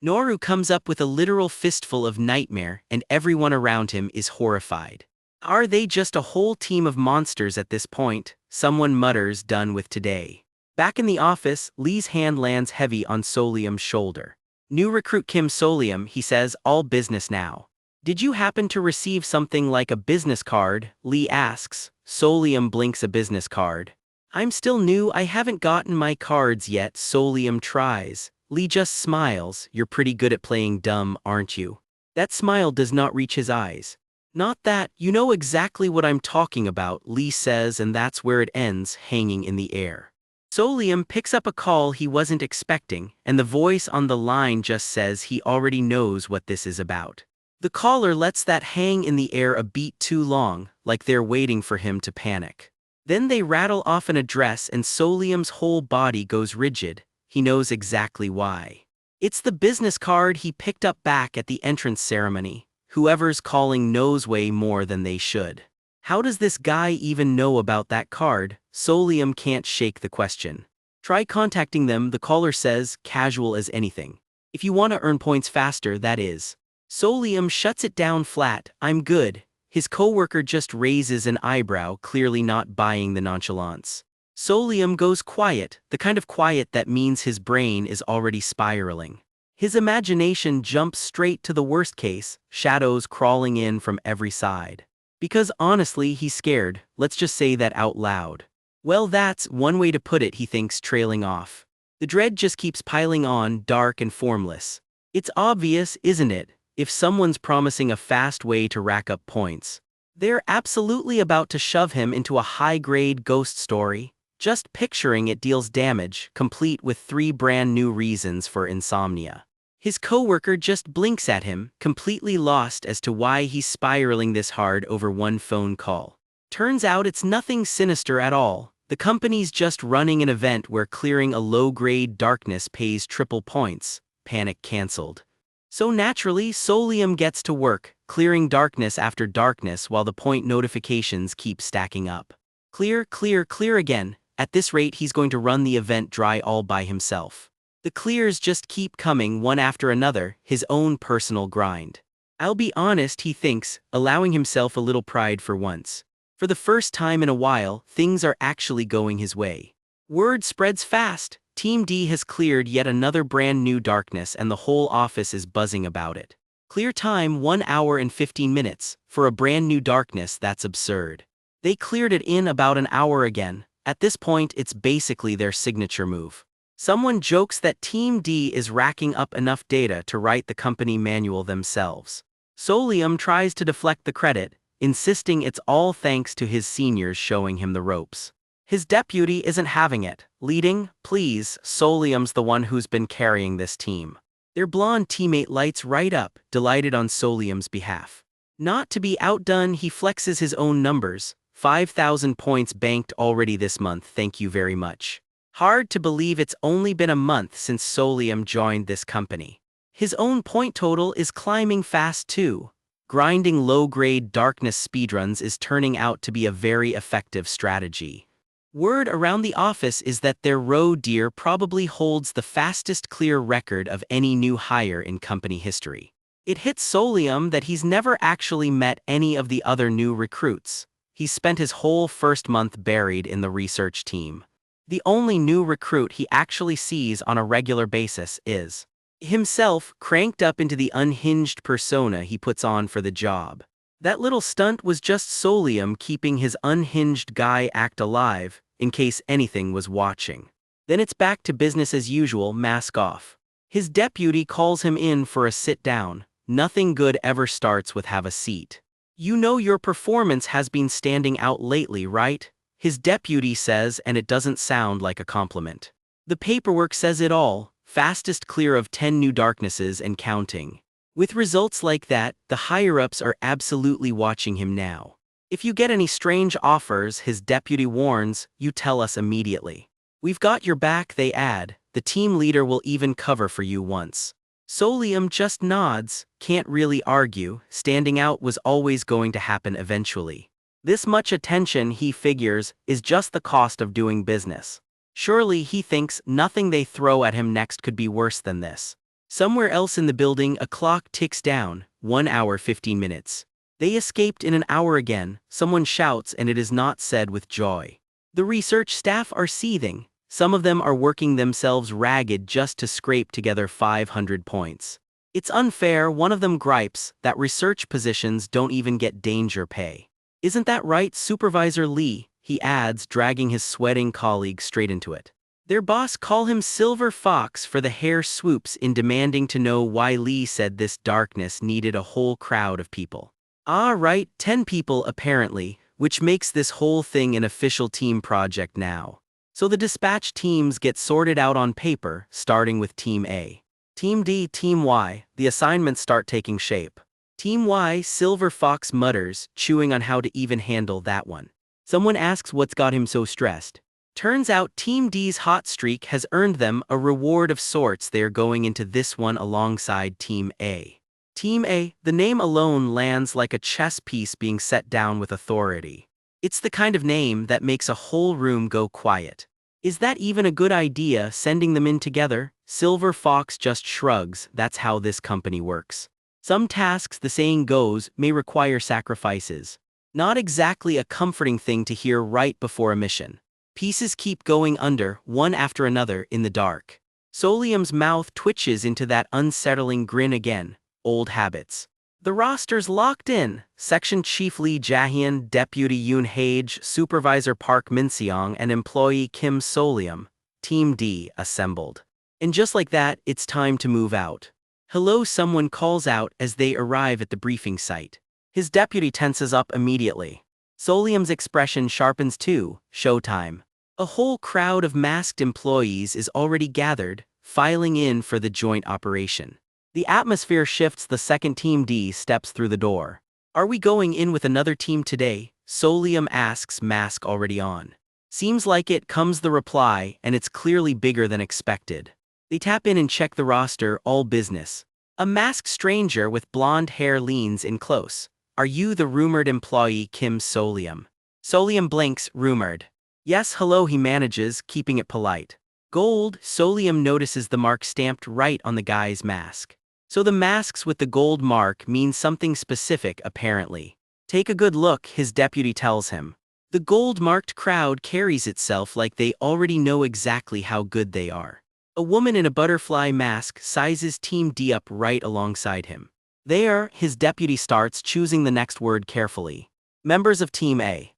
Noru comes up with a literal fistful of nightmare, and everyone around him is horrified. Are they just a whole team of monsters at this point? Someone mutters, done with today. Back in the office, Lee's hand lands heavy on Solium's shoulder. New recruit Kim Solium, he says, all business now. Did you happen to receive something like a business card? Lee asks. Solium blinks. A business card? I'm still new, I haven't gotten my cards yet. Solium tries. Lee just smiles. You're pretty good at playing dumb, aren't you? That smile does not reach his eyes. Not that, you know exactly what I'm talking about, Lee says, and that's where it ends, hanging in the air. Solium picks up a call he wasn't expecting, and the voice on the line just says he already knows what this is about. The caller lets that hang in the air a beat too long, like they're waiting for him to panic. Then they rattle off an address and Solium's whole body goes rigid. He knows exactly why. It's the business card he picked up back at the entrance ceremony. Whoever's calling knows way more than they should. How does this guy even know about that card? Solium can't shake the question. Try contacting them, the caller says, casual as anything. If you want to earn points faster, that is. Solium shuts it down flat. I'm good. His coworker just raises an eyebrow, clearly not buying the nonchalance. Solium goes quiet, the kind of quiet that means his brain is already spiraling. His imagination jumps straight to the worst case, shadows crawling in from every side. Because honestly, he's scared, let's just say that out loud. Well, that's one way to put it, he thinks, trailing off. The dread just keeps piling on, dark and formless. It's obvious, isn't it, if someone's promising a fast way to rack up points. They're absolutely about to shove him into a high-grade ghost story. Just picturing it deals damage, complete with 3 brand new reasons for insomnia. His coworker just blinks at him, completely lost as to why he's spiraling this hard over one phone call. Turns out it's nothing sinister at all. The company's just running an event where clearing a low-grade darkness pays triple points. Panic cancelled. So naturally, Solium gets to work, clearing darkness after darkness while the point notifications keep stacking up. Clear, clear, clear again. At this rate, he's going to run the event dry all by himself. The clears just keep coming one after another, his own personal grind. I'll be honest, he thinks, allowing himself a little pride for once. For the first time in a while, things are actually going his way. Word spreads fast. Team D has cleared yet another brand new darkness and the whole office is buzzing about it. Clear time 1 hour and 15 minutes. For a brand new darkness, that's absurd. They cleared it in about an hour again. At this point, it's basically their signature move. Someone jokes that Team D is racking up enough data to write the company manual themselves. Solium tries to deflect the credit, insisting it's all thanks to his seniors showing him the ropes. His deputy isn't having it. Leading, please, Solium's the one who's been carrying this team. Their blonde teammate lights right up, delighted on Solium's behalf. Not to be outdone, he flexes his own numbers. 5,000 points banked already this month, thank you very much. Hard to believe it's only been a month since Solium joined this company. His own point total is climbing fast too. Grinding low-grade darkness speedruns is turning out to be a very effective strategy. Word around the office is that their roe deer probably holds the fastest clear record of any new hire in company history. It hits Solium that he's never actually met any of the other new recruits. He's spent his whole first month buried in the research team. The only new recruit he actually sees on a regular basis is himself, cranked up into the unhinged persona he puts on for the job. That little stunt was just Solium keeping his unhinged guy act alive, in case anything was watching. Then it's back to business as usual, mask off. His deputy calls him in for a sit-down. Nothing good ever starts with have a seat. You know your performance has been standing out lately, right? His deputy says, and it doesn't sound like a compliment. The paperwork says it all, fastest clear of 10 new darknesses and counting. With results like that, the higher-ups are absolutely watching him now. If you get any strange offers, his deputy warns, you tell us immediately. We've got your back, they add. The team leader will even cover for you once. Solium just nods, can't really argue, standing out was always going to happen eventually. This much attention, he figures, is just the cost of doing business. Surely, he thinks, nothing they throw at him next could be worse than this. Somewhere else in the building, a clock ticks down, 1 hour 15 minutes. They escaped in an hour again, someone shouts and it is not said with joy. The research staff are seething. Some of them are working themselves ragged just to scrape together 500 points. It's unfair, one of them gripes, that research positions don't even get danger pay. Isn't that right, Supervisor Lee? He adds, dragging his sweating colleague straight into it. Their boss call him Silver Fox for the hair swoops in demanding to know why Lee said this darkness needed a whole crowd of people. Ah right, 10 people apparently, which makes this whole thing an official team project now. So the dispatch teams get sorted out on paper, starting with Team A. Team D, Team Y, the assignments start taking shape. Team Y, Silver Fox mutters, chewing on how to even handle that one. Someone asks what's got him so stressed. Turns out Team D's hot streak has earned them a reward of sorts. They're going into this one alongside Team A. Team A, the name alone lands like a chess piece being set down with authority. It's the kind of name that makes a whole room go quiet. Is that even a good idea, sending them in together? Silver Fox just shrugs, that's how this company works. Some tasks, the saying goes, may require sacrifices. Not exactly a comforting thing to hear right before a mission. Pieces keep going under, one after another, in the dark. Solium's mouth twitches into that unsettling grin again. Old habits. The roster's locked in. Section Chief Lee Jahyun, Deputy Yoon Hage, Supervisor Park Min-seong, and Employee Kim Solium. Team D assembled. And just like that, it's time to move out. Hello, someone calls out as they arrive at the briefing site. His deputy tenses up immediately. Solium's expression sharpens too. Showtime. A whole crowd of masked employees is already gathered, filing in for the joint operation. The atmosphere shifts the second Team D steps through the door. Are we going in with another team today? Solium asks, mask already on. Seems like it, comes the reply, and it's clearly bigger than expected. They tap in and check the roster, all business. A masked stranger with blonde hair leans in close. Are you the rumored employee Kim Solium? Solium blinks, rumored. Yes, hello, he manages, keeping it polite. Gold, Solium notices the mark stamped right on the guy's mask. So the masks with the gold mark mean something specific, apparently. Take a good look, his deputy tells him. The gold-marked crowd carries itself like they already know exactly how good they are. A woman in a butterfly mask sizes Team D up right alongside him. There, his deputy starts choosing the next word carefully. Members of Team A.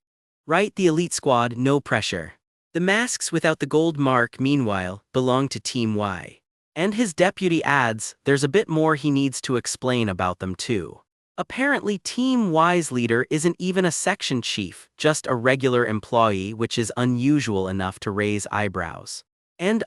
Right, the elite squad, no pressure. The masks without the gold mark, meanwhile, belong to Team Y. And his deputy adds, there's a bit more he needs to explain about them too. Apparently Team Y's leader isn't even a section chief, just a regular employee, which is unusual enough to raise eyebrows. And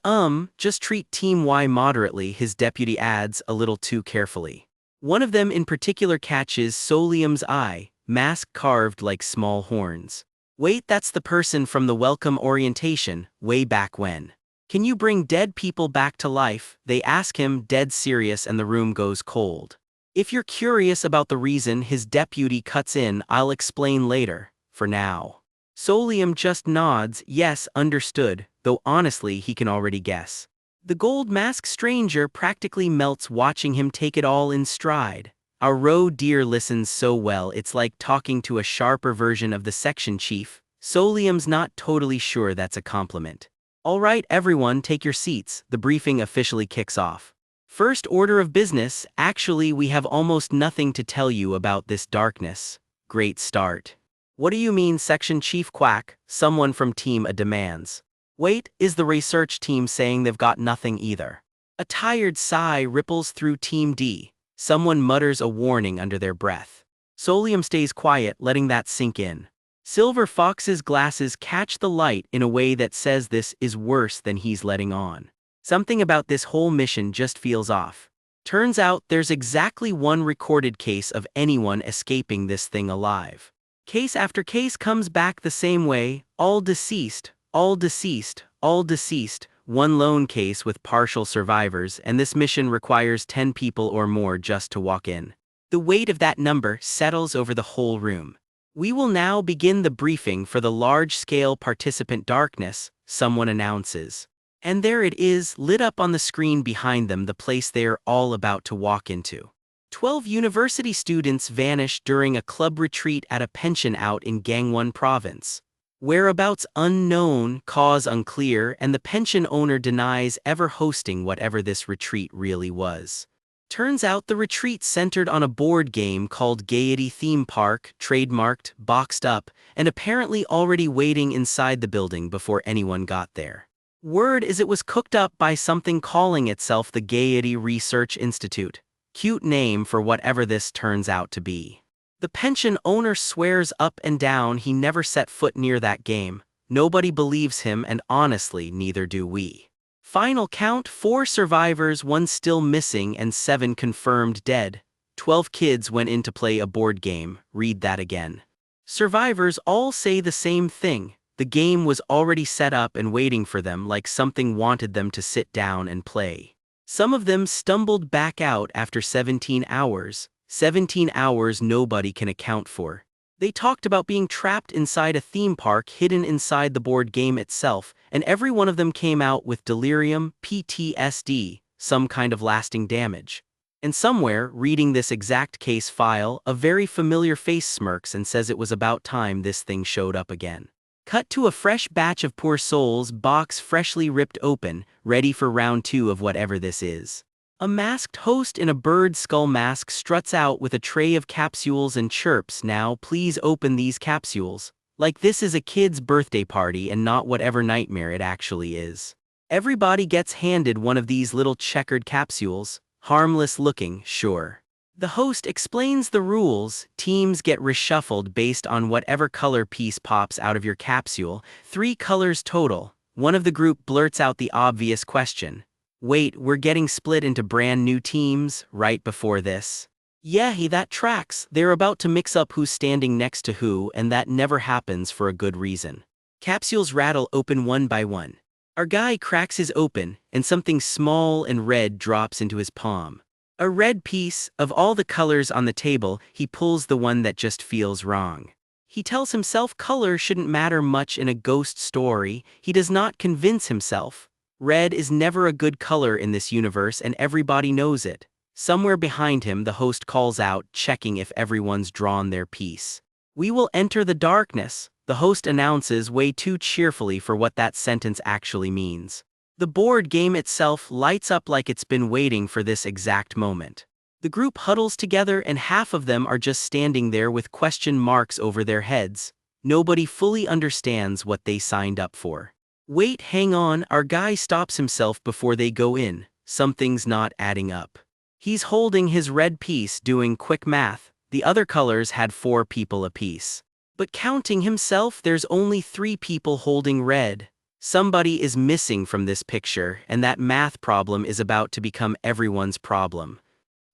just treat Team Y moderately, his deputy adds, a little too carefully. One of them in particular catches Solium's eye, mask carved like small horns. Wait, that's the person from the welcome orientation, way back when. Can you bring dead people back to life? They ask him, dead serious, and the room goes cold. If you're curious about the reason, his deputy cuts in, I'll explain later, for now. Solium just nods, yes, understood, though honestly he can already guess. The gold mask stranger practically melts watching him take it all in stride. Our roe deer listens so well it's like talking to a sharper version of the section chief. Solium's not totally sure that's a compliment. All right, everyone, take your seats. The briefing officially kicks off. First order of business, actually we have almost nothing to tell you about this darkness. Great start. What do you mean, Section Chief Quack? Someone from Team A demands. Wait, is the research team saying they've got nothing either? A tired sigh ripples through Team D. Someone mutters a warning under their breath. Solium stays quiet, letting that sink in. Silver Fox's glasses catch the light in a way that says this is worse than he's letting on. Something about this whole mission just feels off. Turns out there's exactly one recorded case of anyone escaping this thing alive. Case after case comes back the same way, all deceased, all deceased, all deceased, one lone case with partial survivors, and this mission requires 10 people or more just to walk in. The weight of that number settles over the whole room. We will now begin the briefing for the large-scale participant darkness, someone announces. And there it is, lit up on the screen behind them, the place they're all about to walk into. 12 university students vanish during a club retreat at a pension out in Gangwon province. Whereabouts unknown, cause unclear, and the pension owner denies ever hosting whatever this retreat really was. Turns out the retreat centered on a board game called Gaiety Theme Park, trademarked, boxed up, and apparently already waiting inside the building before anyone got there. Word is it was cooked up by something calling itself the Gaiety Research Institute. Cute name for whatever this turns out to be. The pension owner swears up and down he never set foot near that game. Nobody believes him, and honestly, neither do we. Final count, 4 survivors, 1 still missing, and 7 confirmed dead. 12 kids went in to play a board game, read that again. Survivors all say the same thing. The game was already set up and waiting for them, like something wanted them to sit down and play. Some of them stumbled back out after 17 hours. 17 hours nobody can account for. They talked about being trapped inside a theme park hidden inside the board game itself, and every one of them came out with delirium, PTSD, some kind of lasting damage. And somewhere, reading this exact case file, a very familiar face smirks and says it was about time this thing showed up again. Cut to a fresh batch of Poor Soul's box freshly ripped open, ready for round 2 of whatever this is. A masked host in a bird skull mask struts out with a tray of capsules and chirps, "Now please open these capsules," like this is a kid's birthday party and not whatever nightmare it actually is. Everybody gets handed one of these little checkered capsules, harmless looking, sure. The host explains the rules. Teams get reshuffled based on whatever color piece pops out of your capsule, 3 colors total. One of the group blurts out the obvious question. "Wait, we're getting split into brand new teams right before this?" Yeah, that tracks. They're about to mix up who's standing next to who, and that never happens for a good reason. Capsules rattle open one by one. Our guy cracks his open, and something small and red drops into his palm. A red piece. Of all the colors on the table, he pulls the one that just feels wrong. He tells himself color shouldn't matter much in a ghost story. He does not convince himself. Red is never a good color in this universe, and everybody knows it. Somewhere behind him, the host calls out, checking if everyone's drawn their piece. "We will enter the darkness," the host announces way too cheerfully for what that sentence actually means. The board game itself lights up like it's been waiting for this exact moment. The group huddles together and half of them are just standing there with question marks over their heads. Nobody fully understands what they signed up for. "Wait, hang on," our guy stops himself before they go in. Something's not adding up. He's holding his red piece, doing quick math. The other colors had 4 people apiece. But counting himself, there's only 3 people holding red. Somebody is missing from this picture, and that math problem is about to become everyone's problem.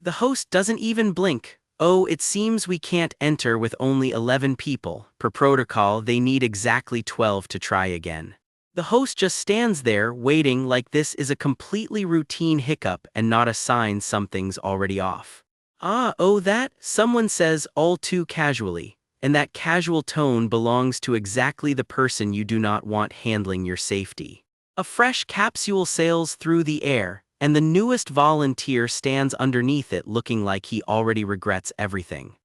The host doesn't even blink. "Oh, it seems we can't enter with only 11 people. Per protocol, they need exactly 12 to try again." The host just stands there, waiting like this is a completely routine hiccup and not a sign something's already off. That," someone says all too casually. And that casual tone belongs to exactly the person you do not want handling your safety. A fresh capsule sails through the air, and the newest volunteer stands underneath it looking like he already regrets everything.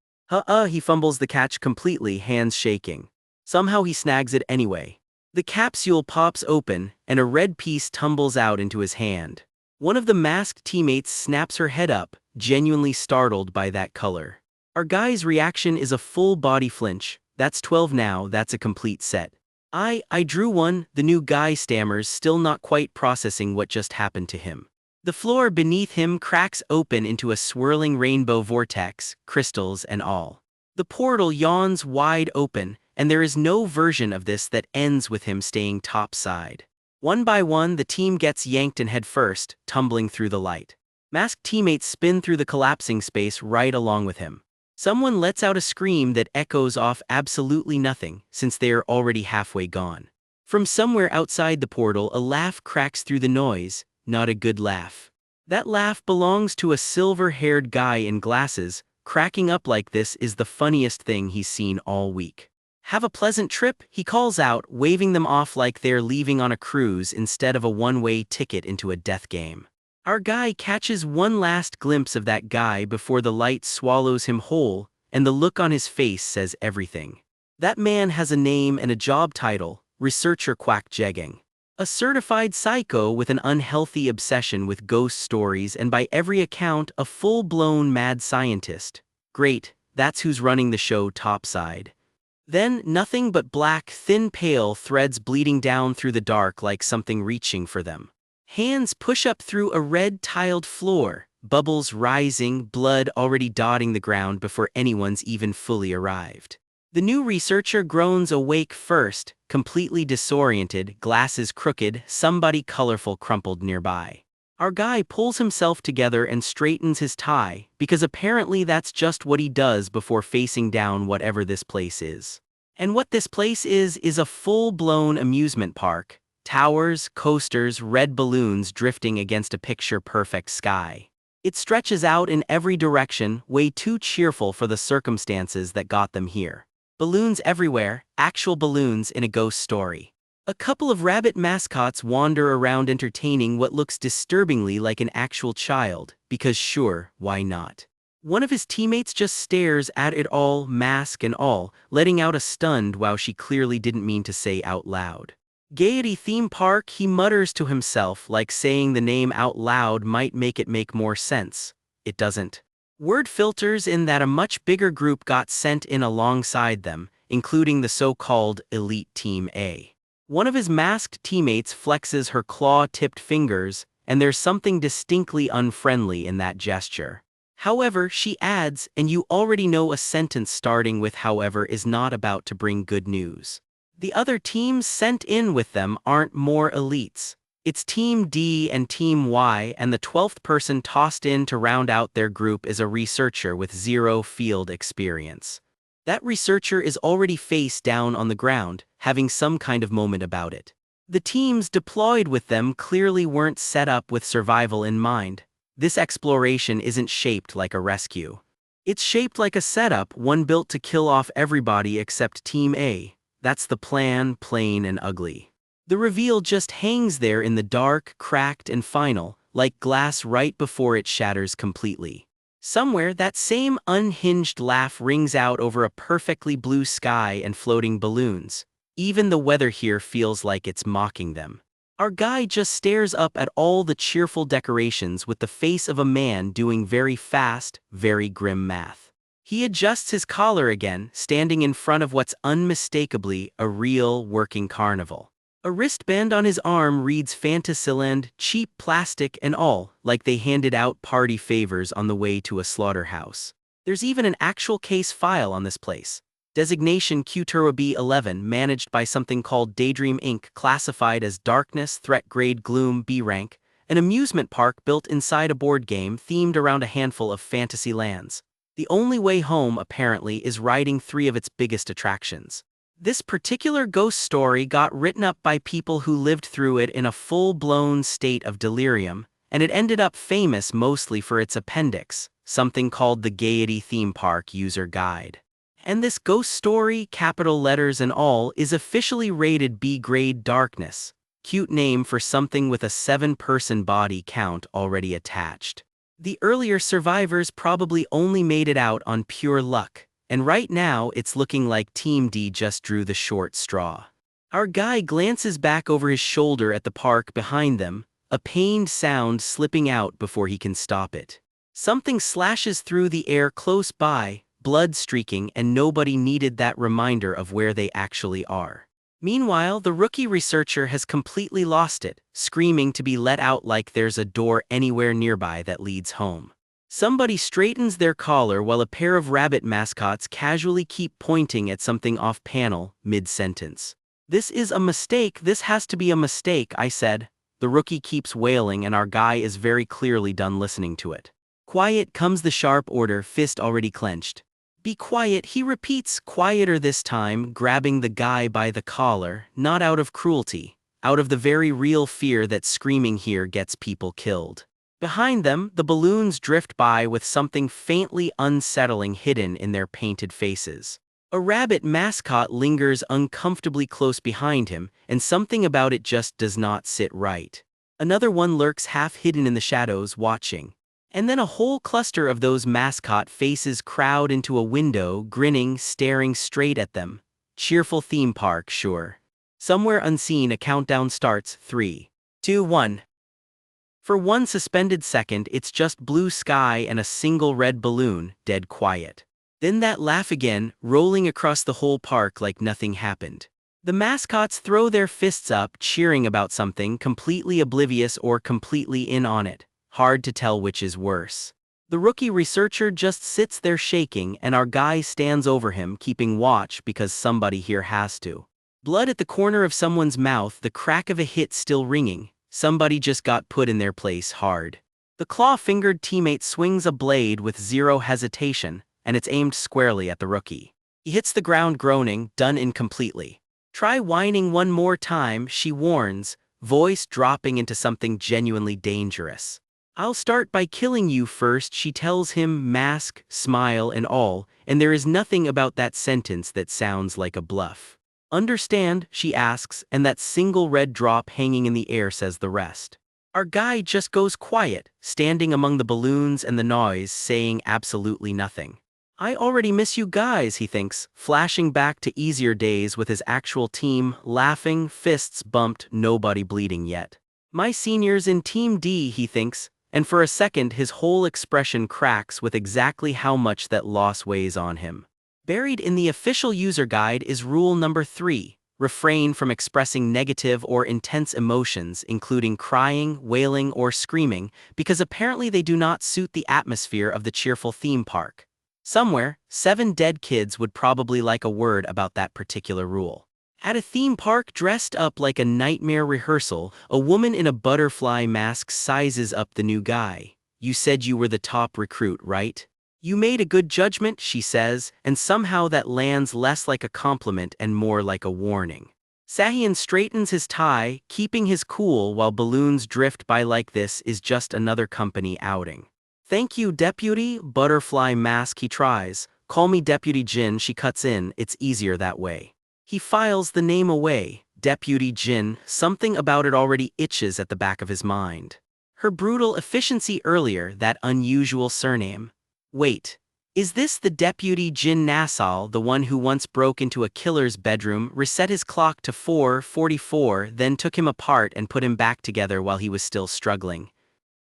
He fumbles the catch completely, hands shaking. Somehow he snags it anyway. The capsule pops open, and a red piece tumbles out into his hand. One of the masked teammates snaps her head up, genuinely startled by that color. Our guy's reaction is a full body flinch. "That's 12 now, that's a complete set." I drew one," the new guy stammers, still not quite processing what just happened to him. The floor beneath him cracks open into a swirling rainbow vortex, crystals and all. The portal yawns wide open, and there is no version of this that ends with him staying topside. One by one, the team gets yanked and head first, tumbling through the light. Masked teammates spin through the collapsing space right along with him. Someone lets out a scream that echoes off absolutely nothing, since they are already halfway gone. From somewhere outside the portal, a laugh cracks through the noise, not a good laugh. That laugh belongs to a silver-haired guy in glasses. Cracking up like this is the funniest thing he's seen all week. "Have a pleasant trip," he calls out, waving them off like they're leaving on a cruise instead of a one-way ticket into a death game. Our guy catches one last glimpse of that guy before the light swallows him whole, and the look on his face says everything. That man has a name and a job title, researcher quack jegging. A certified psycho with an unhealthy obsession with ghost stories and by every account a full-blown mad scientist. Great, that's who's running the show topside. Then, nothing but black, thin pale threads bleeding down through the dark like something reaching for them. Hands push up through a red-tiled floor, bubbles rising, blood already dotting the ground before anyone's even fully arrived. The new researcher groans awake first, completely disoriented, glasses crooked, somebody colorful crumpled nearby. Our guy pulls himself together and straightens his tie, because apparently that's just what he does before facing down whatever this place is. And what this place is a full-blown amusement park. Towers, coasters, red balloons drifting against a picture-perfect sky. It stretches out in every direction, way too cheerful for the circumstances that got them here. Balloons everywhere, actual balloons in a ghost story. A couple of rabbit mascots wander around entertaining what looks disturbingly like an actual child, because sure, why not? One of his teammates just stares at it all, mask and all, letting out a stunned wow she clearly didn't mean to say out loud. Gaiety theme park, he mutters to himself, like saying the name out loud might make it make more sense. It doesn't. Word filters in that a much bigger group got sent in alongside them, including the so-called Elite Team A. One of his masked teammates flexes her claw-tipped fingers, and there's something distinctly unfriendly in that gesture. However, she adds, and you already know a sentence starting with however is not about to bring good news. The other teams sent in with them aren't more elites. It's Team D and Team Y, and the 12th person tossed in to round out their group is a researcher with 0 field experience. That researcher is already face down on the ground, having some kind of moment about it. The teams deployed with them clearly weren't set up with survival in mind. This exploration isn't shaped like a rescue. It's shaped like a setup, one built to kill off everybody except Team A. That's the plan, plain and ugly. The reveal just hangs there in the dark, cracked and final, like glass right before it shatters completely. Somewhere, that same unhinged laugh rings out over a perfectly blue sky and floating balloons. Even the weather here feels like it's mocking them. Our guy just stares up at all the cheerful decorations with the face of a man doing very fast, very grim math. He adjusts his collar again, standing in front of what's unmistakably a real working carnival. A wristband on his arm reads Fantasyland, cheap plastic and all, like they handed out party favors on the way to a slaughterhouse. There's even an actual case file on this place. Designation Q-B11 managed by something called Daydream Inc., classified as Darkness, Threat Grade Gloom B rank, an amusement park built inside a board game themed around a handful of fantasy lands. The only way home, apparently, is riding 3 of its biggest attractions. This particular ghost story got written up by people who lived through it in a full-blown state of delirium, and it ended up famous mostly for its appendix, something called the Gaiety Theme Park User Guide. And this ghost story, capital letters and all, is officially rated B-grade darkness. Cute name for something with a 7-person body count already attached. The earlier survivors probably only made it out on pure luck, and right now it's looking like Team D just drew the short straw. Our guy glances back over his shoulder at the park behind them, a pained sound slipping out before he can stop it. Something slashes through the air close by, blood streaking, and nobody needed that reminder of where they actually are. Meanwhile, the rookie researcher has completely lost it, screaming to be let out like there's a door anywhere nearby that leads home. Somebody straightens their collar while a pair of rabbit mascots casually keep pointing at something off-panel, mid-sentence. This is a mistake, this has to be a mistake, I said. The rookie keeps wailing and our guy is very clearly done listening to it. Quiet comes the sharp order, fist already clenched. Be quiet, he repeats, quieter this time, grabbing the guy by the collar, not out of cruelty, out of the very real fear that screaming here gets people killed. Behind them, the balloons drift by with something faintly unsettling hidden in their painted faces. A rabbit mascot lingers uncomfortably close behind him, and something about it just does not sit right. Another one lurks half hidden in the shadows, watching. And then a whole cluster of those mascot faces crowd into a window, grinning, staring straight at them. Cheerful theme park, sure. Somewhere unseen, a countdown starts. 3, 2, 1. For one suspended second, it's just blue sky and a single red balloon, dead quiet. Then that laugh again, rolling across the whole park like nothing happened. The mascots throw their fists up, cheering about something, completely oblivious or completely in on it. Hard to tell which is worse. The rookie researcher just sits there shaking, and our guy stands over him, keeping watch because somebody here has to. Blood at the corner of someone's mouth, the crack of a hit still ringing. Somebody just got put in their place hard. The claw-fingered teammate swings a blade with 0 hesitation, and it's aimed squarely at the rookie. He hits the ground groaning, done incompletely. Try whining one more time, she warns, voice dropping into something genuinely dangerous. I'll start by killing you first, she tells him, mask, smile and all, and there is nothing about that sentence that sounds like a bluff. Understand, she asks, and that single red drop hanging in the air says the rest. Our guy just goes quiet, standing among the balloons and the noise, saying absolutely nothing. I already miss you guys, he thinks, flashing back to easier days with his actual team, laughing, fists bumped, nobody bleeding yet. My seniors in Team D, he thinks, and for a second his whole expression cracks with exactly how much that loss weighs on him. Buried in the official user guide is rule number 3. Refrain from expressing negative or intense emotions, including crying, wailing, or screaming, because apparently they do not suit the atmosphere of the cheerful theme park. Somewhere, 7 dead kids would probably like a word about that particular rule. At a theme park dressed up like a nightmare rehearsal, a woman in a butterfly mask sizes up the new guy. You said you were the top recruit, right? You made a good judgment, she says, and somehow that lands less like a compliment and more like a warning. Sahyun straightens his tie, keeping his cool while balloons drift by like this is just another company outing. Thank you, Deputy, butterfly mask, he tries. Call me Deputy Jin, she cuts in, it's easier that way. He files the name away. Deputy Jin, something about it already itches at the back of his mind. Her brutal efficiency earlier, that unusual surname. Wait, is this the Deputy Jin Nassau, the one who once broke into a killer's bedroom, reset his clock to 4:44, then took him apart and put him back together while he was still struggling?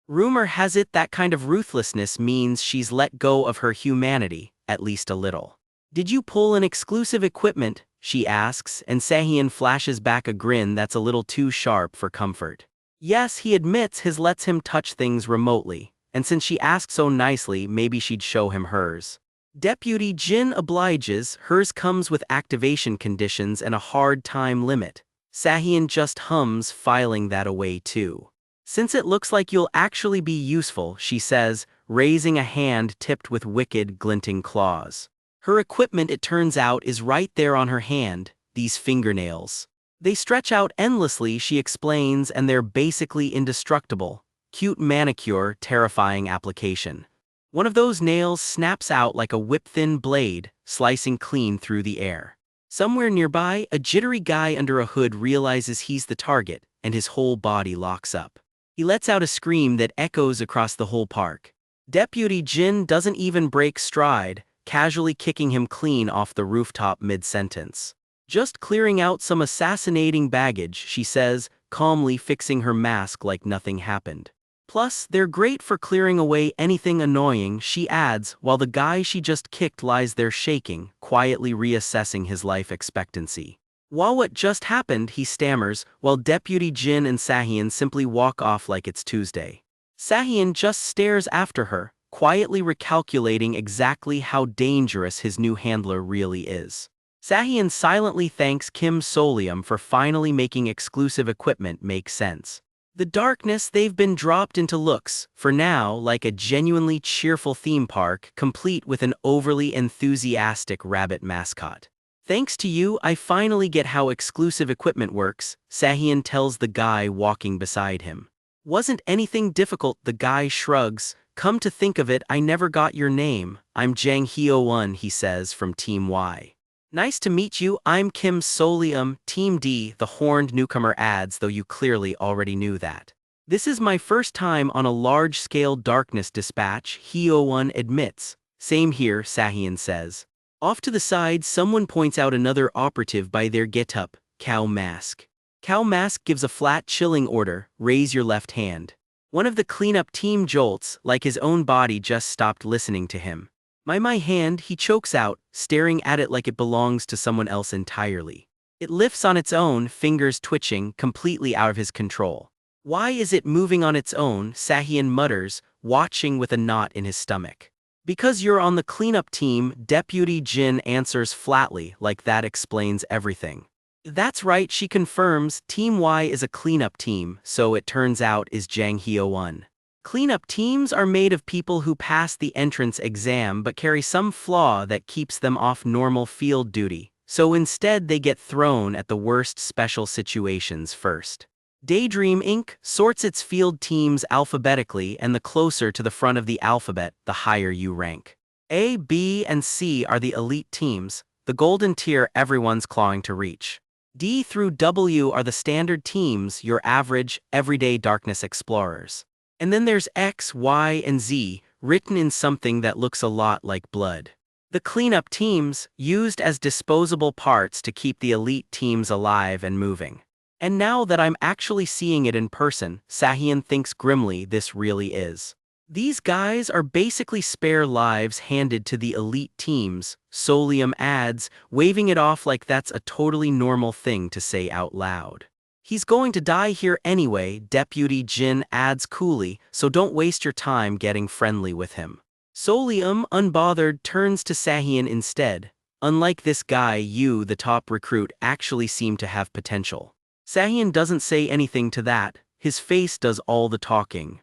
Rumor has it that kind of ruthlessness means she's let go of her humanity, at least a little. Did you pull an exclusive equipment? She asks, and Sahyun flashes back a grin that's a little too sharp for comfort. Yes, he admits his lets him touch things remotely. And since she asked so nicely, maybe she'd show him hers. Deputy Jin obliges, hers comes with activation conditions and a hard time limit. Sahyun just hums, filing that away too. Since it looks like you'll actually be useful, she says, raising a hand tipped with wicked, glinting claws. Her equipment, it turns out, is right there on her hand, these fingernails. They stretch out endlessly, she explains, and they're basically indestructible. Cute manicure, terrifying application. One of those nails snaps out like a whip-thin blade, slicing clean through the air. Somewhere nearby, a jittery guy under a hood realizes he's the target, and his whole body locks up. He lets out a scream that echoes across the whole park. Deputy Jin doesn't even break stride, casually kicking him clean off the rooftop mid-sentence. Just clearing out some assassinating baggage, she says, calmly fixing her mask like nothing happened. Plus, they're great for clearing away anything annoying, she adds, while the guy she just kicked lies there shaking, quietly reassessing his life expectancy. What just happened, he stammers, while Deputy Jin and Sahyun simply walk off like it's Tuesday. Sahyun just stares after her, quietly recalculating exactly how dangerous his new handler really is. Sahyun silently thanks Kim Solium for finally making exclusive equipment make sense. The darkness, they've been dropped into looks, for now, like a genuinely cheerful theme park, complete with an overly enthusiastic rabbit mascot. Thanks to you, I finally get how exclusive equipment works, Sahyun tells the guy walking beside him. Wasn't anything difficult, the guy shrugs. Come to think of it, I never got your name. I'm Jang Hyo-won, he says, from Team Y. Nice to meet you, I'm Kim Solium, Team D, the horned newcomer adds, though you clearly already knew that. This is my first time on a large-scale darkness dispatch, Hyo-won admits. Same here, Sahyun says. Off to the side, someone points out another operative by their getup, Cow Mask. Cow Mask gives a flat, chilling order, raise your left hand. One of the cleanup team jolts, like his own body just stopped listening to him. My hand, he chokes out, staring at it like it belongs to someone else entirely. It lifts on its own, fingers twitching, completely out of his control. Why is it moving on its own, Sahyun mutters, watching with a knot in his stomach. Because you're on the cleanup team, Deputy Jin answers flatly, like that explains everything. That's right, she confirms, Team Y is a cleanup team, so it turns out is Jang Hyo-won. Cleanup teams are made of people who pass the entrance exam but carry some flaw that keeps them off normal field duty, so instead they get thrown at the worst special situations first. Daydream Inc. sorts its field teams alphabetically, and the closer to the front of the alphabet, the higher you rank. A, B, and C are the elite teams, the golden tier everyone's clawing to reach. D through W are the standard teams, your average, everyday darkness explorers. And then there's X, Y, and Z, written in something that looks a lot like blood. The cleanup teams, used as disposable parts to keep the elite teams alive and moving. And now that I'm actually seeing it in person, Sahyun thinks grimly this really is. These guys are basically spare lives handed to the elite teams, Solium adds, waving it off like that's a totally normal thing to say out loud. He's going to die here anyway, Deputy Jin adds coolly, so don't waste your time getting friendly with him. Solium, unbothered, turns to Sahyun instead. Unlike this guy, you, the top recruit, actually seem to have potential. Sahyun doesn't say anything to that, his face does all the talking.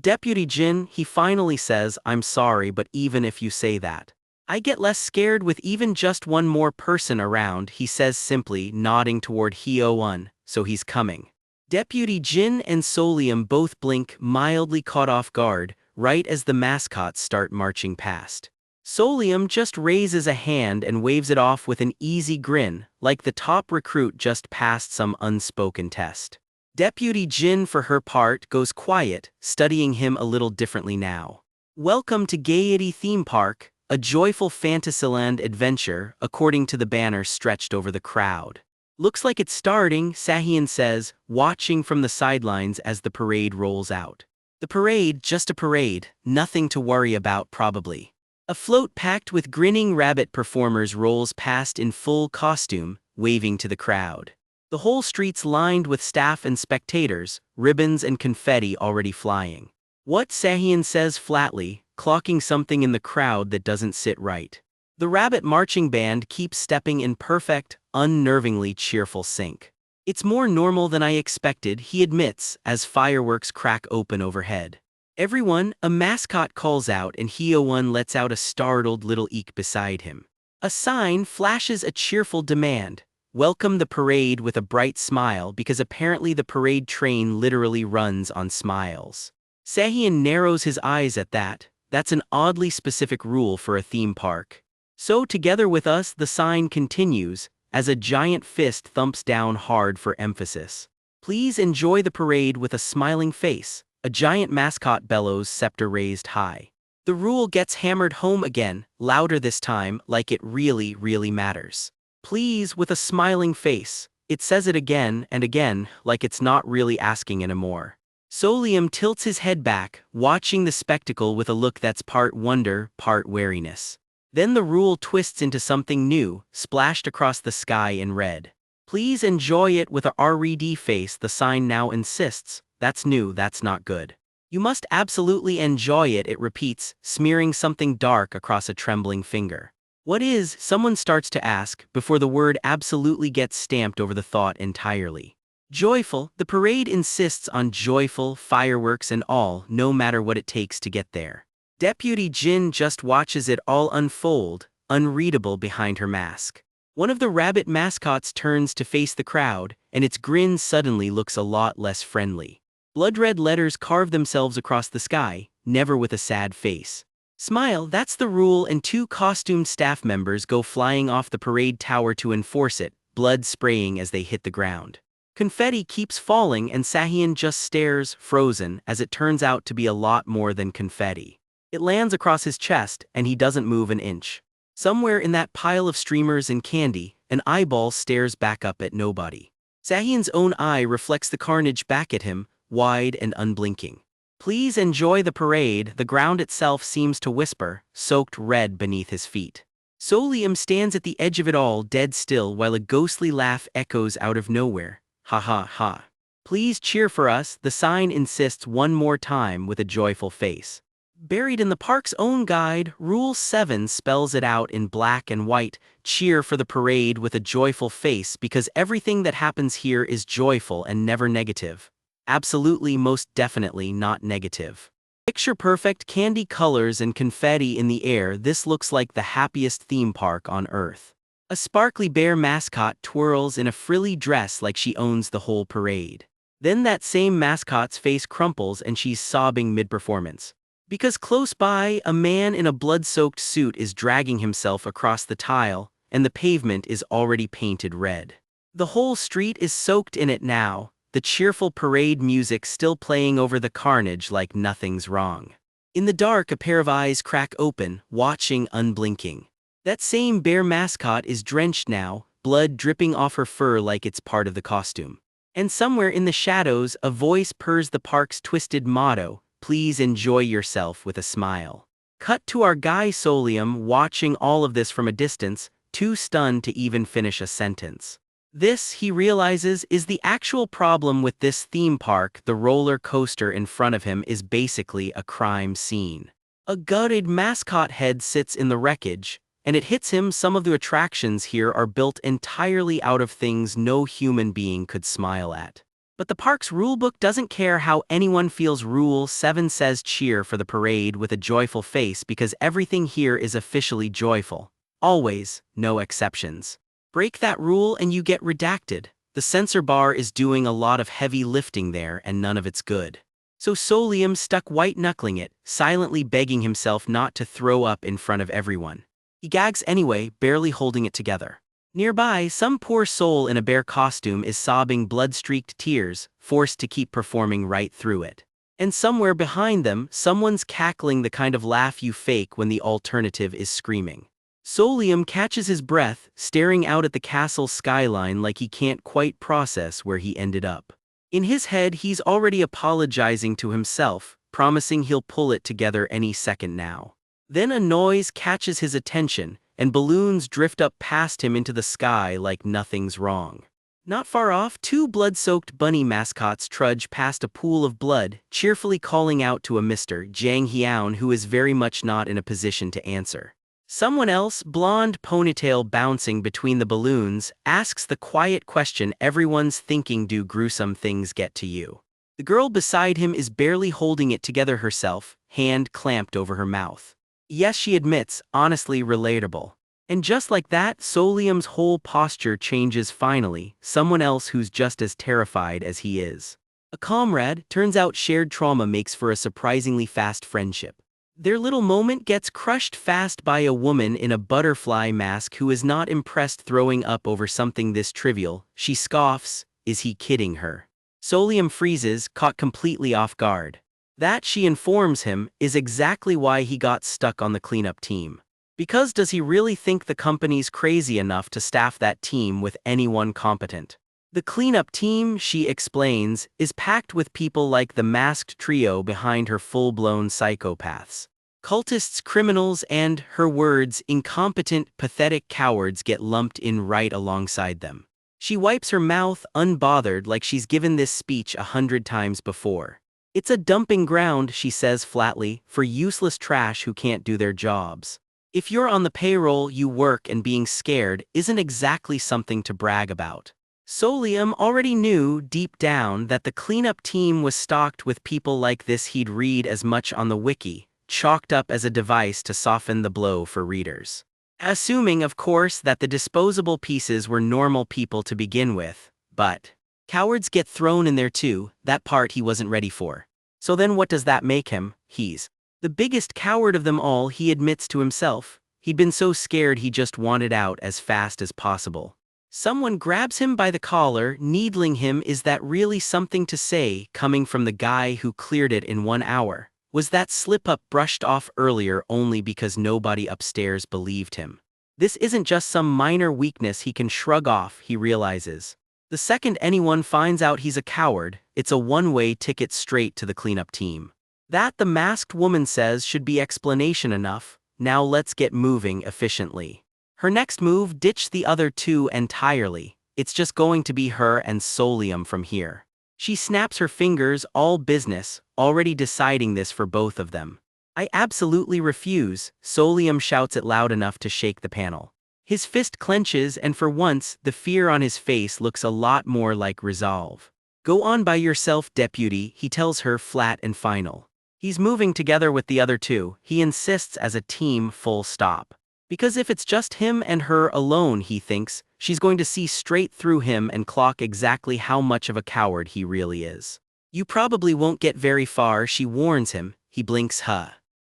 Deputy Jin, he finally says, I'm sorry, but even if you say that, I get less scared with even just one more person around, he says simply, nodding toward Hyo-won, so he's coming. Deputy Jin and Solium both blink, mildly caught off guard, right as the mascots start marching past. Solium just raises a hand and waves it off with an easy grin, like the top recruit just passed some unspoken test. Deputy Jin, for her part, goes quiet, studying him a little differently now. Welcome to Gaiety Theme Park, a joyful Fantasyland adventure, according to the banner stretched over the crowd. Looks like it's starting, Sahyun says, watching from the sidelines as the parade rolls out. The parade, just a parade, nothing to worry about probably. A float packed with grinning rabbit performers rolls past in full costume, waving to the crowd. The whole street's lined with staff and spectators, ribbons and confetti already flying. What, Sahyun says flatly, clocking something in the crowd that doesn't sit right. The rabbit marching band keeps stepping in perfect, unnervingly cheerful sync. It's more normal than I expected, he admits, as fireworks crack open overhead. Everyone, a mascot calls out and Hyo-won lets out a startled little eek beside him. A sign flashes a cheerful demand. Welcome the parade with a bright smile because apparently the parade train literally runs on smiles. Sahyun narrows his eyes at that. That's an oddly specific rule for a theme park. So together with us, the sign continues, as a giant fist thumps down hard for emphasis. Please enjoy the parade with a smiling face, a giant mascot bellows, scepter raised high. The rule gets hammered home again, louder this time, like it really, really matters. Please, with a smiling face. It says it again and again, like it's not really asking anymore. Solium tilts his head back, watching the spectacle with a look that's part wonder, part wariness. Then the rule twists into something new, splashed across the sky in red. Please enjoy it with a RED face, the sign now insists. That's new, that's not good. You must absolutely enjoy it, it repeats, smearing something dark across a trembling finger. What is, someone starts to ask, before the word absolutely gets stamped over the thought entirely. Joyful, the parade insists on joyful, fireworks and all, no matter what it takes to get there. Deputy Jin just watches it all unfold, unreadable behind her mask. One of the rabbit mascots turns to face the crowd, and its grin suddenly looks a lot less friendly. Blood-red letters carve themselves across the sky, never with a sad face. Smile, that's the rule, and two costumed staff members go flying off the parade tower to enforce it, blood spraying as they hit the ground. Confetti keeps falling and Sahyun just stares, frozen, as it turns out to be a lot more than confetti. It lands across his chest, and he doesn't move an inch. Somewhere in that pile of streamers and candy, an eyeball stares back up at nobody. Sahyun's own eye reflects the carnage back at him, wide and unblinking. Please enjoy the parade, the ground itself seems to whisper, soaked red beneath his feet. Solium stands at the edge of it all, dead still, while a ghostly laugh echoes out of nowhere. Ha ha ha. Please cheer for us, the sign insists one more time with a joyful face. Buried in the park's own guide, Rule 7 spells it out in black and white, cheer for the parade with a joyful face because everything that happens here is joyful and never negative. Absolutely, most definitely not negative. Picture perfect candy colors and confetti in the air, this looks like the happiest theme park on earth. A sparkly bear mascot twirls in a frilly dress like she owns the whole parade. Then that same mascot's face crumples and she's sobbing mid-performance. Because close by, a man in a blood-soaked suit is dragging himself across the tile, and the pavement is already painted red. The whole street is soaked in it now, the cheerful parade music still playing over the carnage like nothing's wrong. In the dark, a pair of eyes crack open, watching unblinking. That same bear mascot is drenched now, blood dripping off her fur like it's part of the costume. And somewhere in the shadows, a voice purrs the park's twisted motto, "Please enjoy yourself," with a smile. Cut to our guy Solium watching all of this from a distance, too stunned to even finish a sentence. This, he realizes, is the actual problem with this theme park. The roller coaster in front of him is basically a crime scene. A gutted mascot head sits in the wreckage, and it hits him some of the attractions here are built entirely out of things no human being could smile at. But the park's rulebook doesn't care how anyone feels. Rule 7 says cheer for the parade with a joyful face because everything here is officially joyful. Always, no exceptions. Break that rule and you get redacted. The censor bar is doing a lot of heavy lifting there and none of it's good. So Solium stuck white-knuckling it, silently begging himself not to throw up in front of everyone. He gags anyway, barely holding it together. Nearby, some poor soul in a bear costume is sobbing blood-streaked tears, forced to keep performing right through it. And somewhere behind them, someone's cackling the kind of laugh you fake when the alternative is screaming. Solium catches his breath, staring out at the castle skyline like he can't quite process where he ended up. In his head, he's already apologizing to himself, promising he'll pull it together any second now. Then a noise catches his attention, and balloons drift up past him into the sky like nothing's wrong. Not far off, two blood-soaked bunny mascots trudge past a pool of blood, cheerfully calling out to a Mr. Jang Hyun who is very much not in a position to answer. Someone else, blonde ponytail bouncing between the balloons, asks the quiet question everyone's thinking: do gruesome things get to you? The girl beside him is barely holding it together herself, hand clamped over her mouth. Yes, she admits, honestly relatable. And just like that, Solium's whole posture changes finally, someone else who's just as terrified as he is. A comrade. Turns out shared trauma makes for a surprisingly fast friendship. Their little moment gets crushed fast by a woman in a butterfly mask who is not impressed, throwing up over something this trivial. She scoffs, is he kidding her? Solium freezes, caught completely off guard. That, she informs him, is exactly why he got stuck on the cleanup team. Because does he really think the company's crazy enough to staff that team with anyone competent? The cleanup team, she explains, is packed with people like the masked trio behind her, full-blown psychopaths. Cultists, criminals, and, her words, incompetent, pathetic cowards get lumped in right alongside them. She wipes her mouth, unbothered, like she's given this speech 100 times before. It's a dumping ground, she says flatly, for useless trash who can't do their jobs. If you're on the payroll, you work, and being scared isn't exactly something to brag about. Solium already knew, deep down, that the cleanup team was stocked with people like this. He'd read as much on the wiki, chalked up as a device to soften the blow for readers. Assuming, of course, that the disposable pieces were normal people to begin with, but cowards get thrown in there too. That part he wasn't ready for. So then what does that make him? He's the biggest coward of them all, he admits to himself. He'd been so scared he just wanted out as fast as possible. Someone grabs him by the collar, needling him. Is that really something to say, coming from the guy who cleared it in 1 hour? Was that slip-up brushed off earlier only because nobody upstairs believed him? This isn't just some minor weakness he can shrug off, he realizes. The second anyone finds out he's a coward, it's a one-way ticket straight to the cleanup team. That, the masked woman says, should be explanation enough. Now let's get moving efficiently. Her next move: ditch the other two entirely. It's just going to be her and Solium from here. She snaps her fingers, all business, already deciding this for both of them. I absolutely refuse, Solium shouts it loud enough to shake the panel. His fist clenches, and for once, the fear on his face looks a lot more like resolve. Go on by yourself, deputy, he tells her, flat and final. He's moving together with the other two, he insists, as a team, full stop. Because if it's just him and her alone, he thinks, she's going to see straight through him and clock exactly how much of a coward he really is. You probably won't get very far, she warns him. He blinks.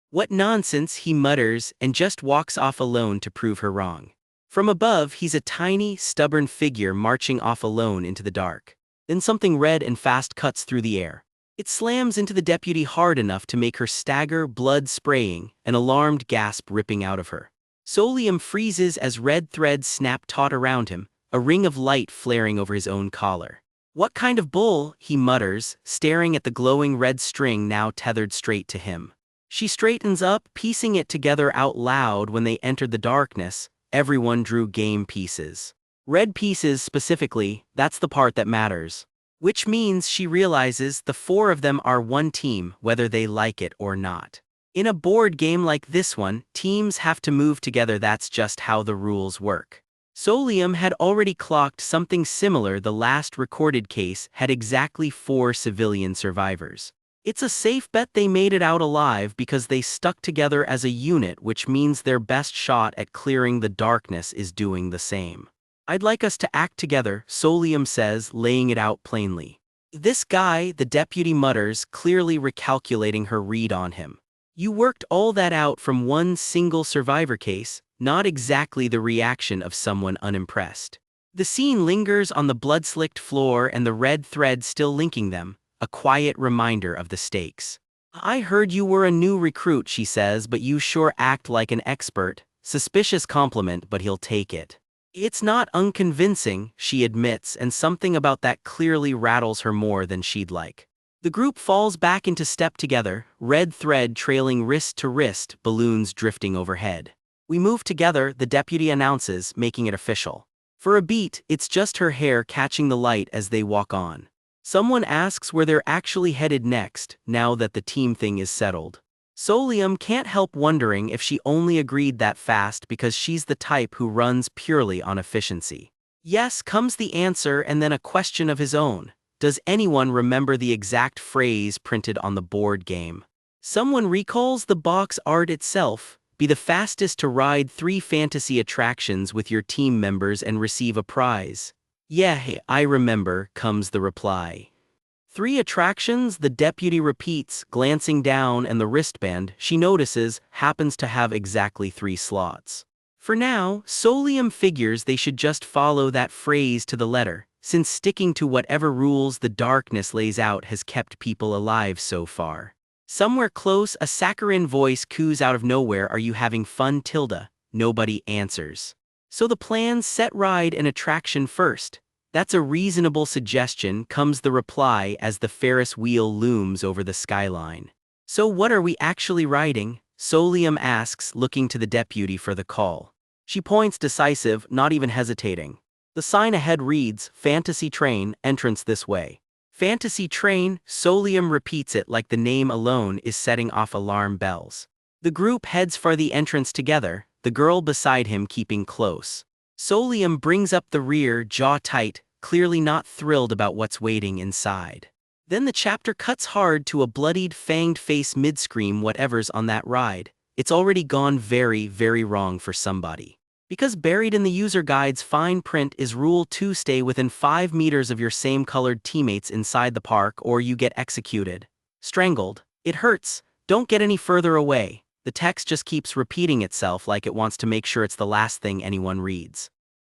What nonsense, he mutters, and just walks off alone to prove her wrong. From above, he's a tiny, stubborn figure marching off alone into the dark. Then something red and fast cuts through the air. It slams into the deputy hard enough to make her stagger, blood spraying, an alarmed gasp ripping out of her. Solium freezes as red threads snap taut around him, a ring of light flaring over his own collar. "What kind of bull?" he mutters, staring at the glowing red string now tethered straight to him. She straightens up, piecing it together out loud. When they entered the darkness, everyone drew game pieces. Red pieces specifically, that's the part that matters. Which means she realizes the four of them are one team, whether they like it or not. In a board game like this one, teams have to move together. That's just how the rules work. Solium had already clocked something similar. The last recorded case had exactly 4 civilian survivors. It's a safe bet they made it out alive because they stuck together as a unit, which means their best shot at clearing the darkness is doing the same. "I'd like us to act together," Solium says, laying it out plainly. "This guy," the deputy mutters, clearly recalculating her read on him. "You worked all that out from one single survivor case," not exactly the reaction of someone unimpressed. The scene lingers on the blood-slicked floor and the red thread still linking them, a quiet reminder of the stakes. "I heard you were a new recruit," she says, "but you sure act like an expert." Suspicious compliment, but he'll take it. "It's not unconvincing," she admits, and something about that clearly rattles her more than she'd like. The group falls back into step together, red thread trailing wrist to wrist, balloons drifting overhead. "We move together," the deputy announces, making it official. For a beat, it's just her hair catching the light as they walk on. Someone asks where they're actually headed next, now that the team thing is settled. Solium can't help wondering if she only agreed that fast because she's the type who runs purely on efficiency. Yes, comes the answer, and then a question of his own. Does anyone remember the exact phrase printed on the board game? Someone recalls the box art itself. "Be the fastest to ride 3 fantasy attractions with your team members and receive a prize." "Yeah, I remember," comes the reply. 3 attractions, the deputy repeats, glancing down, and the wristband, she notices, happens to have exactly 3 slots. For now, Solium figures they should just follow that phrase to the letter, since sticking to whatever rules the darkness lays out has kept people alive so far. Somewhere close, a saccharine voice coos out of nowhere, "Are you having fun, Tilda?" Nobody answers. So the plan's set ride an attraction first. "That's a reasonable suggestion," comes the reply as the Ferris wheel looms over the skyline. "So what are we actually riding?" Solium asks, looking to the deputy for the call. She points, decisive, not even hesitating. The sign ahead reads, "Fantasy Train, entrance this way." "Fantasy Train," Solium repeats it like the name alone is setting off alarm bells. The group heads for the entrance together, the girl beside him keeping close. Solium brings up the rear, jaw tight, clearly not thrilled about what's waiting inside. Then the chapter cuts hard to a bloodied, fanged face mid-scream. Whatever's on that ride, it's already gone very, very wrong for somebody. Because buried in the user guide's fine print is Rule 2: stay within 5 meters of your same-colored teammates inside the park or you get executed. Strangled. It hurts. Don't get any further away. The text just keeps repeating itself like it wants to make sure it's the last thing anyone reads.